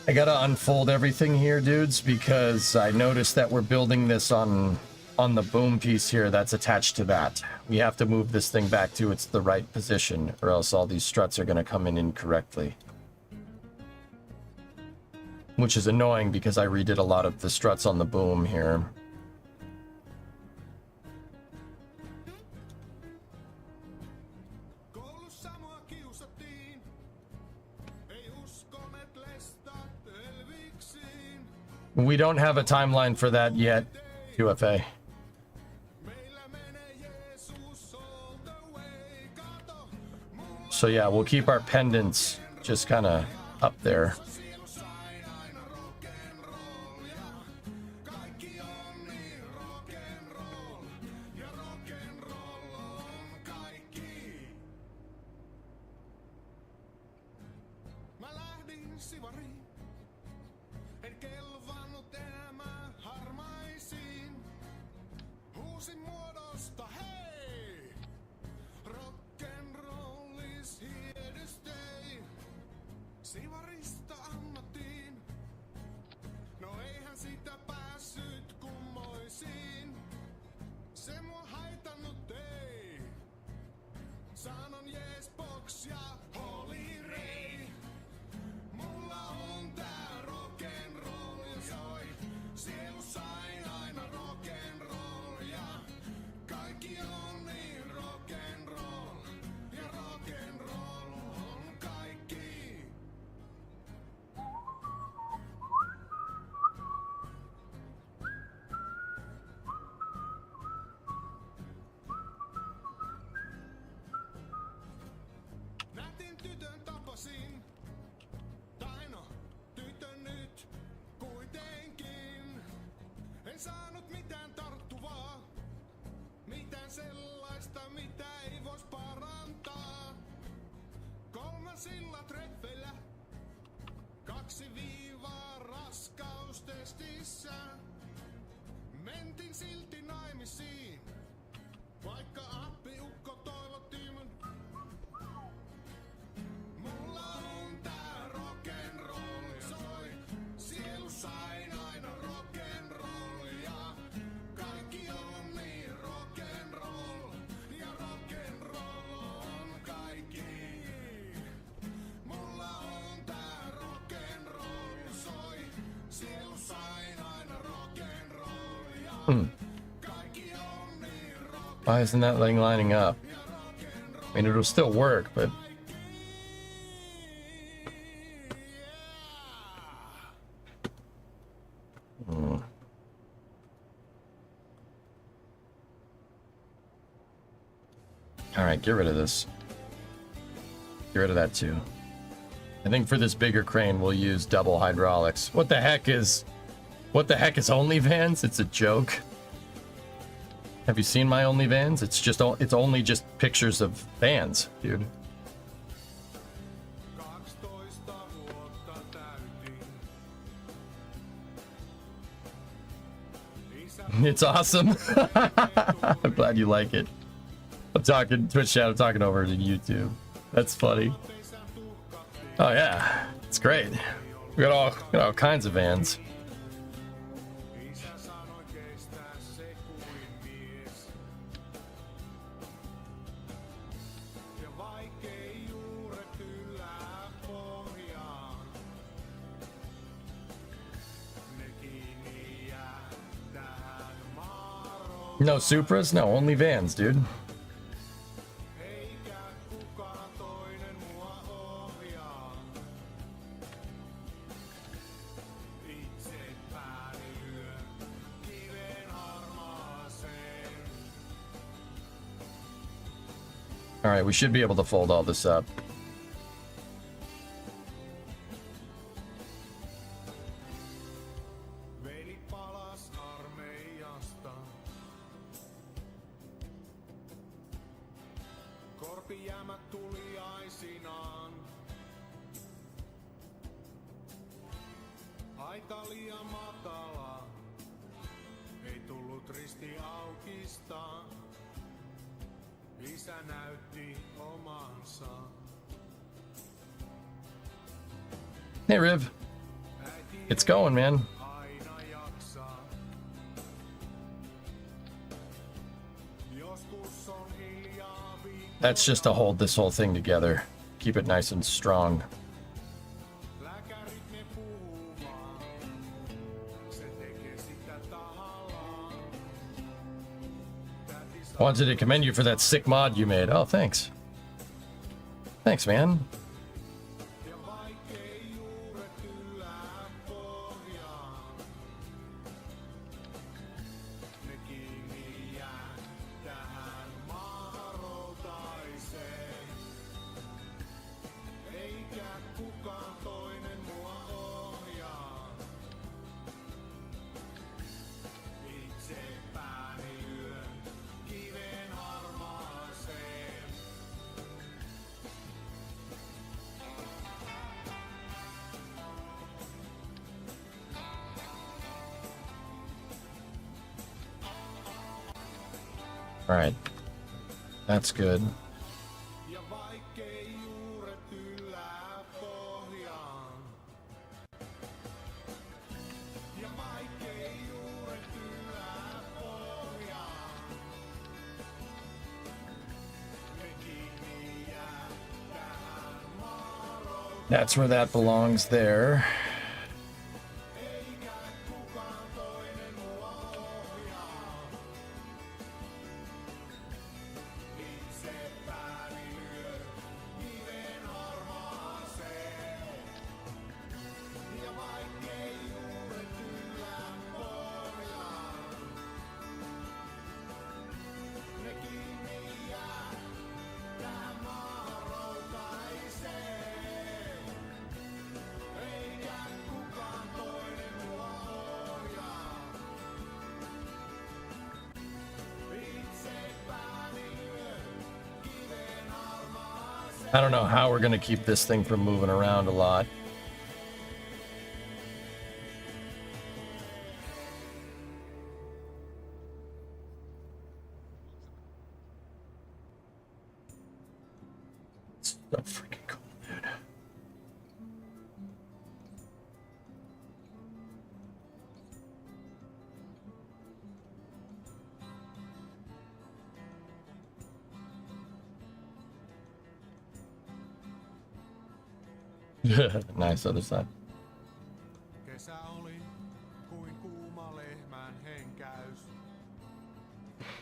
I gotta unfold everything here, dudes, because I noticed that we're building this on the boom piece here that's attached to that. We have to move this thing back to the right position, or else all these struts are gonna come in incorrectly. Which is annoying because I redid a lot of the struts on the boom here. We don't have a timeline for that yet, QFA. So yeah, we'll keep our pendants just kind of up there. Why isn't that thing lining up? I mean, it'll still work, but... Alright, get rid of this. Get rid of that too. I think for this bigger crane, we'll use double hydraulics. What the heck is OnlyVans? It's a joke. Have you seen my OnlyVans? It's only just pictures of vans, dude. It's awesome. I'm glad you like it. I'm talking Twitch chat, I'm talking over to YouTube. That's funny. Oh yeah, it's great. We got all kinds of vans. No Supras? No, only vans, dude. eikä kukaan toinen mua ohjaa. Itse pääni lyö kiven harmaaseen. All right, we should be able to fold all this up. Veli palas armeijasta. Korpijäämät tuliaisinaan. Aika liian matala. Ei tullut risti aukista. Isä näytti omansa. Hey, Riv. It's going, man. Aina jaksaa. Joskus on hiljaa viikko. That's just to hold this whole thing together. Keep it nice and strong. Lääkärit ne puhumaan. Se tekee sitä tahallaan. I wanted to commend you for that sick mod you made. Oh, thanks. Thanks, man. Ja vaikkei juuret yllää pohjaan. Ne kiinni jää tähän maahan routaiseen. Eikä kukaan toinen mua ohjaa. Itse pääni lyön kiven harmaaseen. All right. That's good. Ja vaikkei juuret yllää pohjaan. Ja vaikkei juuret yllää pohjaan. Ne kiinni jää tähän maahan That's where that belongs there. eikä kukaan toinen mua ohjaa. Itse pääni lyö kiven harmaaseen. Ja vaikkei juuret yllää pohjaan. Ne kiinni jää tähän maahan routaiseen. Eikä kukaan toinen mua ohjaa. Itse pääni lyö kiven harmaaseen. I don't know how we're going to keep this thing from moving around a lot. It's so freaking cool, dude. Nice other side. Kesä oli kuin kuuma lehmän henkäys.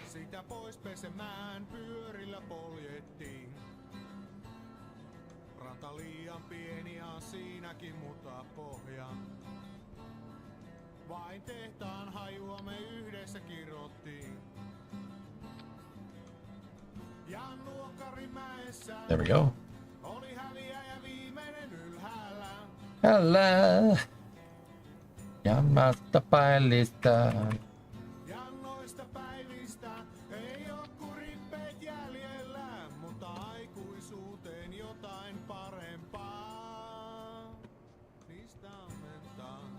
Sitä pois pesemään pyörillä poljettiin. Ranta liian pieni ja siinäkin mutta pohja. Vain tehtaan hajua me yhdessä kirottiin. Ja Nuokkarimäessä There we go. oli häviäjä viimeinen ylhäällä. Hello. Ja maasta paillista. Ja noista päivistä ei oo kuin rippeet jäljellä, mutta aikuisuuteen jotain parempaa. Niistä ammentaa.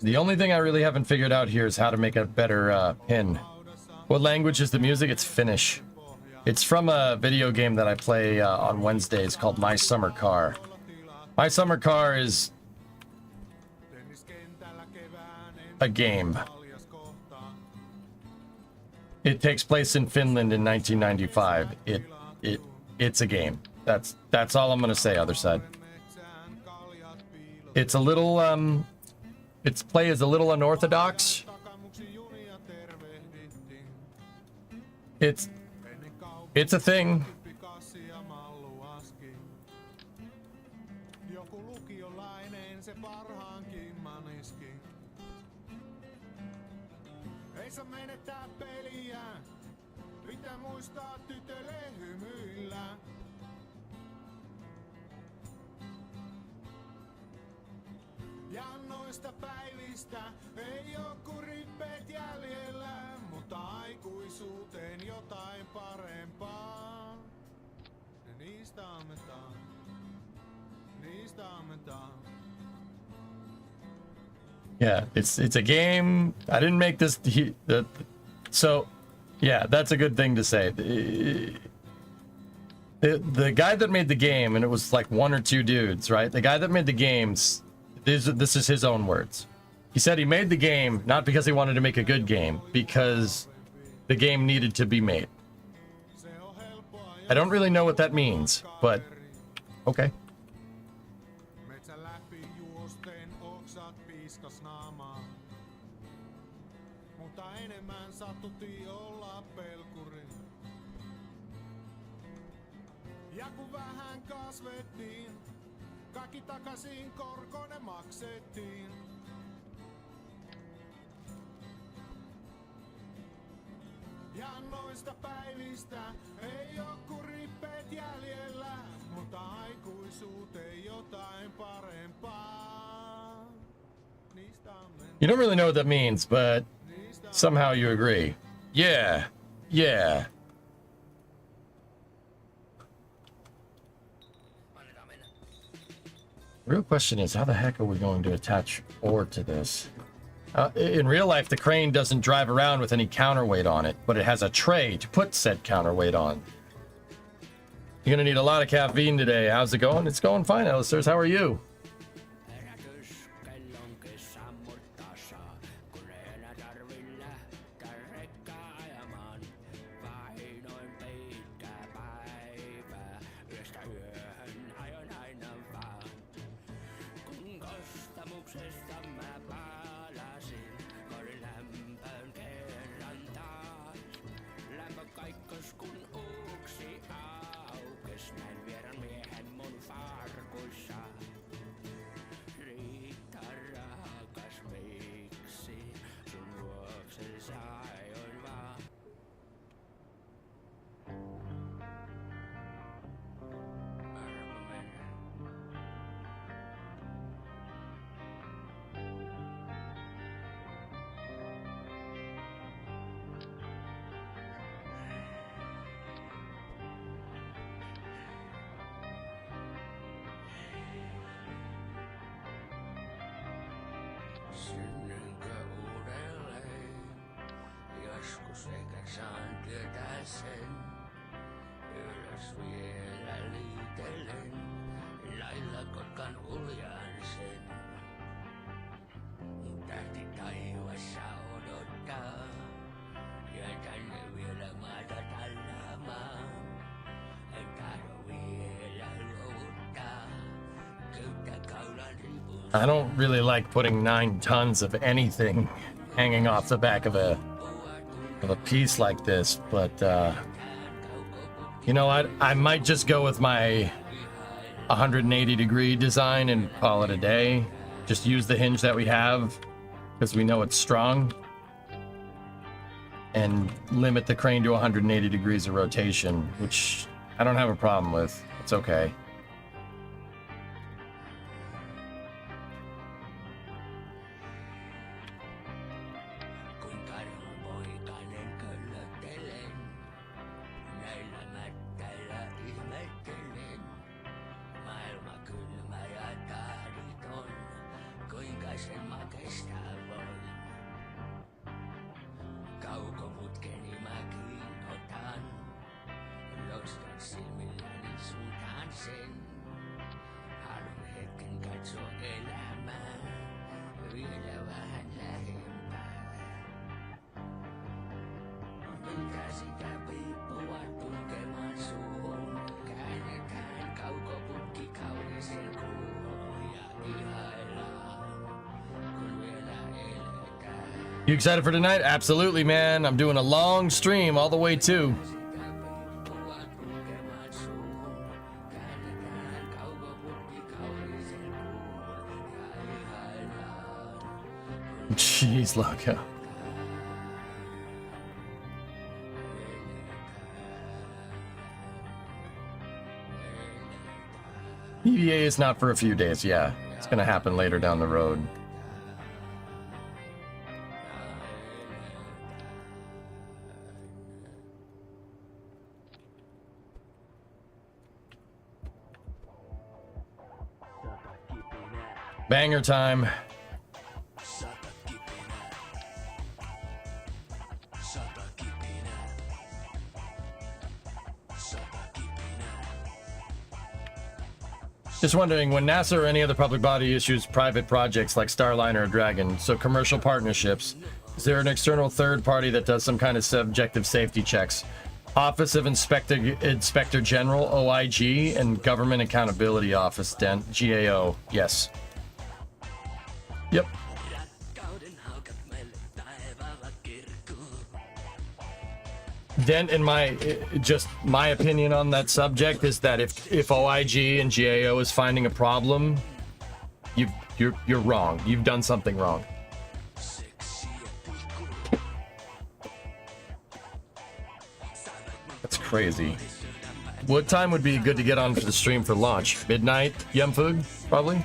The only thing I really haven't figured out here is how to make a better pin. What language is the music? It's Finnish. It's from a video game that I play on Wednesdays called My Summer Car. My Summer Car is a game. It takes place in Finland in 1995. It's a game. That's all I'm gonna say. Other side. It's a little its play is a little unorthodox. It's a thing. Pikasia malluaski. Joku lukiolainen se parhaankin maniski. Ei saa menettää peliä. Pitää muistaa tytölle hymyillä. Ja noista päivistä ei oo kuin rippeet jäljellä, mutta aikuisuuteen jotain parempaa. Ja niistä ammentaan, niistä ammentaan. Yeah, it's a game. I didn't make this. So, yeah, that's a good thing to say. The guy that made the game, and it was like one or two dudes, right? The guy that made the games, this is his own words. He said he made the game not because he wanted to make a good game, because the game needed to be made. I don't really know what that means, but okay. Metsän läpi juosten oksat piiskas naamaa. Mutta enemmän sattutti olla pelkuri. Ja kun vähän kasvettiin, kaikki takaisin korkone maksettiin. Ja noista päivistä ei oo kuin rippeet jäljellä, mutta aikuisuuteen jotain parempaa. Niistä ammentaan. You don't really know what that means, but somehow you agree. Yeah, yeah. Real question is, how the heck are we going to attach ore to this? In real life, the crane doesn't drive around with any counterweight on it, but it has a tray to put said counterweight on. You're gonna need a lot of caffeine today. How's it going? It's going fine, Alistairs. How are you? Synnynkö uudelleen? Joskus eikä saan tietää sen. Ylös vielä liitellen, lailla kotkan uljaan sen. Tähti taivassa odottaa, ja tänne vielä maata tallaamaan. En tahdo vielä luovuttaa, köyttä kaulan ripun. I don't really like putting 9 tons of anything hanging off the back of a piece like this, but you know what? I might just go with my 180-degree design and call it a day. Just use the hinge that we have because we know it's strong, and limit the crane to 180 degrees of rotation, which I don't have a problem with. It's okay. Kaukoputkeni mä kiinnotan, nostan silmilläni suuntaan sen. You excited for tonight? Absolutely, man. I'm doing a long stream all the way too. Jeez, loco. EVA is not for a few days, yeah. It's gonna happen later down the road. Banger time. Just wondering, when NASA or any other public body issues private projects like Starliner or Dragon, so commercial partnerships, is there an external third party that does some kind of subjective safety checks? Office of Inspector General, OIG, and Government Accountability Office, GAO, yes. Yep. Then, in my opinion on that subject is that if OIG and GAO is finding a problem, you're wrong. You've done something wrong. That's crazy. What time would be good to get on for the stream for launch? Midnight? Yum food? Probably.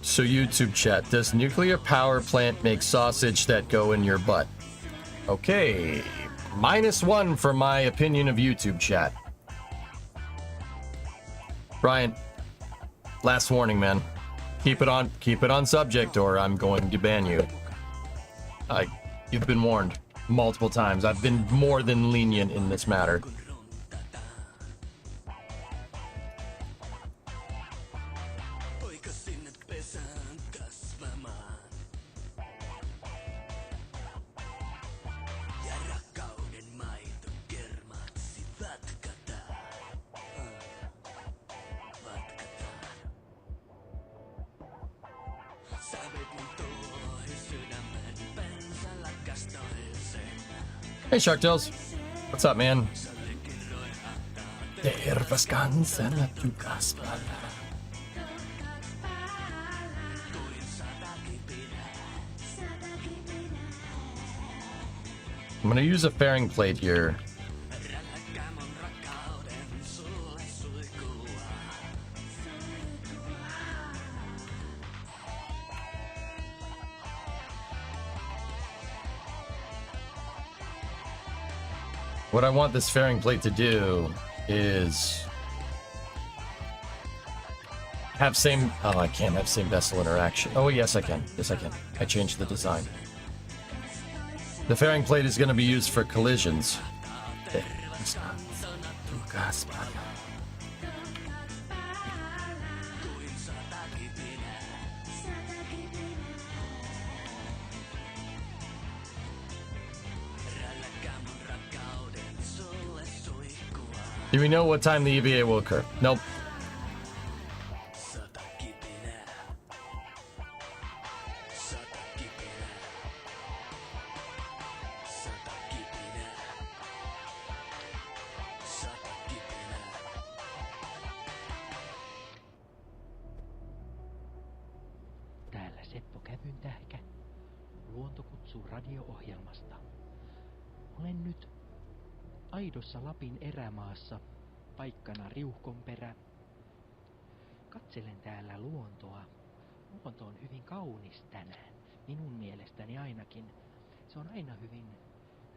So YouTube chat, does nuclear power plant make sausage that go in your butt? Okay, -1 for my opinion of YouTube chat. Brian, last warning, man. Keep it on subject or I'm going to ban you. You've been warned multiple times. I've been more than lenient in this matter. Hey Sharktails, what's up, man? I'm gonna use a fairing plate here. What I want this fairing plate to do is have same... Oh, I can't have same vessel interaction. Oh, yes, I can. Yes, I can. I changed the design. The fairing plate is going to be used for collisions. Do we know what time the EVA will occur? Nope. Täällä Seppo Kävyn tähkä. Luonto kutsuu radio-ohjelmasta. Olen nyt aidossa Lapin erämaassa, paikkana Riuhkonperä. Katselen täällä luontoa. Luonto on hyvin kaunis tänään, minun mielestäni ainakin. Se on aina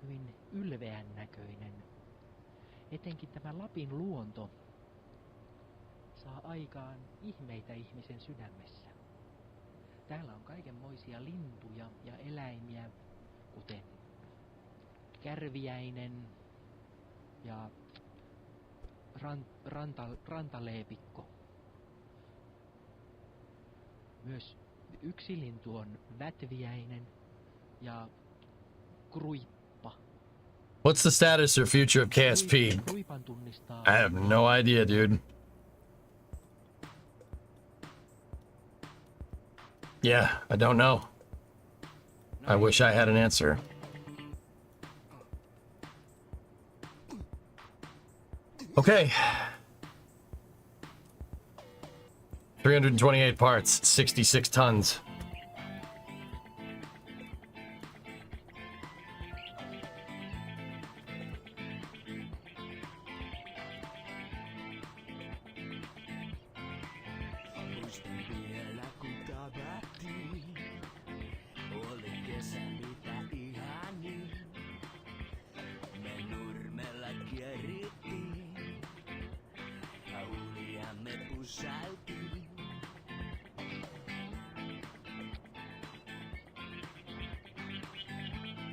hyvin ylveän näköinen. Etenkin tämä Lapin luonto saa aikaan ihmeitä ihmisen sydämessä. Täällä on kaikenmoisia lintuja ja eläimiä, kuten kärviäinen ja rantaleepikko. Myös yksi lintu on vätviäinen ja Kruippa. What's the status or future of KSP? Kruipan tunnistaa. I have no idea, dude. Yeah, I don't know. I wish I had an answer. Okay. 328 parts, 66 tons.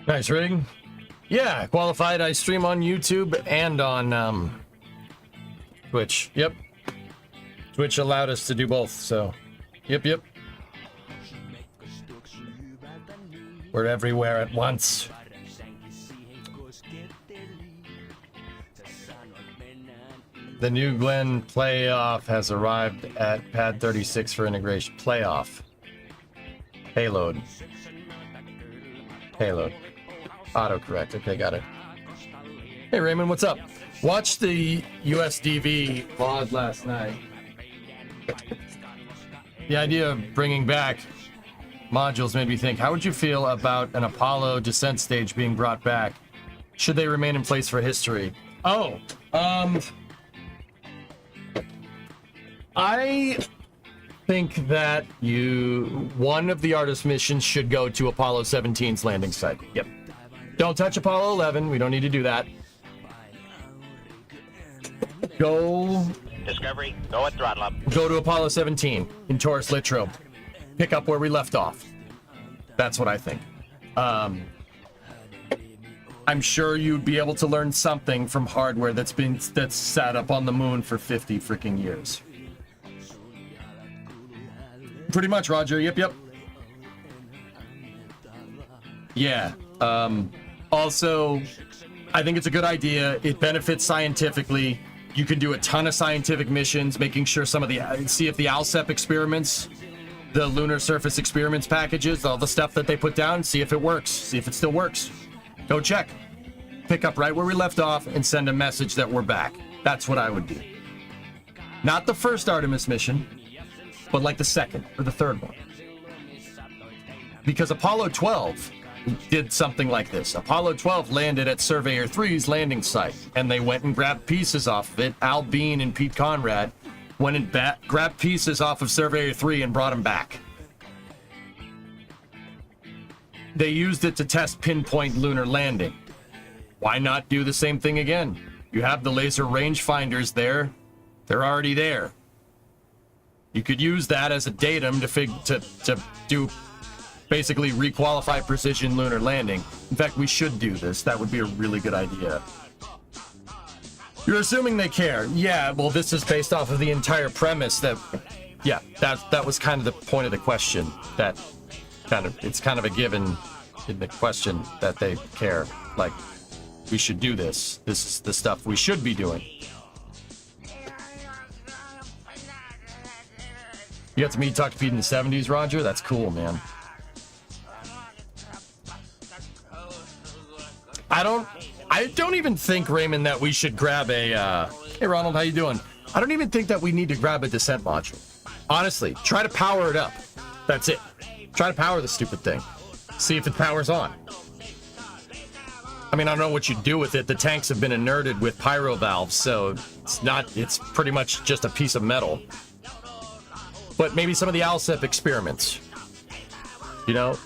Nice rig. Yeah, qualified. I stream on YouTube and on Twitch. Yep. Twitch allowed us to do both, so yep. We're everywhere at once. The new Glen playoff has arrived at pad 36 for integration. Playoff. Payload. Autocorrect. Okay, got it. Hey, Raymond, what's up? Watched the USDV VOD last night. The idea of bringing back modules made me think, how would you feel about an Apollo descent stage being brought back? Should they remain in place for history? Oh, I think that one of the artist missions should go to Apollo 17's landing site. Yep. Don't touch Apollo 11. We don't need to do that. Go Discovery, go at throttle up. Go to Apollo 17 in Taurus Littrow. Pick up where we left off. That's what I think. I'm sure you'd be able to learn something from hardware that's sat up on the moon for 50 freaking years. Pretty much, Roger. Yep. Yeah. Also, I think it's a good idea. It benefits scientifically. You can do a ton of scientific missions, making sure see if the ALSEP experiments, the lunar surface experiments packages, all the stuff that they put down, see if it works, see if it still works. Go check. Pick up right where we left off and send a message that we're back. That's what I would do. Not the first Artemis mission, but like the second or the third one. Because Apollo 12 did something like this. Apollo 12 landed at Surveyor 3's landing site, and they went and grabbed pieces off of it. Al Bean and Pete Conrad went and grabbed pieces off of Surveyor 3 and brought them back. They used it to test pinpoint lunar landing. Why not do the same thing again? You have the laser rangefinders there. They're already there. You could use that as a datum to do basically requalify precision lunar landing. In fact, we should do this. That would be a really good idea. You're assuming they care. Yeah, well, this is based off of the entire premise that was kind of the point of the question. It's kind of a given in the question that they care. Like, we should do this. This is the stuff we should be doing. You got to meet Talk to Pete in the 70s, Roger? That's cool, man. I don't even think, Raymond, that we should grab a, hey Ronald, how you doing? I don't even think that we need to grab a descent module. Honestly, try to power it up. That's it. Try to power the stupid thing. See if it powers on. I mean, I don't know what you do with it. The tanks have been inerted with pyro valves, so it's pretty much just a piece of metal. But maybe some of the ALSEP experiments. You know?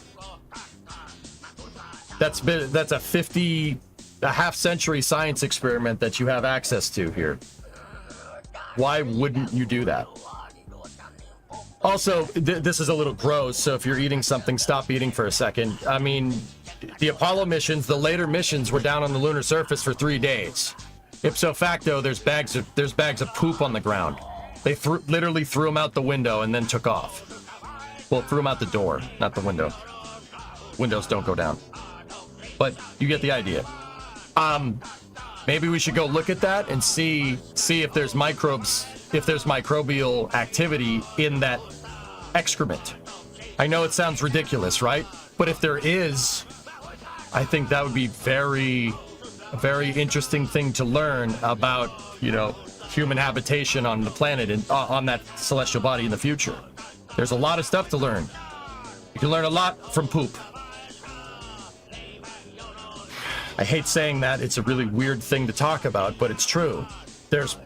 That's a half-century science experiment that you have access to here. Why wouldn't you do that? Also, this is a little gross, so if you're eating something, stop eating for a second. I mean, the Apollo missions, the later missions were down on the lunar surface for 3 days. Ipso facto, there's bags of poop on the ground. They literally threw them out the window and then took off. Well, threw them out the door, not the window. Windows don't go down. but you get the idea. Maybe we should go look at that and see if there's microbial activity in that excrement. I know it sounds ridiculous, right? But if there is, I think that would be a very interesting thing to learn about, human habitation on the planet and on that celestial body in the future. There's a lot of stuff to learn. You can learn a lot from poop. I hate saying that. It's a really weird thing to talk about, but it's true. There's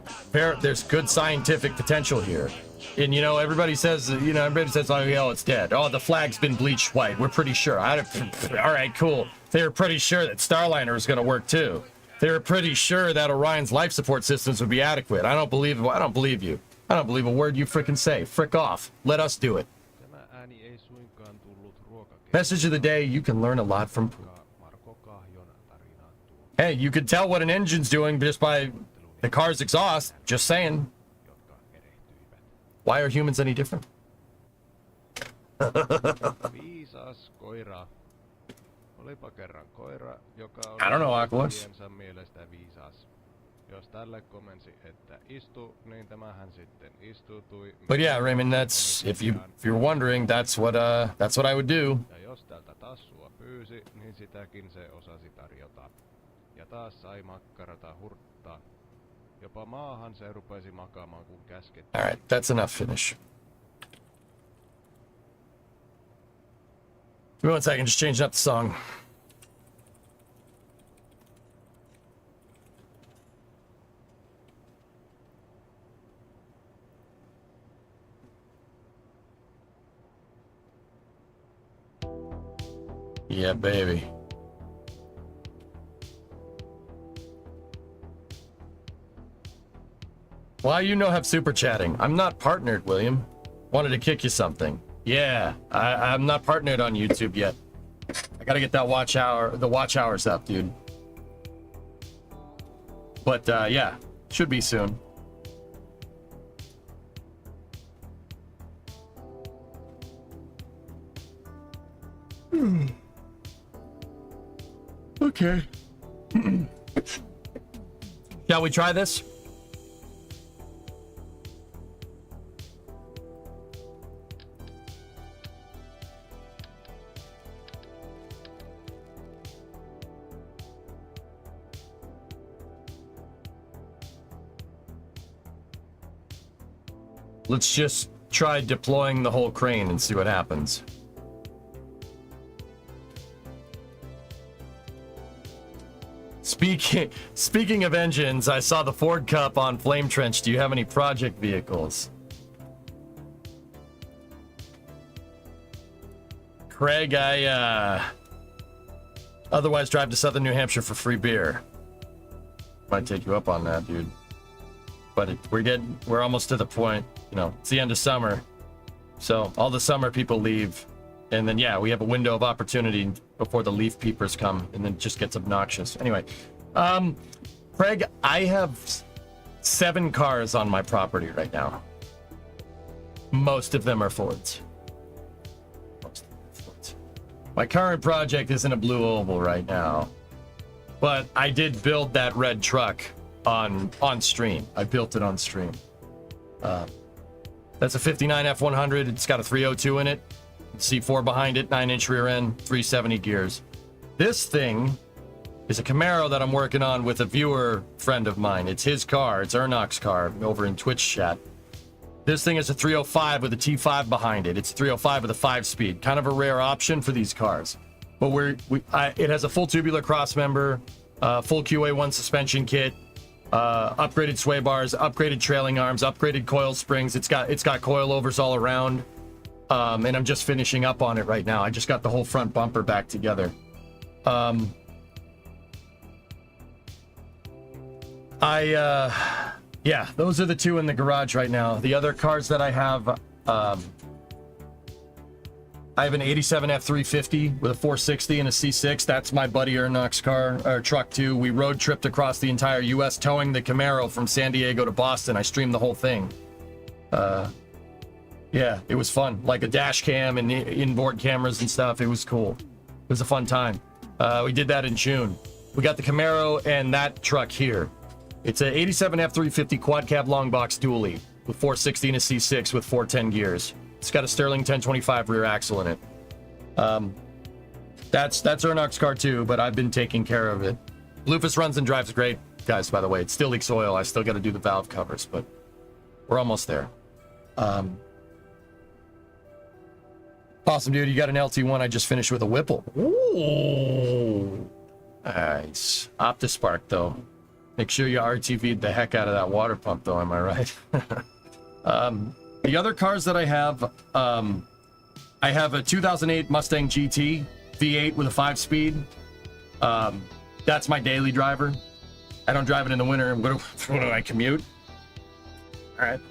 good scientific potential here. And, everybody says, oh, it's dead. Oh, the flag's been bleached white. We're pretty sure. All right, cool. They were pretty sure that Starliner was going to work, too. They were pretty sure that Orion's life support systems would be adequate. I don't believe you. I don't believe a word you frickin' say. Frick off. Let us do it. Message of the day, you can learn a lot from poop. Hey, you could tell what an engine's doing just by the car's exhaust. Just saying. Why are humans any different? Viisas koira. Olipa kerran koira, joka oli I don't know, Aquas. tiensä mielestä viisas. Jos tälle komensi, että istu, niin tämähän sitten istutui. But yeah, Raymond, that's if you're wondering, that's what I would do. Ja jos tältä tassua pyysi, niin sitäkin se osasi tarjota. Ja taas sai makkarata hurttaa. Jopa maahan se rupesi makaamaan kun käskettiin. All right, that's enough finish. Give me 1 second, just changing up the song. Yeah, baby. Why have super chatting? I'm not partnered, William. Wanted to kick you something. Yeah, I'm not partnered on YouTube yet. I gotta get that the watch hours up, dude. But yeah, should be soon. Okay. Shall we try this? Let's just try deploying the whole crane and see what happens. Speaking of engines, I saw the Ford Cup on Flame Trench. Do you have any project vehicles? Craig, I otherwise drive to Southern New Hampshire for free beer. Might take you up on that, dude. But we're almost to the point, it's the end of summer. So all the summer people leave. And then, yeah, we have a window of opportunity before the leaf peepers come, and then it just gets obnoxious. Anyway, Craig, I have 7 cars on my property right now. Most of them are Fords. My current project isn't a blue oval right now, but I did build that red truck on stream. I built it on stream. That's a 59 F100. It's got a 302 in it. C4 behind it, 9-inch rear end, 370 gears. This thing is a Camaro that I'm working on with a viewer friend of mine. It's his car. It's Ernok's car over in Twitch chat. This thing is a 305 with a T5 behind it. It's a 305 with a 5-speed. Kind of a rare option for these cars. But it has a full tubular crossmember, full QA1 suspension kit, upgraded sway bars, upgraded trailing arms, upgraded coil springs. It's got coilovers all around. And I'm just finishing up on it right now. I just got the whole front bumper back together. Yeah, those are the 2 in the garage right now. The other cars that I have an 87 F350 with a 460 and a C6. That's my buddy Ernok's car, or truck too. We road tripped across the entire U.S. towing the Camaro from San Diego to Boston. I streamed the whole thing. Yeah, it was fun. Like a dash cam and inboard cameras and stuff. It was cool. It was a fun time. We did that in June. We got the Camaro and that truck here. It's a 87 F350 quad cab long box dually with 460 and a C6 with 410 gears. It's got a Sterling 1025 rear axle in it. That's Ernok's car too, but I've been taking care of it. Lufus runs and drives great, guys, by the way. It still leaks oil. I still got to do the valve covers, but we're almost there. Awesome, dude. You got an LT1. I just finished with a Whipple. Ooh. Nice. Optispark, though. Make sure you RTV'd the heck out of that water pump, though. Am I right? The other cars that I have a 2008 Mustang GT V8 with a 5-speed. That's my daily driver. I don't drive it in the winter. What do I commute? All right.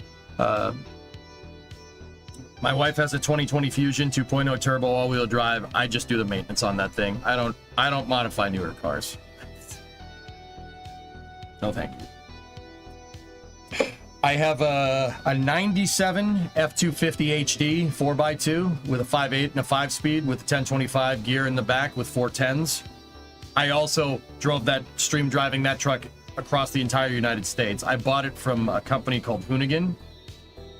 My wife has a 2020 Fusion 2.0 turbo all-wheel drive. I just do the maintenance on that thing. I don't modify newer cars. No, thank you. I have a 97 F250 HD 4x2 with a 5.8 and a 5-speed with a 1025 gear in the back with 410s. I also drove that, stream driving that truck across the entire United States. I bought it from a company called Hoonigan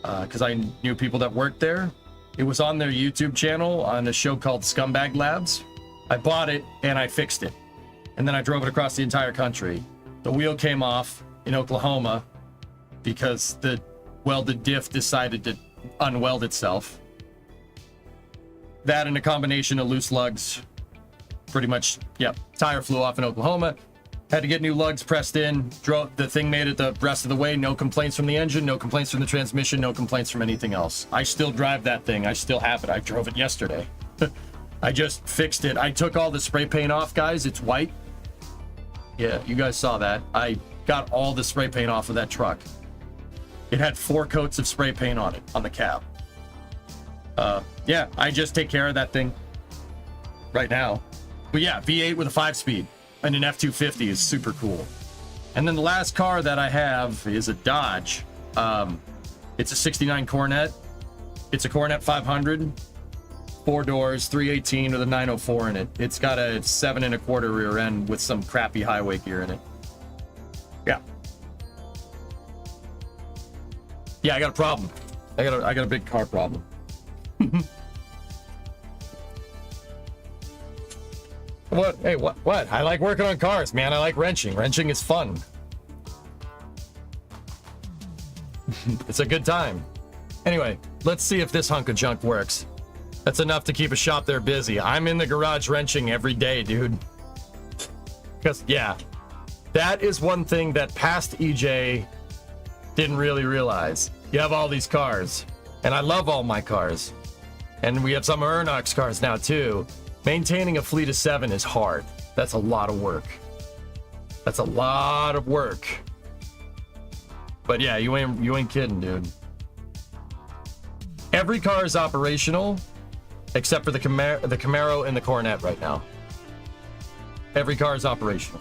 because I knew people that worked there. It was on their YouTube channel on a show called Scumbag Labs. I bought it and I fixed it. And then I drove it across the entire country. The wheel came off in Oklahoma because the welded diff decided to unweld itself. That and a combination of loose lugs, pretty much, yeah, tire flew off in Oklahoma. Had to get new lugs pressed in. Drove the thing, made it the rest of the way. No complaints from the engine, no complaints from the transmission, no complaints from anything else. I still drive that thing. I still have it. I drove it yesterday. I just fixed it. I took all the spray paint off, guys. It's white. Yeah, you guys saw that. I got all the spray paint off of that truck. It had 4 coats of spray paint on it, on the cab. Yeah, I just take care of that thing right now. But yeah, V8 with a 5-speed and an F250 is super cool. And then the last car that I have is a Dodge. It's a 69 Coronet. It's a Coronet 500, 4 doors, 318 with a 904 in it. It's got a 7 1/4 rear end with some crappy highway gear in it. Yeah. Yeah, I got a problem. I got a big car problem. What? Hey, what? I like working on cars, man. I like wrenching. Wrenching is fun. It's a good time. Anyway, let's see if this hunk of junk works. That's enough to keep a shop there busy. I'm in the garage wrenching every day, dude. Because, yeah, that is one thing that past EJ didn't really realize. You have all these cars, and I love all my cars. And we have some of Ernok's cars now, too. Maintaining a fleet of 7 is hard. That's a lot of work. That's a lot of work. But yeah, you ain't kidding, dude. Every car is operational, except for the Camaro and the Coronet right now. Every car is operational.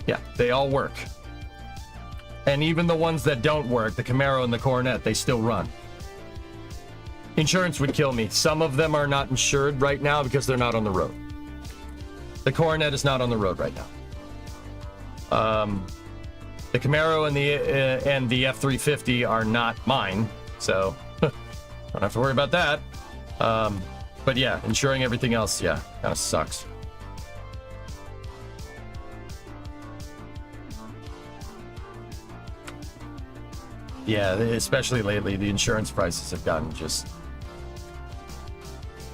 Yeah, they all work. And even the ones that don't work, the Camaro and the Coronet, they still run. Insurance would kill me. Some of them are not insured right now because they're not on the road. The Coronet is not on the road right now. The Camaro and the F350 are not mine, so don't have to worry about that. But yeah, insuring everything else, yeah, kind of sucks. Yeah, especially lately, the insurance prices have gotten just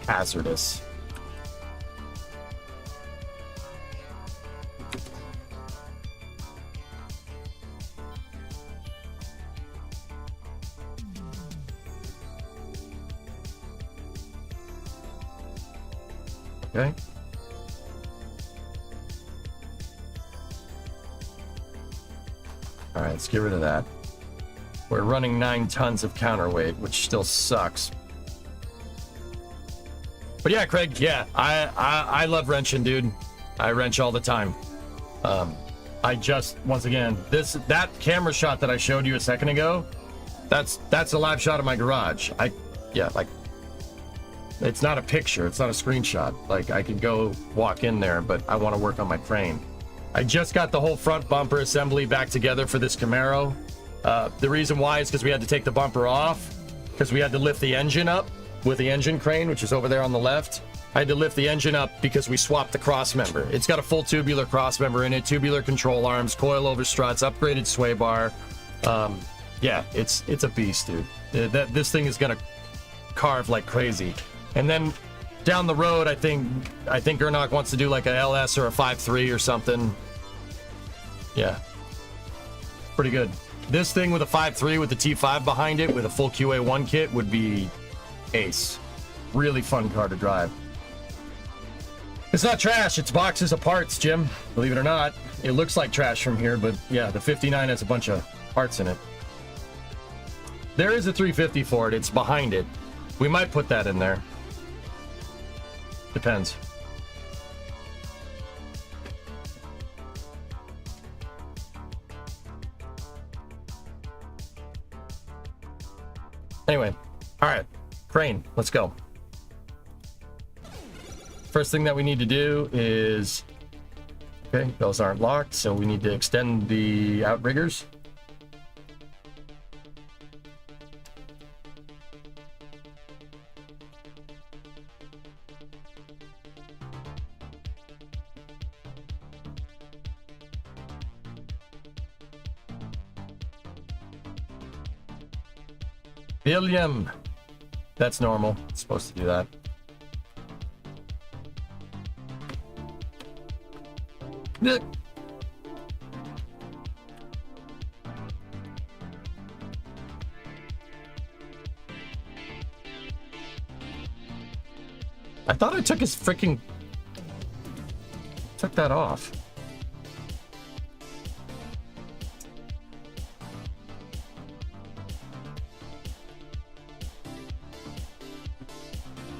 hazardous. Okay. All right, let's get rid of that. We're running 9 tons of counterweight, which still sucks. But yeah, Craig, yeah, I love wrenching, dude. I wrench all the time. I just, once again, that camera shot that I showed you a second ago, that's a live shot of my garage. It's not a picture. It's not a screenshot. Like, I could go walk in there, but I want to work on my crane. I just got the whole front bumper assembly back together for this Camaro. The reason why is because we had to take the bumper off, because we had to lift the engine up with the engine crane, which is over there on the left. I had to lift the engine up because we swapped the cross member. It's got a full tubular cross member in it, tubular control arms, coilover struts, upgraded sway bar. Yeah, it's a beast, dude. This thing is gonna carve like crazy. And then down the road, I think Gernach wants to do like a LS or a 5.3 or something. Yeah, pretty good. This thing with a 5.3 with the T5 behind it with a full QA1 kit would be ace. Really fun car to drive. It's not trash, it's boxes of parts, Jim. Believe it or not. It looks like trash from here, but yeah, the 59 has a bunch of parts in it. There is a 350 for it, it's behind it. We might put that in there. Depends. Anyway, all right, crane, let's go. First thing that we need to do is, okay, those aren't locked, so we need to extend the outriggers. William, that's normal. It's supposed to do that. I thought I took his freaking... took that off.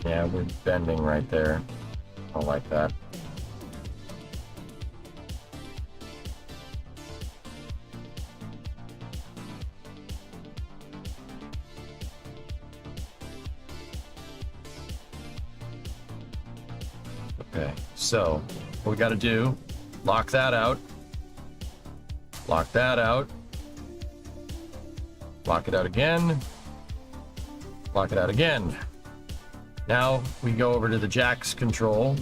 Yeah, we're bending right there. I don't like that. Okay, so what we got to do, lock that out. Lock that out. Lock it out again. Lock it out again. Now we go over to the jacks control.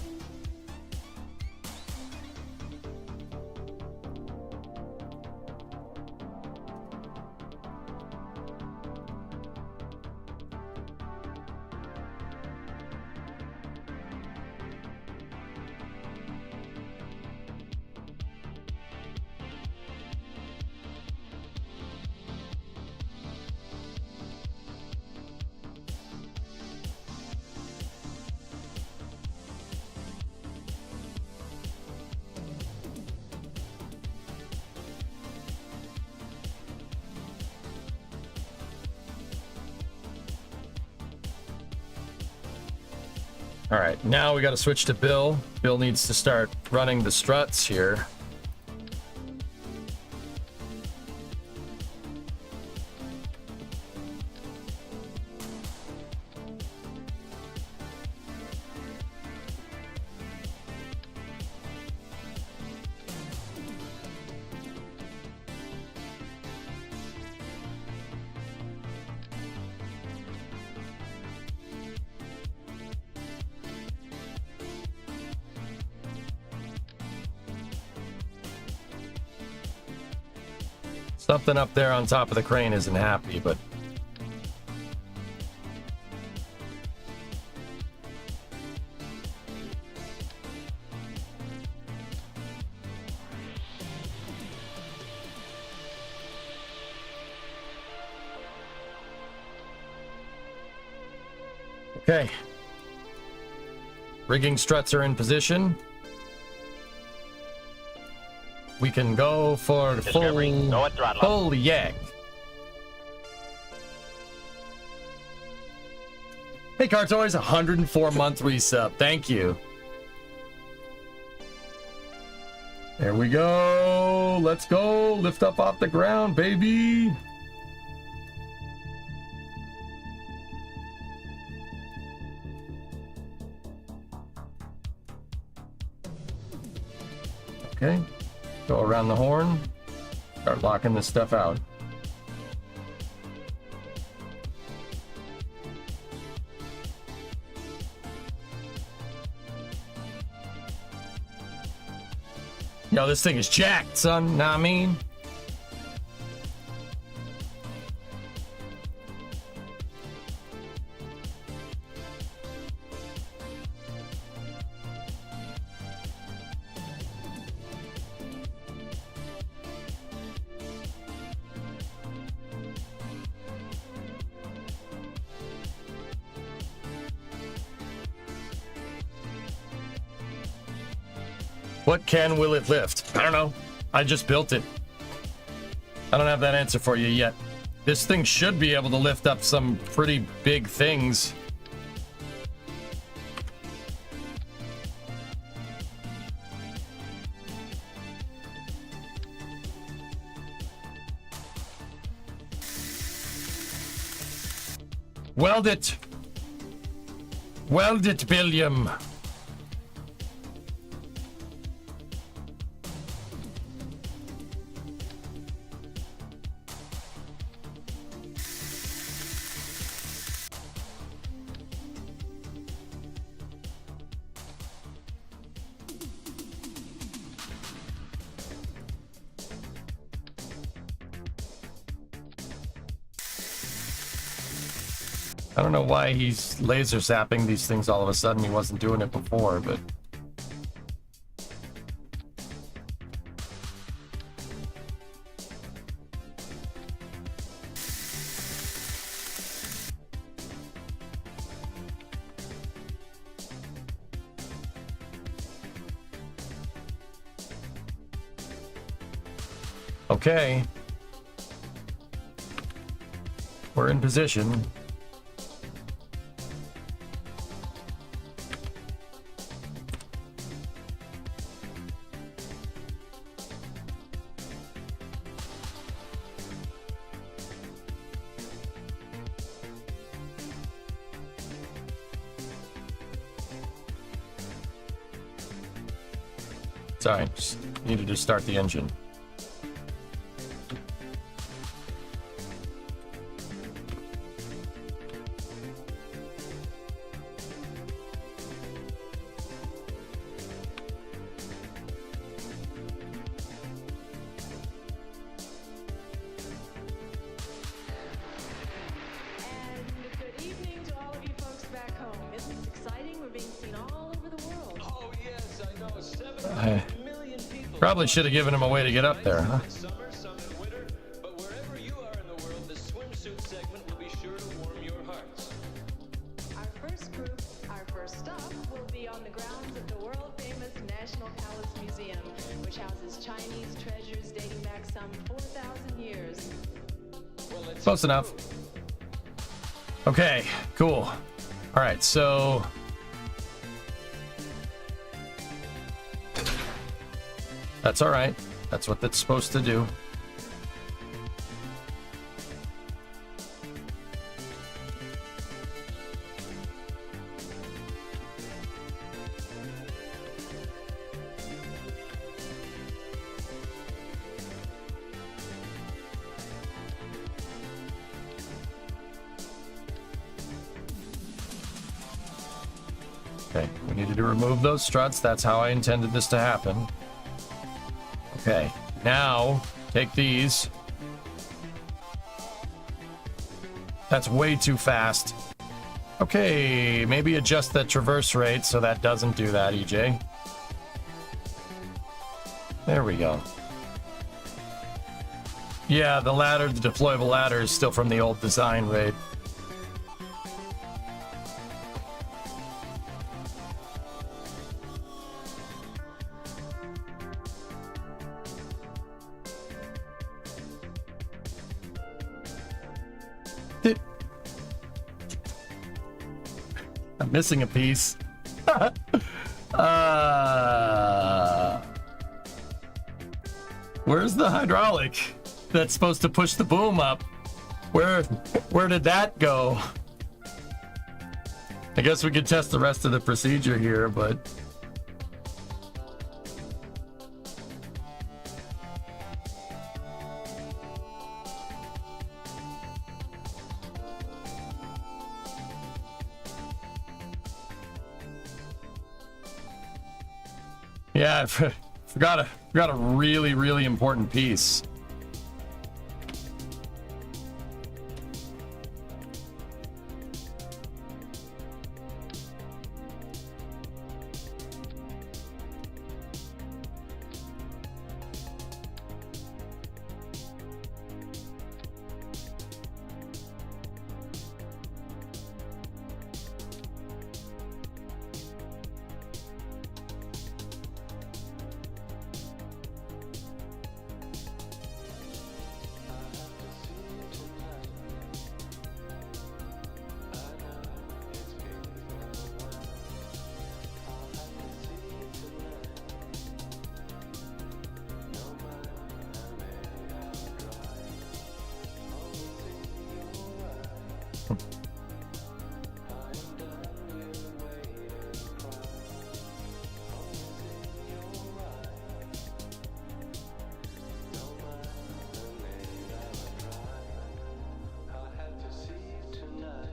All right, now we got to switch to Bill. Bill needs to start running the struts here. Something up there on top of the crane isn't happy, but okay. Rigging struts are in position. We can go for the full yak. Hey, Cartoys, 104-month resub. Thank you. There we go. Let's go. Lift up off the ground, baby. Okay. Go around the horn. Start locking this stuff out. Yo, this thing is jacked, son. Know what I mean? What can will it lift? I don't know. I just built it. I don't have that answer for you yet. This thing should be able to lift up some pretty big things. Weld it. Weld it, William. I don't know why he's laser zapping these things all of a sudden. He wasn't doing it before, but... Okay. We're in position. Sorry, just needed to start the engine. Probably should have given him a way to get up there, huh? Our first group, our first stop, will be on the grounds of the world-famous National Palace Museum, which houses Chinese treasures dating back some 4,000 years. Close enough. Okay, cool. All right, so... That's all right. That's what that's supposed to do. Okay, we needed to remove those struts. That's how I intended this to happen. Okay, now take these. That's way too fast. Okay, maybe adjust the traverse rate so that doesn't do that, EJ. There we go. Yeah, the ladder, the deployable ladder is still from the old design rate. I'm missing a piece. Where's the hydraulic that's supposed to push the boom up? Where did that go? I guess we could test the rest of the procedure here, but Yeah, I forgot a really, really important piece.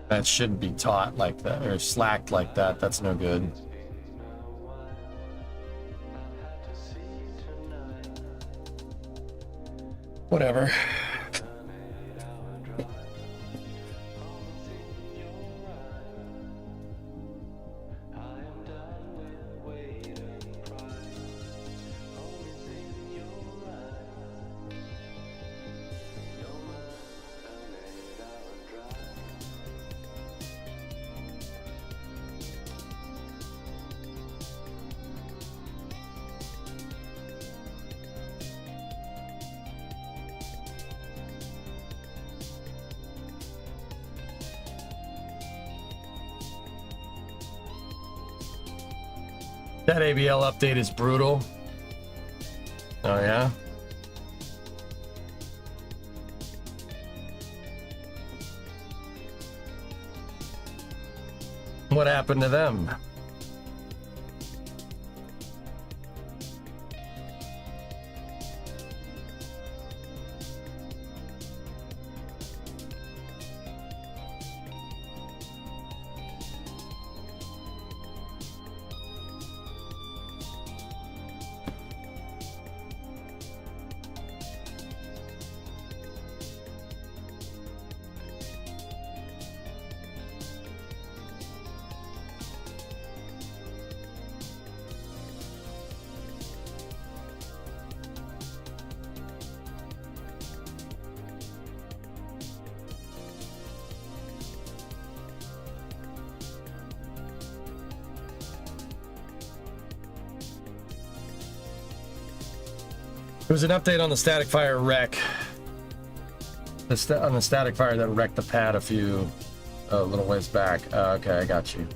That shouldn't be taught like that, or slacked like that. That's no good. Whatever. That ABL update is brutal. Oh yeah? What happened to them? There was an update on the static fire wreck. On the static fire that wrecked the pad a little ways back. Okay, I got you.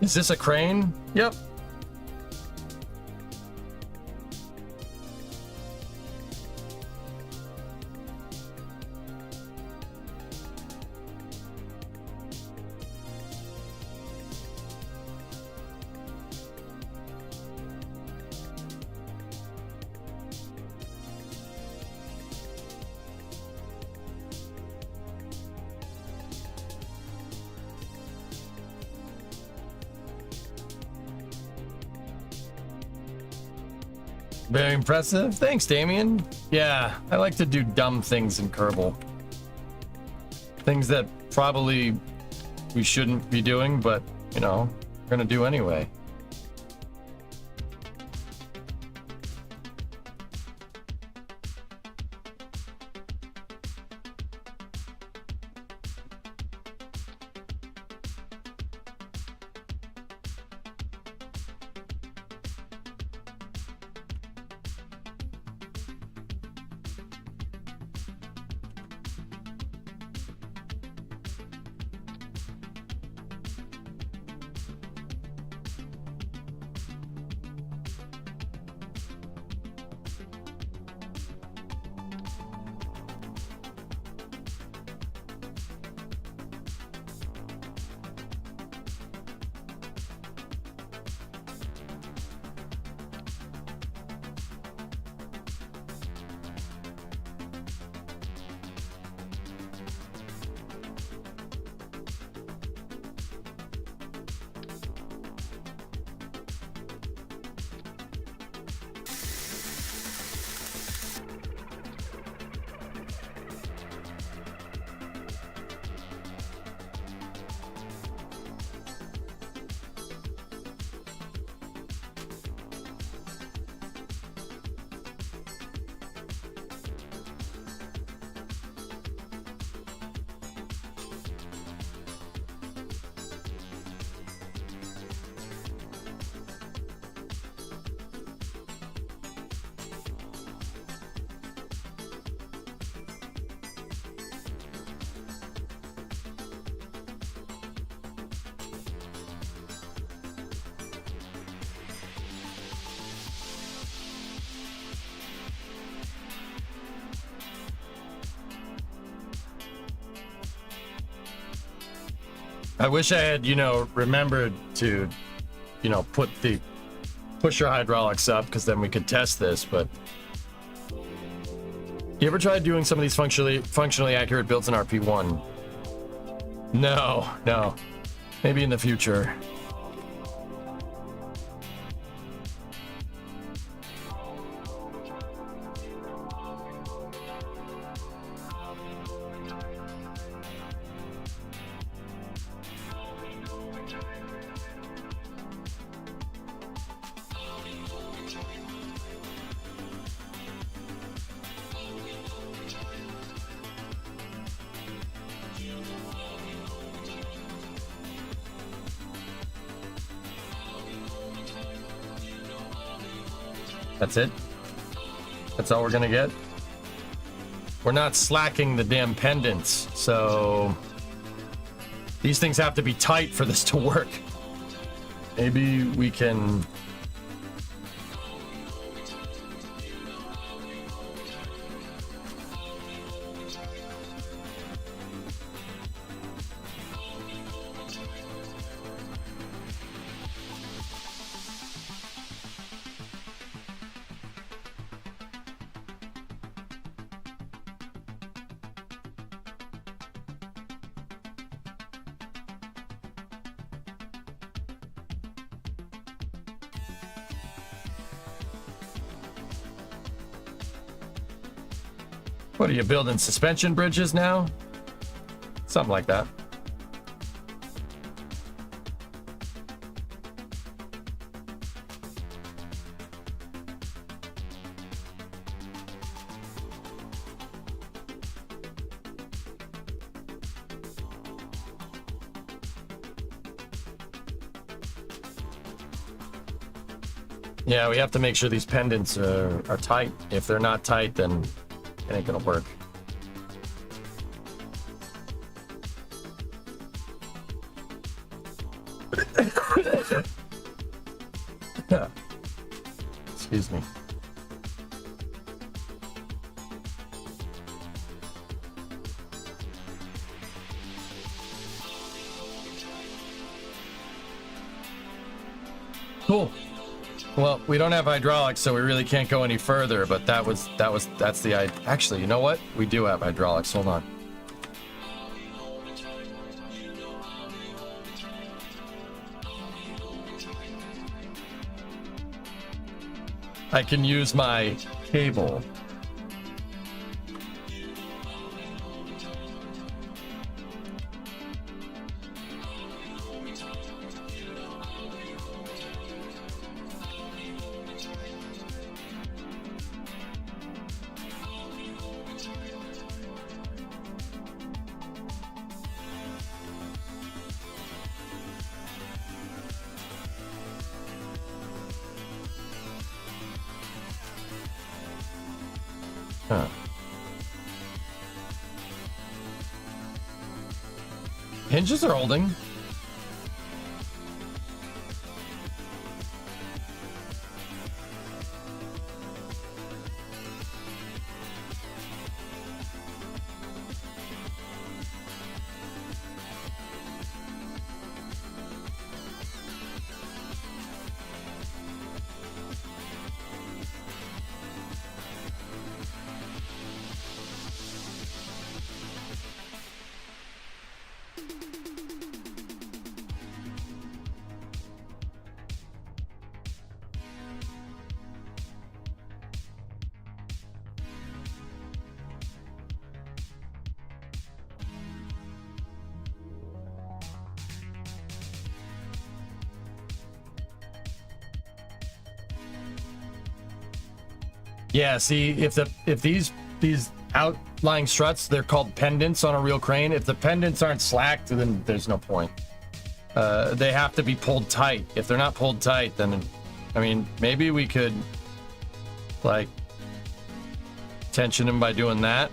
Is this a crane? Yep. Very impressive. Thanks, Damien. Yeah, I like to do dumb things in Kerbal. Things that probably we shouldn't be doing, but, you know, we're gonna do anyway. I wish I had, remembered to, push your hydraulics up, because then we could test this, but... You ever tried doing some of these functionally accurate builds in RP1? No. Maybe in the future. That's it? That's all we're gonna get? We're not slacking the damn pendants, so... These things have to be tight for this to work. Maybe we can... What are you building, suspension bridges now? Something like that. Yeah, we have to make sure these pendants are tight. If they're not tight, then it ain't gonna work. Excuse me. Cool. Well, we don't have hydraulics, so we really can't go any further, but that's the idea. Actually, you know what? We do have hydraulics. Hold on. I can use my cable. Huh. Hinges are holding. Yeah, see, if these outlying struts, they're called pendants on a real crane. If the pendants aren't slacked, then there's no point. They have to be pulled tight. If they're not pulled tight, then, I mean, maybe we could, like, tension them by doing that.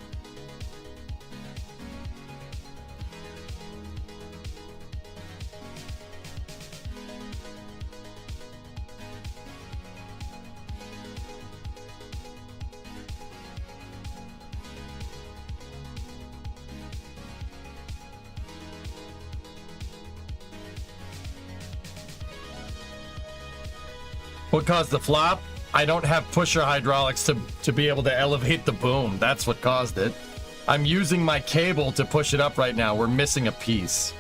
What caused the flop? I don't have pusher hydraulics to be able to elevate the boom. That's what caused it. I'm using my cable to push it up right now. We're missing a piece.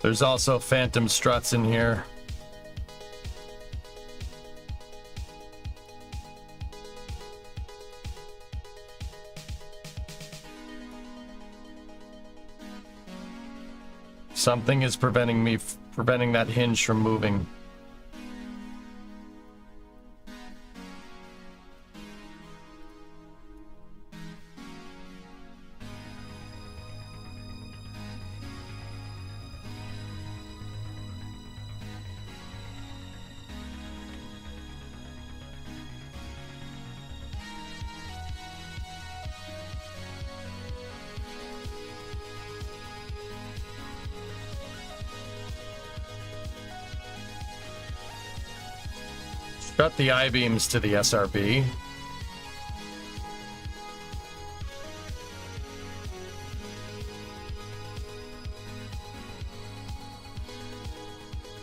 There's also phantom struts in here. Something is preventing that hinge from moving. Shut the I-beams to the SRB.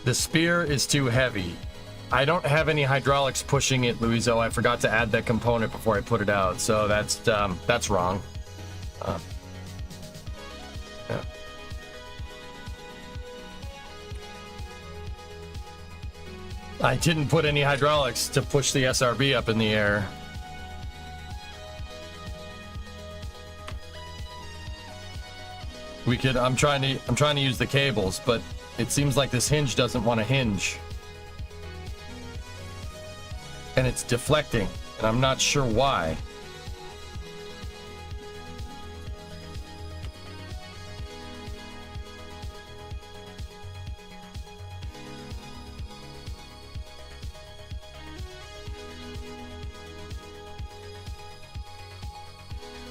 The spear is too heavy. I don't have any hydraulics pushing it, Luizo. I forgot to add that component before I put it out, so that's wrong. Yeah. I didn't put any hydraulics to push the SRB up in the air. I'm trying to use the cables, but it seems like this hinge doesn't want to hinge. And it's deflecting, and I'm not sure why.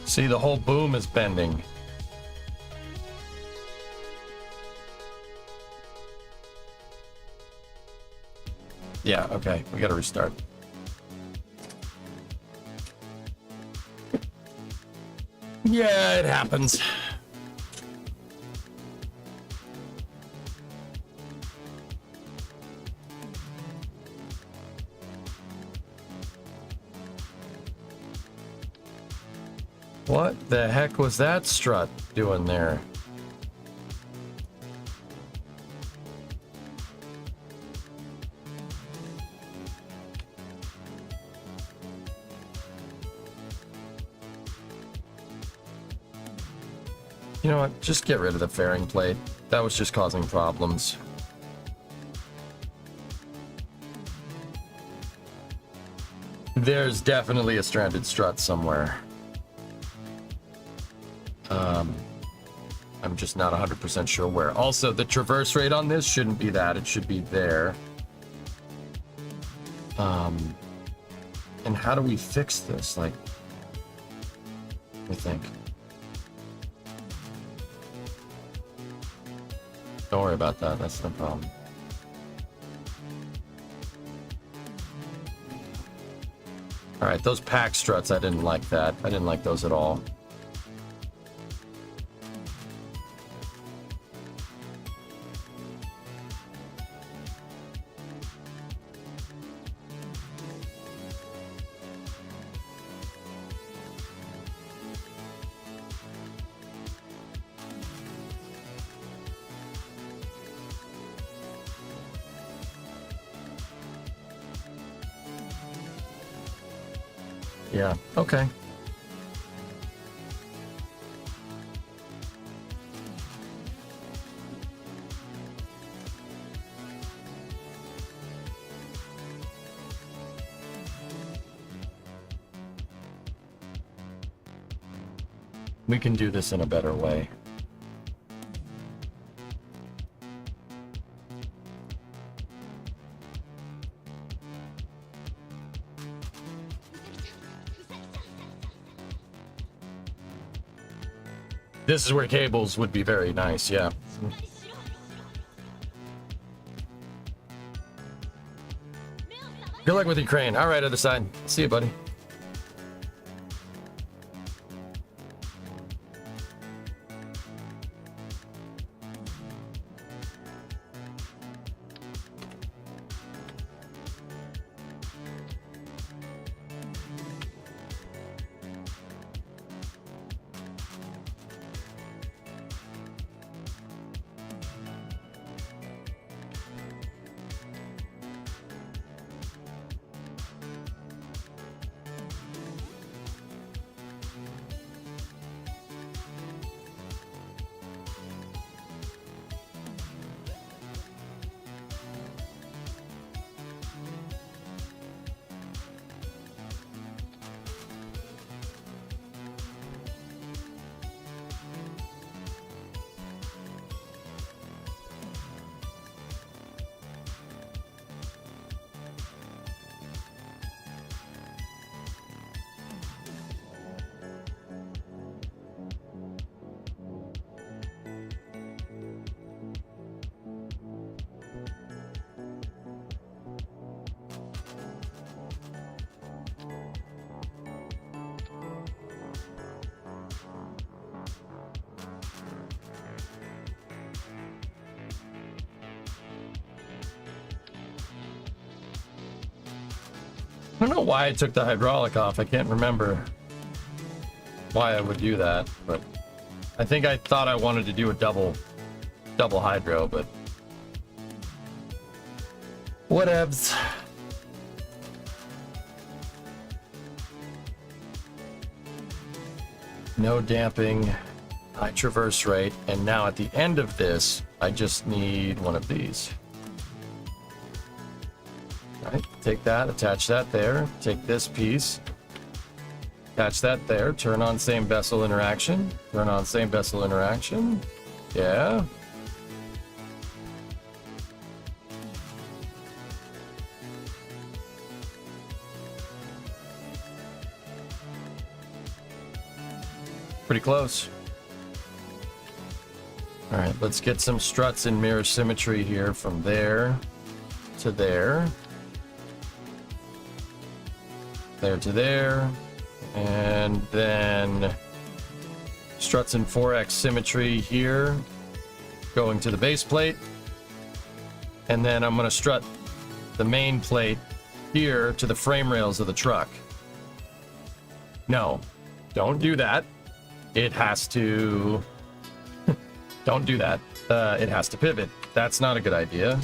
See, the whole boom is bending. Yeah, okay, we gotta restart. Yeah, it happens. What the heck was that strut doing there? You know what? Just get rid of the fairing plate. That was just causing problems. There's definitely a stranded strut somewhere. I'm just not 100% sure where. Also, the traverse rate on this shouldn't be that. It should be there. And how do we fix this? Like, I think. Don't worry about that. That's no problem. All right, those pack struts, I didn't like that. I didn't like those at all. Yeah, okay. We can do this in a better way. This is where cables would be very nice, yeah. Good luck with Ukraine. All right, other side. See you, buddy. I don't know why I took the hydraulic off. I can't remember why I would do that, but I think I thought I wanted to do a double hydro, but whatevs. No damping, high traverse rate, and now at the end of this, I just need one of these. Right, take that, attach that there, take this piece, attach that there, turn on same vessel interaction, turn on same vessel interaction, yeah. Pretty close. All right, let's get some struts in mirror symmetry here from there to there. There to there, and then struts in 4x symmetry here, going to the base plate, and then I'm going to strut the main plate here to the frame rails of the truck. No, don't do that. It has to... don't do that. It has to pivot. That's not a good idea.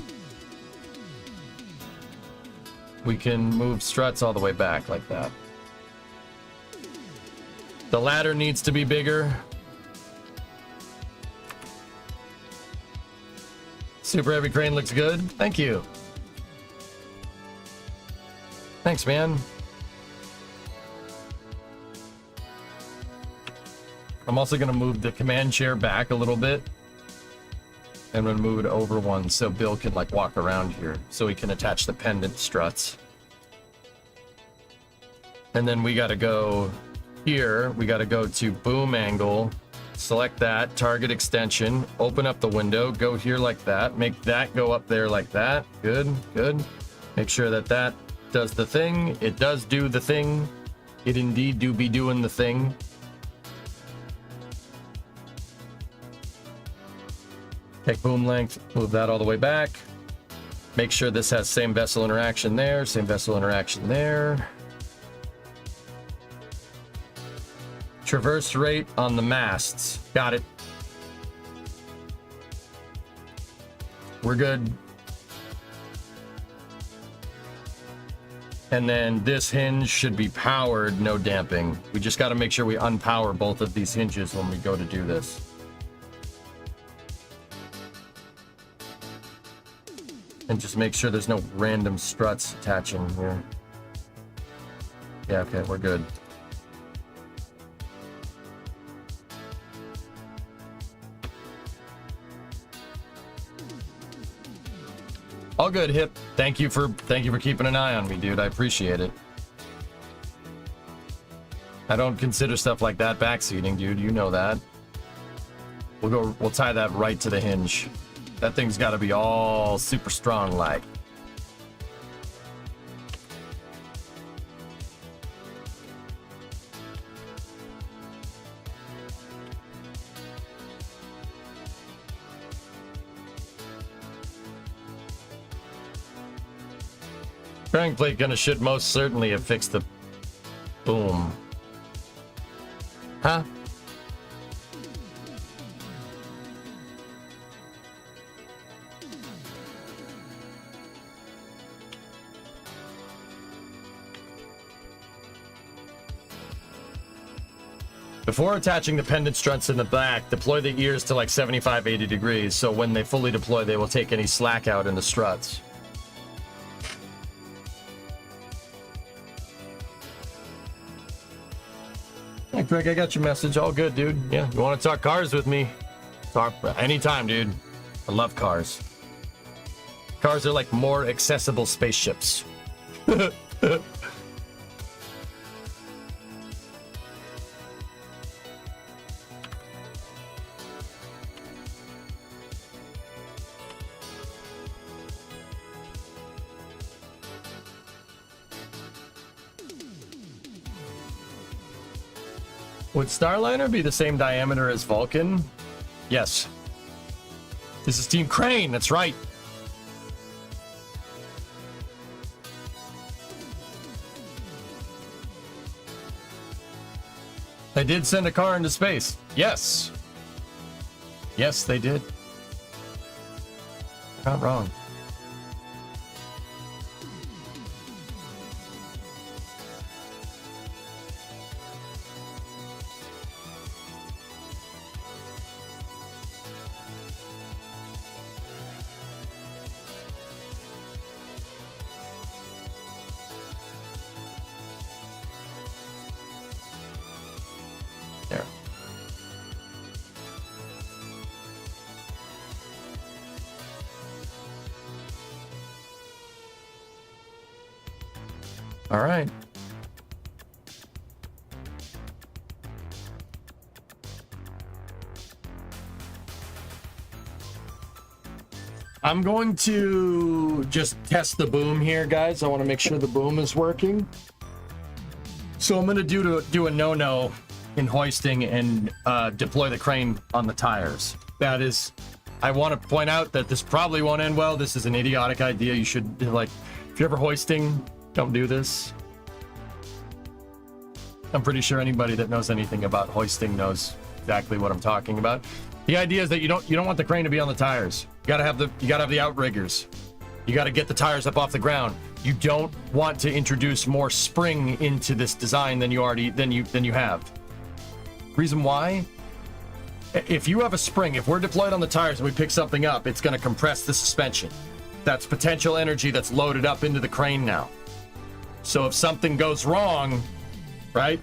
We can move struts all the way back like that. The ladder needs to be bigger. Super heavy crane looks good. Thank you. Thanks, man. I'm also going to move the command chair back a little bit. I'm going to move it over one so Bill can like walk around here so he can attach the pendant struts. And then we got to go here. We got to go to boom angle, select that, target extension, open up the window, go here like that, make that go up there like that. Good, good. Make sure that that does the thing. It does do the thing. It indeed do be doing the thing. Take boom length, move that all the way back. Make sure this has same vessel interaction there, same vessel interaction there. Traverse rate on the masts. Got it. We're good. And then this hinge should be powered, no damping. We just got to make sure we unpower both of these hinges when we go to do this. And just make sure there's no random struts attaching here. Yeah, okay, we're good. All good, Hip. Thank you for keeping an eye on me, dude. I appreciate it. I don't consider stuff like that backseating, dude. You know that. We'll tie that right to the hinge. That thing's got to be all super strong like. Bearing plate gunner should most certainly have fixed the boom. Huh? Before attaching the pendant struts in the back, deploy the ears to like 75, 80 degrees, so when they fully deploy, they will take any slack out in the struts. Hey, Greg, I got your message. All good, dude. Yeah, you want to talk cars with me? Talk anytime, dude. I love cars. Cars are like more accessible spaceships. Would Starliner be the same diameter as Vulcan? Yes. This is Team Crane, that's right. They did send a car into space. Yes. Yes, they did. Not wrong. There. All right. I'm going to just test the boom here, guys. I want to make sure the boom is working. So I'm going to do a no-no in hoisting and deploy the crane on the tires. That is, I want to point out that this probably won't end well. This is an idiotic idea. You should, like, if you're ever hoisting, don't do this. I'm pretty sure anybody that knows anything about hoisting knows exactly what I'm talking about. The idea is that you don't want the crane to be on the tires. You gotta have the outriggers. You gotta get the tires up off the ground. You don't want to introduce more spring into this design than you have. Reason why? If you have a spring, if we're deployed on the tires and we pick something up, it's gonna compress the suspension. That's potential energy that's loaded up into the crane now. So if something goes wrong, right,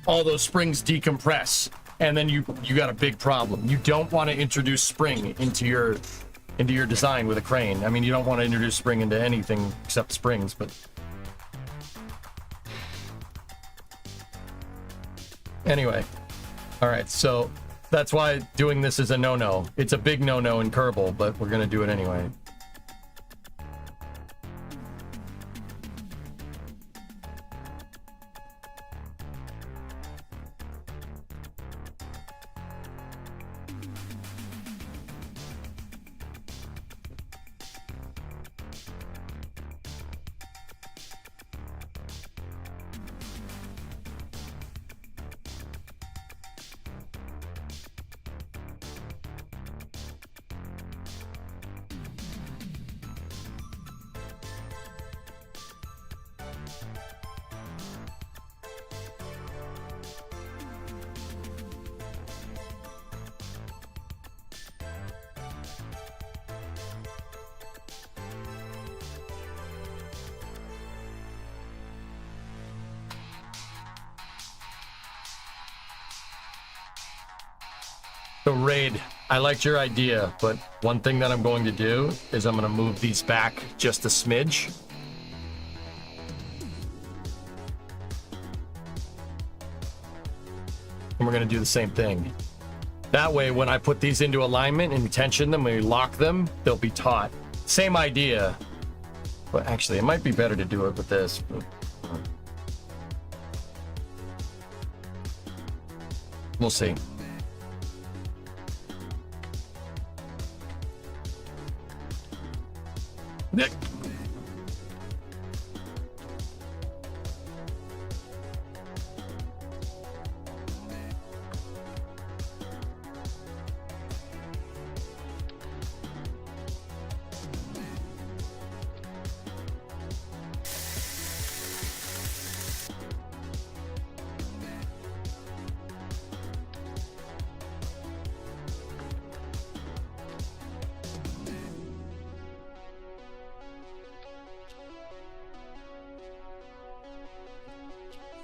all those springs decompress, and then you got a big problem. You don't want to introduce spring into your design with a crane. I mean, you don't want to introduce spring into anything except springs, but anyway. All right, so that's why doing this is a no-no. It's a big no-no in Kerbal, but we're gonna do it anyway. So Raid, I liked your idea, but one thing that I'm going to do is I'm going to move these back just a smidge. And we're going to do the same thing. That way, when I put these into alignment and tension them, when we lock them, they'll be taut. Same idea. But actually, it might be better to do it with this. We'll see. Nick.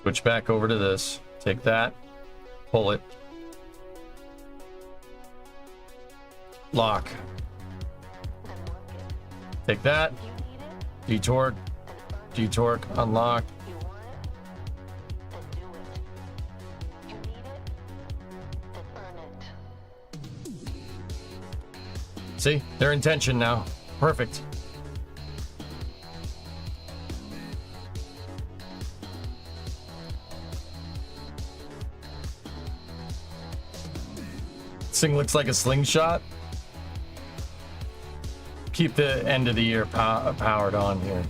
Switch back over to this. Take that. Pull it. Lock. Take that. Detorque. Detorque. Unlock. See? They're in tension now. Perfect. Thing looks like a slingshot. Keep the end of the ear powered on here.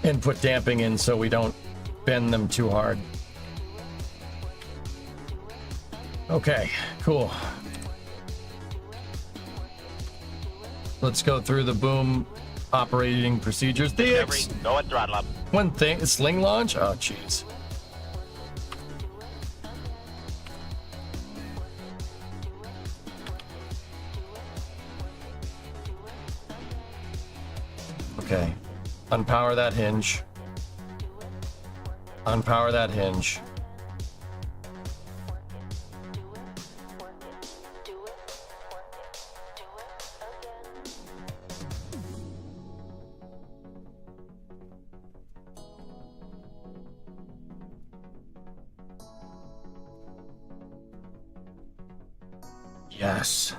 And put damping in so we don't bend them too hard. Okay, cool. Let's go through the boom operating procedures. Discovery, go at throttle up. One thing, sling launch? Oh, jeez. Okay. Unpower that hinge. Unpower that hinge. Yes.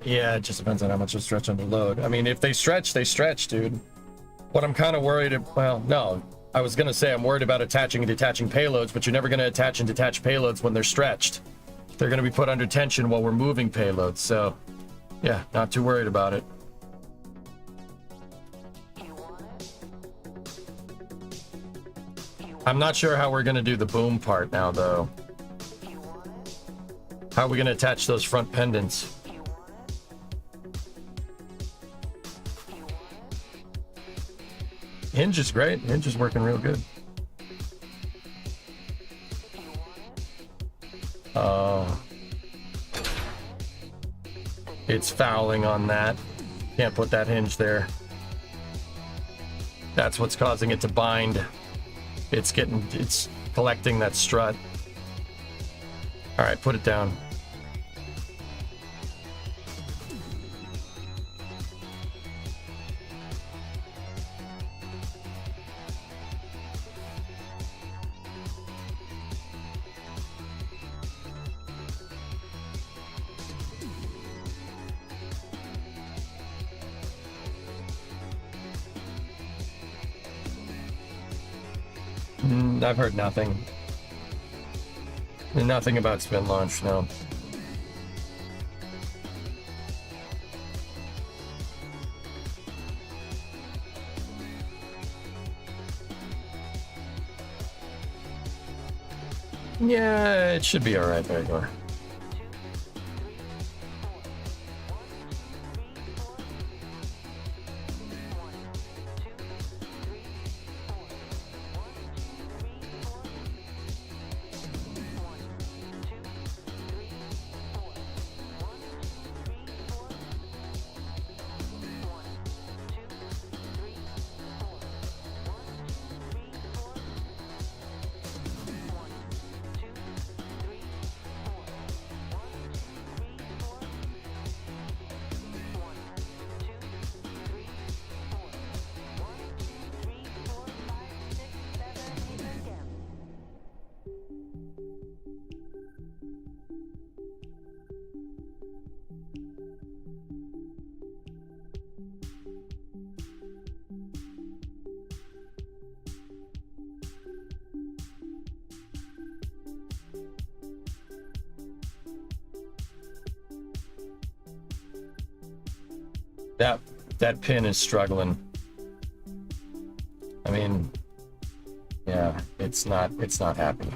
Yeah, it just depends on how much they stretch under load. I mean, if they stretch, they stretch, dude. What I'm kind of worried about, well, no. I was going to say I'm worried about attaching and detaching payloads, but you're never going to attach and detach payloads when they're stretched. They're going to be put under tension while we're moving payloads, so yeah, not too worried about it. I'm not sure how we're going to do the boom part now, though. How are we going to attach those front pendants? Hinge is great. Hinge is working real good. It's fouling on that. Can't put that hinge there. That's what's causing it to bind. It's collecting that strut. All right, put it down. I've heard nothing. Nothing about spin launch, no. Yeah, it should be all right. There you go. That pin is struggling. I mean, yeah, it's not happy.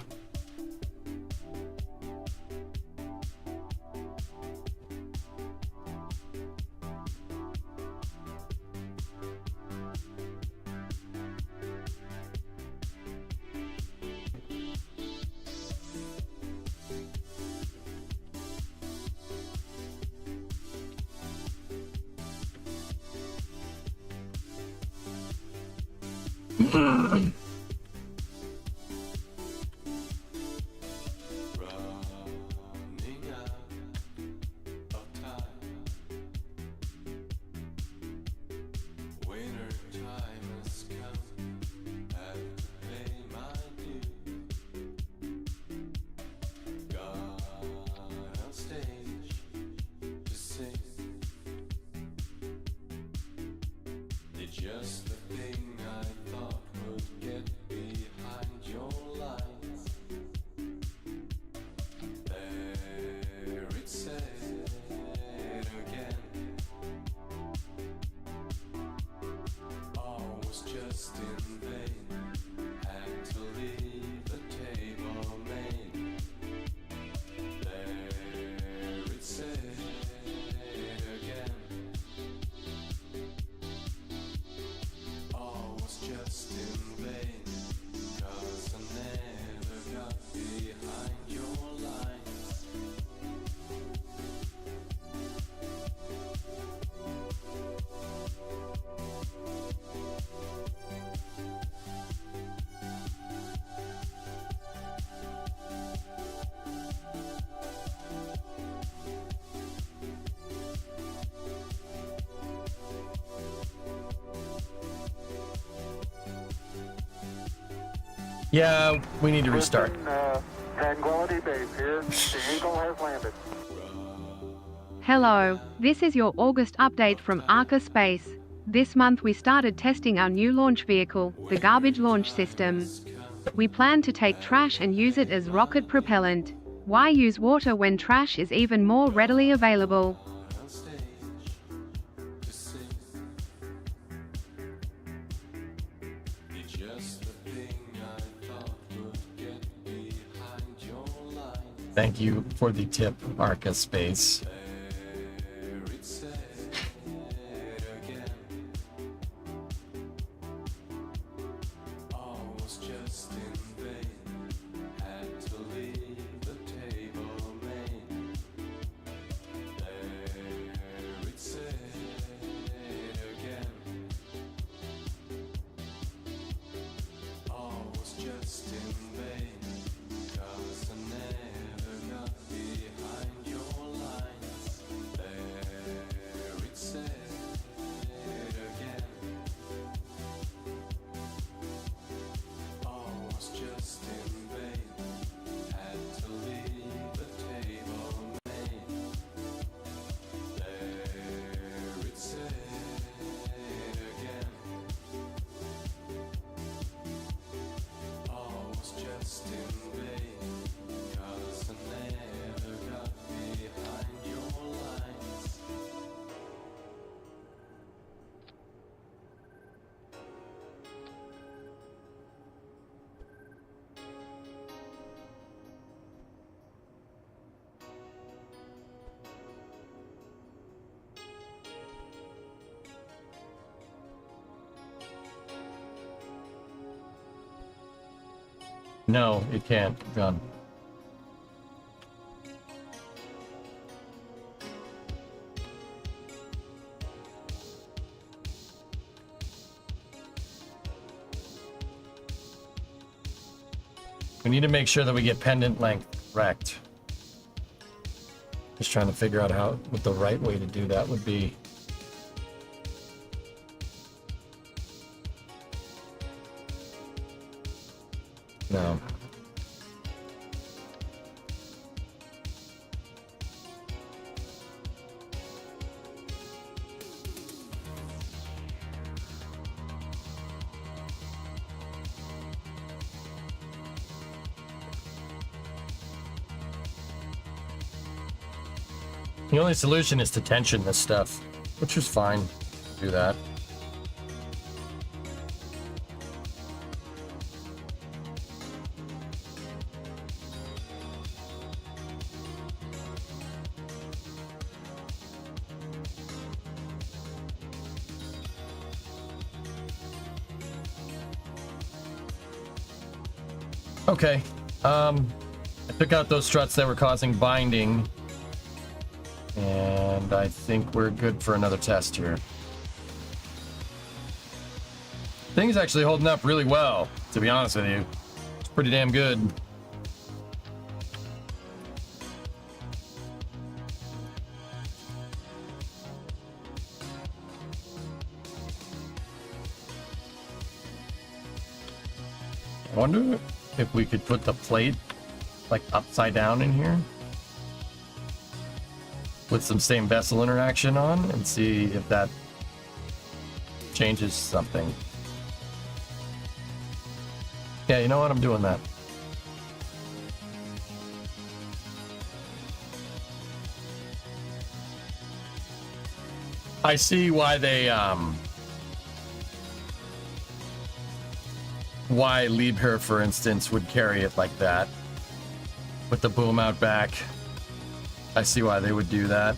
Just the thing I thought would get behind your lines. There it said again. All was just in vain. Had to leave the table made. There it said again. All was just in vain, 'cause I never got behind your lines. Yeah, we need to restart. Tranquility Base here. The Eagle has landed. Hello, this is your August update from Aerospace. This month we started testing our new launch vehicle, the garbage launch system. We plan to take trash and use it as rocket propellant. Why use water when trash is even more readily available? On stage to sing. You're just the thing I thought would get behind your lines. Thank you for the tip, Aerospace. There it said again. All was just in vain. Had to leave the table made. There it said again. All was just in vain. 'Cause I never got behind your lines. There it said again. All was just in vain. Had to leave the table made. There it said again. All was just in vain. 'Cause I never got behind your lines. No, it can't, John. We need to make sure that we get pendant length correct. Just trying to figure out what the right way to do that would be. No. The only solution is to tension this stuff. which is fine. Do that. Okay. I took out those struts that were causing binding. And I think we're good for another test here. Thing's actually holding up really well, to be honest with you. It's pretty damn good. I wonder if we could put the plate like upside down in here with some same vessel interaction on and see if that changes something. Yeah, you know what? I'm doing that. I see why they why Liebherr, for instance, would carry it like that with the boom out back. I see why they would do that.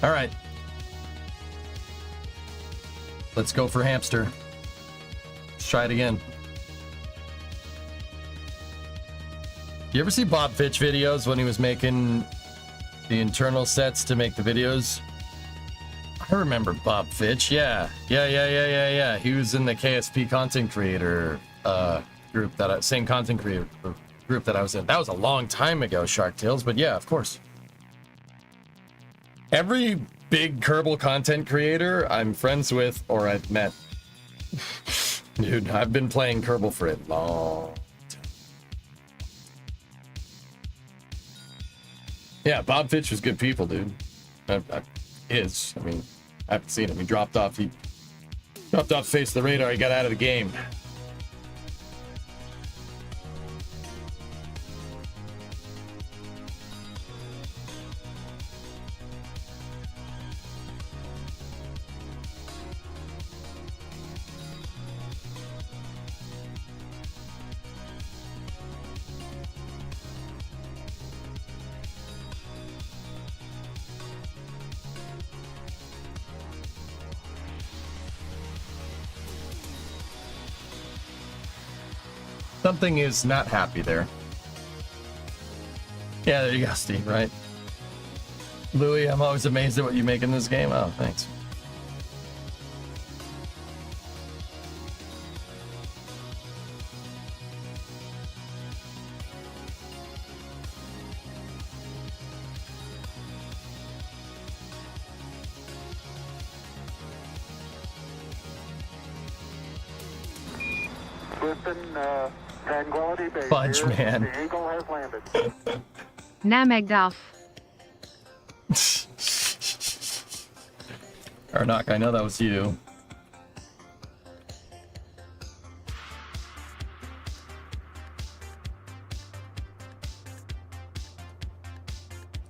All right. Let's go for hamster. Let's try it again. You ever see Bob Fitch videos when he was making the internal sets to make the videos? I remember Bob Fitch. Yeah. He was in the KSP content creator group same content creator group that I was in. That was a long time ago, Shark Tales, but yeah, of course. Every big Kerbal content creator I'm friends with or I've met. Dude, I've been playing Kerbal for a long time. Yeah, Bob Fitch was good people, dude. I mean, I haven't seen him. He dropped off face of the radar. He got out of the game. Something is not happy there. Yeah, there you go, Steve, right? Louis, I'm always amazed at what you make in this game. Oh, thanks. Tranquility Base Fudge, here. man. The Eagle has landed. Namegduff. Arnok, I know that was you.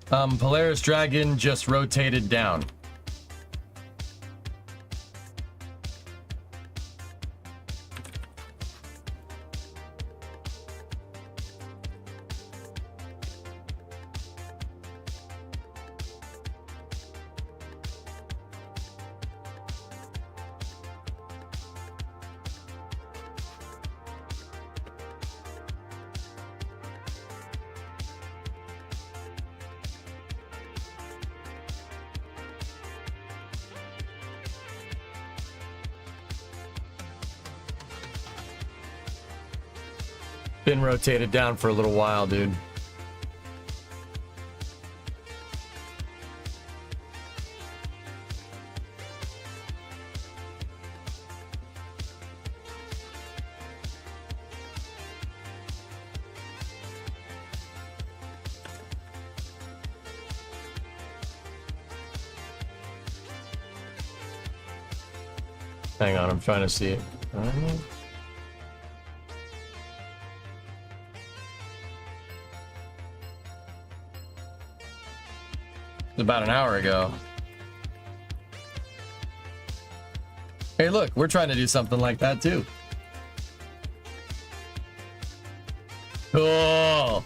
Polaris Dragon just rotated down. Been rotated down for a little while, dude. Hang on, I'm trying to see it. About an hour ago. Hey, look, we're trying to do something like that too. Cool.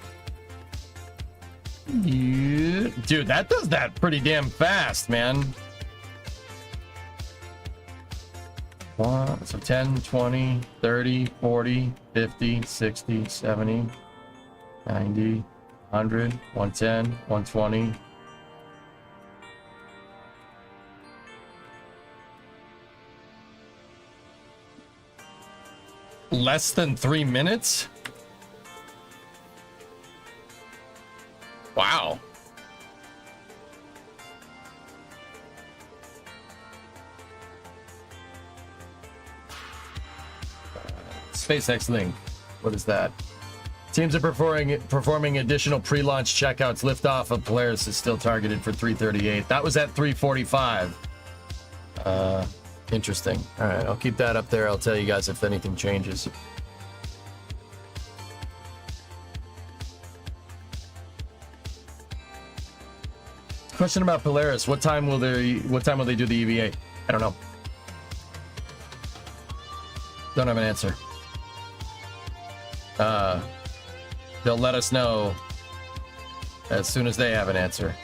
Yeah. Dude, that does that pretty damn fast, man. So 10, 20, 30, 40, 50, 60, 70, 90, 100, 110, 120. Less than 3 minutes? Wow. SpaceX link. What is that? Teams are performing additional pre-launch checkouts. Liftoff of Polaris is still targeted for 3:38. That was at 3:45. Interesting. All right, I'll keep that up there. I'll tell you guys if anything changes. Question about Polaris. What time will they do the EVA? I don't know. Don't have an answer. They'll let us know as soon as they have an answer.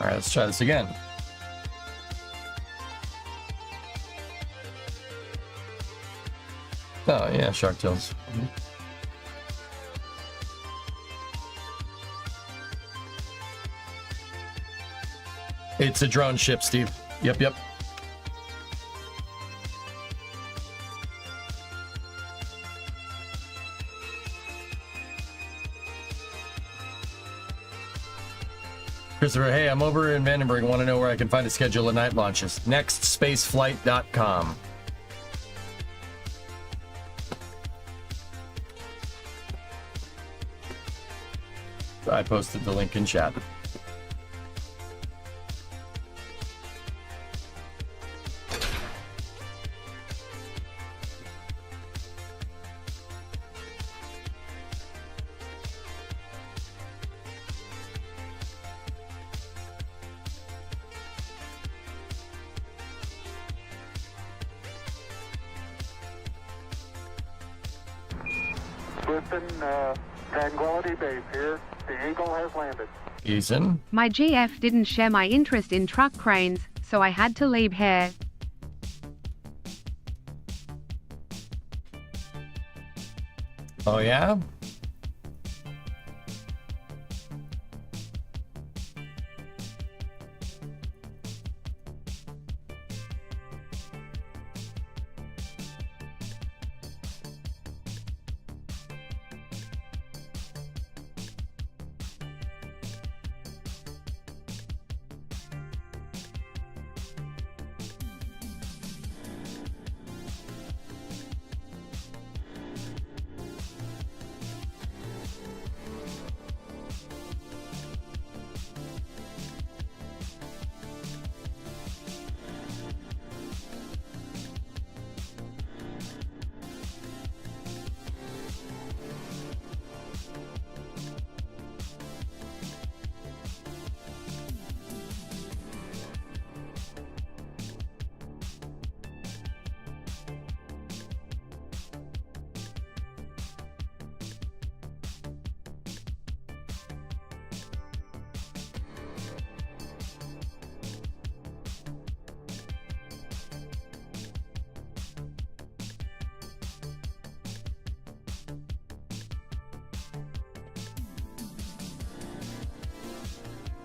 All right, let's try this again. Oh, yeah, Shark Tales. It's a drone ship, Steve. Yep. Christopher, hey, I'm over in Vandenberg. Want to know where I can find a schedule of night launches. Nextspaceflight.com. I posted the link in chat. Listen, Tranquility Base here. The Eagle has landed. Ethan? My GF didn't share my interest in truck cranes, so I had to leave here. Oh, yeah?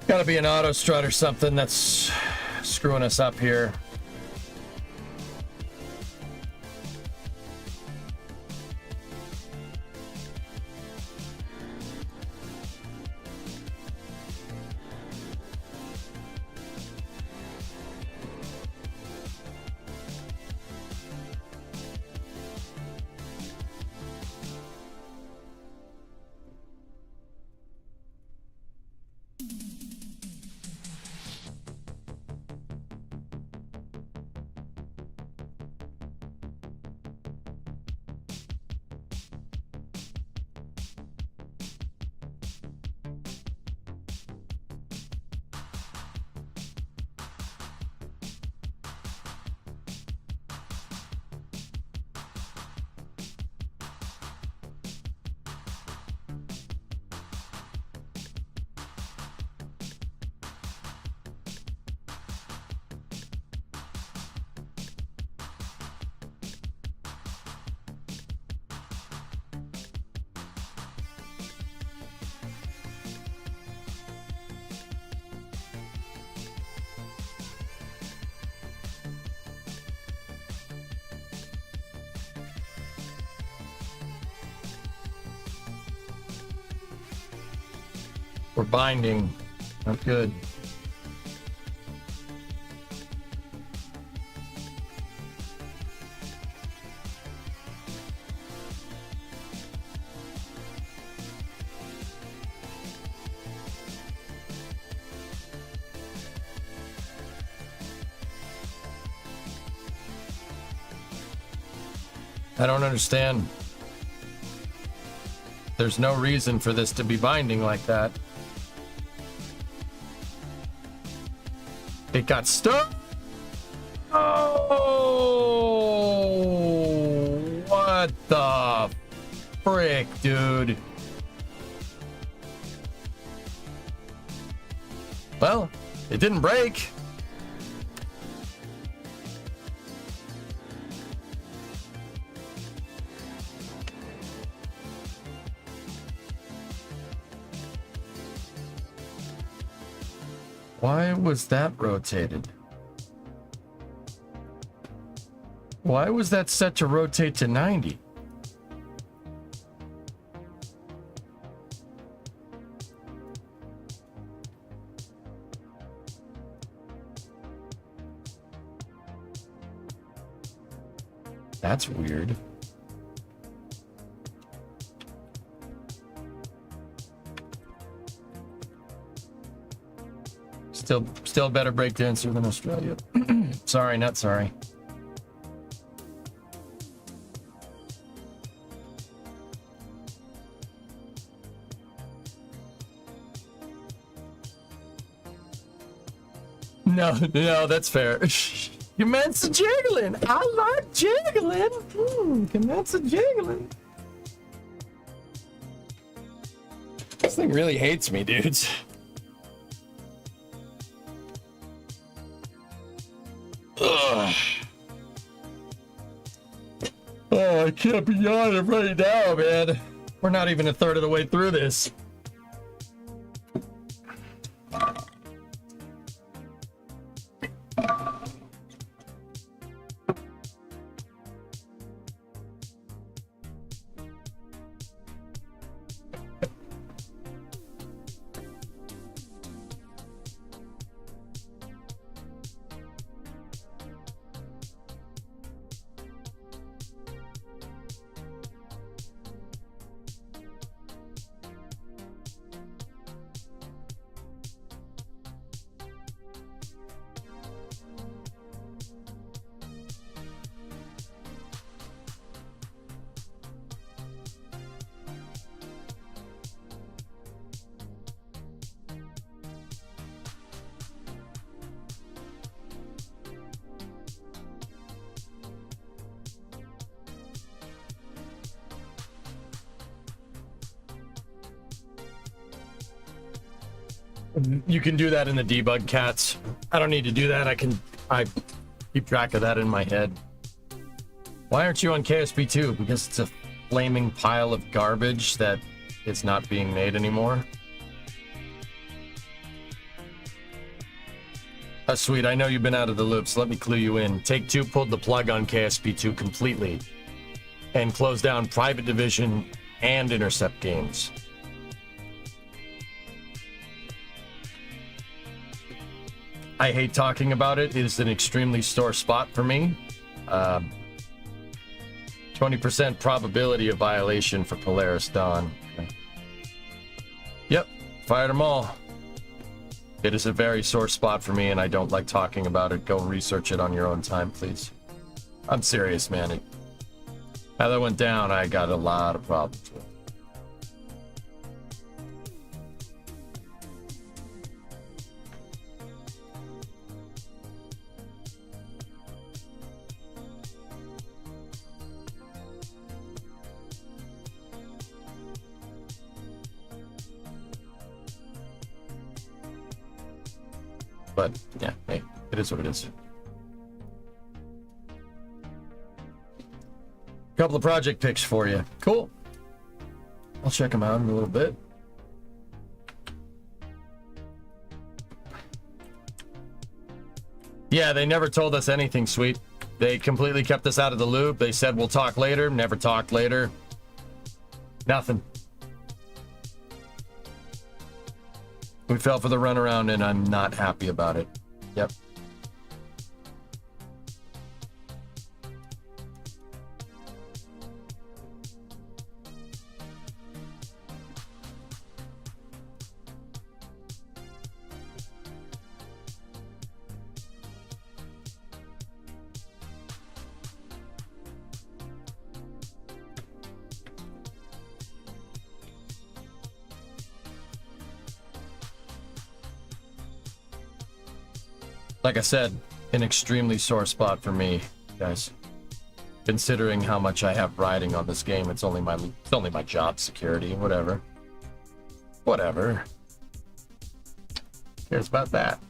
Gotta be an auto strut or something that's screwing us up here. We're binding. Not good. I don't understand. There's no reason for this to be binding like that. It got stuck. Oh, what the frick, dude? Well, it didn't break. Why was that rotated? Why was that set to rotate to 90? That's weird. Still better breakdancer than Australia. Sorry, not sorry. No, that's fair. Commence jiggling. I like jiggling. Commence jiggling. This thing really hates me, dudes. Ugh. Oh, I can't be yawning right now, man. We're not even a third of the way through this. You can do that in the debug, cats. I don't need to do that. I keep track of that in my head. Why aren't you on KSP2? Because it's a flaming pile of garbage that is not being made anymore. Sweet, I know you've been out of the loop, so let me clue you in. Take-Two pulled the plug on KSP2 completely and closed down Private Division and Intercept games. I hate talking about it. It is an extremely sore spot for me. 20% probability of violation for Polaris Dawn. Okay. Yep, fired them all. It is a very sore spot for me, and I don't like talking about it. Go research it on your own time, please. I'm serious, man. How that went down, I got a lot of problems with it. But yeah, hey, it is what it is. Couple of project picks for you. Cool. I'll check them out in a little bit. Yeah, they never told us anything, sweet. They completely kept us out of the loop. They said we'll talk later, never talked later. Nothing. We fell for the runaround, and I'm not happy about it. Yep. Like I said, an extremely sore spot for me, guys. Considering how much I have riding on this game, it's only my job security, whatever. Whatever. Who cares about that?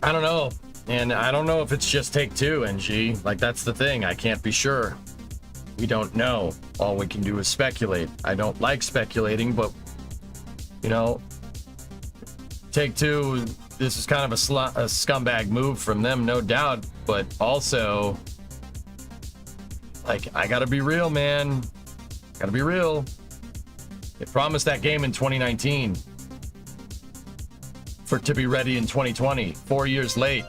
I don't know. And I don't know if it's just Take-Two, NG. Like, that's the thing. I can't be sure. We don't know. All we can do is speculate. I don't like speculating, but, you know, Take-Two, this is kind of a scumbag move from them, no doubt, but also, like, I gotta be real, man. Gotta be real. They promised that game in 2019 for it to be ready in 2020. 4 years late.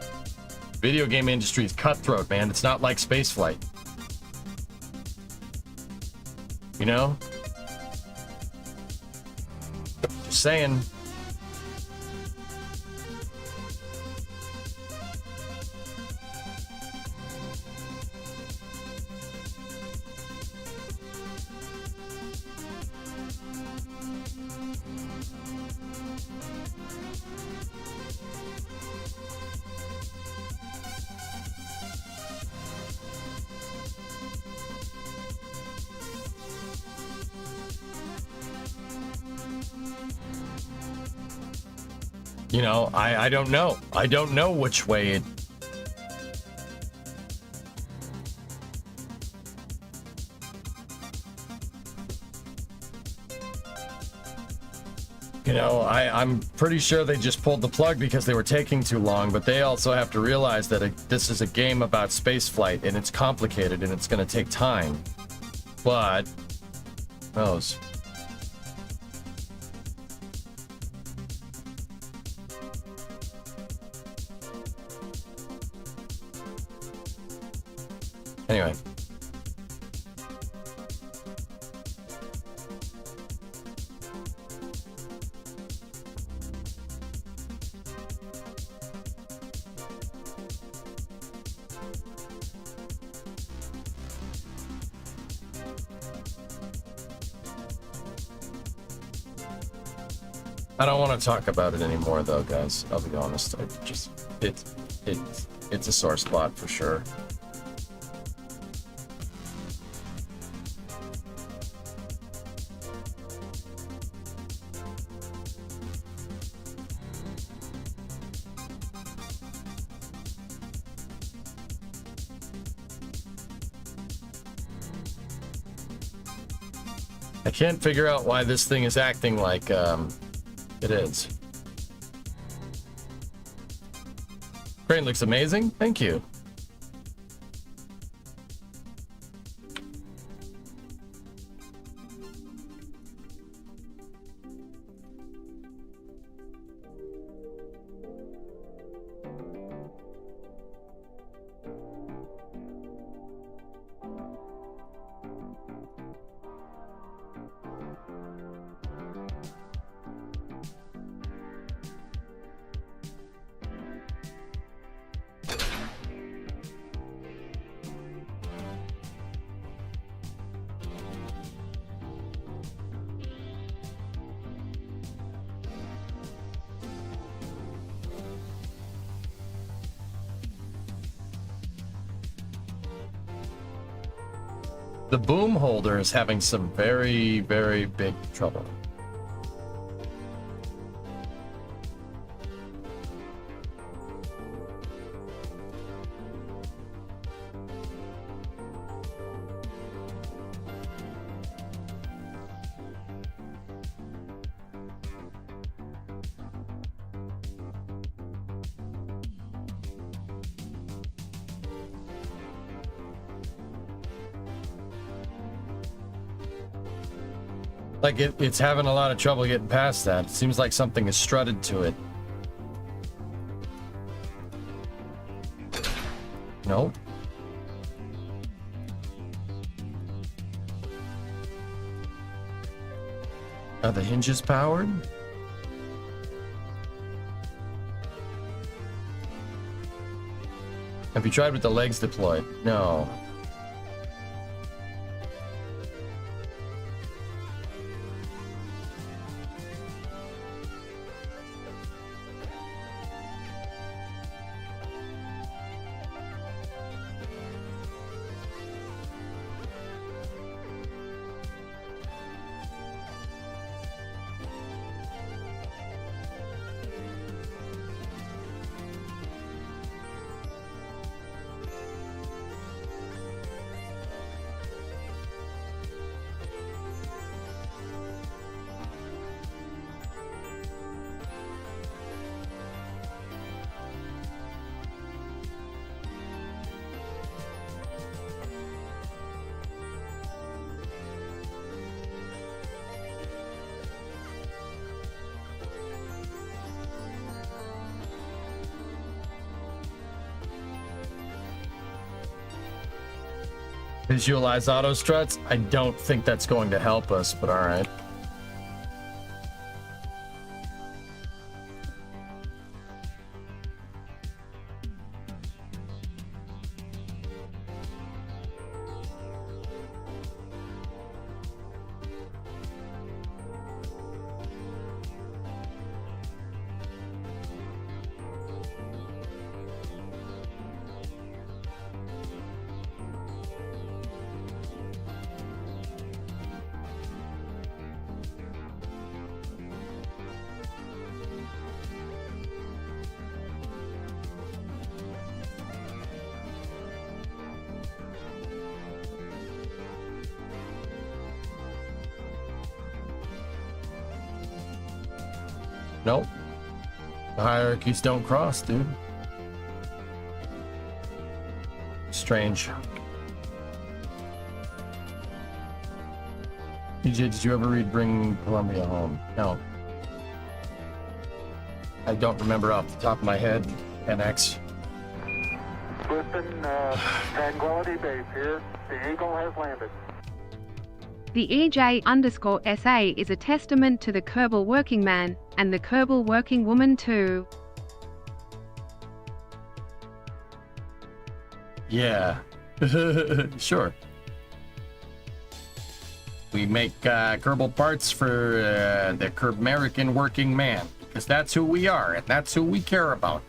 Video game industry is cutthroat, man. It's not like Spaceflight. You know? Just saying. You know, I don't know. I don't know which way it... You know, I'm pretty sure they just pulled the plug because they were taking too long, but they also have to realize that this is a game about spaceflight, and it's complicated, and it's going to take time. But... who knows? Anyway. I don't want to talk about it anymore, though, guys. I'll be honest. It's a sore spot for sure. I can't figure out why this thing is acting like it is. Crane looks amazing. Thank you. The boom holder is having some very, very big trouble. Like it's having a lot of trouble getting past that. It seems like something is strutted to it. Nope. Are the hinges powered? Have you tried with the legs deployed? No. Visualize auto struts? I don't think that's going to help us, but all right. Nope. The hierarchies don't cross, dude. Strange. DJ, did you ever read Bring Columbia Home? No. I don't remember off the top of my head. NX. Listen, Tranquility Base here. The Eagle has landed. The EJ_SA is a testament to the Kerbal working man, and the Kerbal working woman too. Yeah. Sure. We make Kerbal parts for the American working man, because that's who we are, and that's who we care about.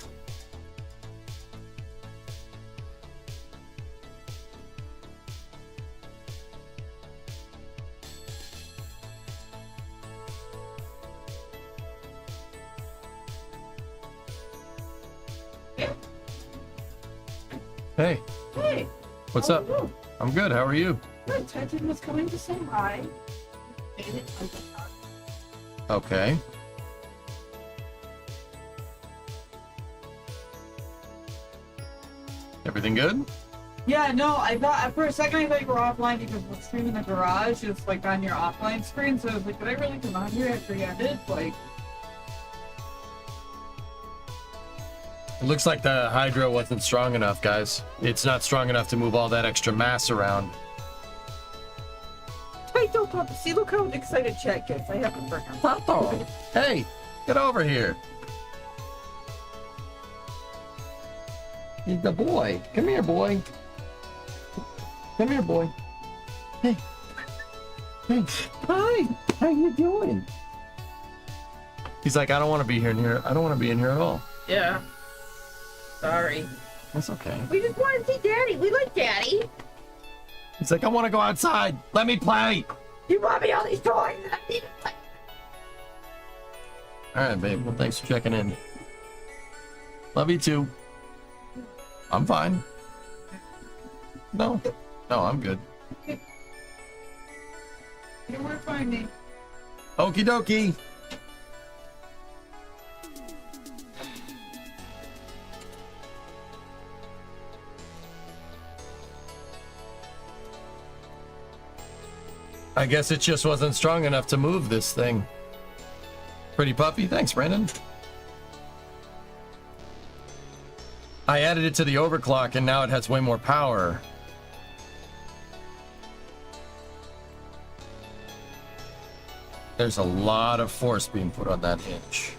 Hey. Hey. What's How up? are you? I'm good. How are you? Good. Titan was coming to say hi. Okay. Everything good? Yeah, no, I thought for a second I thought you were offline because the screen in the garage is like on your offline screen, so I was like, did I really come on here after you ended? Like, It looks like the Hydra wasn't strong enough, guys. It's not strong enough to move all that extra mass around. hey, don't pop. See, look how excited Chet gets. I have to bring him. Tato! Hey, get over here. He's the boy. Come here, boy. Come here, boy. Hey. Hey. Hi. How you doing? He's like, I don't want to be here in here. I don't want to be in here at all. Yeah. Sorry. That's okay. We just want to see Daddy. We like Daddy. He's like, I want to go outside. Let me play. You bought me all these toys and I need to play. All right, babe. Well, thanks for checking in. Love you too. I'm fine. No, I'm good. You know where to find me. Okie dokie. I guess it just wasn't strong enough to move this thing. Pretty puppy. Thanks, Brandon. I added it to the overclock and now it has way more power. There's a lot of force being put on that hinge.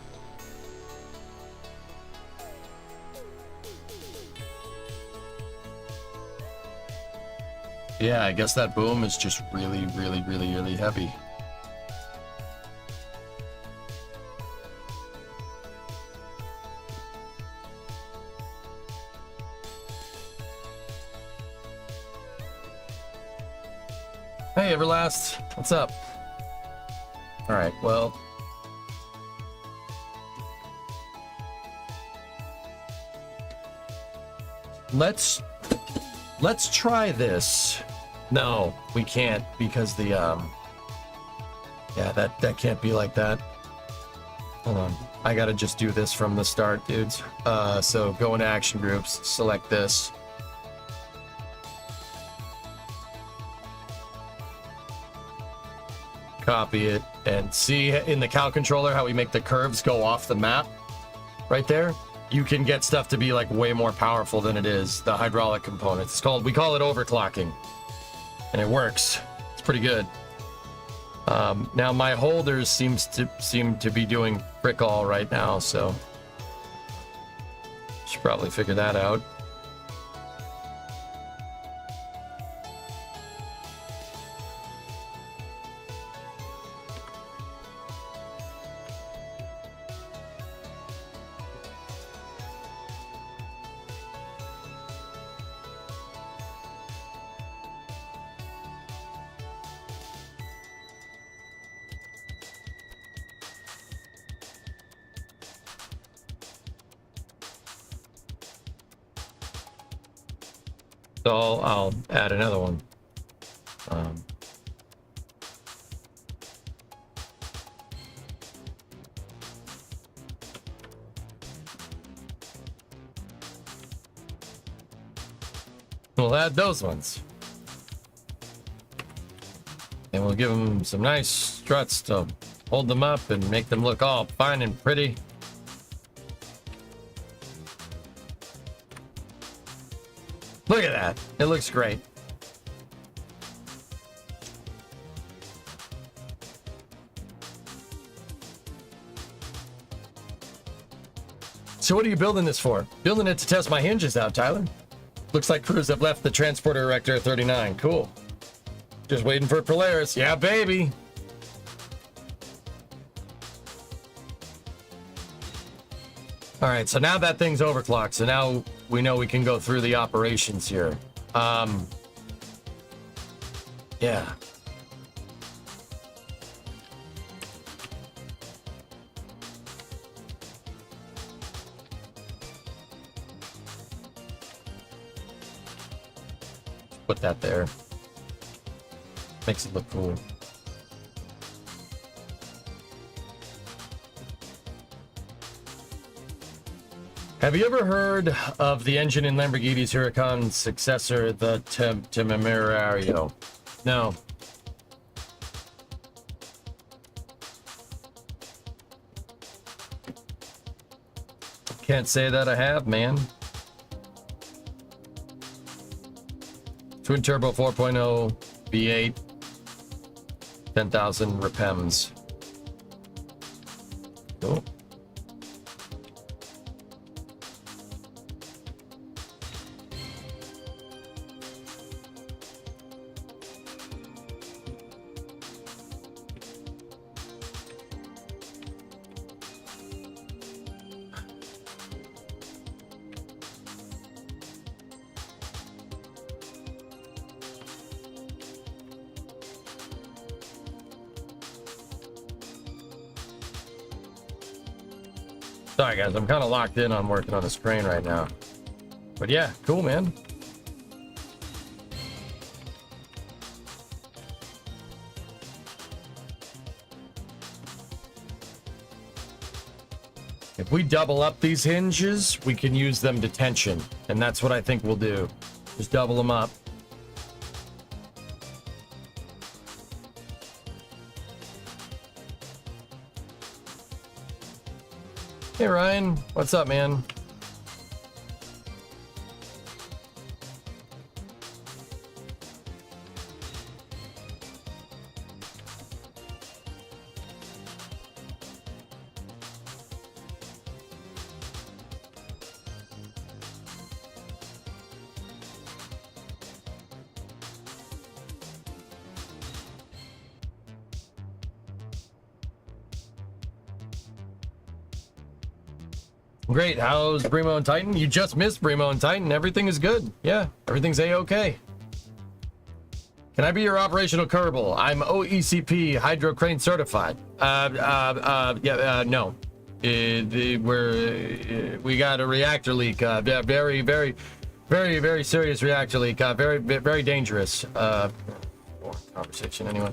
Yeah, I guess that boom is just really, really, really, really heavy. Hey, Everlast. What's up? All right, well. Let's try this. No, we can't because the yeah, that can't be like that. Hold on. I gotta just do this from the start, dudes. So go into action groups, select this. Copy it, and see in the cow controller how we make the curves go off the map right there. You can get stuff to be like way more powerful than it is, the hydraulic components. We call it overclocking, and it works. It's pretty good. Now my holders seem to be doing frick all right now, so should probably figure that out. So I'll add another one. We'll add those ones. And we'll give them some nice struts to hold them up and make them look all fine and pretty. Look at that. It looks great. So what are you building this for? Building it to test my hinges out, Tyler. Looks like crews have left the transporter erector at 39. Cool. Just waiting for Polaris. Yeah, baby. All right, so now that thing's overclocked. So now we know we can go through the operations here. Yeah. Put that there. Makes it look cool. Have you ever heard of the engine in Lamborghini's Huracan's successor, the Temerario? No. Can't say that I have, man. Twin turbo 4.0 V8, 10,000 RPMs. Cool. Sorry guys, I'm kind of locked in on working on this crane right now. But yeah, cool, man. If we double up these hinges, we can use them to tension. And that's what I think we'll do. Just double them up. Hey Ryan, what's up, man? Great. How's Bremo and Titan? You just missed Bremo and Titan. Everything is good. Yeah, everything's a-okay. Can I be your operational Kerbal? I'm OECP hydrocrane certified. No. We got a reactor leak. Very serious reactor leak. Very dangerous. Conversation anyway.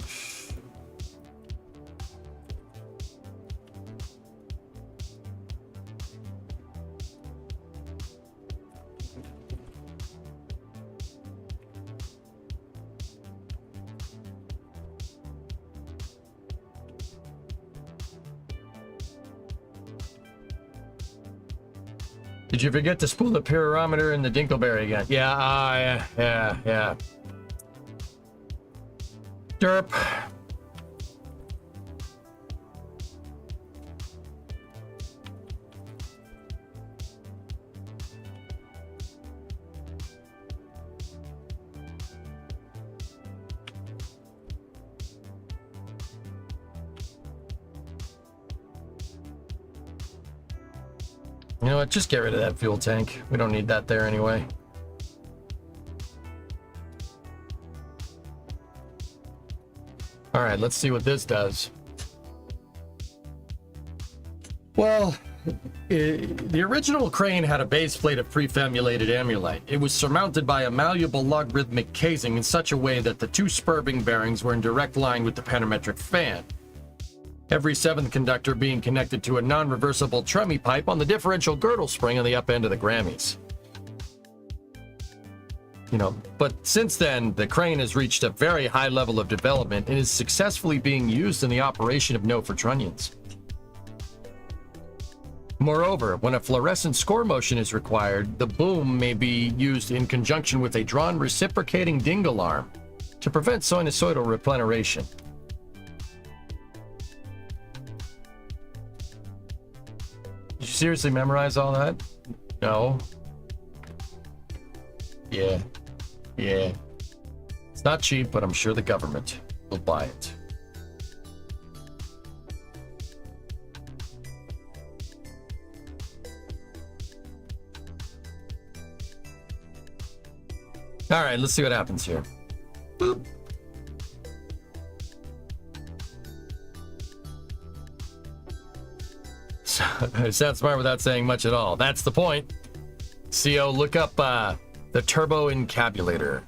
Did you forget to spool the pyrometer in the Dinkleberry again? Yeah. Derp. You know what? Just get rid of that fuel tank. We don't need that there anyway. All right, let's see what this does. Well, the original crane had a base plate of prefabulated amulite. It was surmounted by a malleable logarithmic casing in such a way that the two spurring bearings were in direct line with the pentametric fan. Every seventh conductor being connected to a non-reversible tremie pipe on the differential girdle spring on the up end of the Grammys. You know, but since then, the crane has reached a very high level of development and is successfully being used in the operation of no for trunnions. Moreover, when a fluorescent score motion is required, the boom may be used in conjunction with a drawn reciprocating dingle arm to prevent sinusoidal repleneration. Did you seriously memorize all that? No. Yeah. It's not cheap, but I'm sure the government will buy it. All right, let's see what happens here. Boop. It sounds smart without saying much at all. That's the point. CO, look up the turbo encabulator.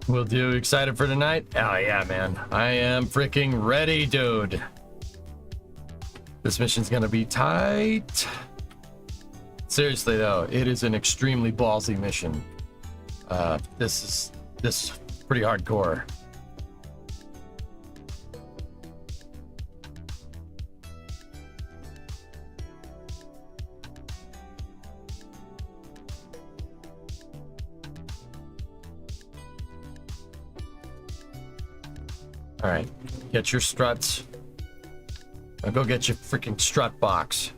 Will do. Excited for tonight? Oh yeah, man. I am freaking ready, dude. This mission's gonna be tight. Seriously though, it is an extremely ballsy mission. This is pretty hardcore. All right, get your struts. Now go get your freaking strut box.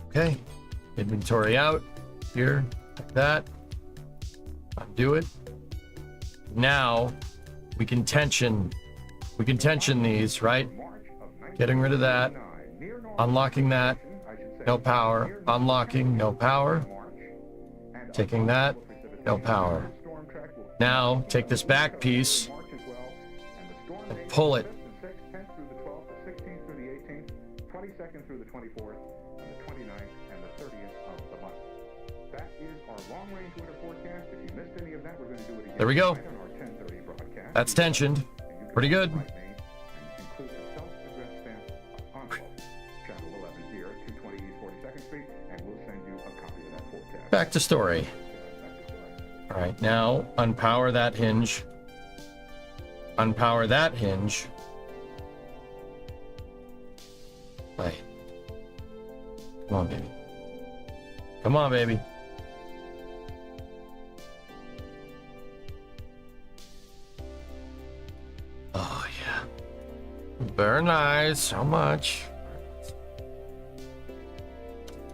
Okay. Inventory out here, like that. Undo it. Now we can tension these, right? Getting rid of that. Unlocking that. No power. Unlocking. No power. Taking that. No power. Now, take this back piece and pull it. 22nd through the 24th, and the 29th and the 30th of the month. That is our long-range winter forecast. If you missed any of that, we're going to do it again. There we go. Right on our 10:30 broadcast. That's tensioned. Pretty good. And include a self-addressed stamp envelope. Channel 11 here at 220 East 42nd Street, and we'll send you a copy of that forecast. Back to story. All right, now unpower that hinge. Unpower that hinge. Play. Come on, baby. Come on, baby. Oh, yeah. Very nice. How much?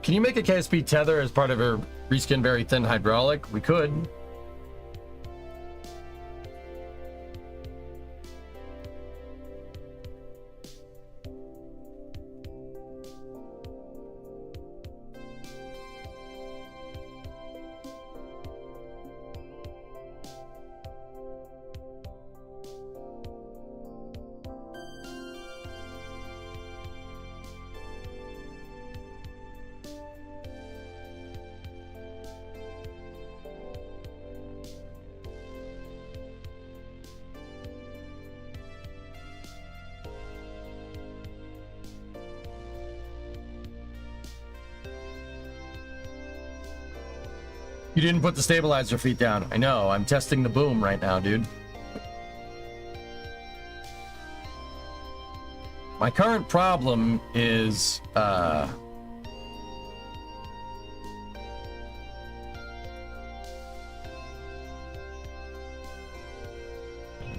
Can you make a KSP tether as part of a reskin very thin hydraulic? We could. You didn't put the stabilizer feet down. I know. I'm testing the boom right now, dude. My current problem is,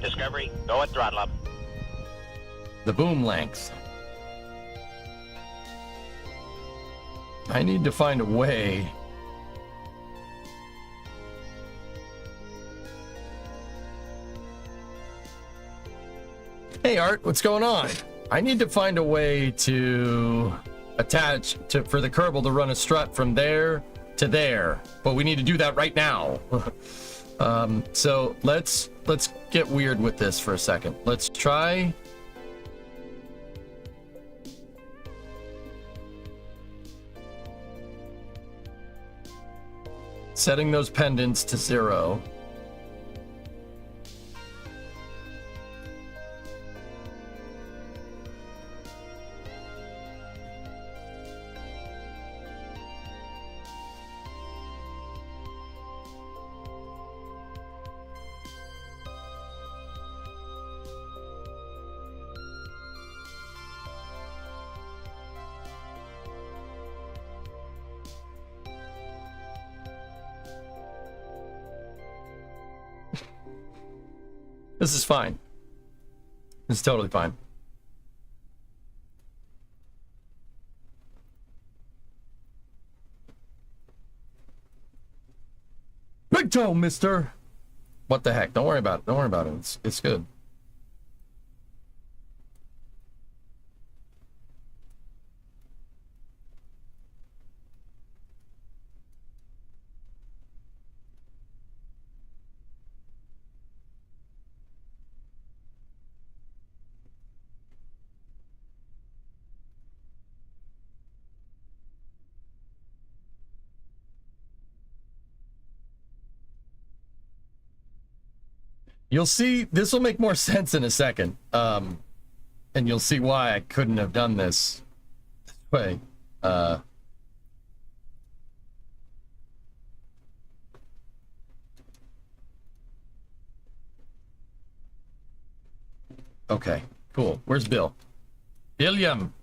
Discovery, go at throttle up. the boom length. I need to find a way Hey Art, what's going on? I need to find a way to attach to for the Kerbal to run a strut from there to there, but we need to do that right now. So let's get weird with this for a second. Let's try setting those pendants to 0. This is fine. It's totally fine. Big toe, mister. What the heck? Don't worry about it. Don't worry about it. It's good. You'll see, this will make more sense in a second. And you'll see why I couldn't have done this way. Okay, cool. Where's Bill? William.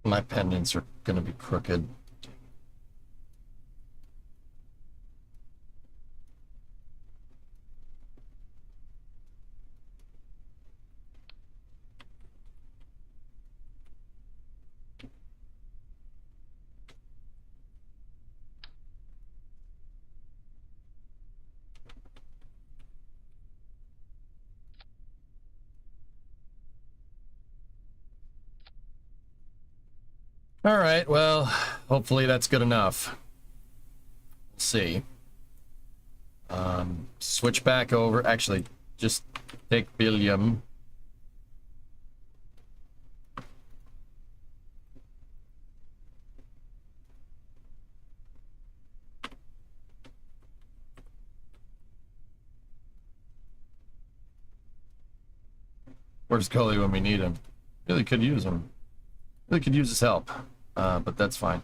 My pendants are gonna be crooked. All right, well, hopefully that's good enough. Let's see. Switch back over. Actually, just take William. Where's Cully when we need him? Really could use him. Really could use his help. But that's fine.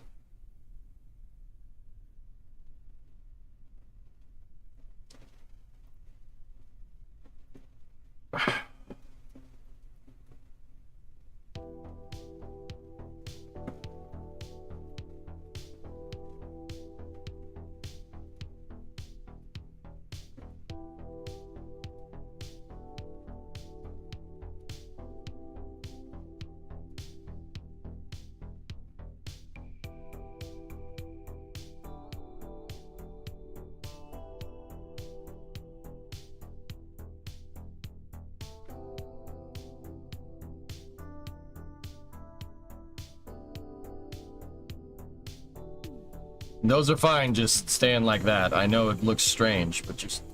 Those are fine, just staying like that. I know it looks strange, but just...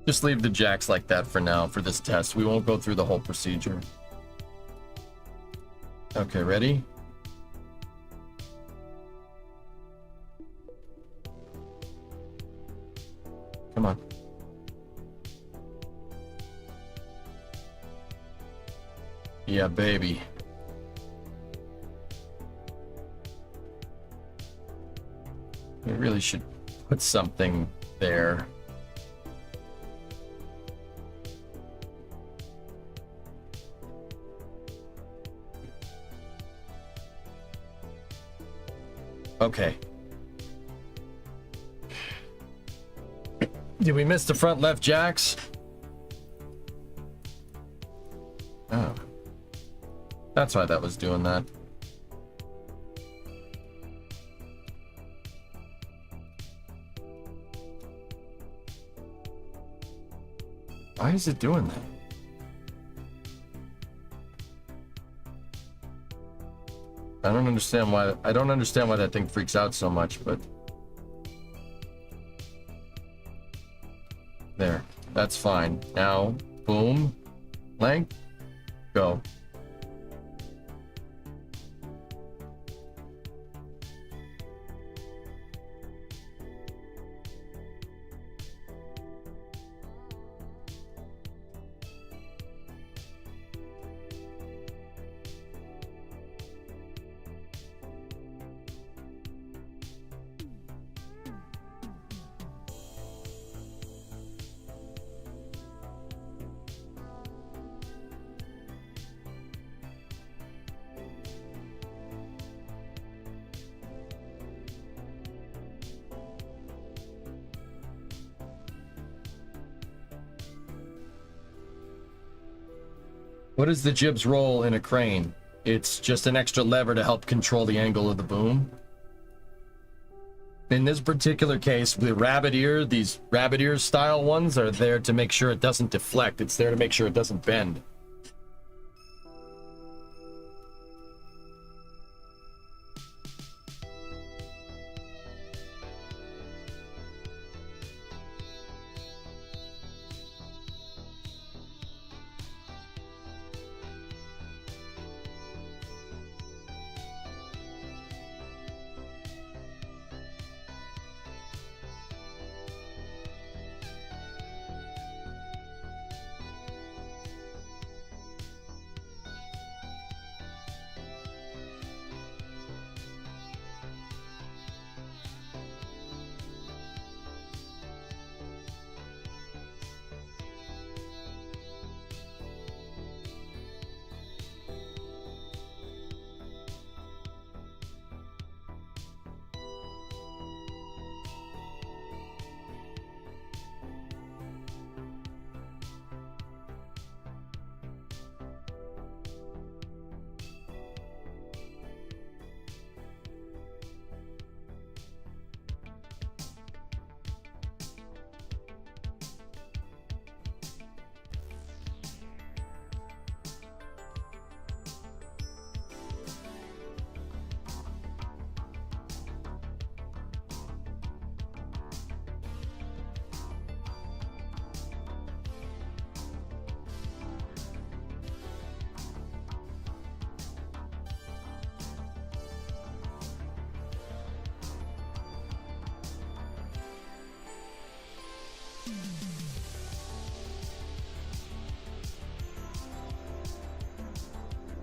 Just leave the jacks like that for now, for this test. We won't go through the whole procedure. Okay, ready? Come on. Yeah, baby. We really should put something there. Okay. Did we miss the front left jacks? Oh. That's why that was doing that. Why is it doing that? I don't understand why that thing freaks out so much, but there, that's fine. Now, boom, length, go. What is the jib's role in a crane? It's just an extra lever to help control the angle of the boom. In this particular case, the rabbit ear, these rabbit ear style ones are there to make sure it doesn't deflect. It's there to make sure it doesn't bend.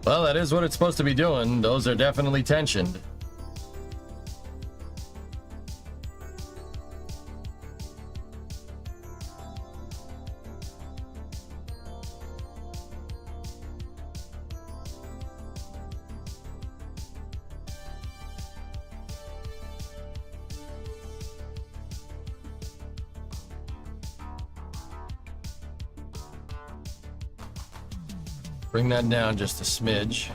Well, that is what it's supposed to be doing. Those are definitely tensioned. Bring that down just a smidge.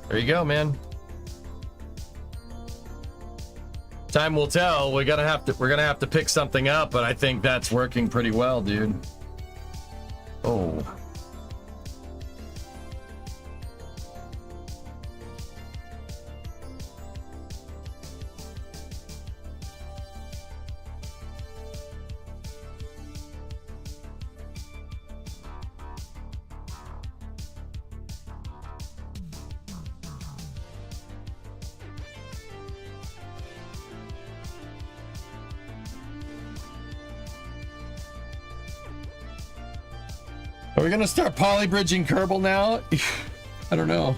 There you go, man. Time will tell. We're gonna have to pick something up, but I think that's working pretty well, dude. Oh. Are we gonna start poly-bridging Kerbal now? I don't know.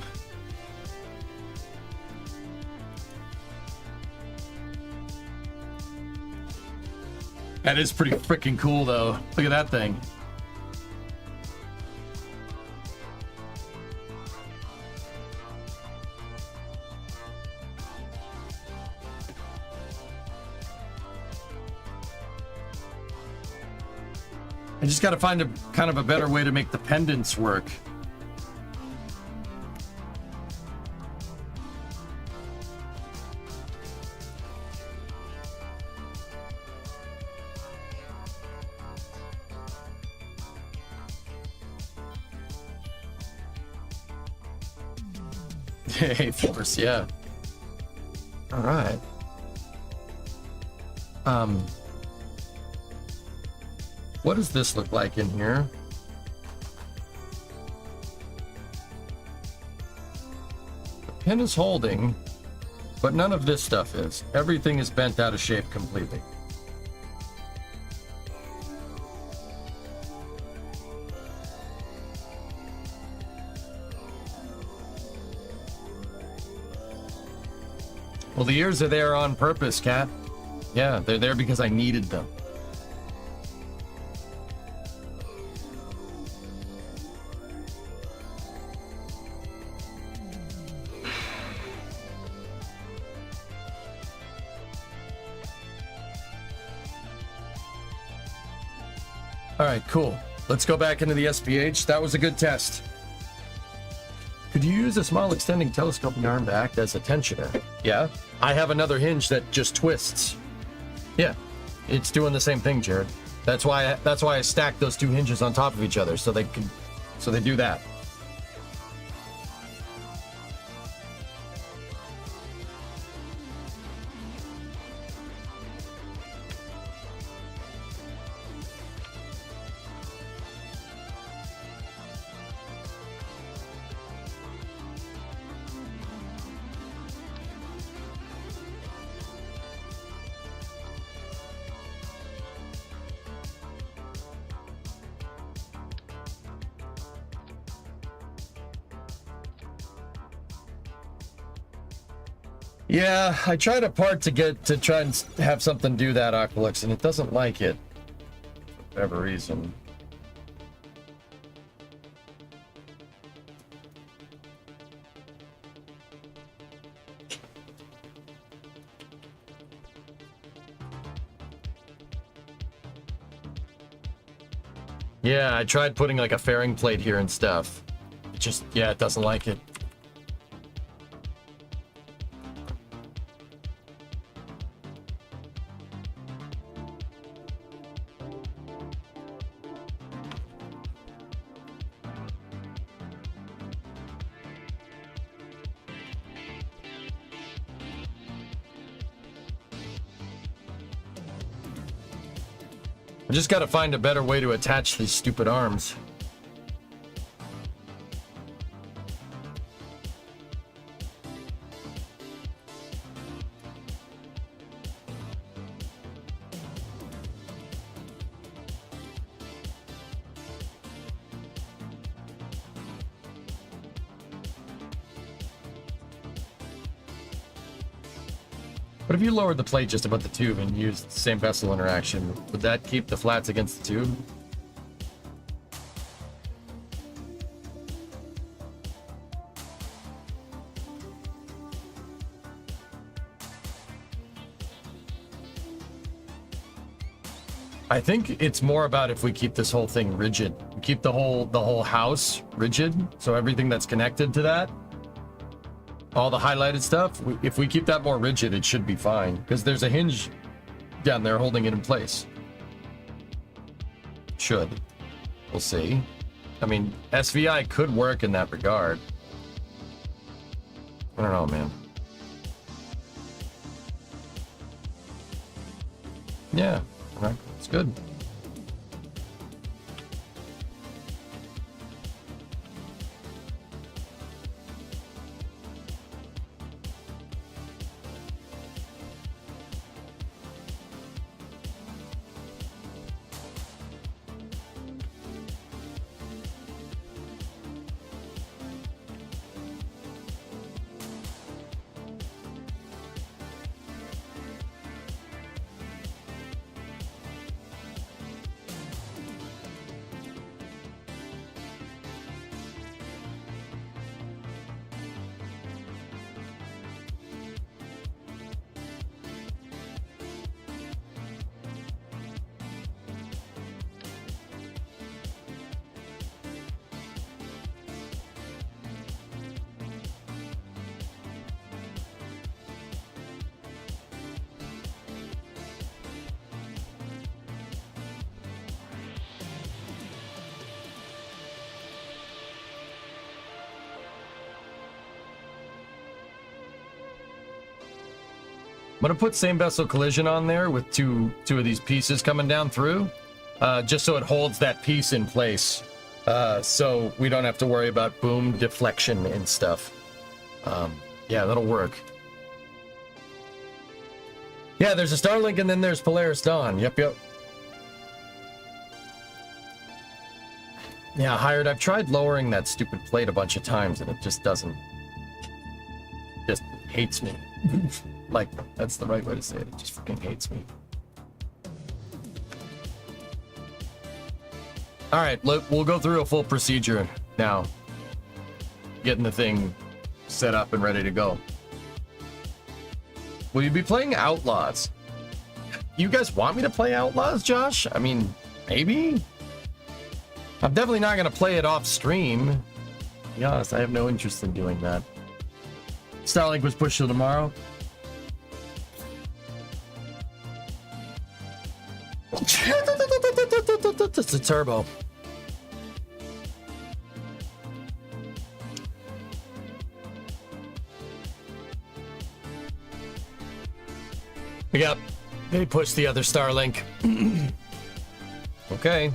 That is pretty freaking cool, though. Look at that thing. I just got to find a kind of a better way to make the pendants work. Hey, force, yeah. All right. What does this look like in here? The pin is holding, but none of this stuff is. Everything is bent out of shape completely. Well, the ears are there on purpose, Cat. Yeah, they're there because I needed them. All right, cool. Let's go back into the SPH. That was a good test. Could you use a small extending telescoping arm to act as a tensioner? Yeah. I have another hinge that just twists. Yeah. It's doing the same thing, Jared. That's why I stacked those two hinges on top of each other so they do that. Yeah, I tried a part to try and have something do that, Aqualux, and it doesn't like it for whatever reason. Yeah, I tried putting like a fairing plate here and stuff. It just, yeah, it doesn't like it. I just gotta find a better way to attach these stupid arms. But if you lowered the plate just above the tube and used the same vessel interaction, would that keep the flats against the tube? I think it's more about if we keep this whole thing rigid. We keep the whole house rigid, so everything that's connected to that, all the highlighted stuff, if we keep that more rigid, it should be fine. Because there's a hinge down there holding it in place. Should. We'll see. I mean, SVI could work in that regard. I don't know, man. Yeah, right. It's good. I'm gonna put same vessel collision on there with two of these pieces coming down through, just so it holds that piece in place, so we don't have to worry about boom deflection and stuff. Yeah, that'll work. Yeah, there's a Starlink and then there's Polaris Dawn. Yep. Yeah, Hired. I've tried lowering that stupid plate a bunch of times and it just doesn't. Just hates me. Like, that's the right way to say it. It just fucking hates me. All right, we'll go through a full procedure now. Getting the thing set up and ready to go. Will you be playing Outlaws? You guys want me to play Outlaws, Josh? I mean, maybe? I'm definitely not going to play it off stream. To be honest, I have no interest in doing that. Starlink was pushed till tomorrow. It's a turbo. Yep, they pushed the other Starlink. Okay.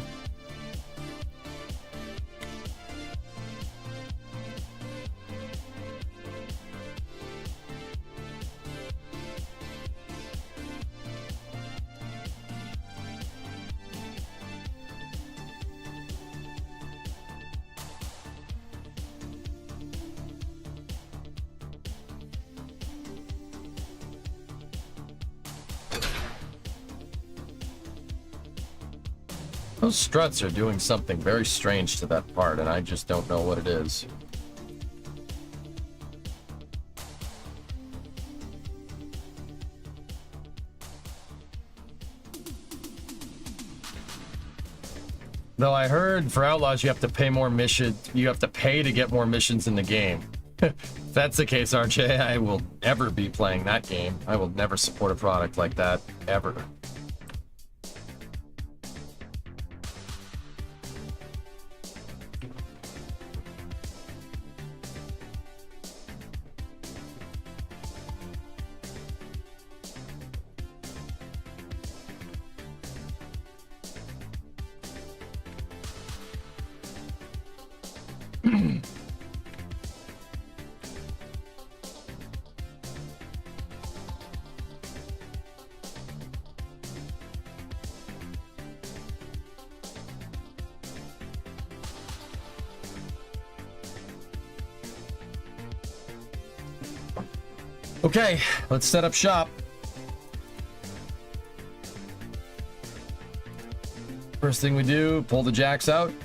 Those struts are doing something very strange to that part, and I just don't know what it is. Though I heard for Outlaws you have to pay more missions. You have to pay to get more missions in the game. If that's the case, RJ, I will never be playing that game. I will never support a product like that, ever. Okay, let's set up shop. First thing we do, pull the jacks out. And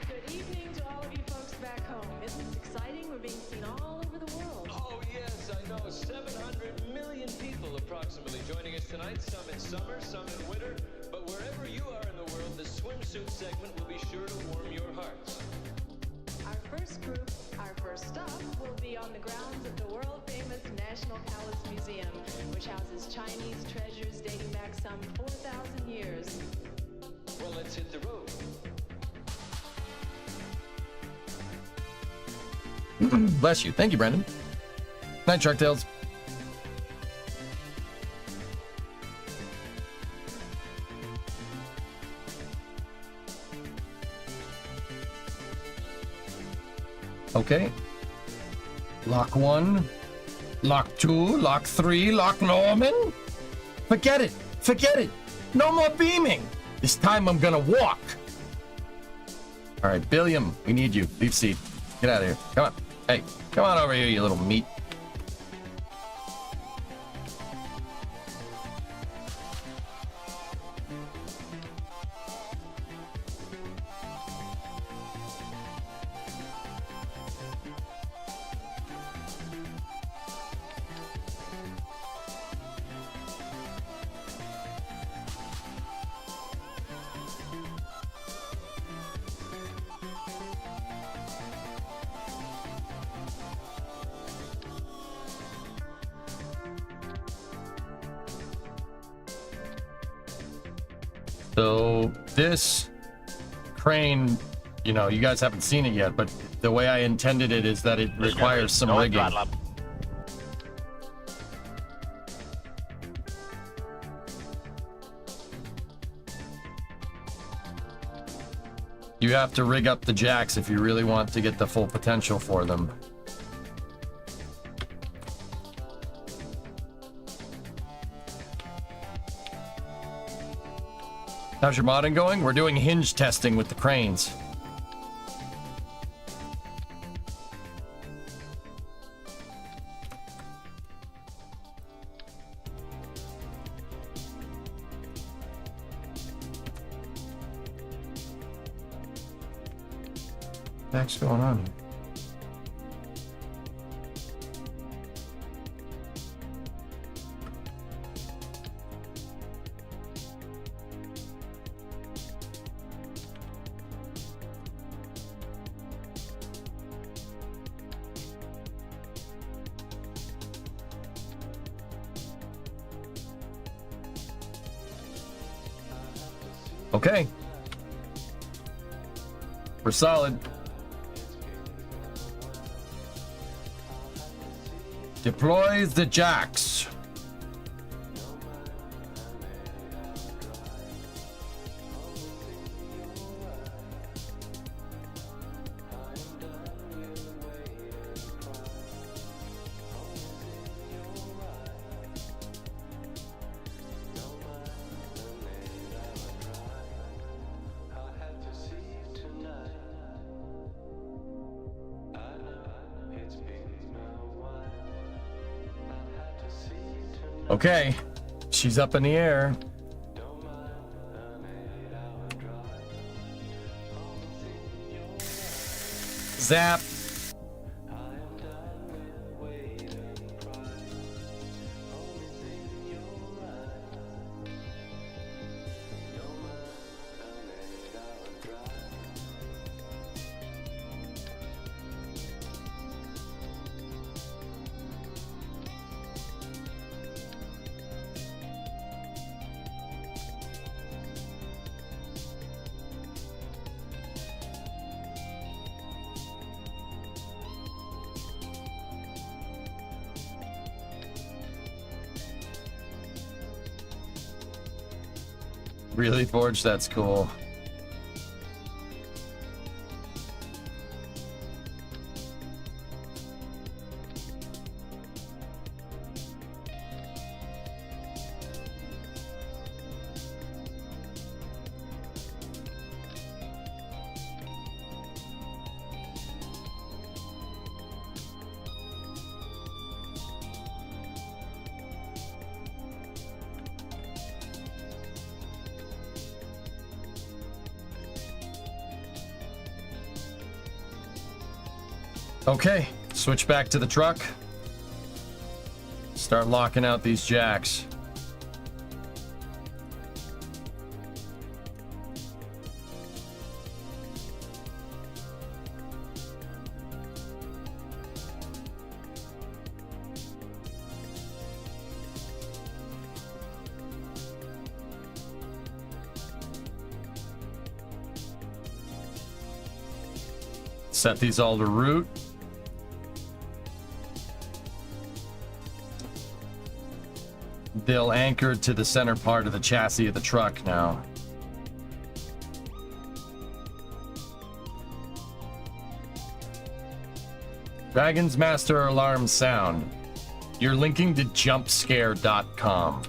good evening to all of you folks back home. Isn't this exciting? We're being seen all over the world. Oh, yes, I know. 700 million people approximately joining us tonight. Some in summer, some in winter. But wherever you are in the world, the swimsuit segment will be sure to warm your hearts. Our first group, our first stop, will be on the grounds of the world-famous National Palace Museum, which houses Chinese treasures dating back some 4,000 years. Well, let's hit the road. Bless you. Thank you, Brendan. Night, Shark Tales. Okay. Lock 1. Lock 2. Lock 3. Lock Norman. Forget it. Forget it. No more beaming. This time I'm gonna walk. All right, Billiam, we need you. Leave seat. Get out of here. Come on. Hey, come on over here, you little meat. So this crane, you know, you guys haven't seen it yet, but the way I intended it is that it requires some Go at rigging. throttle up. You have to rig up the jacks if you really want to get the full potential for them. How's your modding going? We're doing hinge testing with the cranes. What the heck's going on here? Okay. We're solid. Deploy the jacks. Okay, she's up in the air. Zap. Really, Forge? That's cool. Okay, switch back to the truck. Start locking out these jacks. Set these all to root. They'll anchor to the center part of the chassis of the truck now. Dragon's Master alarm sound. You're linking to jumpscare.com.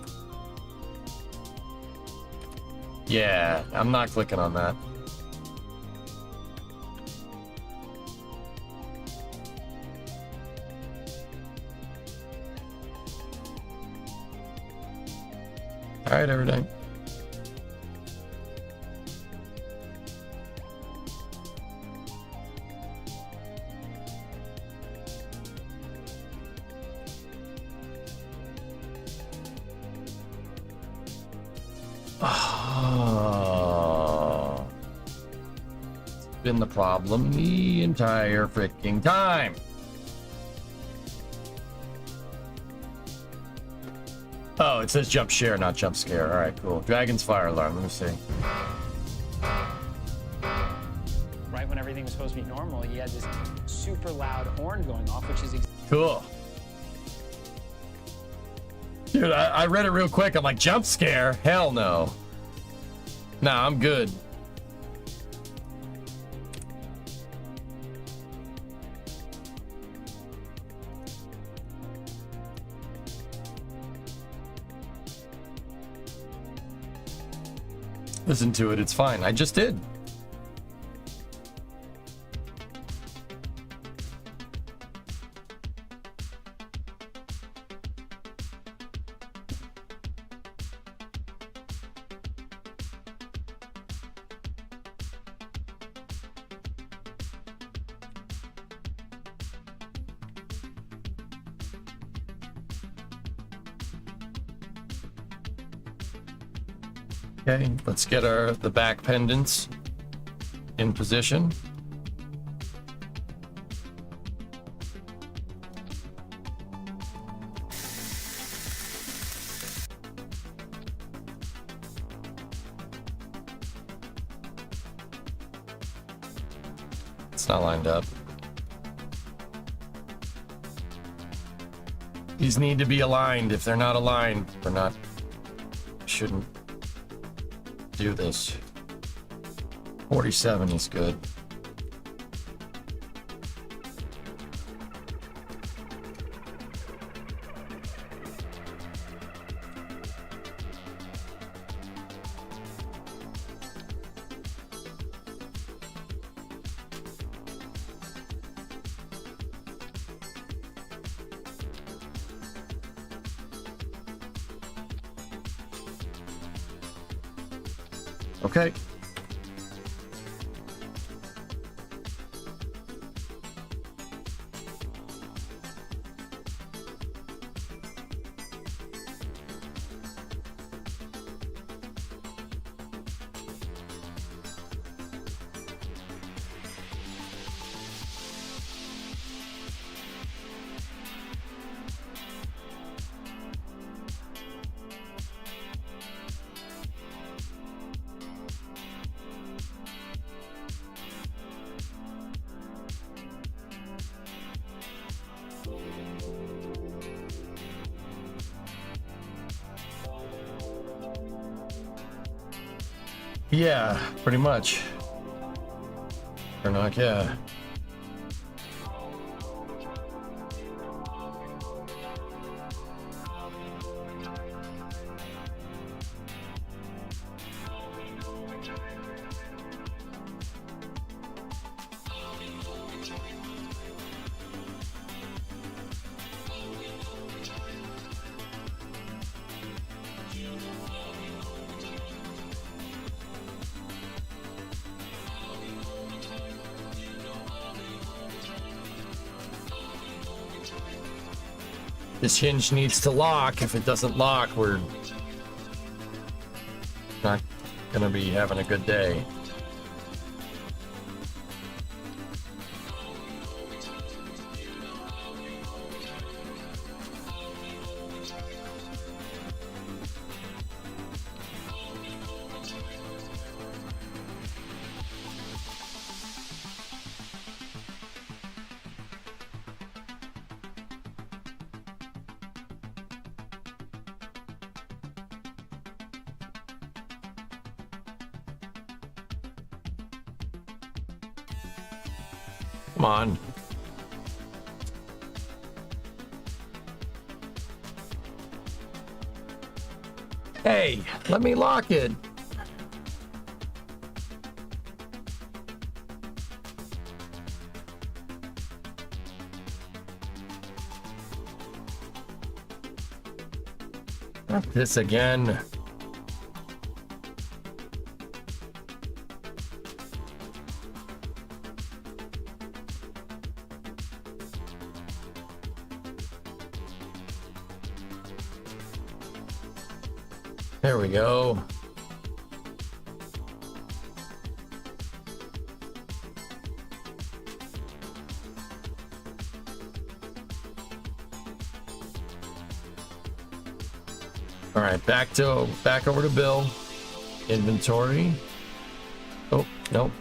Yeah, I'm not clicking on that. All right, everything. Oh. It's been the problem the entire freaking time. Oh, it says jump share, not jump scare. All right, cool. Dragon's fire alarm. Let me see. Right when everything was supposed to be normal, he had this super loud horn going off, which is Cool. Dude, I read it real quick. I'm like, jump scare? Hell no. Nah, I'm good. Listen to it, it's fine. I just did. Okay, let's get the back pendants in position. It's not lined up. These need to be aligned. If they're not aligned, shouldn't do this. 47 is good. Okay. Yeah, pretty much. Or not, yeah. This hinge needs to lock. If it doesn't lock, we're not gonna be having a good day. Come on. Hey, let me lock it. Not this again. There we go. All right, back over to Bill. Inventory. Oh, nope.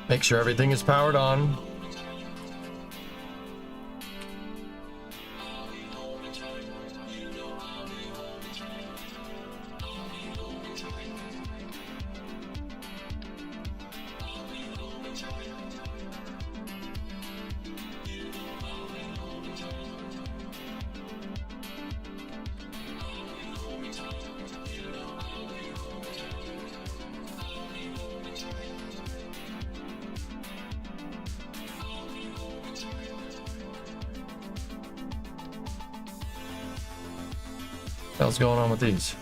Make sure everything is powered on. What's going on with these?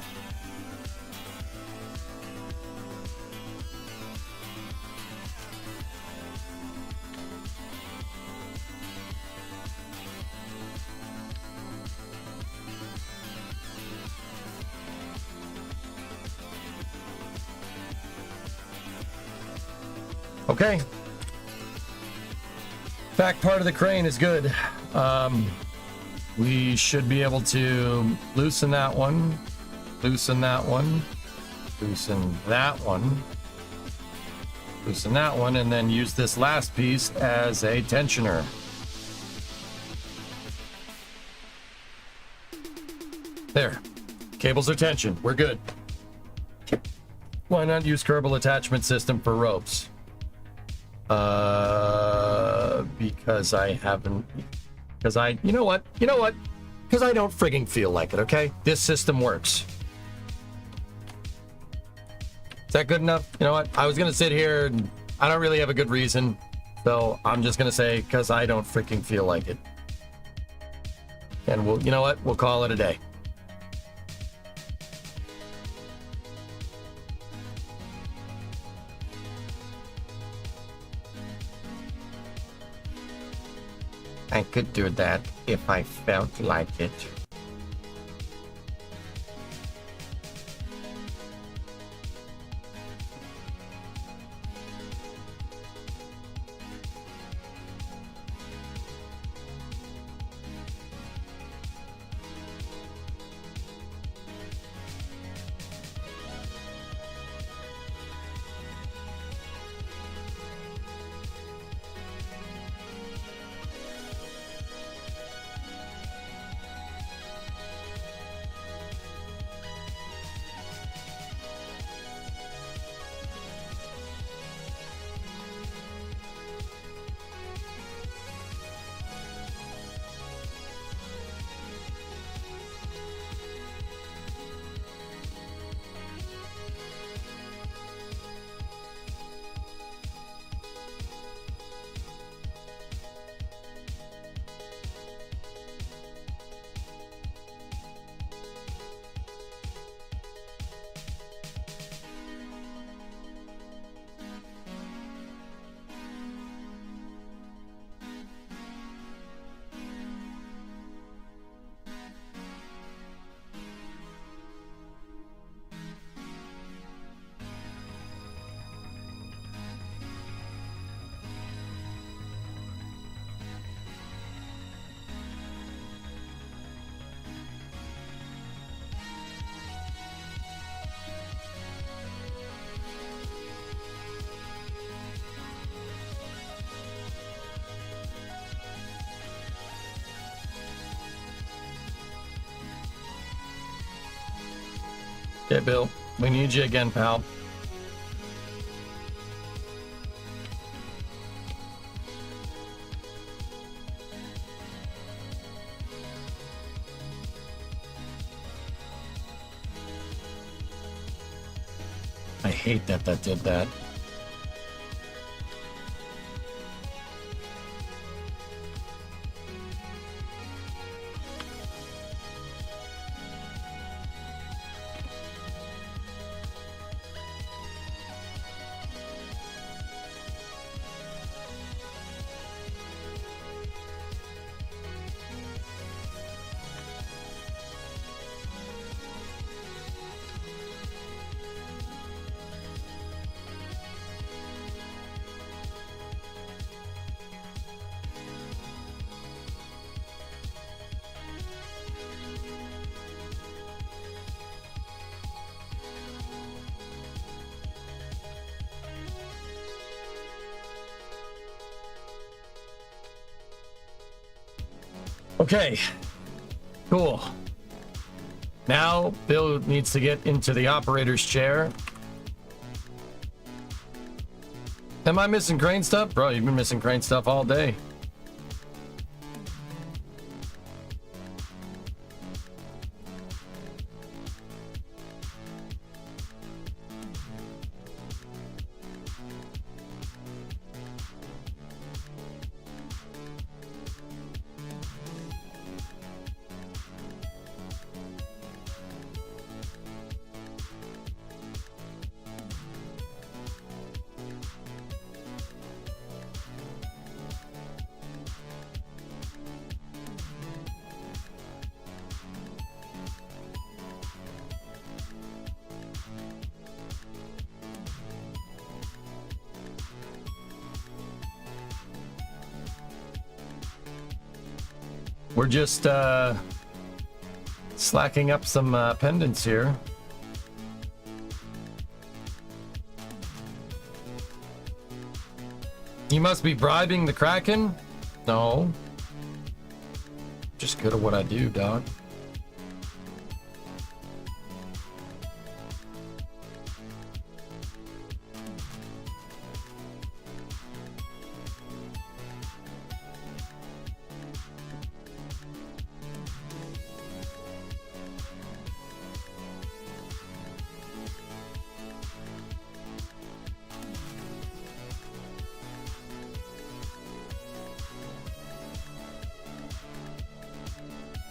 Okay. Back part of the crane is good. We should be able to loosen that one, loosen that one, loosen that one, loosen that one, and then use this last piece as a tensioner. There. Cables are tensioned. We're good. Why not use Kerbal attachment system for ropes? Because I haven't... Because you know what? Because I don't frigging feel like it, okay? This system works. Is that good enough? You know what? I was going to sit here and I don't really have a good reason. So I'm just going to say, because I don't freaking feel like it. And we'll, you know what? We'll call it a day. I could do that if I felt like it. Okay, Bill. We need you again, pal. I hate that did that. Okay, cool. Now Bill needs to get into the operator's chair. Am I missing crane stuff? Bro, you've been missing crane stuff all day. We're just slacking up some pendants here. You must be bribing the Kraken? No. Just good at what I do, dog.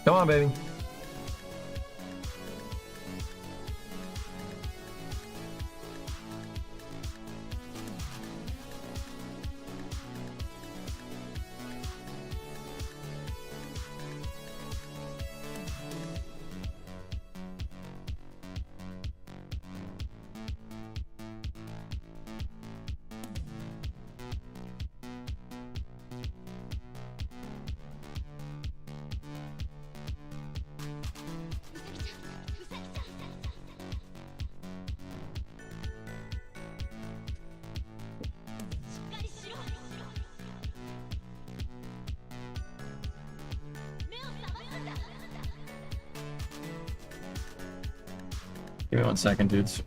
Come on, baby. Give me 1 second, dudes.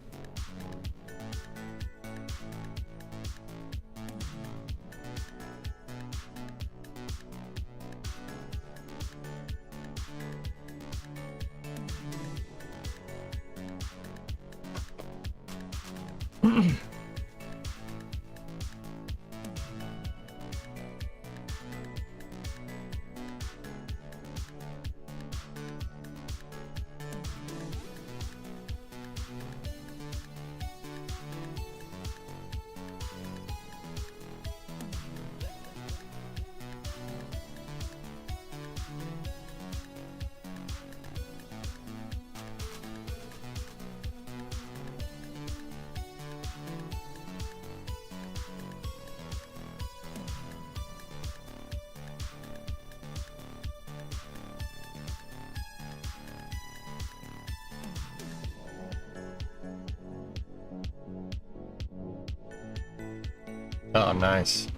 Oh, nice.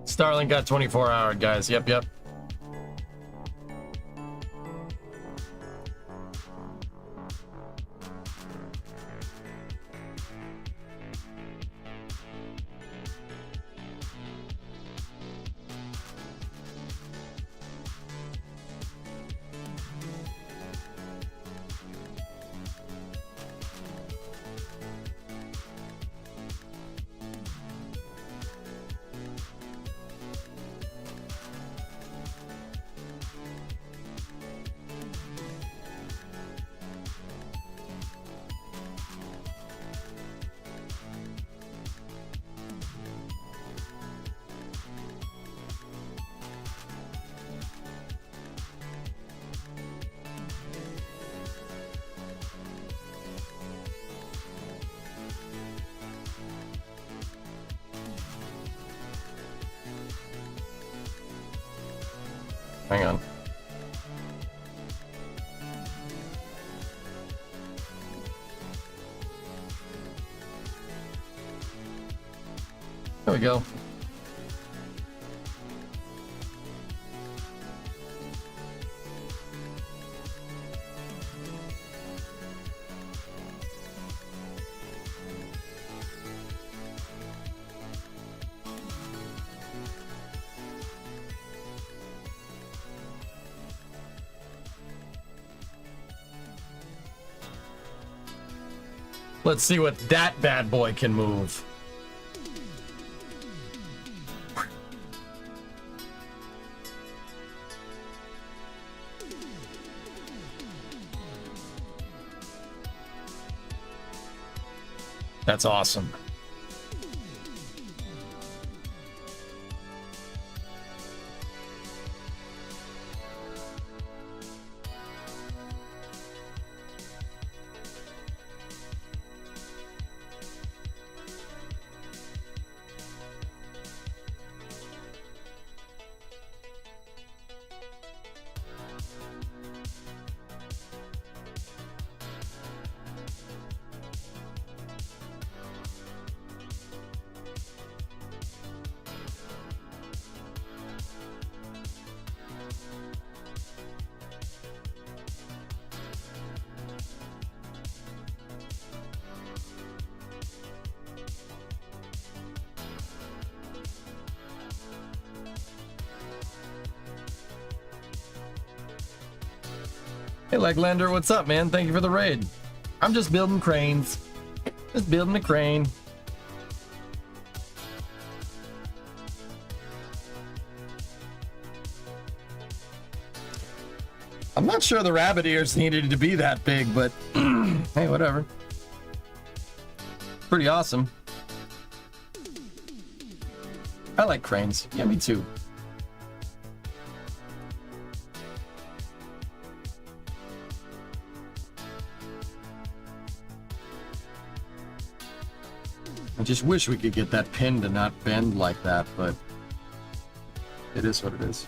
Starlink got 24-hour, guys. Yep. Hang on. There we go. Let's see what that bad boy can move. That's awesome. Hey, Leglander, what's up, man? Thank you for the raid. I'm just building cranes. Just building a crane. I'm not sure the rabbit ears needed to be that big, but hey, whatever. Pretty awesome. I like cranes. Yeah, me too. I just wish we could get that pin to not bend like that, but it is what it is.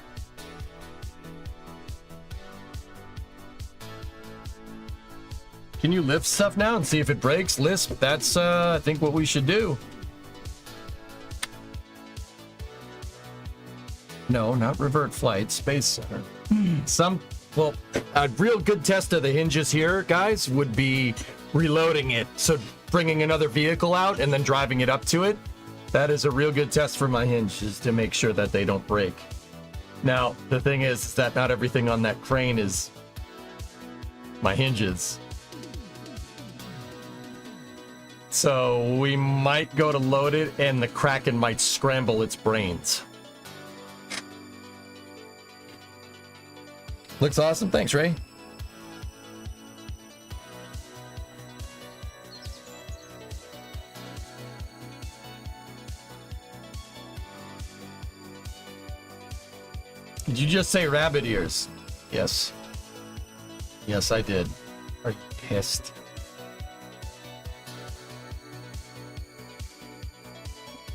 Can you lift stuff now and see if it breaks? Lisp, that's I think what we should do. No, not revert flight, Space Center. Well, a real good test of the hinges here, guys, would be reloading it. So bringing another vehicle out and then driving it up to it. That is a real good test for my hinges to make sure that they don't break. Now, the thing is that not everything on that crane is my hinges. So we might go to load it and the Kraken might scramble its brains. Looks awesome. Thanks, Ray. Did you just say rabbit ears? Yes. Yes, I did. Are you pissed?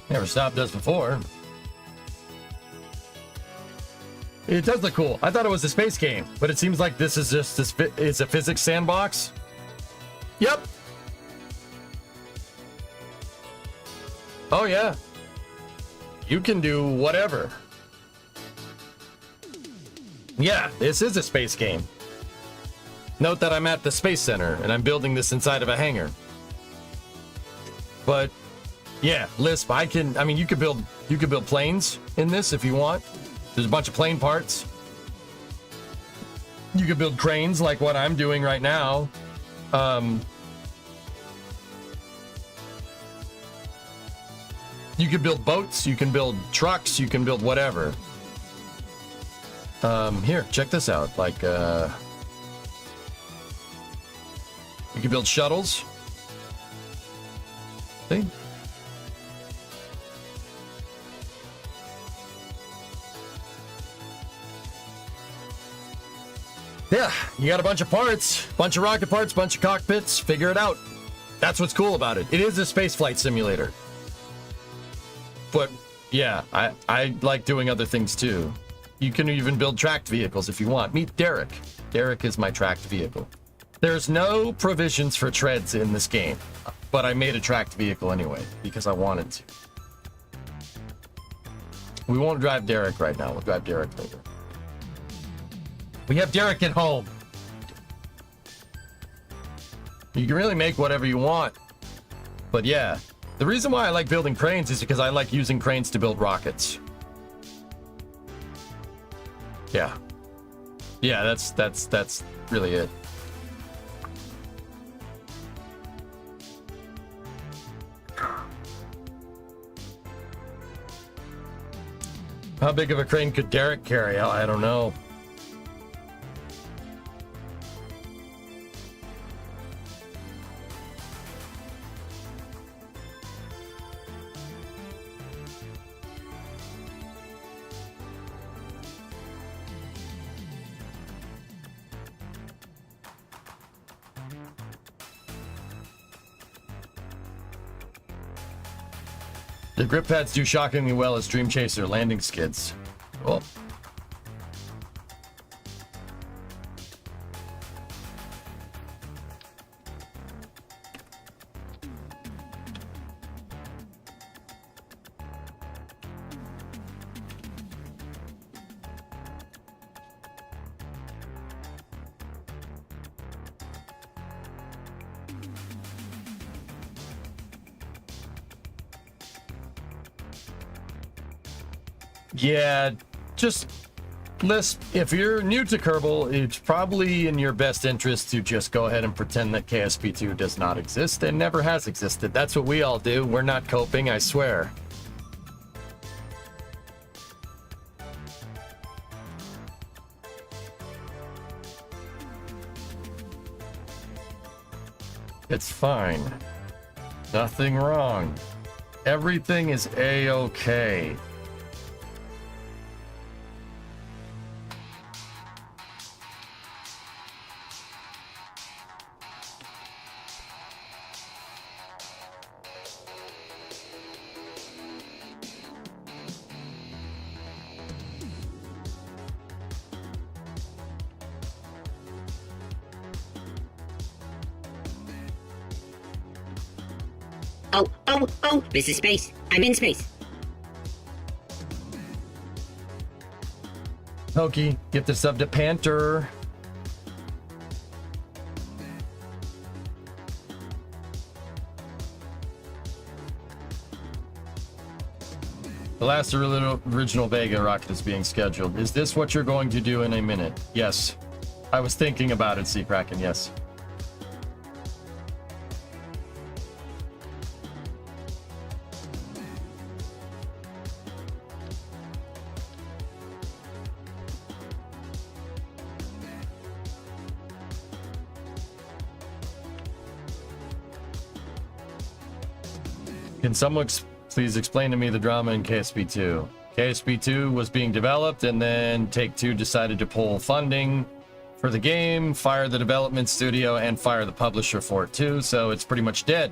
Never stopped us before. It does look cool. I thought it was a space game, but it seems like this is just is a physics sandbox. Yep. Oh yeah. You can do whatever. Yeah, this is a space game. Note that I'm at the Space Center and I'm building this inside of a hangar. But yeah, Lisp, I mean, you could build planes in this if you want. There's a bunch of plane parts. You could build cranes like what I'm doing right now. You could build boats, you can build trucks, you can build whatever. Here, check this out. Like, you can build shuttles. See? Yeah, you got a bunch of parts, bunch of rocket parts, bunch of cockpits, figure it out. That's what's cool about it. It is a spaceflight simulator. But yeah, I like doing other things too. You can even build tracked vehicles if you want. Meet Derek. Derek is my tracked vehicle. There's no provisions for treads in this game, but I made a tracked vehicle anyway because I wanted to. We won't drive Derek right now. We'll drive Derek later. We have Derek at home. You can really make whatever you want. But yeah, the reason why I like building cranes is because I like using cranes to build rockets. Yeah. Yeah, that's really it. How big of a crane could Derek carry? I don't know. The grip pads do shockingly well as Dream Chaser landing skids. Cool. Yeah, just list. If you're new to Kerbal, it's probably in your best interest to just go ahead and pretend that KSP2 does not exist and never has existed. That's what we all do. We're not coping, I swear. It's fine. Nothing wrong. Everything is A-okay. Oh, this is space. I'm in space. Pokey, get the sub to Panther. The last original Vega rocket is being scheduled. Is this what you're going to do in a minute? Yes. I was thinking about it, Sea Kraken, yes. Can someone please explain to me the drama in KSP2? KSP2 was being developed, and then Take-Two decided to pull funding for the game, fire the development studio, and fire the publisher for it too, so it's pretty much dead.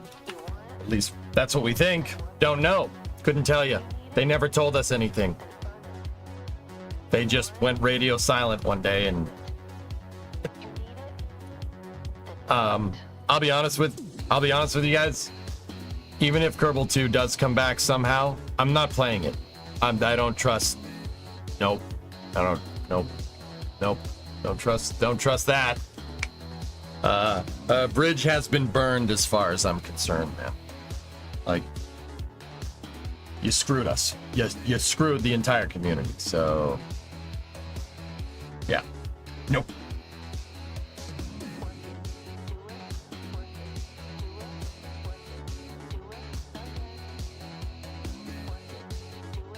At least that's what we think. Don't know. Couldn't tell you. They never told us anything. They just went radio silent one day, and I'll be honest with you guys. Even if Kerbal 2 does come back somehow, I'm not playing it. I don't trust. Nope. Nope. Don't trust that. Bridge has been burned as far as I'm concerned, man. Like, you screwed us. You screwed the entire community. So, yeah. Nope.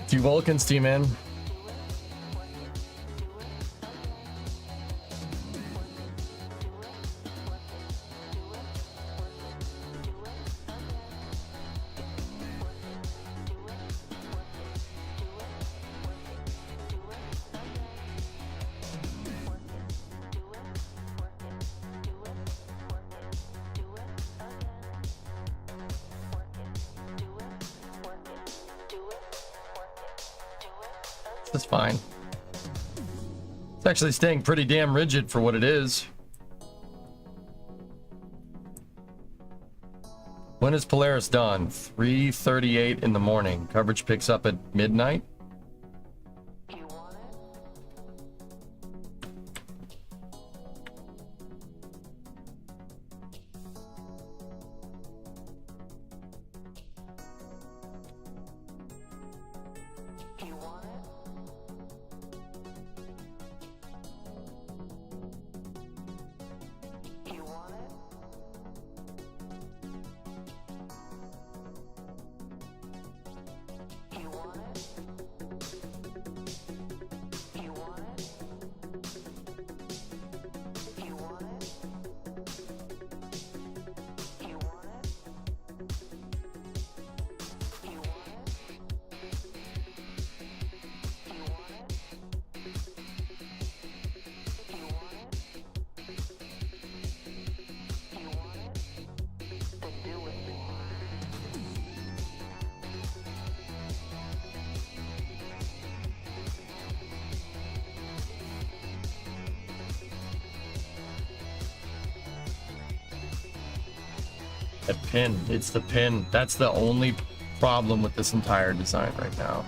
Two Vulcans, T-Man. That's fine. It's actually staying pretty damn rigid for what it is. When is Polaris Dawn? 3:38 in the morning. Coverage picks up at midnight. The pin. It's the pin. That's the only problem with this entire design right now.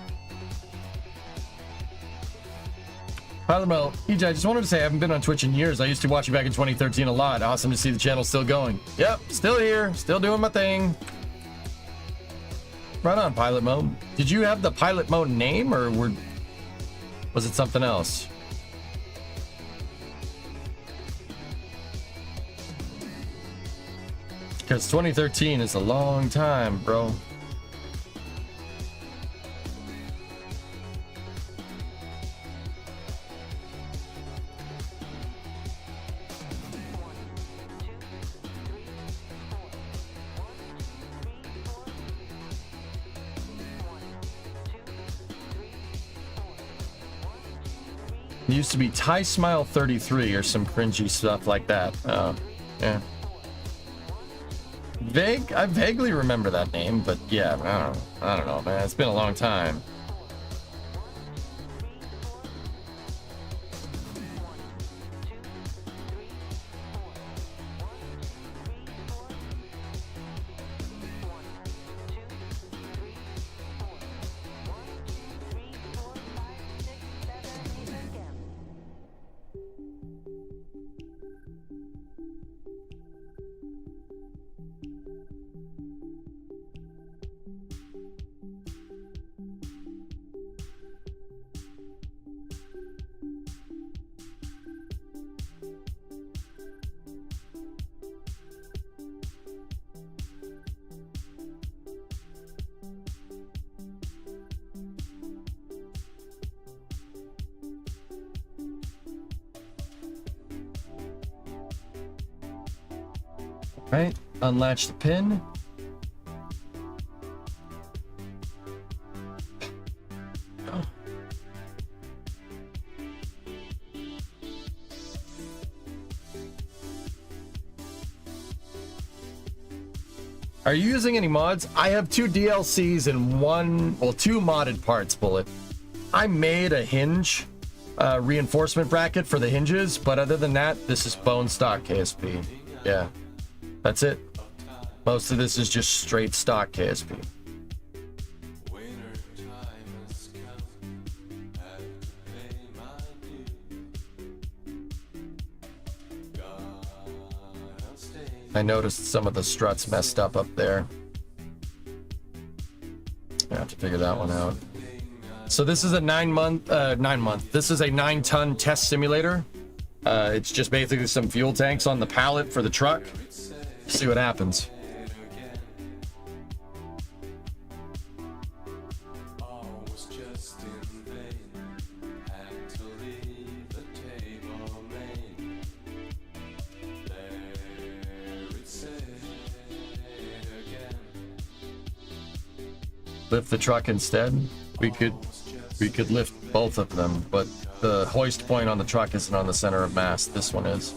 Hello, EJ, I just wanted to say I haven't been on Twitch in years. I used to watch you back in 2013 a lot. Awesome to see the channel still going. Yep, still here. Still doing my thing. Right on, Pilot Mode. Did you have the Pilot Mode name, or was it something else? Because 2013 is a long time, bro. It used to be Ty Smile 33 or some cringy stuff like that. Yeah. I vaguely remember that name, but yeah, I don't know, man. It's been a long time. Right, unlatch the pin. Are you using any mods? I have 2 DLCs and 2 modded parts, Bullet. I made a hinge reinforcement bracket for the hinges, but other than that, this is bone stock KSP. Yeah. That's it. Most of this is just straight stock KSP. I noticed some of the struts messed up there. I have to figure that one out. So this is a 9-month. This is a 9-ton test simulator. It's just basically some fuel tanks on the pallet for the truck. See what happens. Lift the truck instead. We could lift both of them, but the hoist point on the truck isn't on the center of mass. This one is.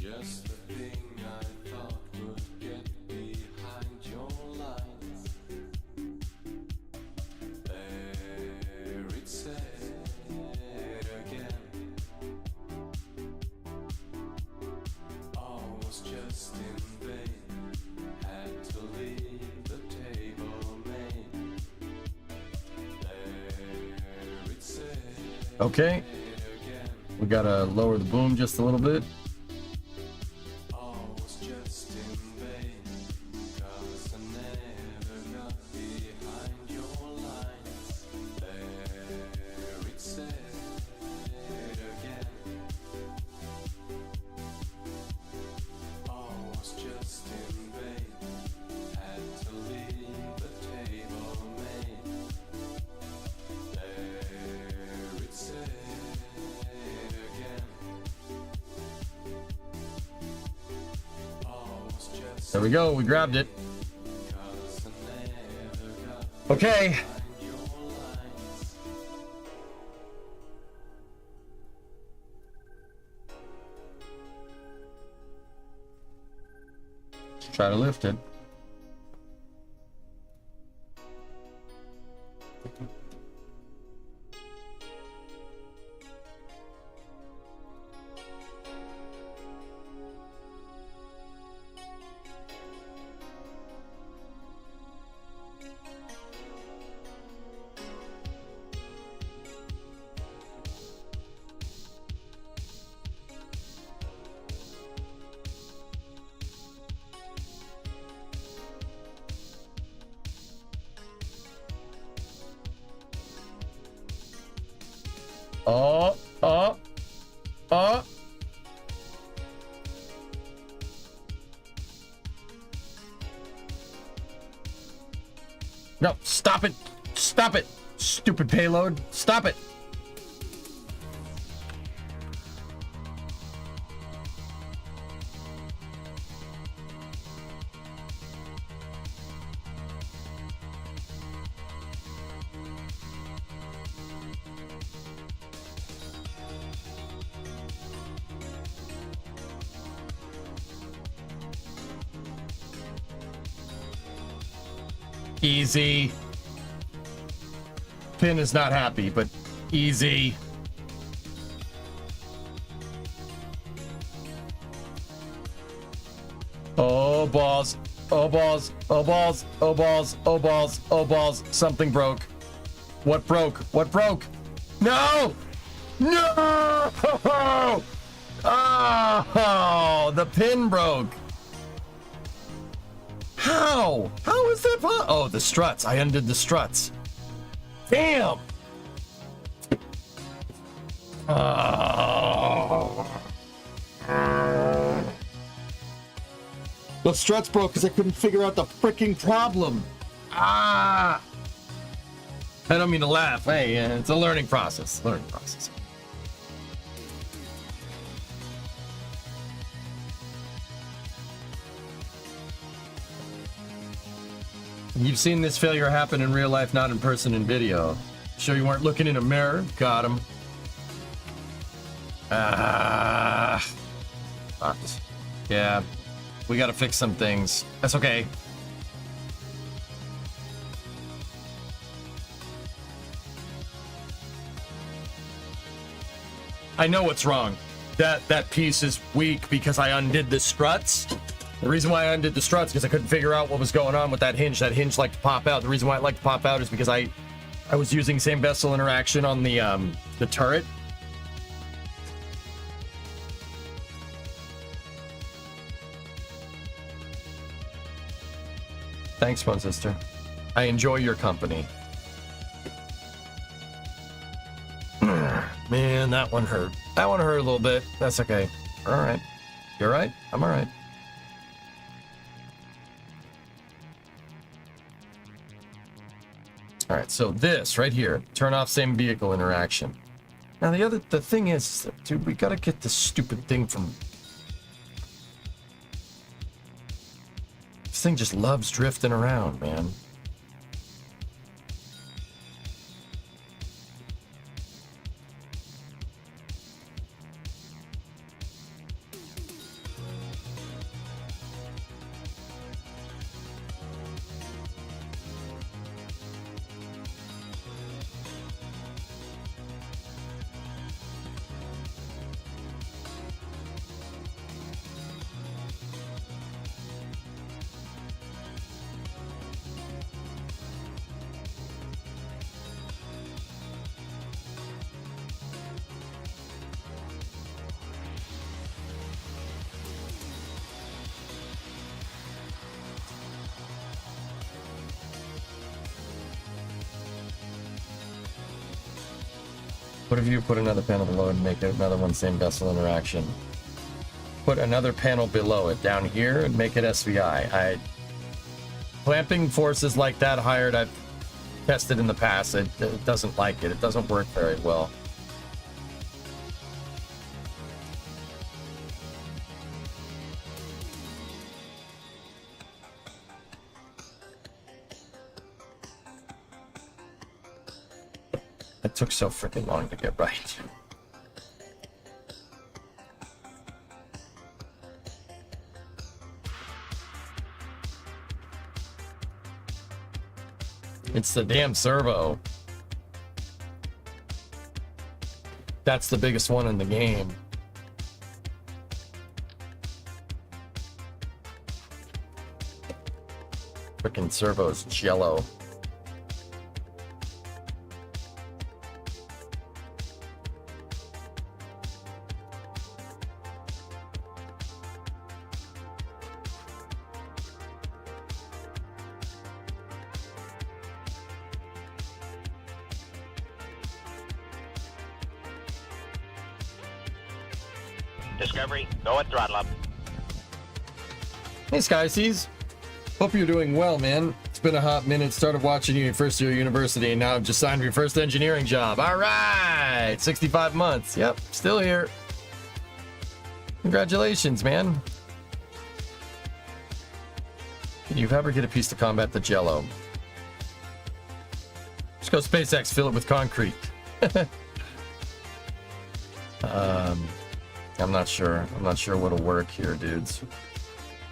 just the thing I thought would get behind your lines. There it said again. All was just in vain. Had to leave the table main. There it said. Okay. We gotta lower the boom just a little bit. All was just in vain, 'cause I never got behind your lines. There it said again. All was just in vain. Had to leave the table main. There it said again. All was just There we go. We grabbed it. Okay. Let's try to lift it. Oh, oh, oh. No, stop it. Stop it. Stupid payload. Stop it. Easy. Pin is not happy, but easy. Oh, balls. Oh, balls. Oh, balls. Oh, balls. Oh, balls. Oh, balls. Something broke. What broke? What broke? No! No! Oh, the pin broke. How? How is that possible? Oh, the struts. I undid the struts. Damn. The struts broke because I couldn't figure out the freaking problem. I don't mean to laugh. Hey, it's a learning process. Learning process. You've seen this failure happen in real life, not in person in video. Sure you weren't looking in a mirror? Got him. Fucked. Yeah. We gotta fix some things. That's okay. I know what's wrong. That piece is weak because I undid the struts. The reason why I undid the struts because I couldn't figure out what was going on with that hinge. That hinge liked to pop out. The reason why it liked to pop out is because I was using same vessel interaction on the turret. Thanks, Fun Sister. I enjoy your company. Man, that one hurt. That one hurt a little bit. That's okay. All right. You're right. I'm all right. All right, so this right here, turn off same vehicle interaction. Now the thing is, dude, we gotta get this stupid thing from. This thing just loves drifting around, man. What if you put another panel below and make it another one, same vessel interaction? Put another panel below it down here and make it SVI. Clamping forces like that hired, I've tested in the past. It doesn't like it. It doesn't work very well. It took so freaking long to get right. It's the damn servo. That's the biggest one in the game. Freaking servo's jello. Discovery, go at throttle up. Hey, Skyseas. Hope you're doing well, man. It's been a hot minute. Started watching you in first year university, and now I've just signed for your first engineering job. All right, 65 months. Yep, still here. Congratulations, man. Can you ever get a piece to combat the jello? Just go SpaceX, fill it with concrete. I'm not sure. I'm not sure what'll work here, dudes.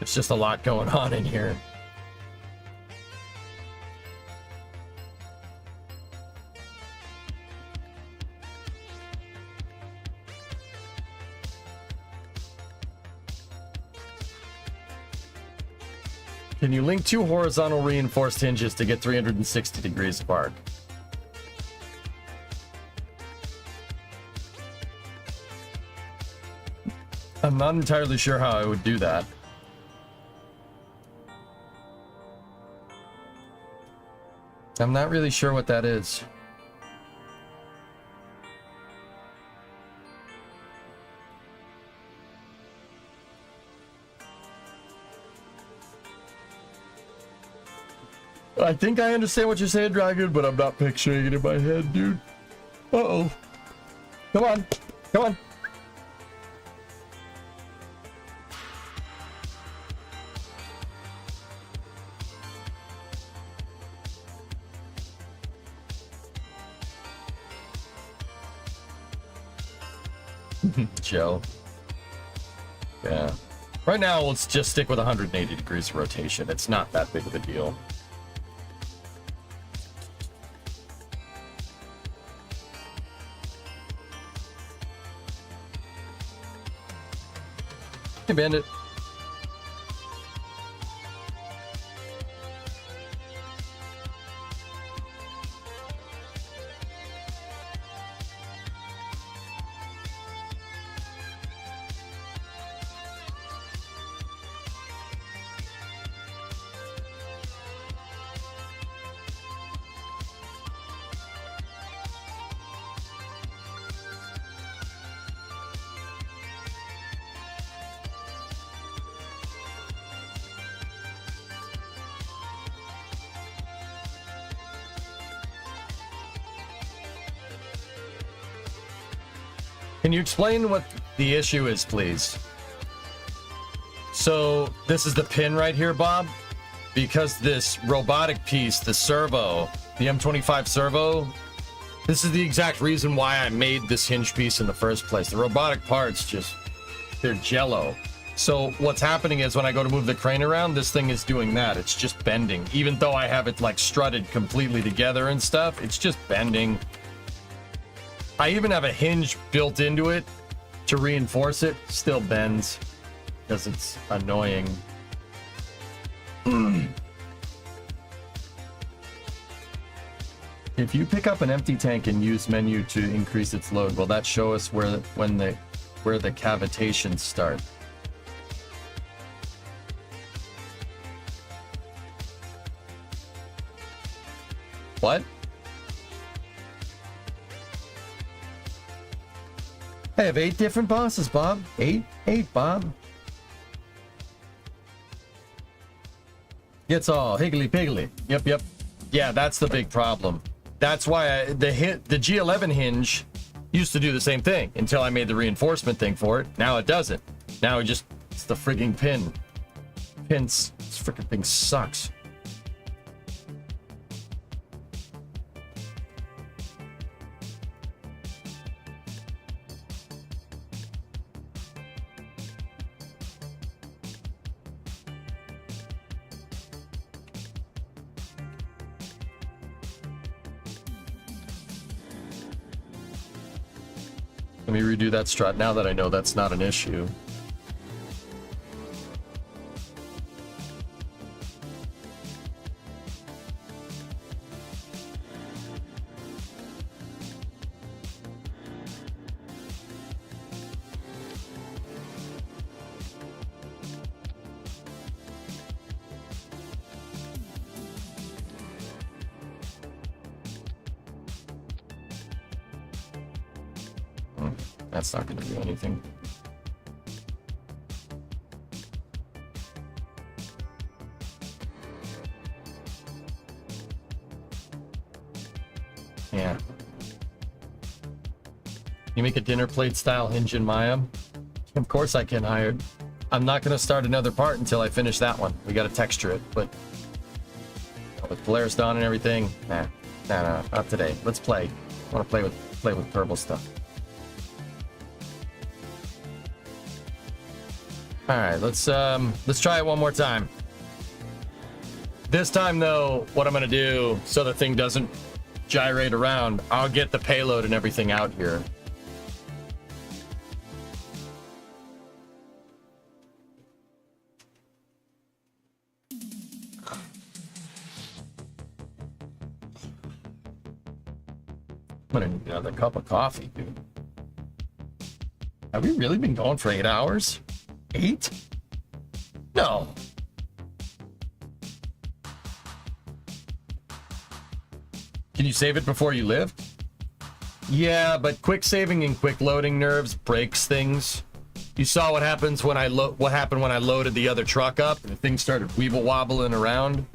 It's just a lot going on in here. Can you link two horizontal reinforced hinges to get 360 degrees of arc? I'm not entirely sure how I would do that. I'm not really sure what that is. I think I understand what you're saying, Dragon, but I'm not picturing it in my head, dude. Uh-oh. Come on. Come on. Joe. Yeah. Right now, let's just stick with 180 degrees of rotation. It's not that big of a deal. Hey, Bandit. Can you explain what the issue is, please? So this is the pin right here, Bob. Because this robotic piece, the servo, the M25 servo, this is the exact reason why I made this hinge piece in the first place. The robotic parts just, they're jello. So what's happening is when I go to move the crane around, this thing is doing that. It's just bending. Even though I have it like strutted completely together and stuff, it's just bending. I even have a hinge built into it to reinforce it. Still bends because it's annoying. If you pick up an empty tank and use menu to increase its load, will that show us where the cavitations start? What? I have 8 different bosses, Bob. 8, Bob. Gets all higgly piggly. Yep. Yeah, that's the big problem. That's why the G11 hinge used to do the same thing until I made the reinforcement thing for it. Now it doesn't. Now it's the frigging pin. This freaking thing sucks. Let me redo that strut now that I know that's not an issue. That's not going to do anything. Yeah. You make a dinner plate style hinge in Maya? Of course I can, Hired. I'm not going to start another part until I finish that one. We got to texture it, but with Polaris Dawn and everything, nah, not today. Let's play. I want to play with Kerbal stuff. All right, let's try it one more time. This time, though, what I'm gonna do so the thing doesn't gyrate around, I'll get the payload and everything out here. I'm gonna need another cup of coffee, dude. Have we really been going for 8 hours? 8? No. Can you save it before you lift? Yeah, but quick saving and quick loading nerves breaks things. You saw what happens when what happened when I loaded the other truck up and the thing started weeble wobbling around.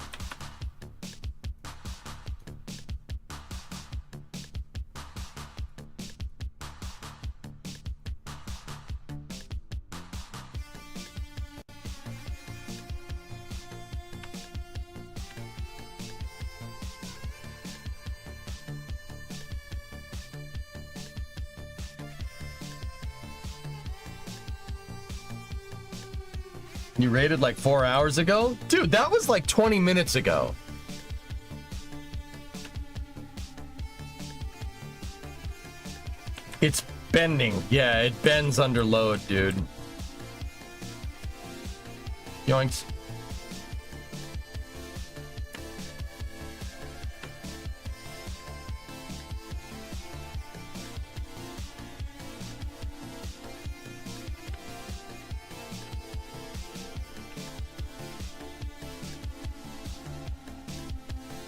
You raided like 4 hours ago? Dude, that was like 20 minutes ago. It's bending. Yeah, it bends under load, dude. Yoinks.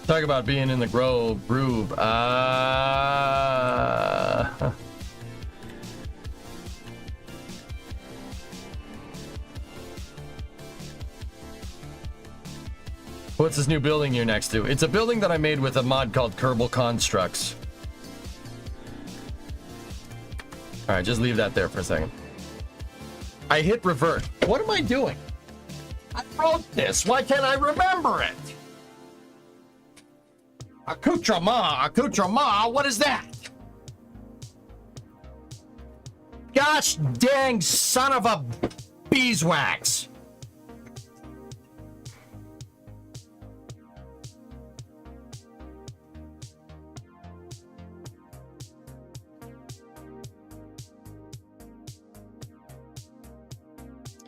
Talk about being in the groove. What's this new building you're next to? It's a building that I made with a mod called Kerbal Constructs. All right, just leave that there for a second. I hit revert. What am I doing? I wrote this. Why can't I remember it? Accoutrement, what is that? Gosh dang son of a beeswax.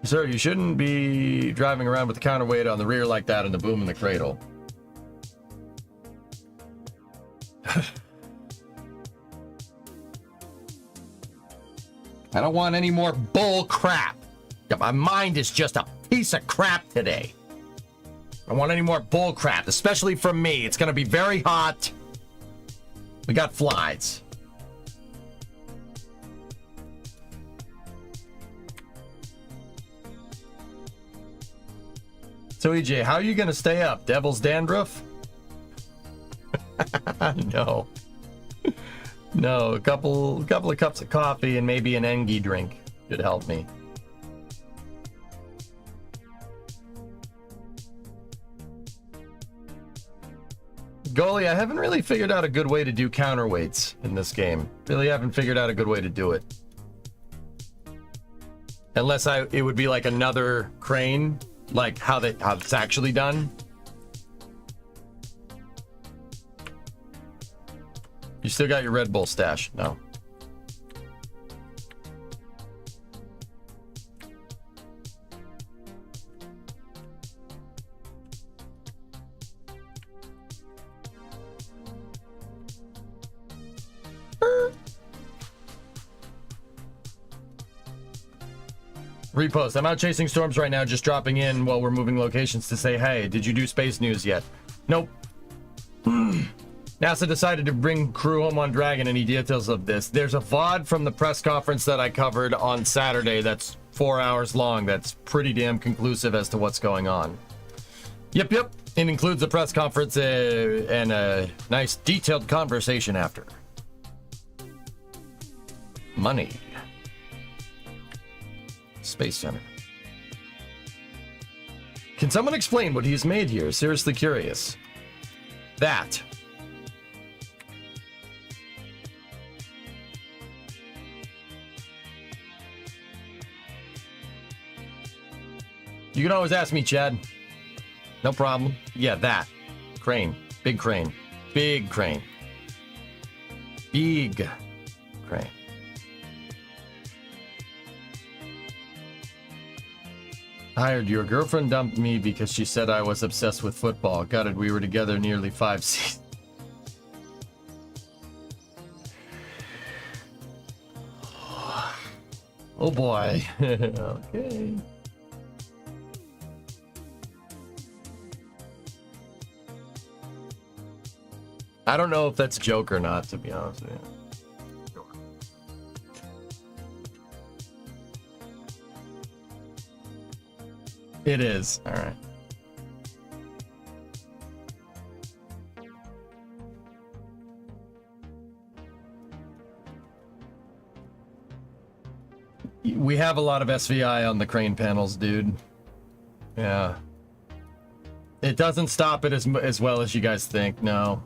Sir, you shouldn't be driving around with the counterweight on the rear like that and the boom in the cradle. I don't want any more bull crap. My mind is just a piece of crap today. I don't want any more bull crap, especially from me. It's going to be very hot. We got flies. So EJ, how are you gonna stay up? Devil's dandruff? No. No, a couple of cups of coffee and maybe an Engie drink should help me. Goalie, I haven't really figured out a good way to do counterweights in this game. Really haven't figured out a good way to do it. Unless it would be like another crane, like how it's actually done. You still got your Red Bull stash? No. Repost. I'm out chasing storms right now, just dropping in while we're moving locations to say, hey, did you do space news yet? Nope. NASA decided to bring crew home on Dragon. Any details of this? There's a VOD from the press conference that I covered on Saturday that's 4 hours long. That's pretty damn conclusive as to what's going on. Yep. It includes a press conference and a nice detailed conversation after. Money. Space Center. Can someone explain what he's made here? Seriously curious. That. You can always ask me, Chad. No problem. Yeah, that. Crane. Big crane. Big crane. Big crane. Hired, your girlfriend dumped me because she said I was obsessed with football. Got it, we were together nearly 5 seasons. Oh boy. Okay. I don't know if that's a joke or not, to be honest with you. It is. All right. We have a lot of SVI on the crane panels, dude. Yeah. It doesn't stop it as well as you guys think, no.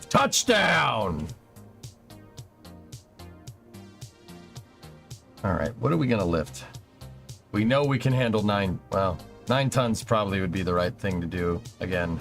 Touchdown! All right, what are we gonna lift? We know we can handle 9 tons probably would be the right thing to do again.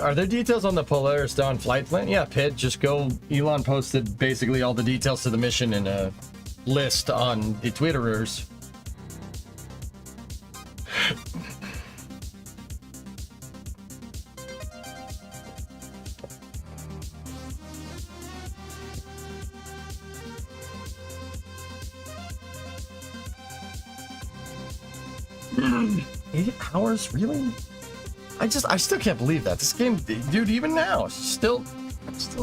Are there details on the Polaris Dawn flight plan? Yeah, Pitt, just go. Elon posted basically all the details to the mission in a list on the Twitterers. $8 really? I still can't believe that. This game, dude, even now, it's still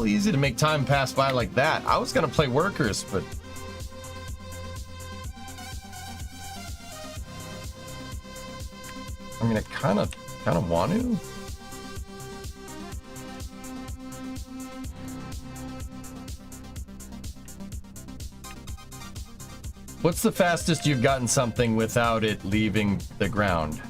easy to make time pass by like that. I was gonna play Workers, but kind of want to. What's the fastest you've gotten something without it leaving the ground?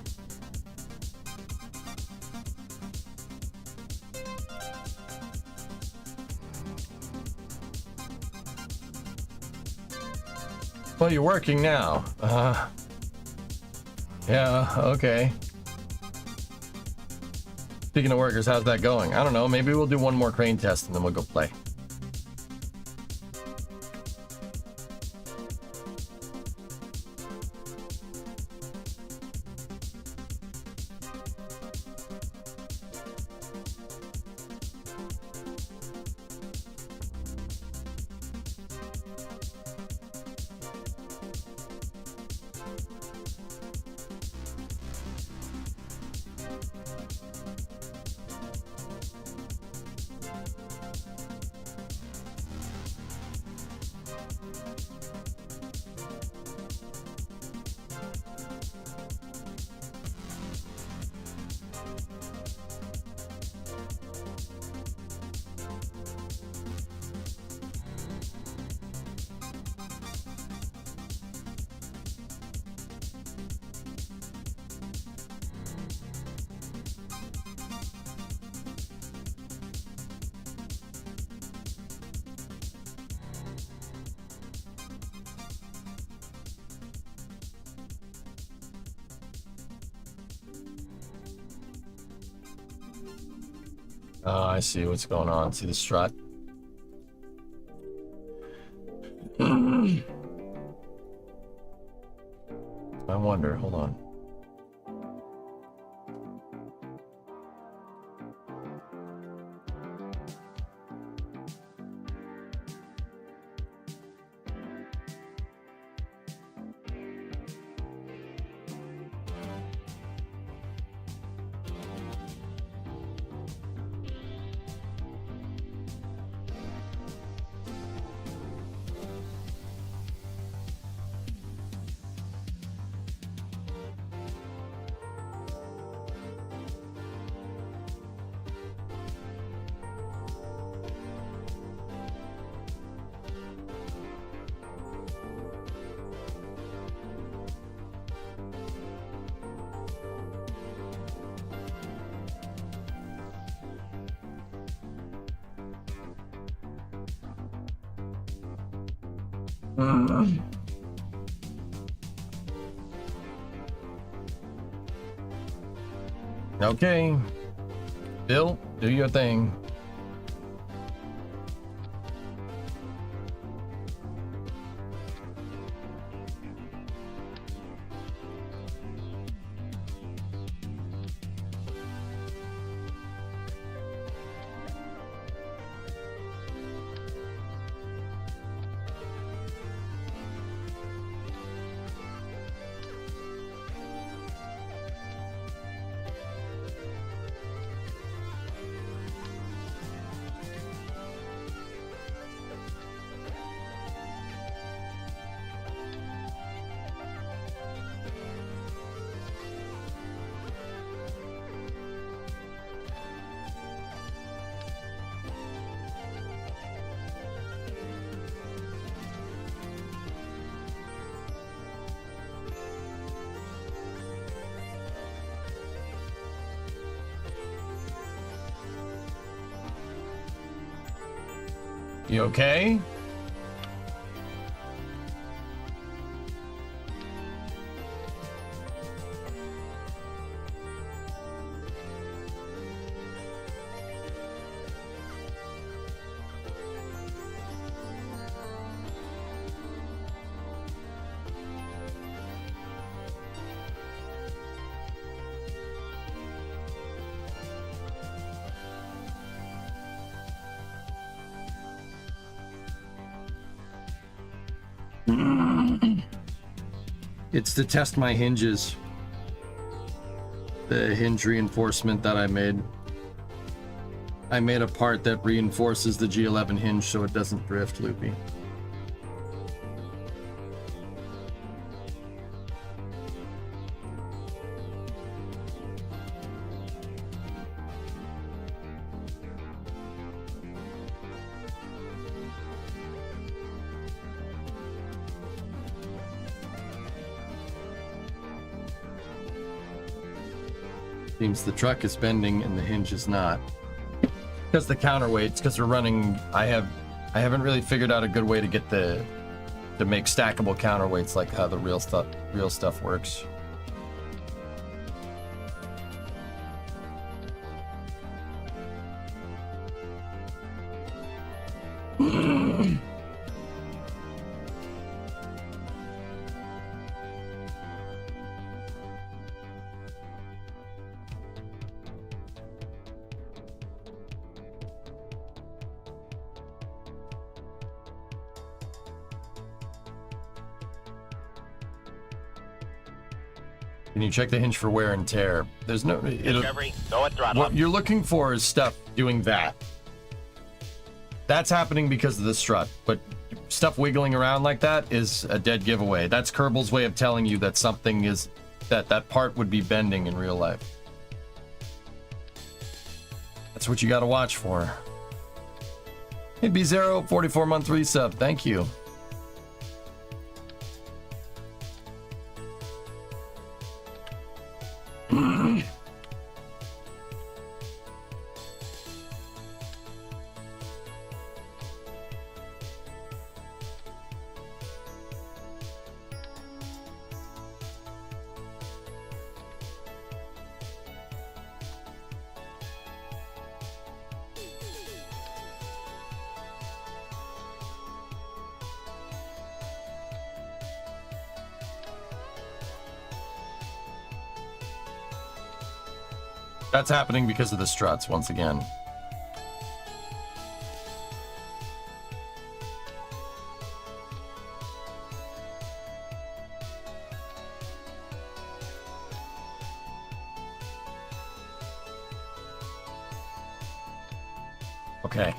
Well, you're working now. Yeah, okay. Speaking of workers, how's that going? I don't know. Maybe we'll do one more crane test and then we'll go play. Oh, I see what's going on. See the strut? I wonder. Hold on. Okay. Bill, do your thing. You okay? It's to test my hinges. The hinge reinforcement that I made. I made a part that reinforces the G11 hinge so it doesn't drift loopy. Seems the truck is bending and the hinge is not. Because the counterweights, because we're running, I haven't really figured out a good way to get to make stackable counterweights like how the real stuff works. Can you check the hinge for wear and tear? There's no... Discovery, go at throttle What up. you're looking for is stuff doing that. That's happening because of the strut, but stuff wiggling around like that is a dead giveaway. That's Kerbal's way of telling you that something is... that part would be bending in real life. That's what you gotta watch for. Hey, B0, 44-month resub. Thank you. That's happening because of the struts once again. Okay.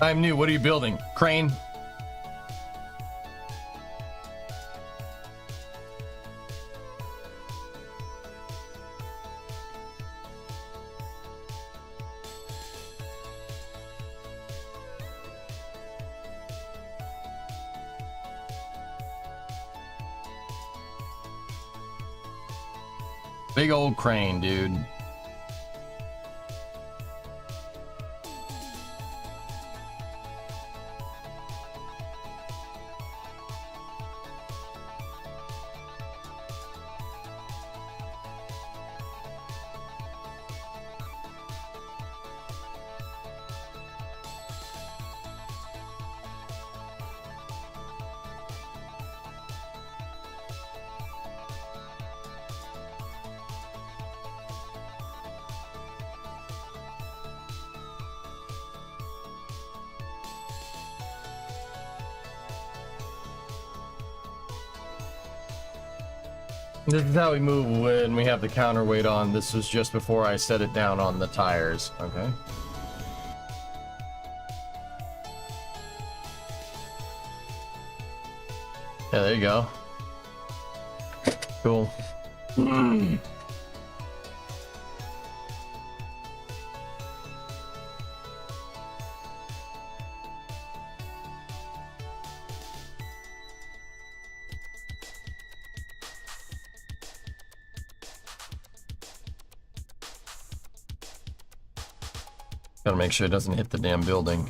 I'm new. What are you building? Crane? Big old crane, dude. This is how we move when we have the counterweight on. This was just before I set it down on the tires. Okay. Yeah, there you go. Cool. Gotta make sure it doesn't hit the damn building.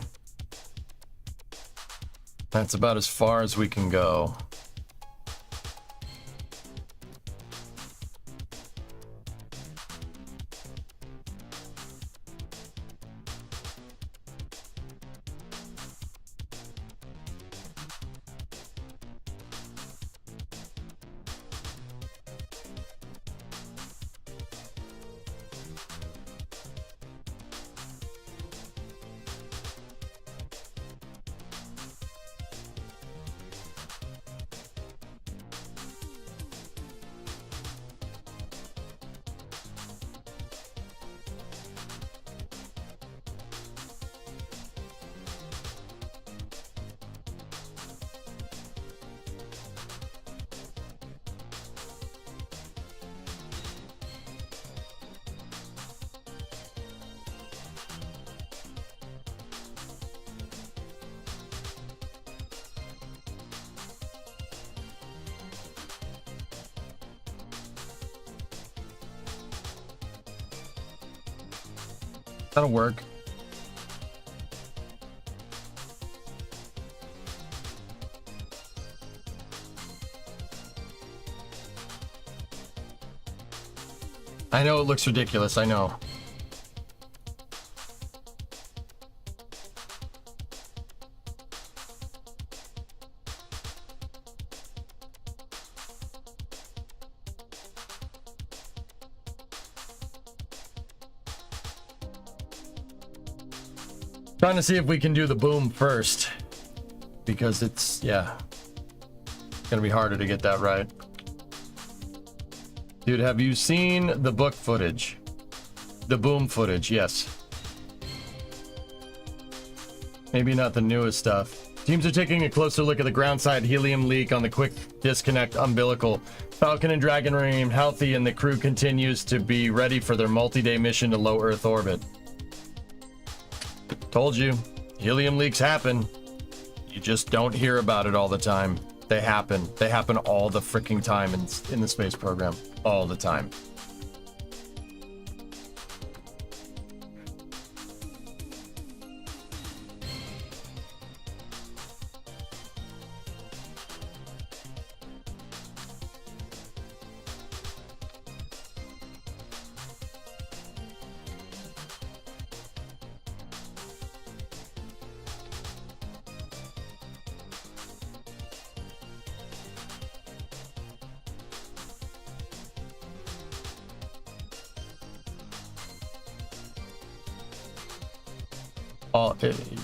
That's about as far as we can go. That'll work. I know it looks ridiculous, I know. Trying to see if we can do the boom first, because it's, yeah, gonna be harder to get that right. Dude, have you seen the book footage? The boom footage, yes. Maybe not the newest stuff. Teams are taking a closer look at the ground side helium leak on the quick disconnect umbilical. Falcon and Dragon remain healthy, and the crew continues to be ready for their multi-day mission to low Earth orbit. Told you, helium leaks happen. You just don't hear about it all the time. They happen. They happen all the freaking time in the space program. All the time.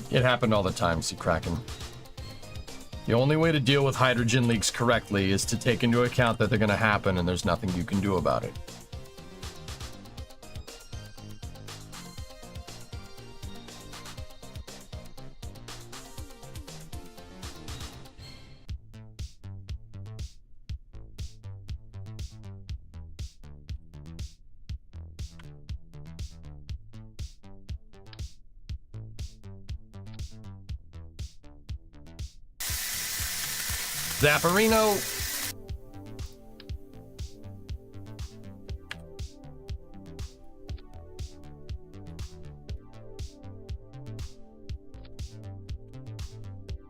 It happened all the time, Sea Kraken. The only way to deal with hydrogen leaks correctly is to take into account that they're going to happen and there's nothing you can do about it. Zapparino.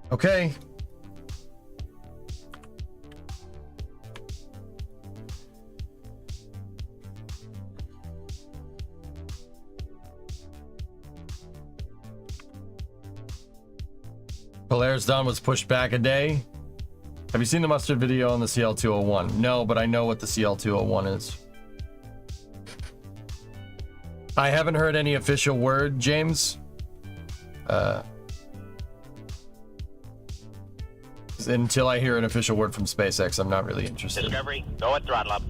Okay. Polaris Dawn was pushed back a day. Have you seen the mustard video on the CL201? No, but I know what the CL201 is. I haven't heard any official word, James. Until I hear an official word from SpaceX, I'm not really interested. Discovery, go at throttle up.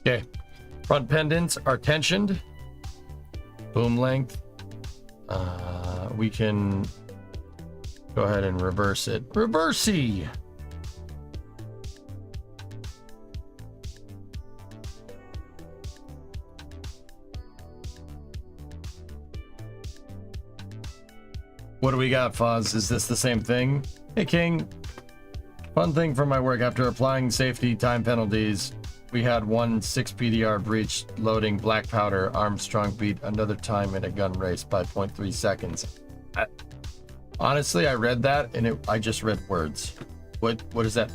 Okay. Front pendants are tensioned. Boom length. We can go ahead and reverse it. Reversey! What do we got, Foz? Is this the same thing? Hey, King. Fun thing from my work. After applying safety time penalties, we had one 6 PDR breach loading black powder. Armstrong beat another time in a gun race by 0.3 seconds. Honestly, I read that and I just read words. What is that?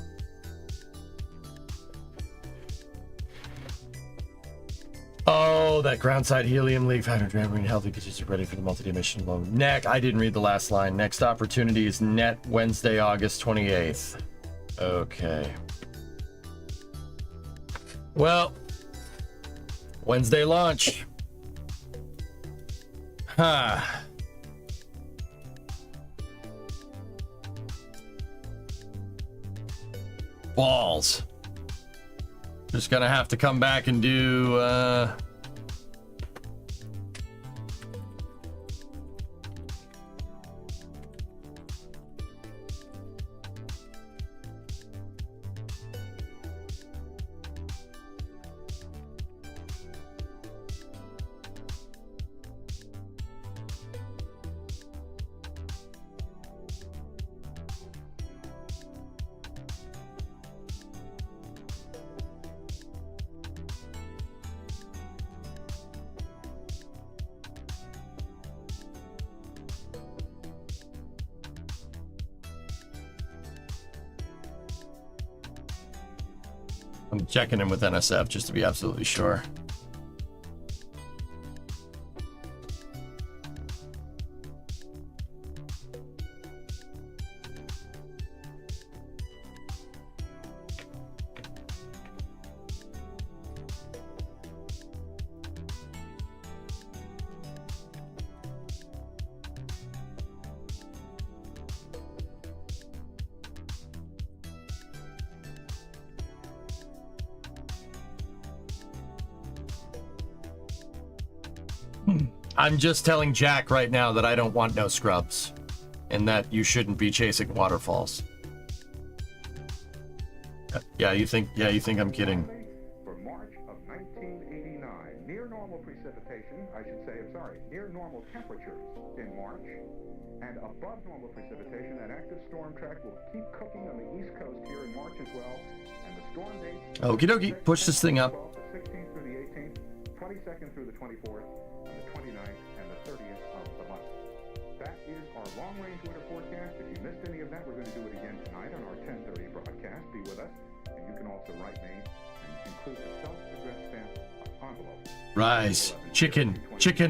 Oh, that ground side helium leak, hydrodramine, healthy because you're ready for the multi-dimension loan. Next, I didn't read the last line. Next opportunity is net Wednesday, August 28th. Okay. Well, Wednesday launch. Huh. Balls. Just gonna have to come back and do I'm checking in with NSF just to be absolutely sure. I'm just telling Jack right now that I don't want no scrubs and that you shouldn't be chasing waterfalls. Yeah, you think I'm kidding. For March of 1989, near normal precipitation, near normal temperatures in March, and above normal precipitation, an active storm track will keep cooking on the East Coast here in March as well, and the storm dates... Okie dokie, push this thing up. The 16th through the 18th, 22nd through the 24th, and the 29th and the 30th of the month. That is our long-range winter forecast. If you missed any of that, we're going to do it again tonight on our 10:30 broadcast. Be with us, and you can also write me and include the self-addressed stamp envelope. Rise, chicken,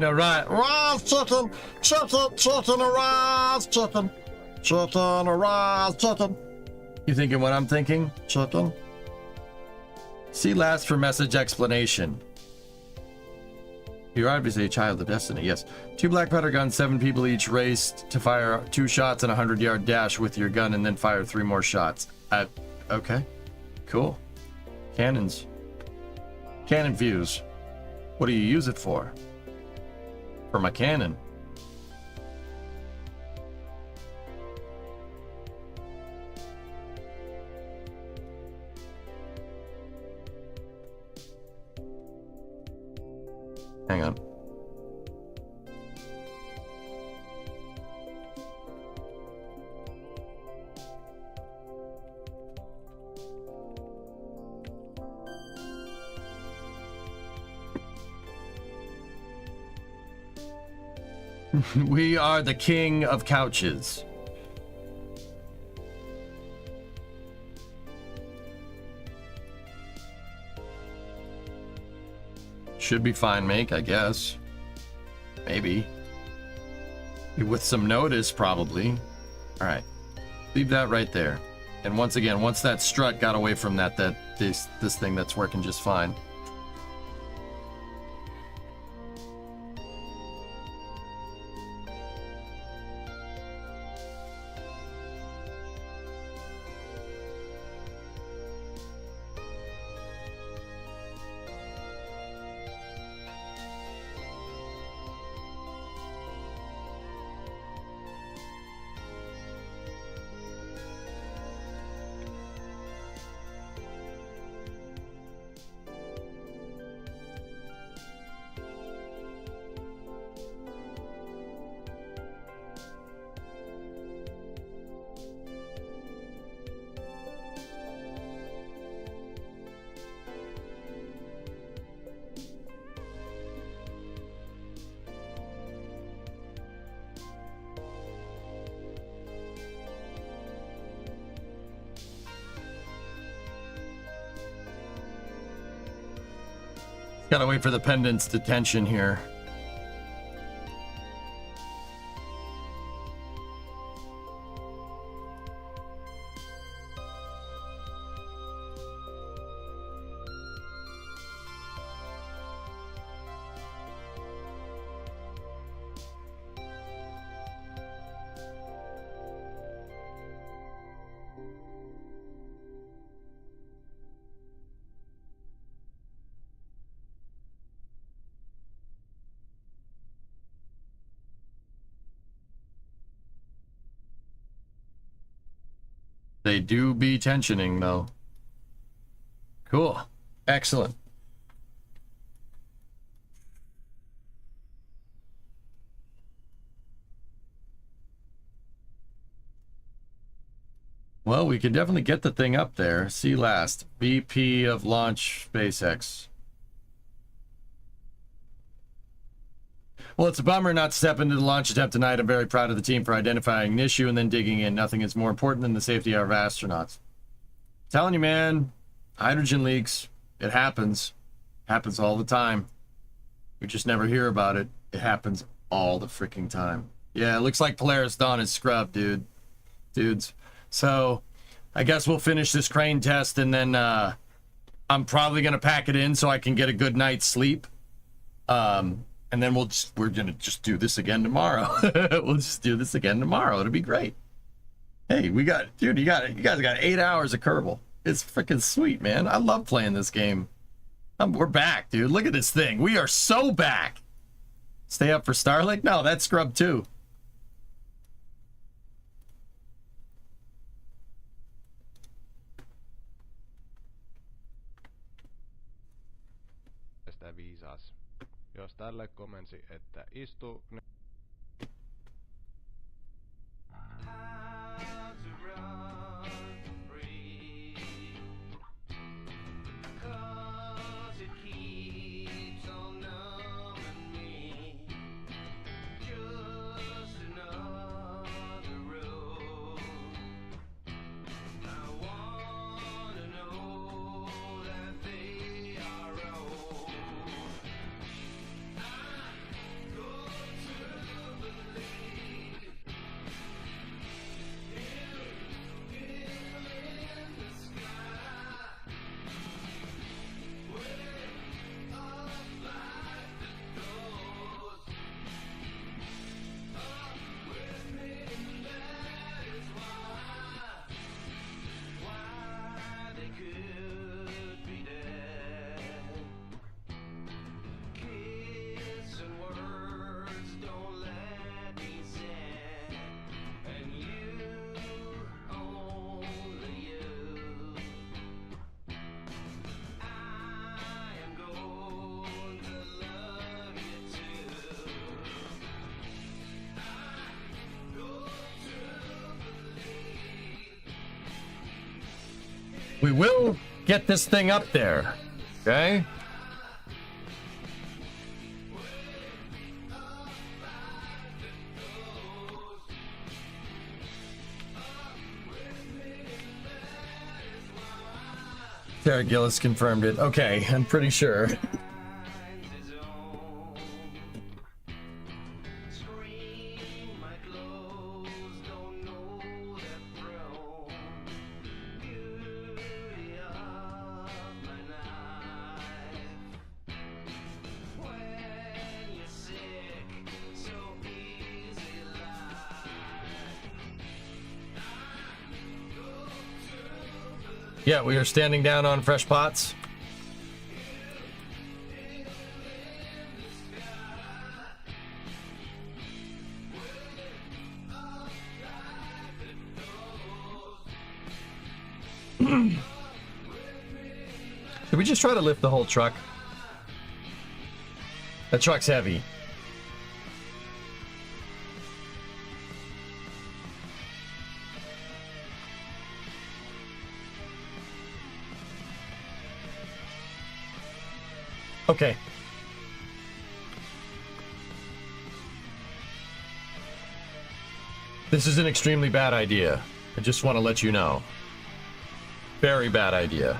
arise, rise, chicken, arise, chicken, arise, chicken. You thinking what I'm thinking, chicken? See last for message explanation. You're obviously a child of destiny, yes. 2 black powder guns, 7 people each raced to fire 2 shots in a 100-yard dash with your gun and then fire 3 more shots. Okay, cool. Cannons. Cannon fuse. What do you use it for? For my cannon. Hang on. We are the king of couches. Should be fine, make, I guess. Maybe. With some notice, probably. Alright. Leave that right there. And once again, once that strut got away from this thing, that's working just fine. Gotta wait for the pendant's detention here. They do be tensioning, though. Cool. Excellent. Well, we can definitely get the thing up there. See last. VP of Launch SpaceX. Well, it's a bummer not to step into the launch attempt tonight. I'm very proud of the team for identifying an issue and then digging in. Nothing is more important than the safety of our astronauts. I'm telling you, man, hydrogen leaks. It happens. Happens all the time. We just never hear about it. It happens all the freaking time. Yeah, it looks like Polaris Dawn is scrubbed, dudes. So, I guess we'll finish this crane test and then I'm probably going to pack it in so I can get a good night's sleep. And then we're gonna just do this again tomorrow. We'll just do this again tomorrow. It'll be great. Hey, you guys got 8 hours of Kerbal. It's freaking sweet, man. I love playing this game. We're back, dude. Look at this thing. We are so back. Stay up for Starlink? No, that's scrub too. Sitä viisas. Jos tälle komensi, että istu... We will get this thing up there, okay? Sarah Gillis confirmed it. Okay, I'm pretty sure. Yeah, we are standing down on fresh pots. Should we just try to lift the whole truck? That truck's heavy. Okay. This is an extremely bad idea. I just want to let you know. Very bad idea.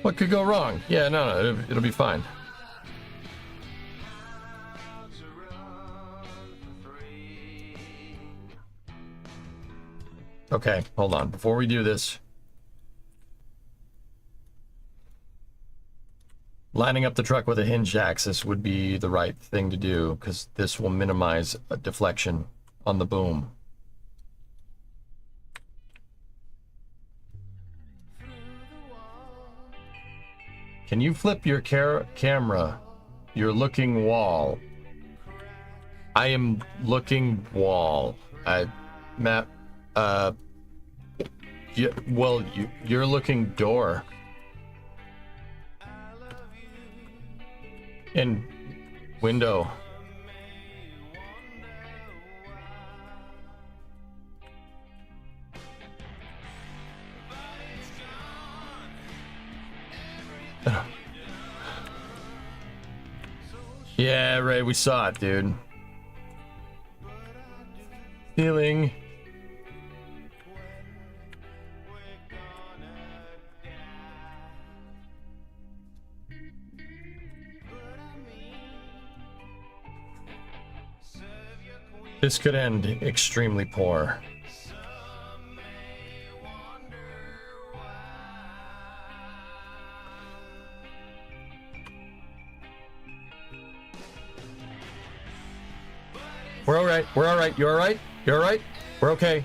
What could go wrong? Yeah, no, it'll be fine. Okay, hold on. Before we do this, lining up the truck with a hinge axis would be the right thing to do, because this will minimize a deflection on the boom. Can you flip your camera? You're looking wall. I am looking wall. Matt, you're looking door. And window. Yeah, Ray, we saw it, dude. Feeling. This could end extremely poor. We're all right. We're all right. You're all right. You're all right. We're okay.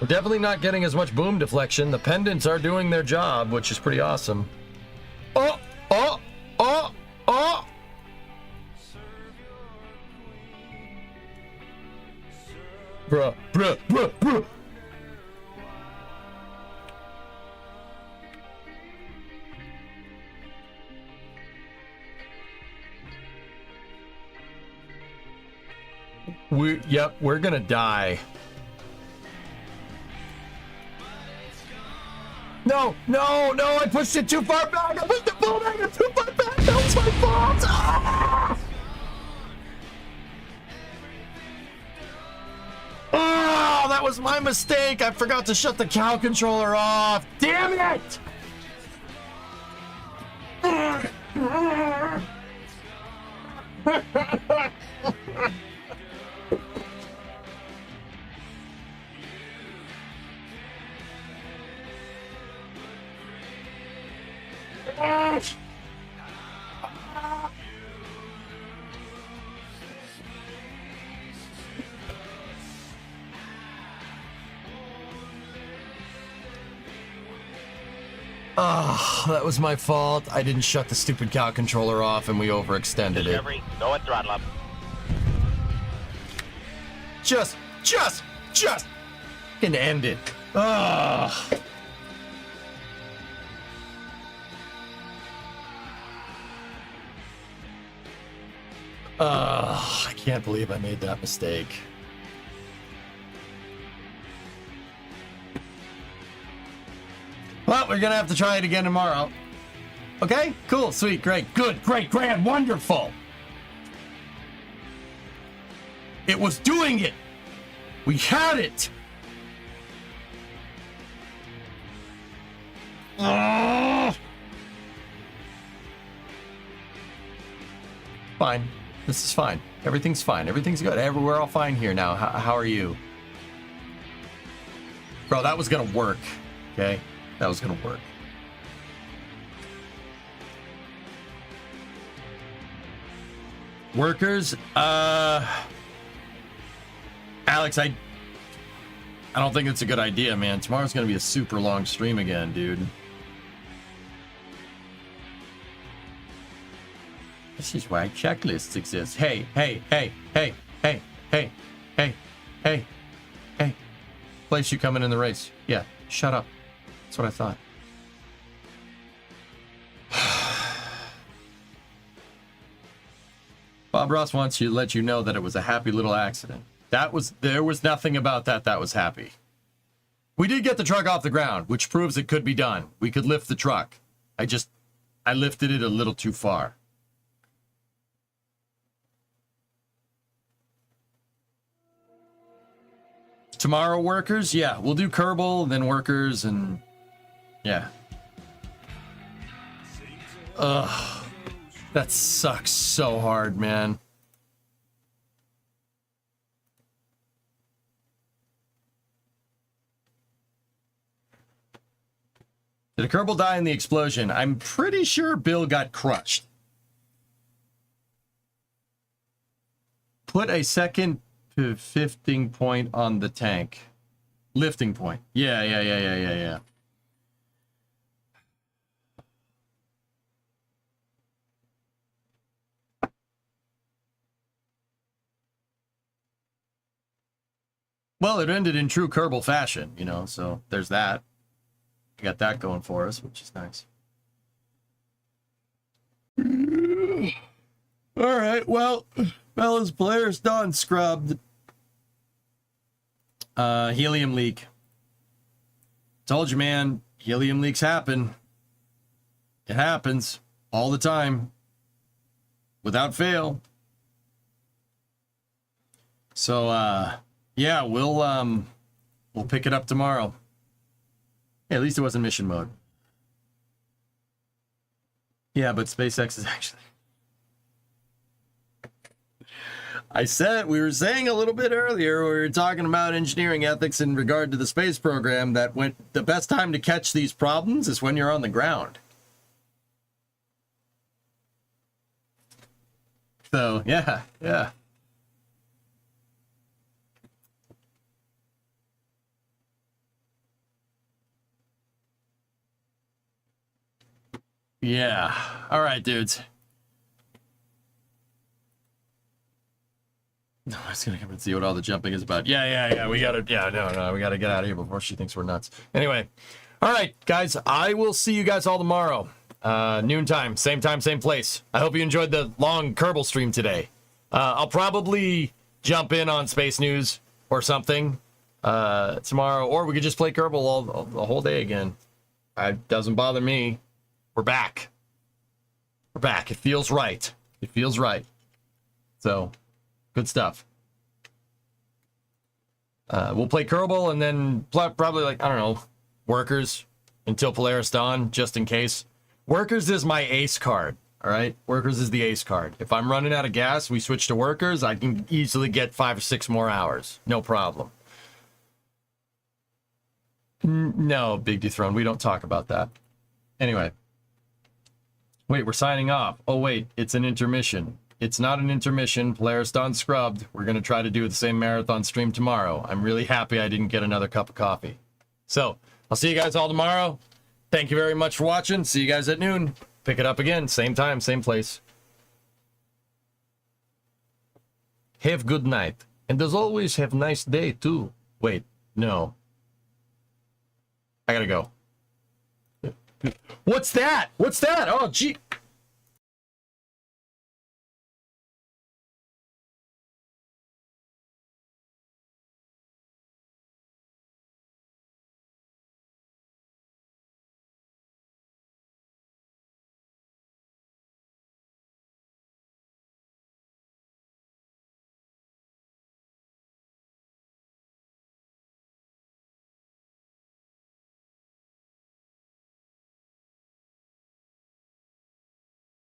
We're definitely not getting as much boom deflection. The pendants are doing their job, which is pretty awesome. Oh! Oh! Oh! Oh! Bruh, bruh, bruh, bruh. Yep, we're gonna die. No, no, no, I pushed it too far back. I pushed the boom anchor too far back. That was my fault. Ah! Oh, that was my mistake. I forgot to shut the cow controller off. Damn it! Oh, that was my fault. I didn't shut the stupid cow controller off and we overextended it. Discovery, go at throttle up. Just can end it. Ugh. I can't believe I made that mistake. Well, we're gonna have to try it again tomorrow. Okay, cool, sweet, great, good, great, grand, wonderful. It was doing it. We had it. Fine. This is fine. Everything's fine. Everything's good. We're all fine here now. How are you? Bro, that was gonna work. Okay? That was gonna work. Workers, Alex, I don't think it's a good idea, man. Tomorrow's gonna be a super long stream again, dude. This is why checklists exist. Hey. Place you coming in the race. Yeah, shut up. That's what I thought. Bob Ross wants you to let you know that it was a happy little accident. There was nothing about that was happy. We did get the truck off the ground, which proves it could be done. We could lift the truck. I lifted it a little too far. Tomorrow, workers? Yeah, we'll do Kerbal, then workers, and yeah. Ugh. That sucks so hard, man. Did a Kerbal die in the explosion? I'm pretty sure Bill got crushed. Put a second lifting point on the tank. Lifting point. Yeah. Well, it ended in true Kerbal fashion, you know, so there's that. We got that going for us, which is nice. All right, well, fellas, Polaris Dawn scrubbed. Helium leak. Told you, man, helium leaks happen. It happens all the time. Without fail. So, yeah, we'll pick it up tomorrow. Yeah, at least it wasn't mission mode. Yeah, but SpaceX is actually... we were saying a little bit earlier, we were talking about engineering ethics in regard to the space program, that the best time to catch these problems is when you're on the ground. So, yeah. Yeah. All right, dudes. No, I was gonna come and see what all the jumping is about. Yeah. We gotta get out of here before she thinks we're nuts. Anyway. All right, guys. I will see you guys all tomorrow. Noontime, same time, same place. I hope you enjoyed the long Kerbal stream today. I'll probably jump in on Space News or something tomorrow, or we could just play Kerbal the whole day again. It doesn't bother me. We're back. It feels right. So, good stuff. We'll play Kerbal and then probably, like, I don't know, Workers until Polaris Dawn, just in case. Workers is my ace card, all right? Workers is the ace card. If I'm running out of gas, we switch to Workers, I can easily get 5 or 6 more hours. No problem. No, Big Dethrone, we don't talk about that. Anyway. Wait, we're signing off. Oh, wait, it's an intermission. It's not an intermission. Polaris Dawn scrubbed. We're going to try to do the same marathon stream tomorrow. I'm really happy I didn't get another cup of coffee. So, I'll see you guys all tomorrow. Thank you very much for watching. See you guys at noon. Pick it up again. Same time, same place. Have good night. And as always, have nice day too. Wait, no. I gotta go. What's that? What's that? Oh, gee.